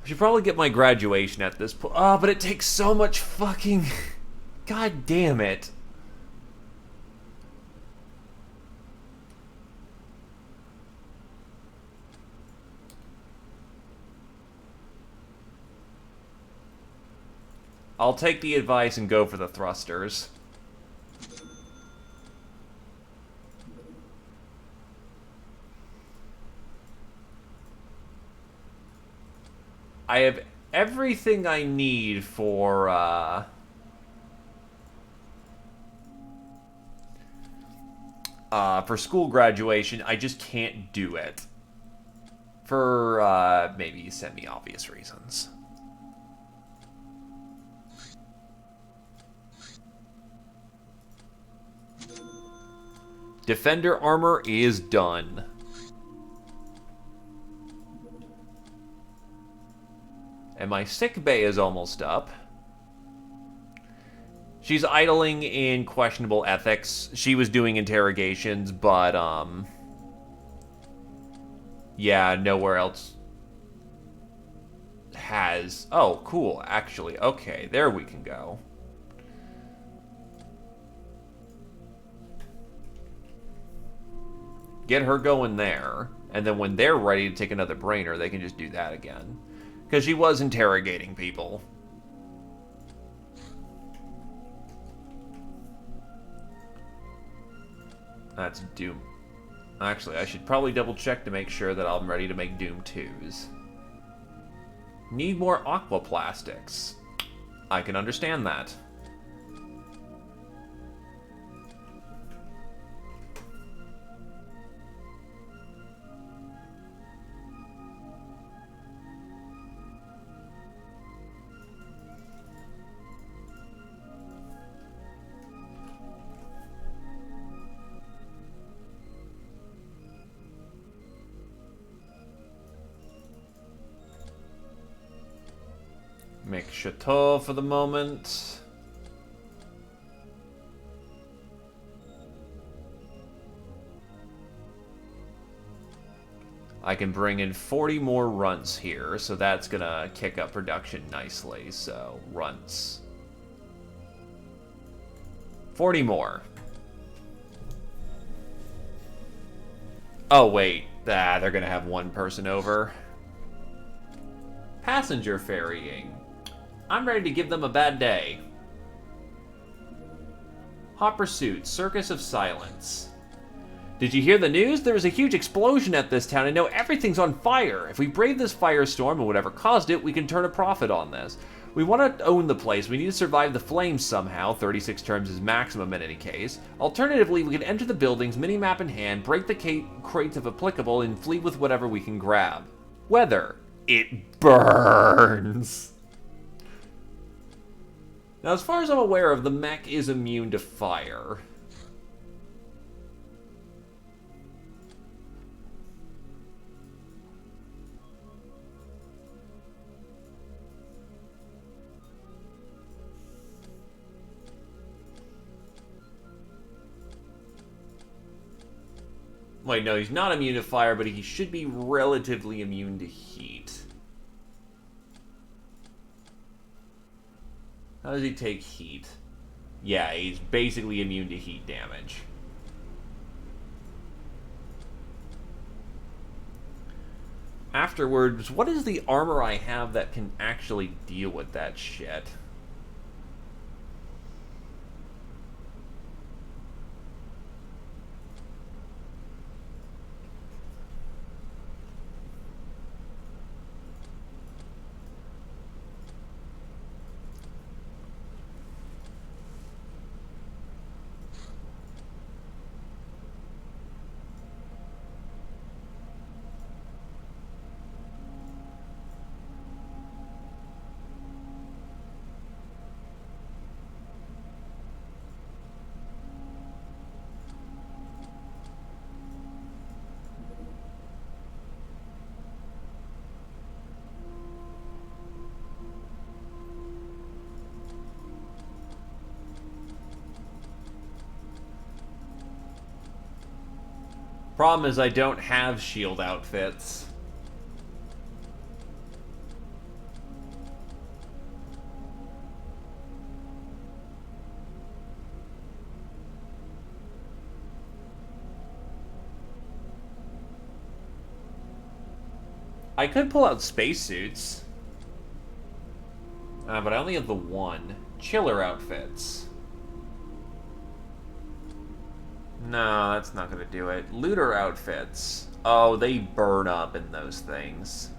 I should probably get my graduation at this point. Oh, but it takes so much fucking... God damn it. I'll take the advice and go for the thrusters. I have everything I need for school graduation. I just can't do it. For, maybe semi-obvious reasons. Defender armor is done. And my sick bay is almost up. She's idling in questionable ethics. She was doing interrogations, but, yeah, nowhere else has... Oh, cool, actually. Okay, there we can go. Get her going there, and then when they're ready to take another brainer, they can just do that again. Because she was interrogating people. That's Doom. Actually, I should probably double check to make sure that I'm ready to make Doom 2s. Need more aquaplastics. I can understand that. Make Chateau for the moment. I can bring in 40 more runts here, so that's gonna kick up production nicely. So, runts. 40 more. Oh, wait. They're gonna have one person over. Passenger ferrying. I'm ready to give them a bad day. Hot Pursuit, Circus of Silence. Did you hear the news? There was a huge explosion at this town and now everything's on fire. If we brave this firestorm and whatever caused it, we can turn a profit on this. We want to own the place. We need to survive the flames somehow. 36 turns is maximum in any case. Alternatively, we can enter the buildings, minimap in hand, break the crates if applicable, and flee with whatever we can grab. Weather. It burns. Now, as far as I'm aware of, the mech is immune to fire. Wait, no, he's not immune to fire, but he should be relatively immune to heat. How does he take heat? Yeah, he's basically immune to heat damage. Afterwards, what is the armor I have that can actually deal with that shit? Problem is I don't have shield outfits. I could pull out spacesuits. But I only have the one. Chiller outfits. No, that's not gonna do it. Looter outfits. Oh, they burn up in those things.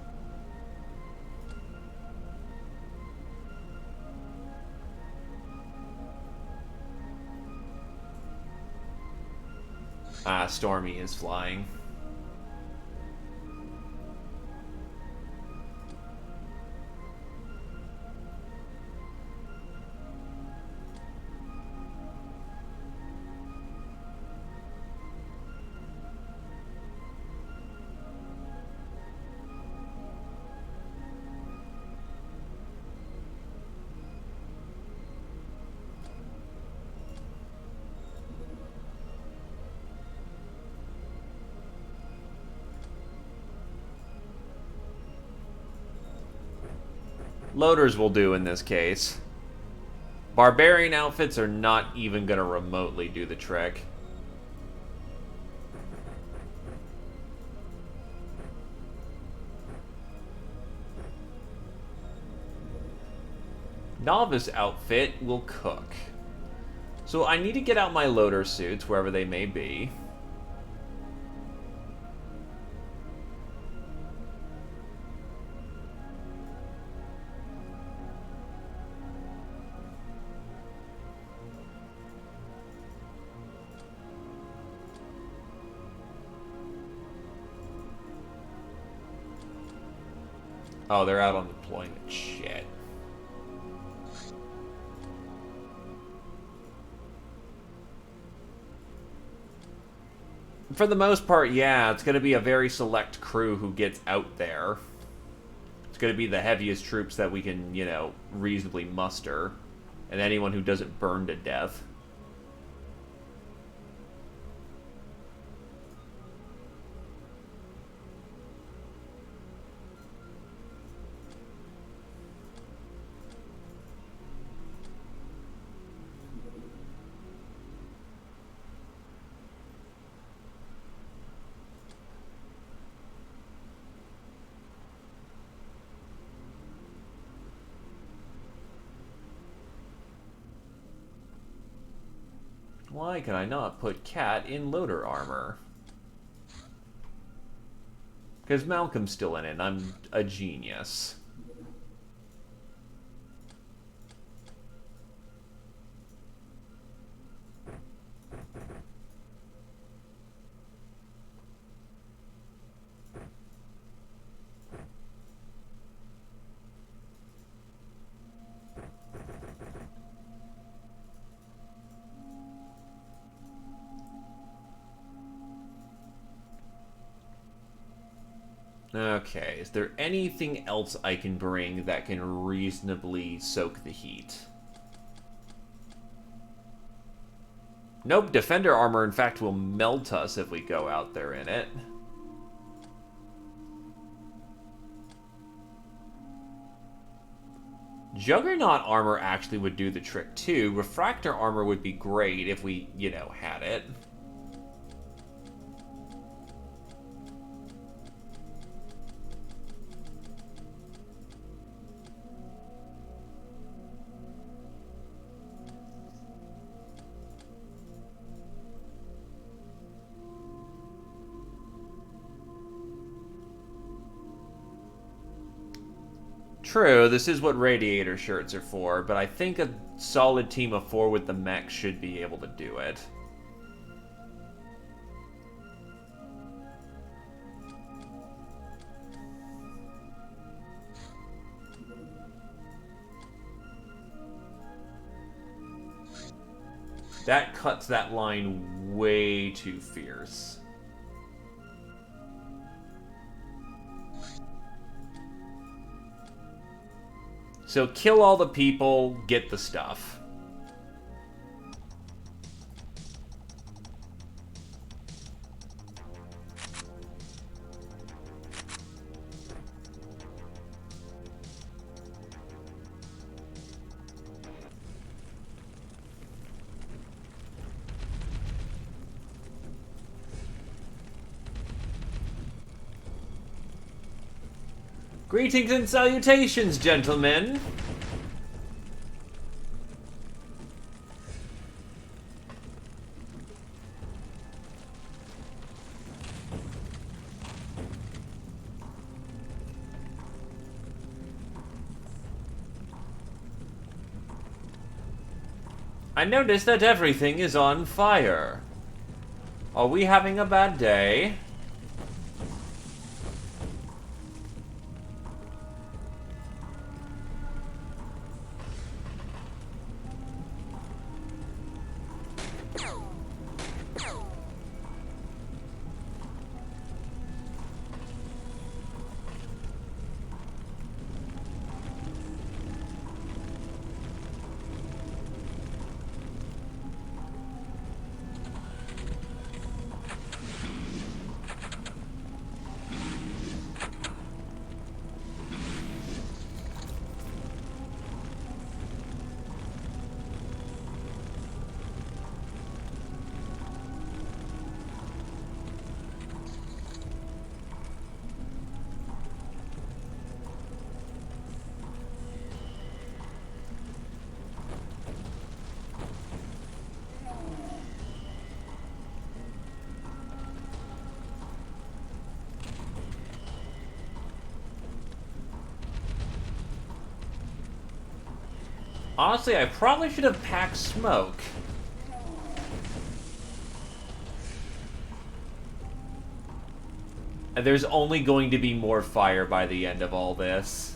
Ah, Stormy is flying. Loaders will do in this case. Barbarian outfits are not even gonna remotely do the trick. Novice outfit will cook. So I need to get out my loader suits, wherever they may be. Oh, they're out on deployment. Shit. For the most part, yeah, it's going to be a very select crew who gets out there. It's going to be the heaviest troops that we can, you know, reasonably muster. And anyone who doesn't burn to death. Why can I not put Cat in loader armor? Because Malcolm's still in it, and I'm a genius. Okay, is there anything else I can bring that can reasonably soak the heat? Nope, defender armor in fact will melt us if we go out there in it. Juggernaut armor actually would do the trick too. Refractor armor would be great if we, you know, had it. True, this is what radiator shirts are for, but I think a solid team of 4 with the mech should be able to do it. That cuts that line way too fierce. So kill all the people, get the stuff. Greetings and salutations, gentlemen! I notice that everything is on fire. Are we having a bad day? Honestly, I probably should have packed smoke. And there's only going to be more fire by the end of all this.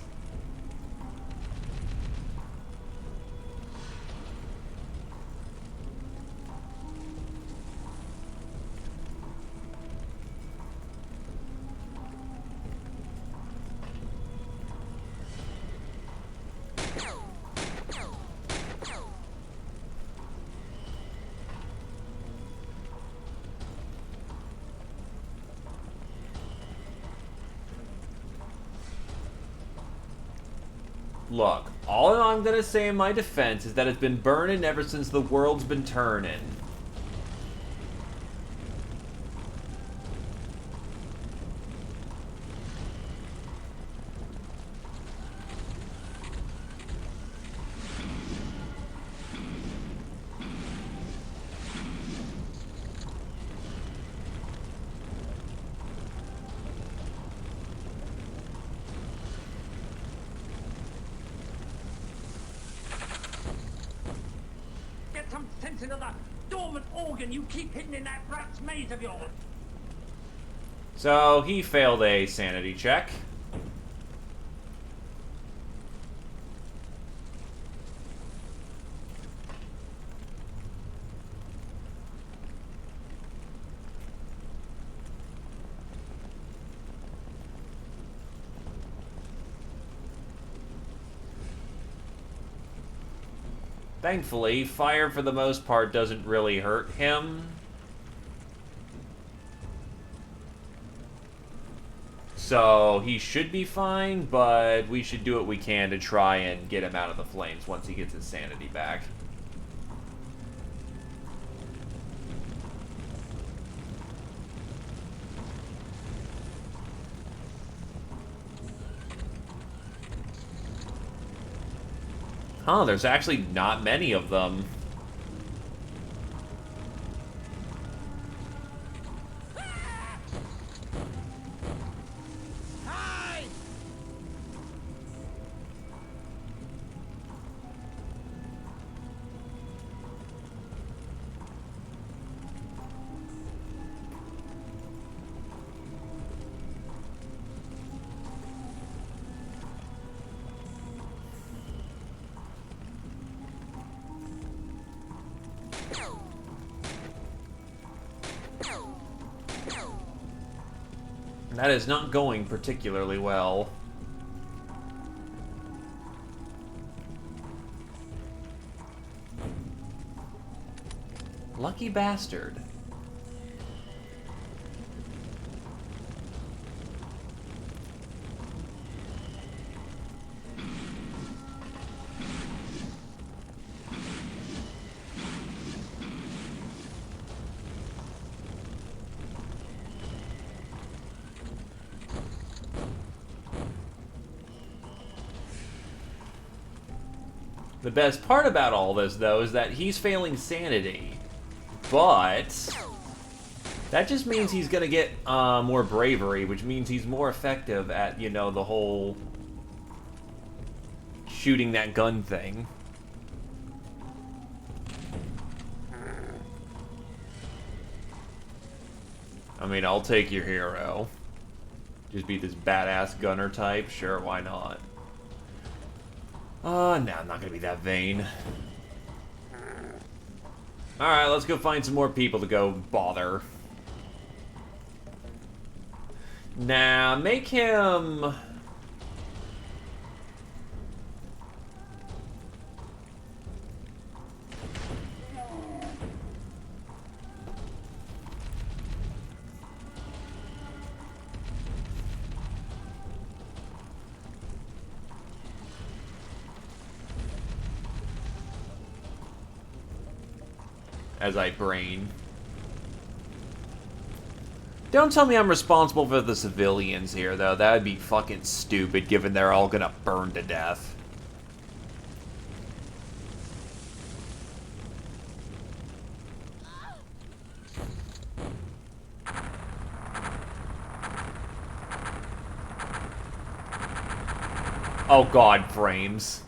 Look, all I'm gonna say in my defense is that it's been burning ever since the world's been turning. into the dormant organ you keep hidden in that rat's maze of yours. So he failed a sanity check. Thankfully, fire for the most part doesn't really hurt him. So he should be fine, but we should do what we can to try and get him out of the flames once he gets his sanity back. Huh, there's actually not many of them. That is not going particularly well. Lucky bastard. The best part about all this, though, is that he's failing sanity. But that just means he's gonna get more bravery, which means he's more effective at, you know, the whole shooting that gun thing. I mean, I'll take your hero. Just be this badass gunner type? Sure, why not? No, I'm not gonna be that vain. Alright, let's go find some more people to go bother. Now, make him... as I brain. Don't tell me I'm responsible for the civilians here, though. That would be fucking stupid, given they're all gonna burn to death. Oh god, frames.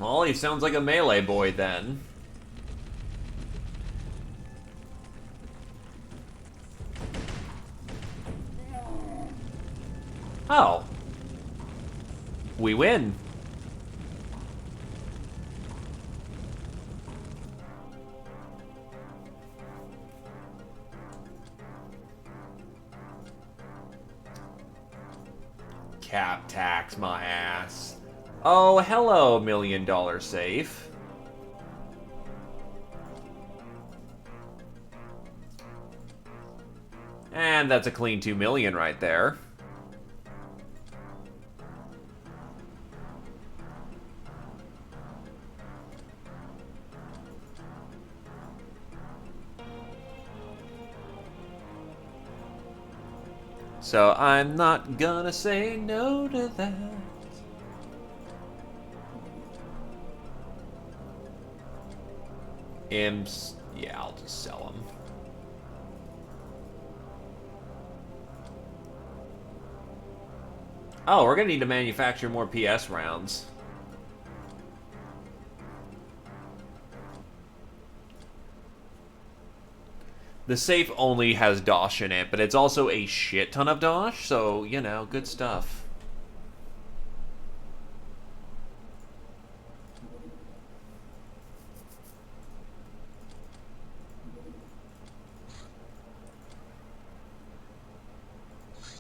Well, he sounds like a melee boy then. Oh. We win. Cap tax my ass. Oh, hello, $1 million safe. And that's a clean 2 million right there. So I'm not gonna say no to that. Imps. Yeah, I'll just sell them. Oh, we're gonna need to manufacture more PS rounds. The safe only has dosh in it, but it's also a shit ton of dosh, so, you know, good stuff.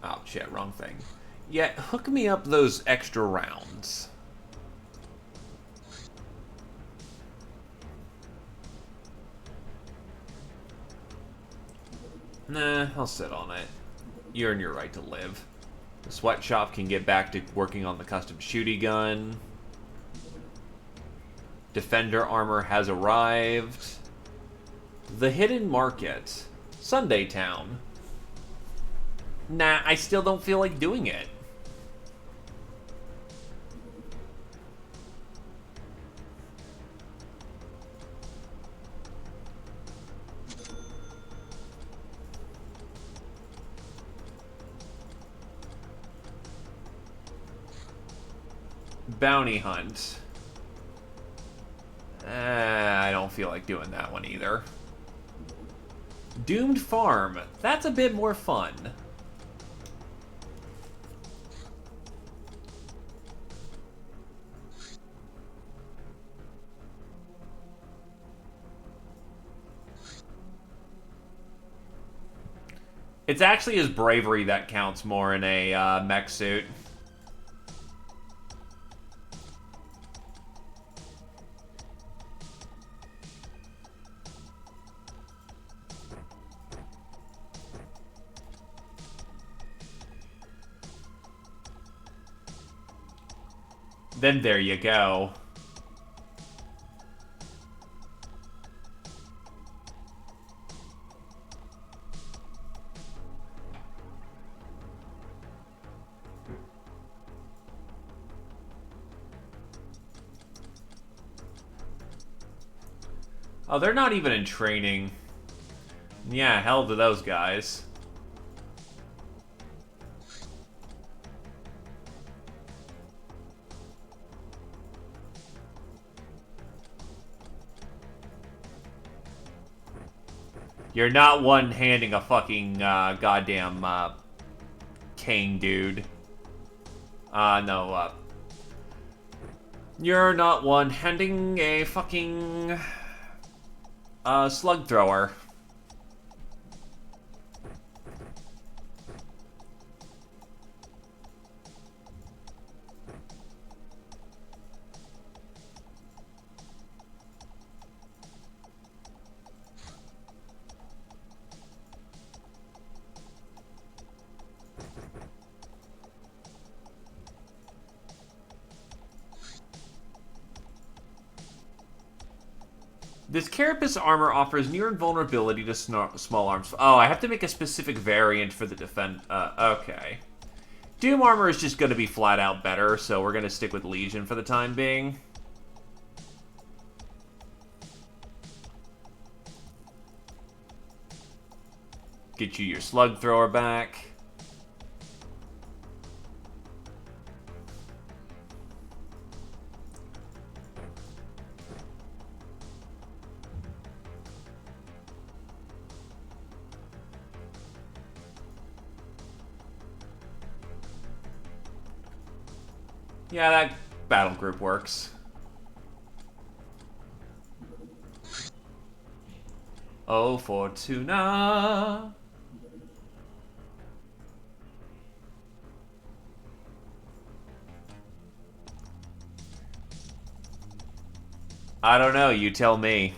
Oh, shit, wrong thing. Yeah, hook me up those extra rounds. Nah, I'll sit on it. You earn your right to live. The sweatshop can get back to working on the custom shooty gun. Defender armor has arrived. The hidden market. Sunday Town. Nah, I still don't feel like doing it. Bounty hunt. I don't feel like doing that one either. Doomed Farm. That's a bit more fun. It's actually his bravery that counts more in a mech suit. Then there you go. Oh, they're not even in training. Yeah, hell to those guys. You're not one-handing a fucking goddamn cane dude. No. You're not one-handing a fucking slug thrower. This carapace armor offers near invulnerability to small arms. Oh, I have to make a specific variant for the defend. Okay. Doom armor is just going to be flat out better, so we're going to stick with Legion for the time being. Get you your slug thrower back. Yeah, that battle group works. Oh, Fortuna. I don't know, you tell me.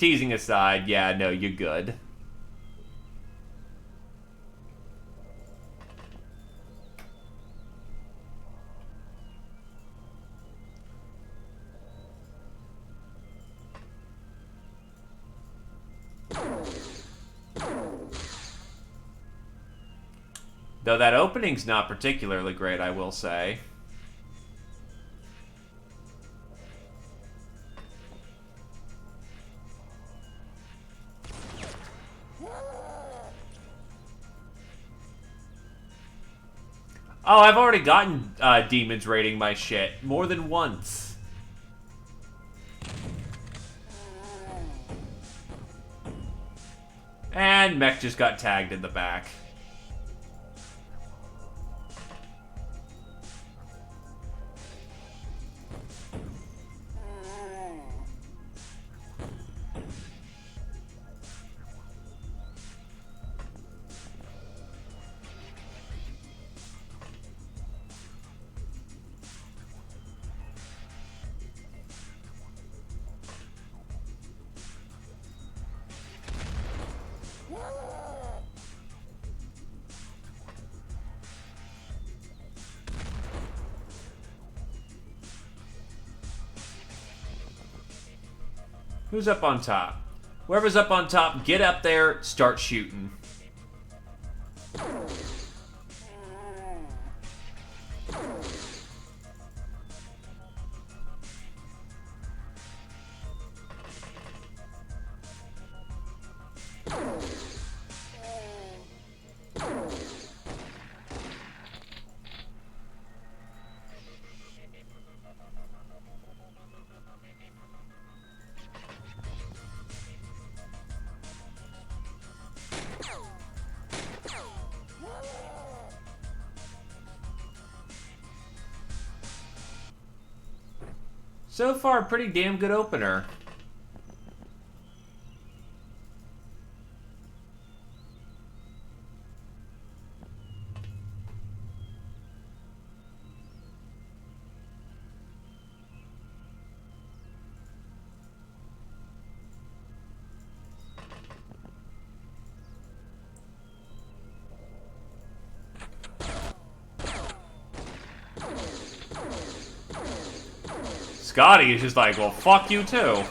Teasing aside, yeah, no, you're good. Though that opening's not particularly great, I will say. Oh, I've already gotten demons raiding my shit more than once. And Mech just got tagged in the back. Who's up on top? Whoever's up on top, get up there, start shooting. So far, a pretty damn good opener. Scotty is just like, well, fuck you too.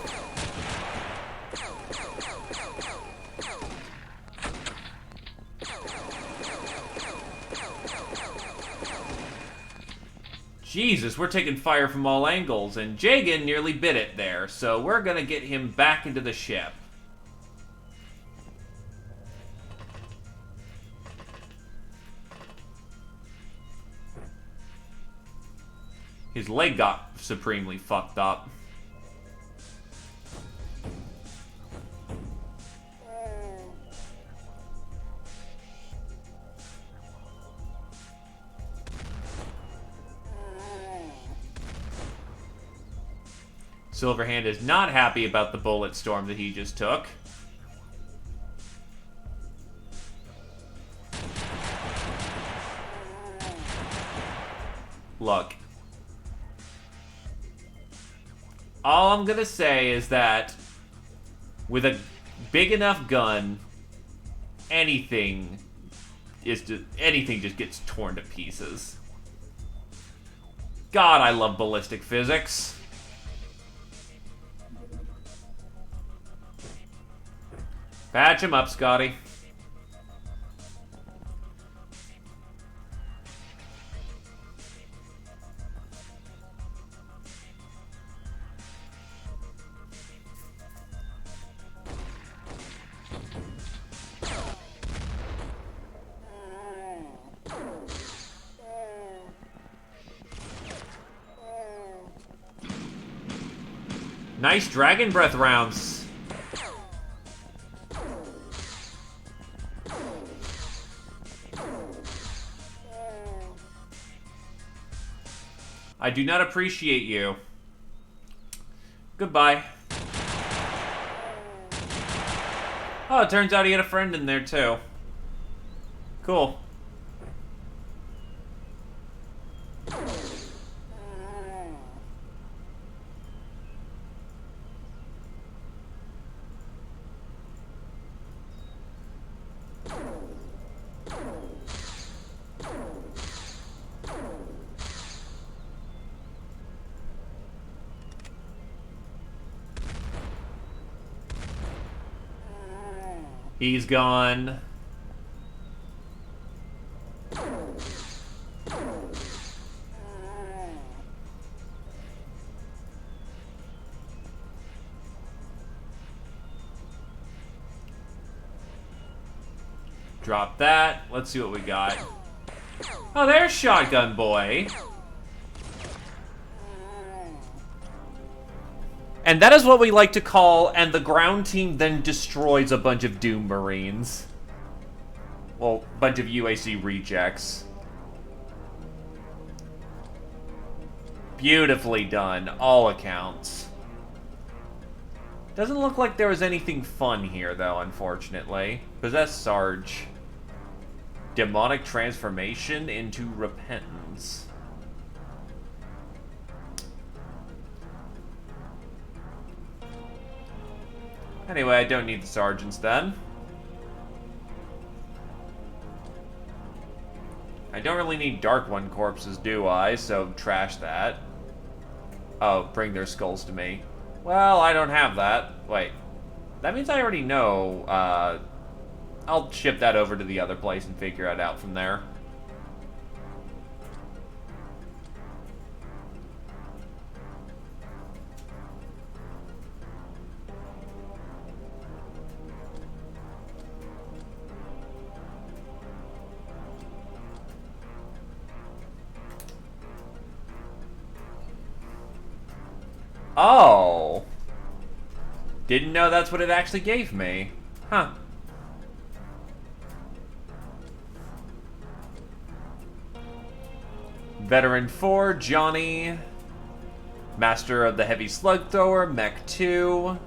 Jesus, we're taking fire from all angles, and Jagan nearly bit it there, so we're gonna get him back into the ship. His leg got supremely fucked up. Silverhand is not happy about the bullet storm that he just took. Look. All I'm gonna say is that with a big enough gun, anything just gets torn to pieces. God, I love ballistic physics. Patch him up, Scotty. Nice dragon breath rounds. I do not appreciate you. Goodbye. Oh, it turns out he had a friend in there too. Cool. He's gone. Drop that. Let's see what we got. Oh, there's Shotgun Boy. And that is what we like to call, and the ground team then destroys a bunch of Doom Marines. Well, a bunch of UAC rejects. Beautifully done, all accounts. Doesn't look like there was anything fun here, though, unfortunately. Possess Sarge. Demonic transformation into repentance. Anyway, I don't need the sergeants then. I don't really need Dark One corpses, do I? So trash that. Oh, bring their skulls to me. Well, I don't have that. Wait. That means I already know. I'll ship that over to the other place and figure it out from there. Oh. Didn't know that's what it actually gave me. Huh. Veteran 4, Johnny. Master of the Heavy Slug Thrower, Mech 2.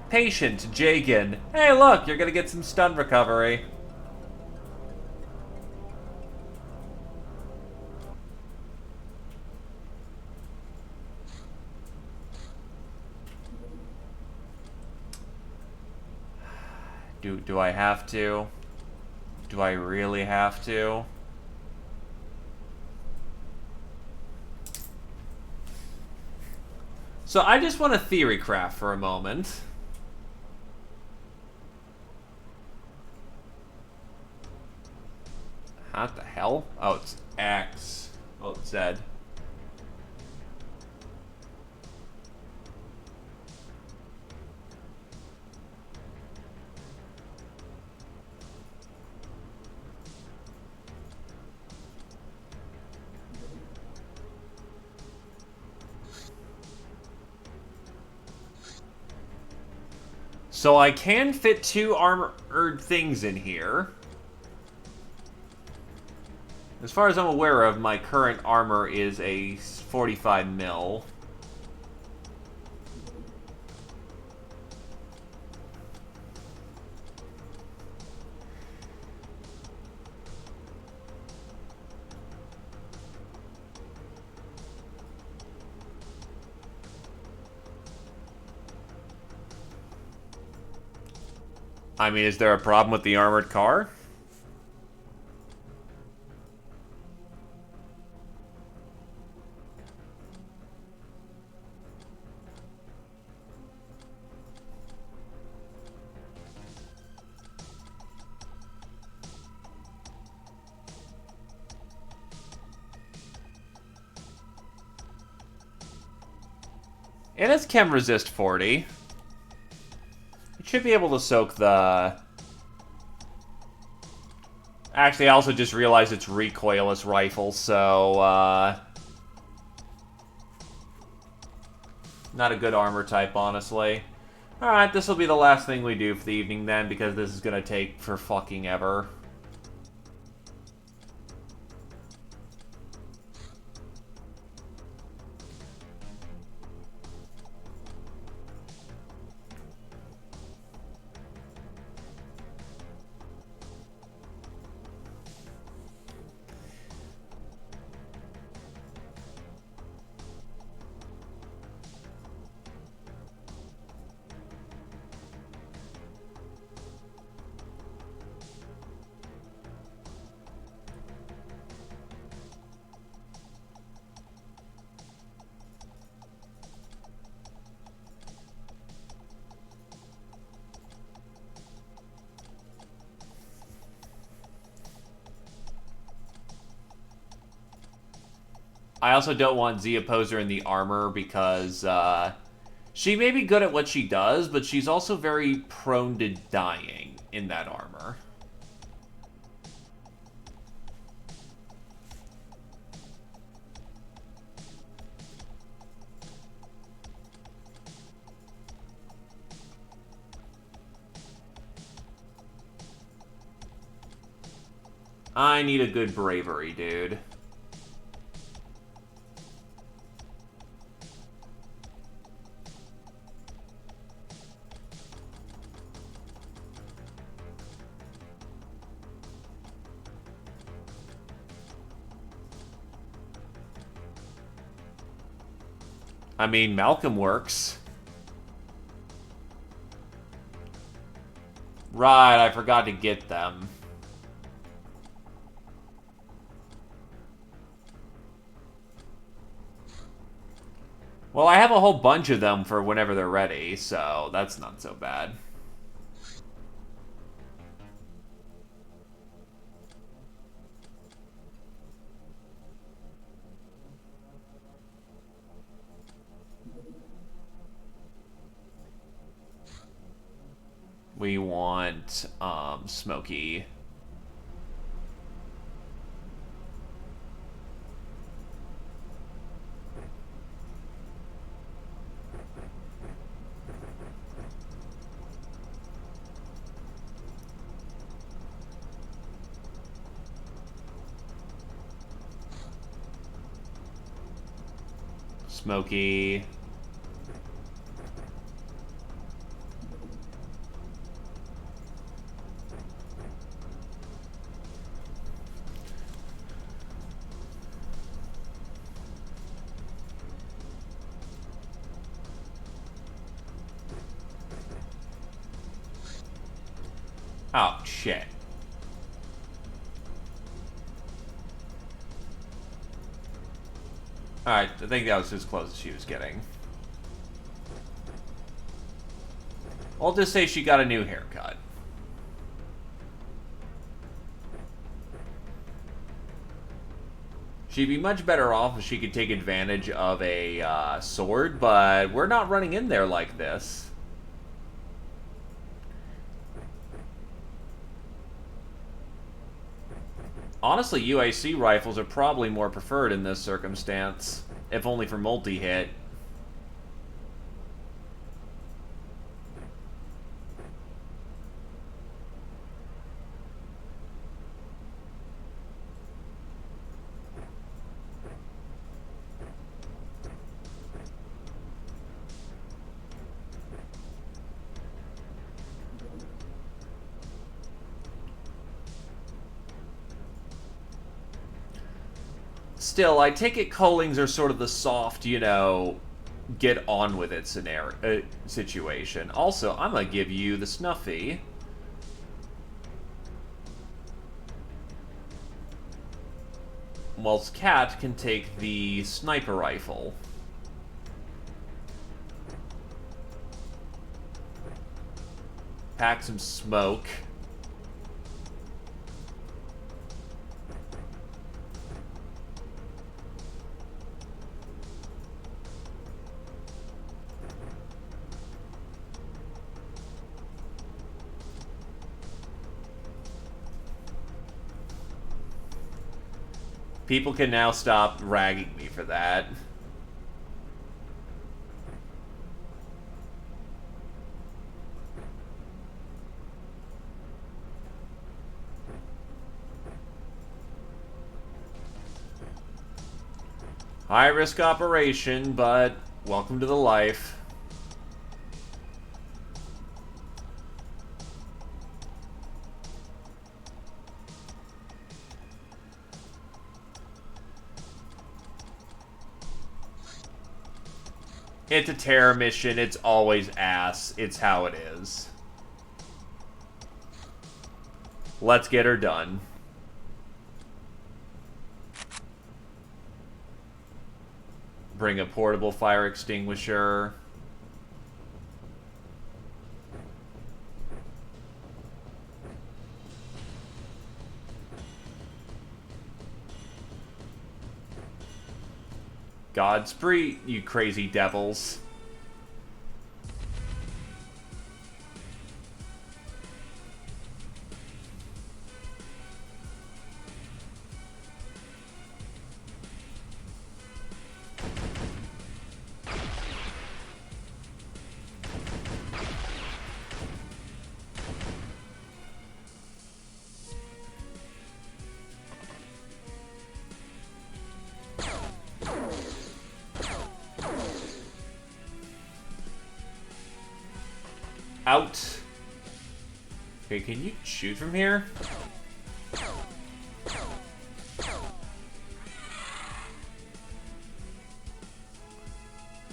Patient, Jagan. Hey, look, you're gonna get some stun recovery. Do I have to? Do I really have to? So I just want to theory craft for a moment. What the hell? Oh, it's X. Oh, it's Z. So I can fit 2 armored things in here. As far as I'm aware of, my current armor is a 45 mil. I mean, is there a problem with the armored car? It has chem resist 40. It should be able to soak the... Actually, I also just realized it's recoilless rifle, so, not a good armor type, honestly. Alright, this will be the last thing we do for the evening then, because this is gonna take for fucking ever. I also don't want Zia Poser in the armor because she may be good at what she does, but she's also very prone to dying in that armor. I need a good bravery, dude. I mean, Malcolm works. Right, I forgot to get them. Well, I have a whole bunch of them for whenever they're ready, so that's not so bad. We want, Smokey. Smokey. Oh, shit. Alright, I think that was as close as she was getting. I'll just say she got a new haircut. She'd be much better off if she could take advantage of a sword, but we're not running in there like this. Honestly, UAC rifles are probably more preferred in this circumstance, if only for multi-hit. Still, I take it Collings are sort of the soft, you know, get on with it scenario situation. Also, I'm gonna give you the Snuffy. Whilst Cat can take the sniper rifle. Pack some smoke. People can now stop ragging me for that. High-risk operation, but welcome to the life. It's a terror mission. It's always ass. It's how it is. Let's get her done. Bring a portable fire extinguisher. Godspeed, you crazy devils. Out. Okay, can you shoot from here?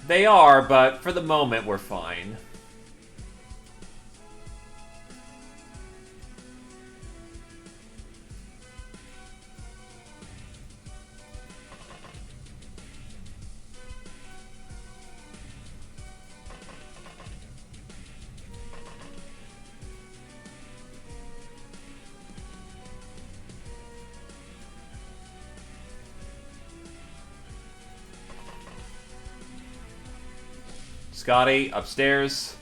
They are, but for the moment, we're fine. Scotty, upstairs.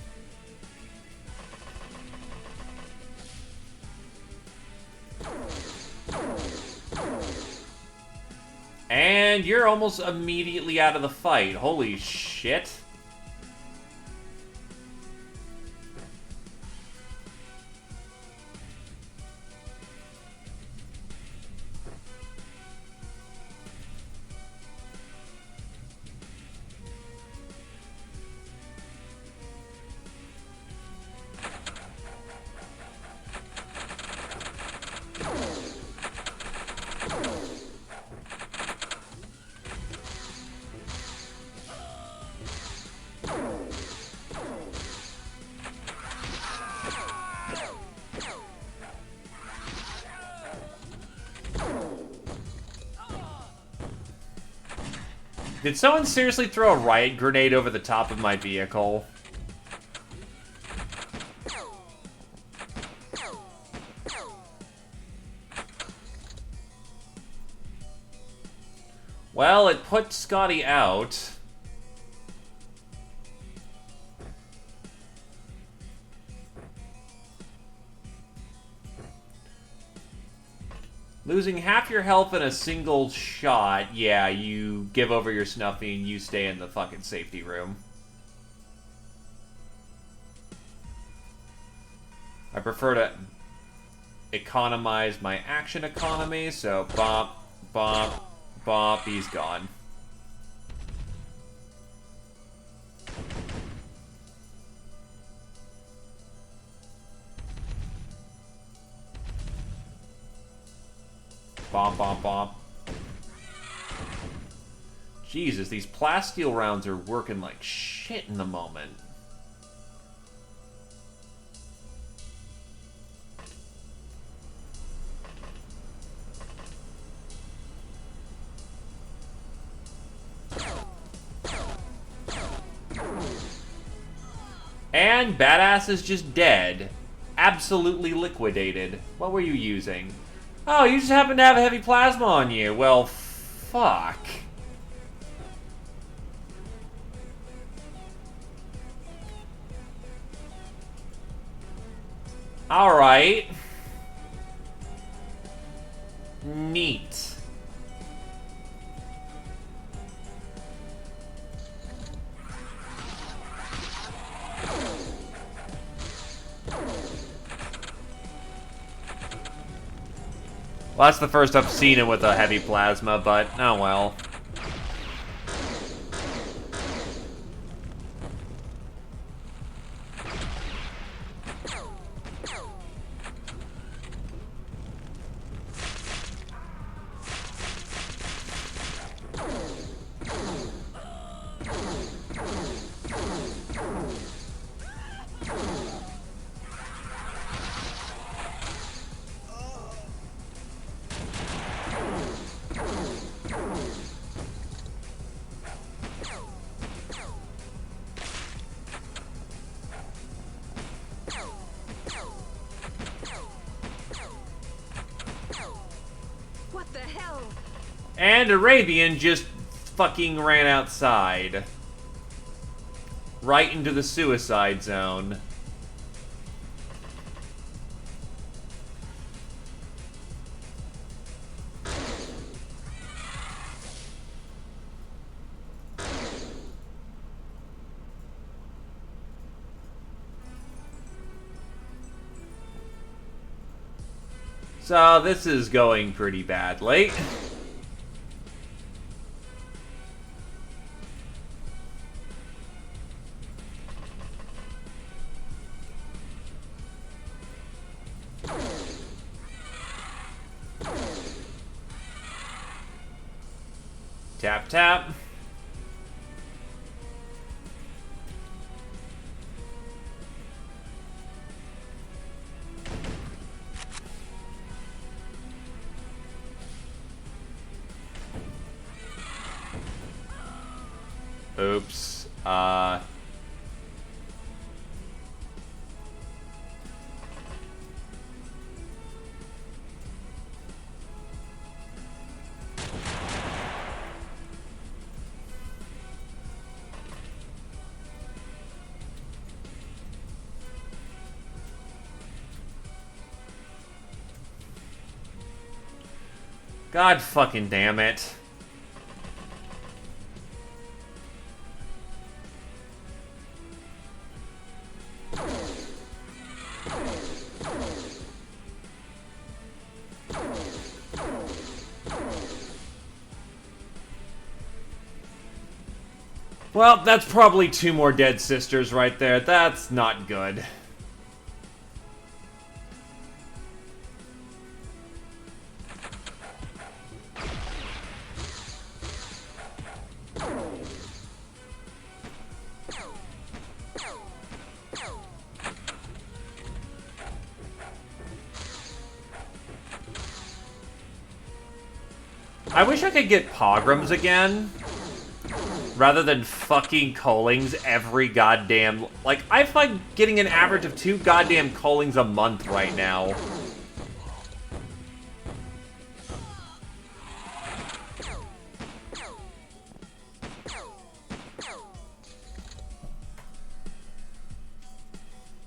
And you're almost immediately out of the fight. Holy shit. Did someone seriously throw a riot grenade over the top of my vehicle? Well, it put Scotty out. Losing half your health in a single shot, yeah, you give over your snuffy and you stay in the fucking safety room. I prefer to economize my action economy, so bump, bump, bump, he's gone. Bomb, bomb, bomb. Jesus, these plasteel rounds are working like shit in the moment. And Badass is just dead. Absolutely liquidated. What were you using? Oh, you just happen to have a heavy plasma on you. Well, fuck. Alright. Neat. Well, that's the first I've seen him with a heavy plasma, but oh well. What the hell? And Arabian just fucking ran outside. Right into the suicide zone. So this is going pretty badly. Tap, tap. Oops. God fucking damn it. Well, that's probably 2 more dead sisters right there. That's not good. I wish I could get pogroms again, rather than fucking Collings every goddamn... Like, I find getting an average of 2 goddamn Collings a month right now.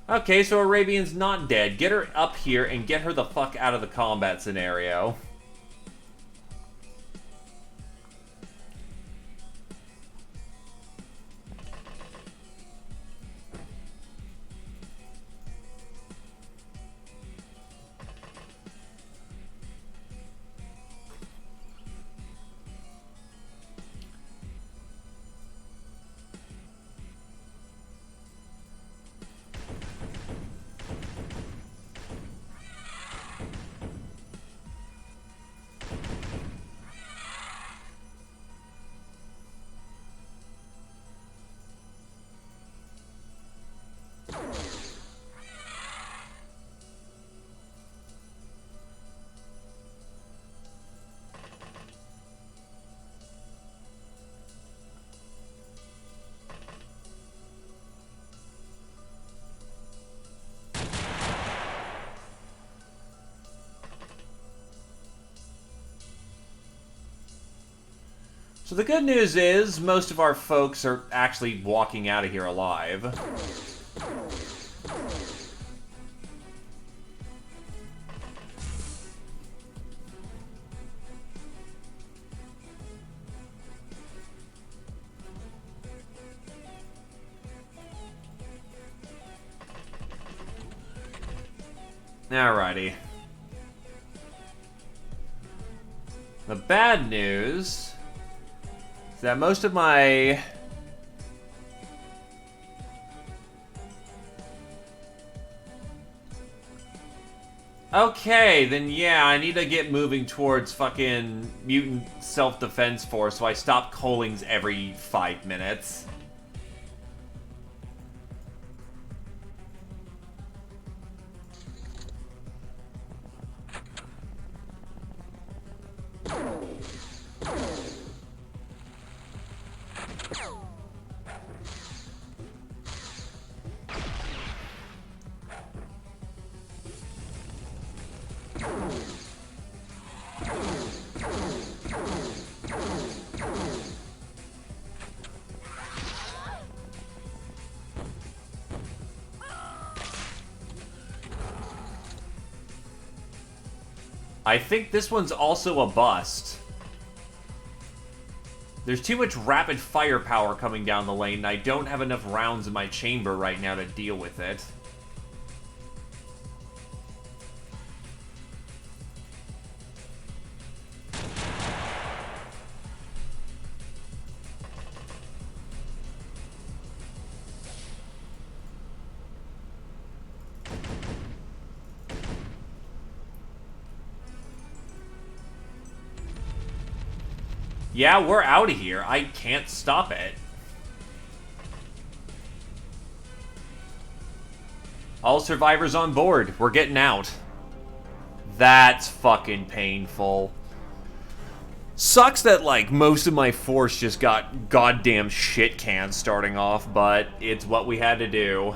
Okay, so Arabian's not dead. Get her up here and get her the fuck out of the combat scenario. So the good news is, most of our folks are actually walking out of here alive. Alrighty. The bad news is that most of my... Okay, then yeah, I need to get moving towards fucking mutant self-defense force so I stop Collings every 5 minutes. I think this one's also a bust. There's too much rapid firepower coming down the lane, and I don't have enough rounds in my chamber right now to deal with it. Yeah, we're out of here. I can't stop it. All survivors on board. We're getting out. That's fucking painful. Sucks that, like, most of my force just got goddamn shit canned starting off, but it's what we had to do.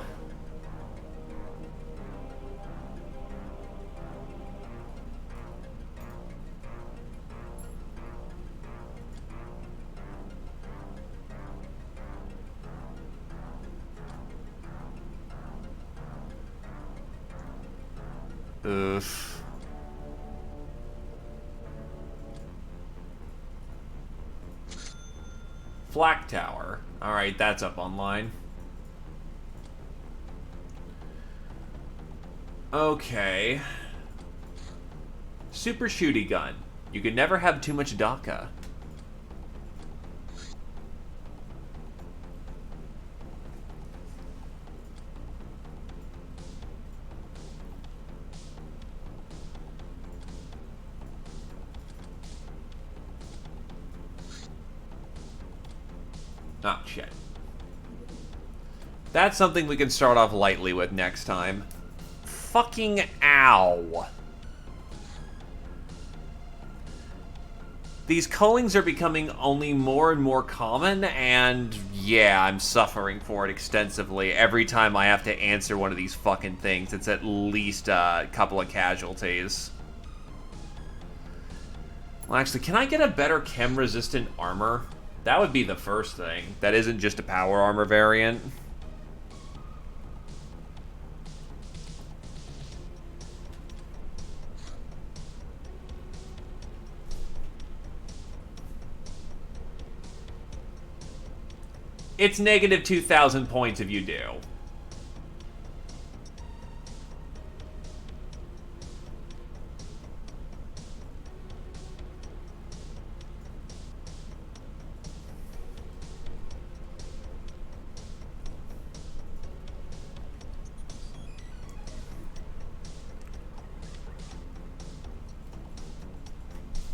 Oof. Flak Tower. Alright, that's up online. Okay. Super shooty gun. You can never have too much DACA. Oh, shit. That's something we can start off lightly with next time. Fucking ow. These cullings are becoming only more and more common, and yeah, I'm suffering for it extensively. Every time I have to answer one of these fucking things, it's at least a couple of casualties. Well, actually, can I get a better chem-resistant armor? That would be the first thing. That isn't just a power armor variant. It's negative 2,000 points if you do.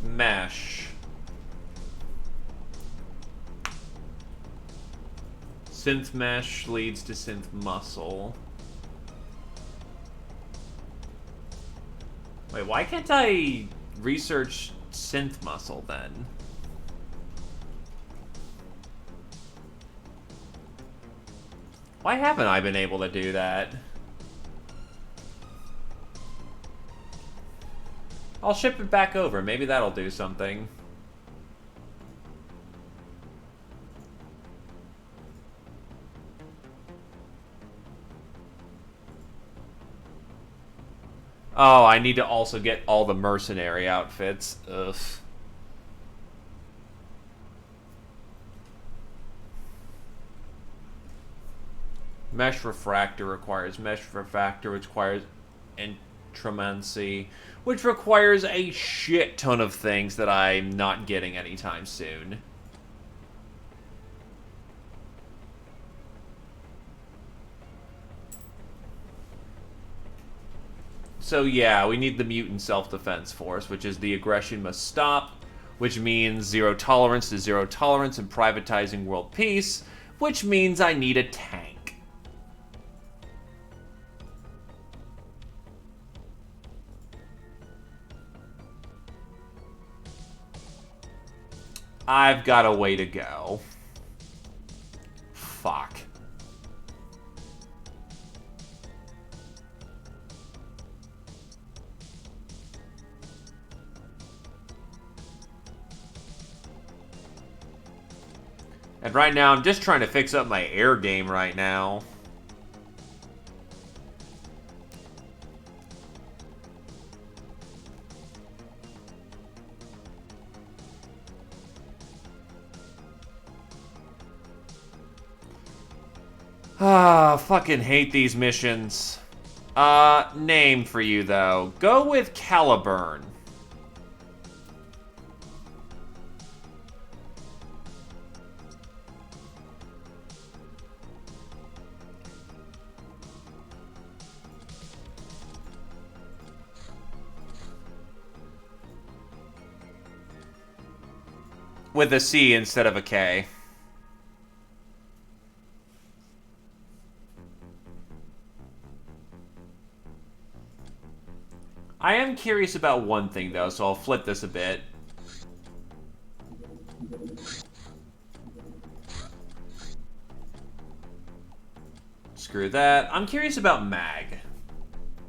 Mesh. Synth mesh leads to synth muscle. Wait, why can't I research synth muscle then? Why haven't I been able to do that? I'll ship it back over. Maybe that'll do something. Oh, I need to also get all the mercenary outfits. Ugh. Mesh refractor requires mesh refractor, which requires entromancy, which requires a shit ton of things that I'm not getting anytime soon. So yeah, we need the mutant self-defense force, which is the aggression must stop, which means zero tolerance to zero tolerance and privatizing world peace, which means I need a tank. I've got a way to go. Fuck. And right now, I'm just trying to fix up my air game right now. Ah, fucking hate these missions. Name for you, though. Go with Caliburn. With a C instead of a K. I am curious about one thing, though, so I'll flip this a bit. Screw that. I'm curious about Mag.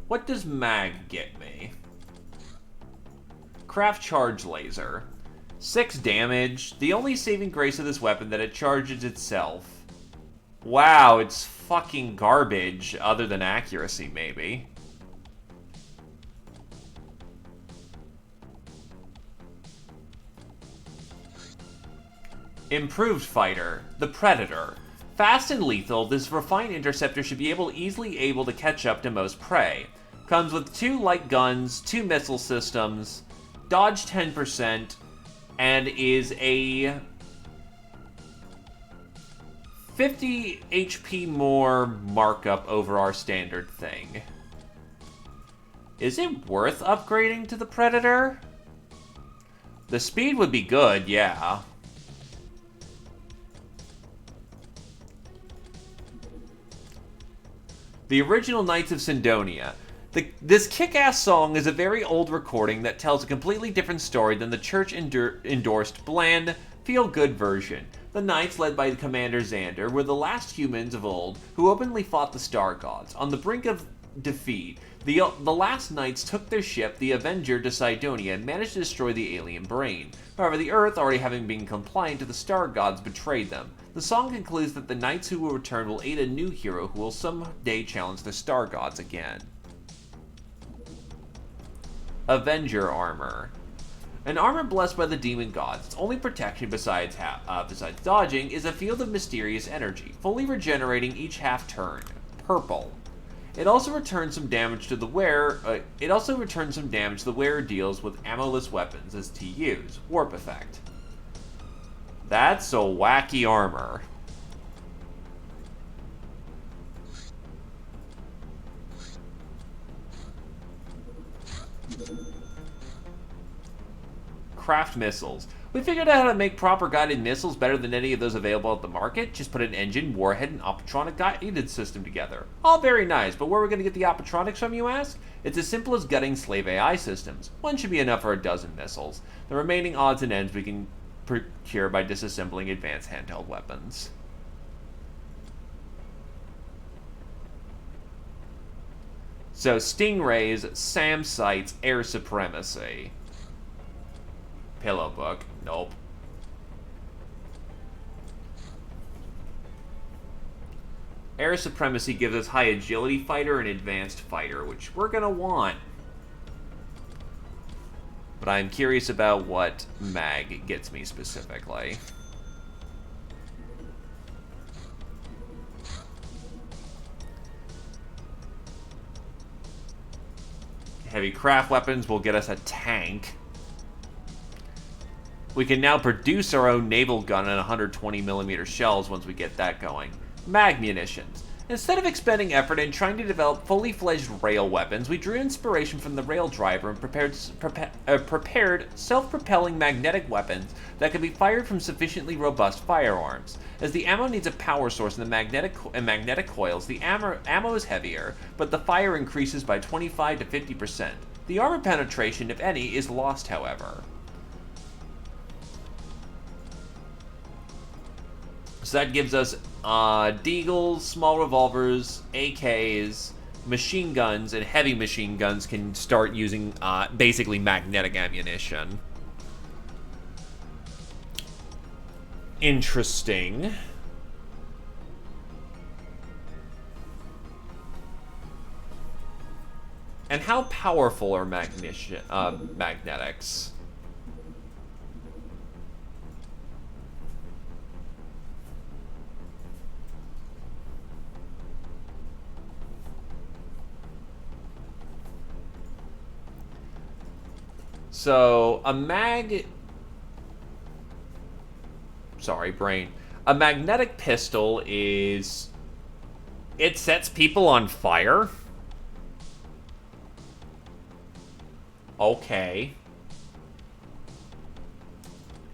What does Mag get me? Craft Charge Laser. 6 damage. The only saving grace of this weapon that it charges itself. Wow, it's fucking garbage, other than accuracy, maybe. Improved Fighter. The Predator. Fast and lethal, this refined interceptor should be easily able to catch up to most prey. Comes with 2 light guns, 2 missile systems, dodge 10%, and is a 50 HP more markup over our standard thing. Is it worth upgrading to the Predator? The speed would be good, yeah. The original Knights of Sidonia. This kick-ass song is a very old recording that tells a completely different story than the church-endorsed, bland, feel-good version. The Knights, led by Commander Xander, were the last humans of old who openly fought the Star Gods. On the brink of defeat, the last Knights took their ship, the Avenger, to Sidonia and managed to destroy the alien brain. However, the Earth, already having been compliant to the Star Gods, betrayed them. The song concludes that the Knights who will return will aid a new hero who will someday challenge the Star Gods again. Avenger Armor. An armor blessed by the demon gods. Its only protection besides dodging is a field of mysterious energy, fully regenerating each half turn. Purple. It also returns some damage to the wearer. The wearer deals with ammo-less weapons as TUs. Warp effect. That's a wacky armor. Craft missiles. We figured out how to make proper guided missiles better than any of those available at the market. Just put an engine, warhead, and optronic guided system together. All very nice, but where are we going to get the optronics from, you ask? It's as simple as gutting slave AI systems. One should be enough for a dozen missiles. The remaining odds and ends we can procure by disassembling advanced handheld weapons. So, Stingrays, SAM sights, air supremacy. Pillow book. Nope. Air supremacy gives us high agility fighter and advanced fighter, which we're gonna want. But I'm curious about what Mag gets me specifically. Heavy craft weapons will get us a tank. We can now produce our own naval gun and 120mm shells once we get that going. Mag munitions. Instead of expending effort in trying to develop fully fledged rail weapons, we drew inspiration from the rail driver and prepared self-propelling magnetic weapons that could be fired from sufficiently robust firearms. As the ammo needs a power source in the magnetic coils, the ammo is heavier, but the fire increases by 25 to 50%. The armor penetration, if any, is lost, however. So that gives us deagles, small revolvers, AKs, machine guns, and heavy machine guns can start using basically magnetic ammunition. Interesting. And how powerful are magnetics? So, a mag... Sorry, brain. A magnetic pistol is... It sets people on fire? Okay.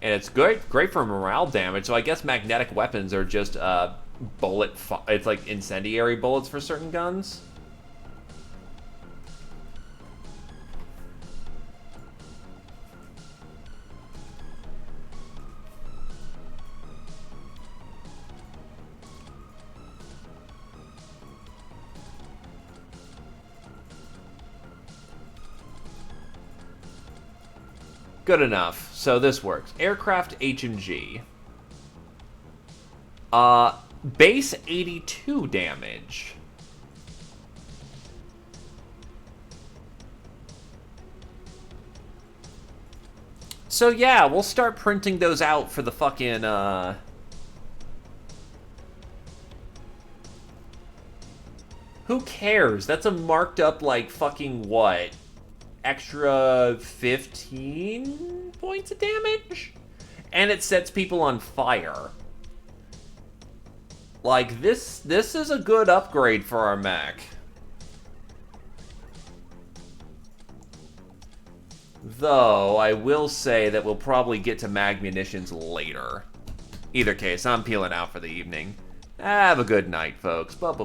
And it's great for morale damage, so I guess magnetic weapons are just, it's like incendiary bullets for certain guns? Good enough. So this works. Aircraft H&G. Base 82 damage. So yeah, we'll start printing those out for the fucking, Who cares? That's a marked up, like, fucking what? Extra 15 points of damage? And it sets people on fire. Like, this is a good upgrade for our mech. Though, I will say that we'll probably get to mag munitions later. Either case, I'm peeling out for the evening. Have a good night, folks. Boy.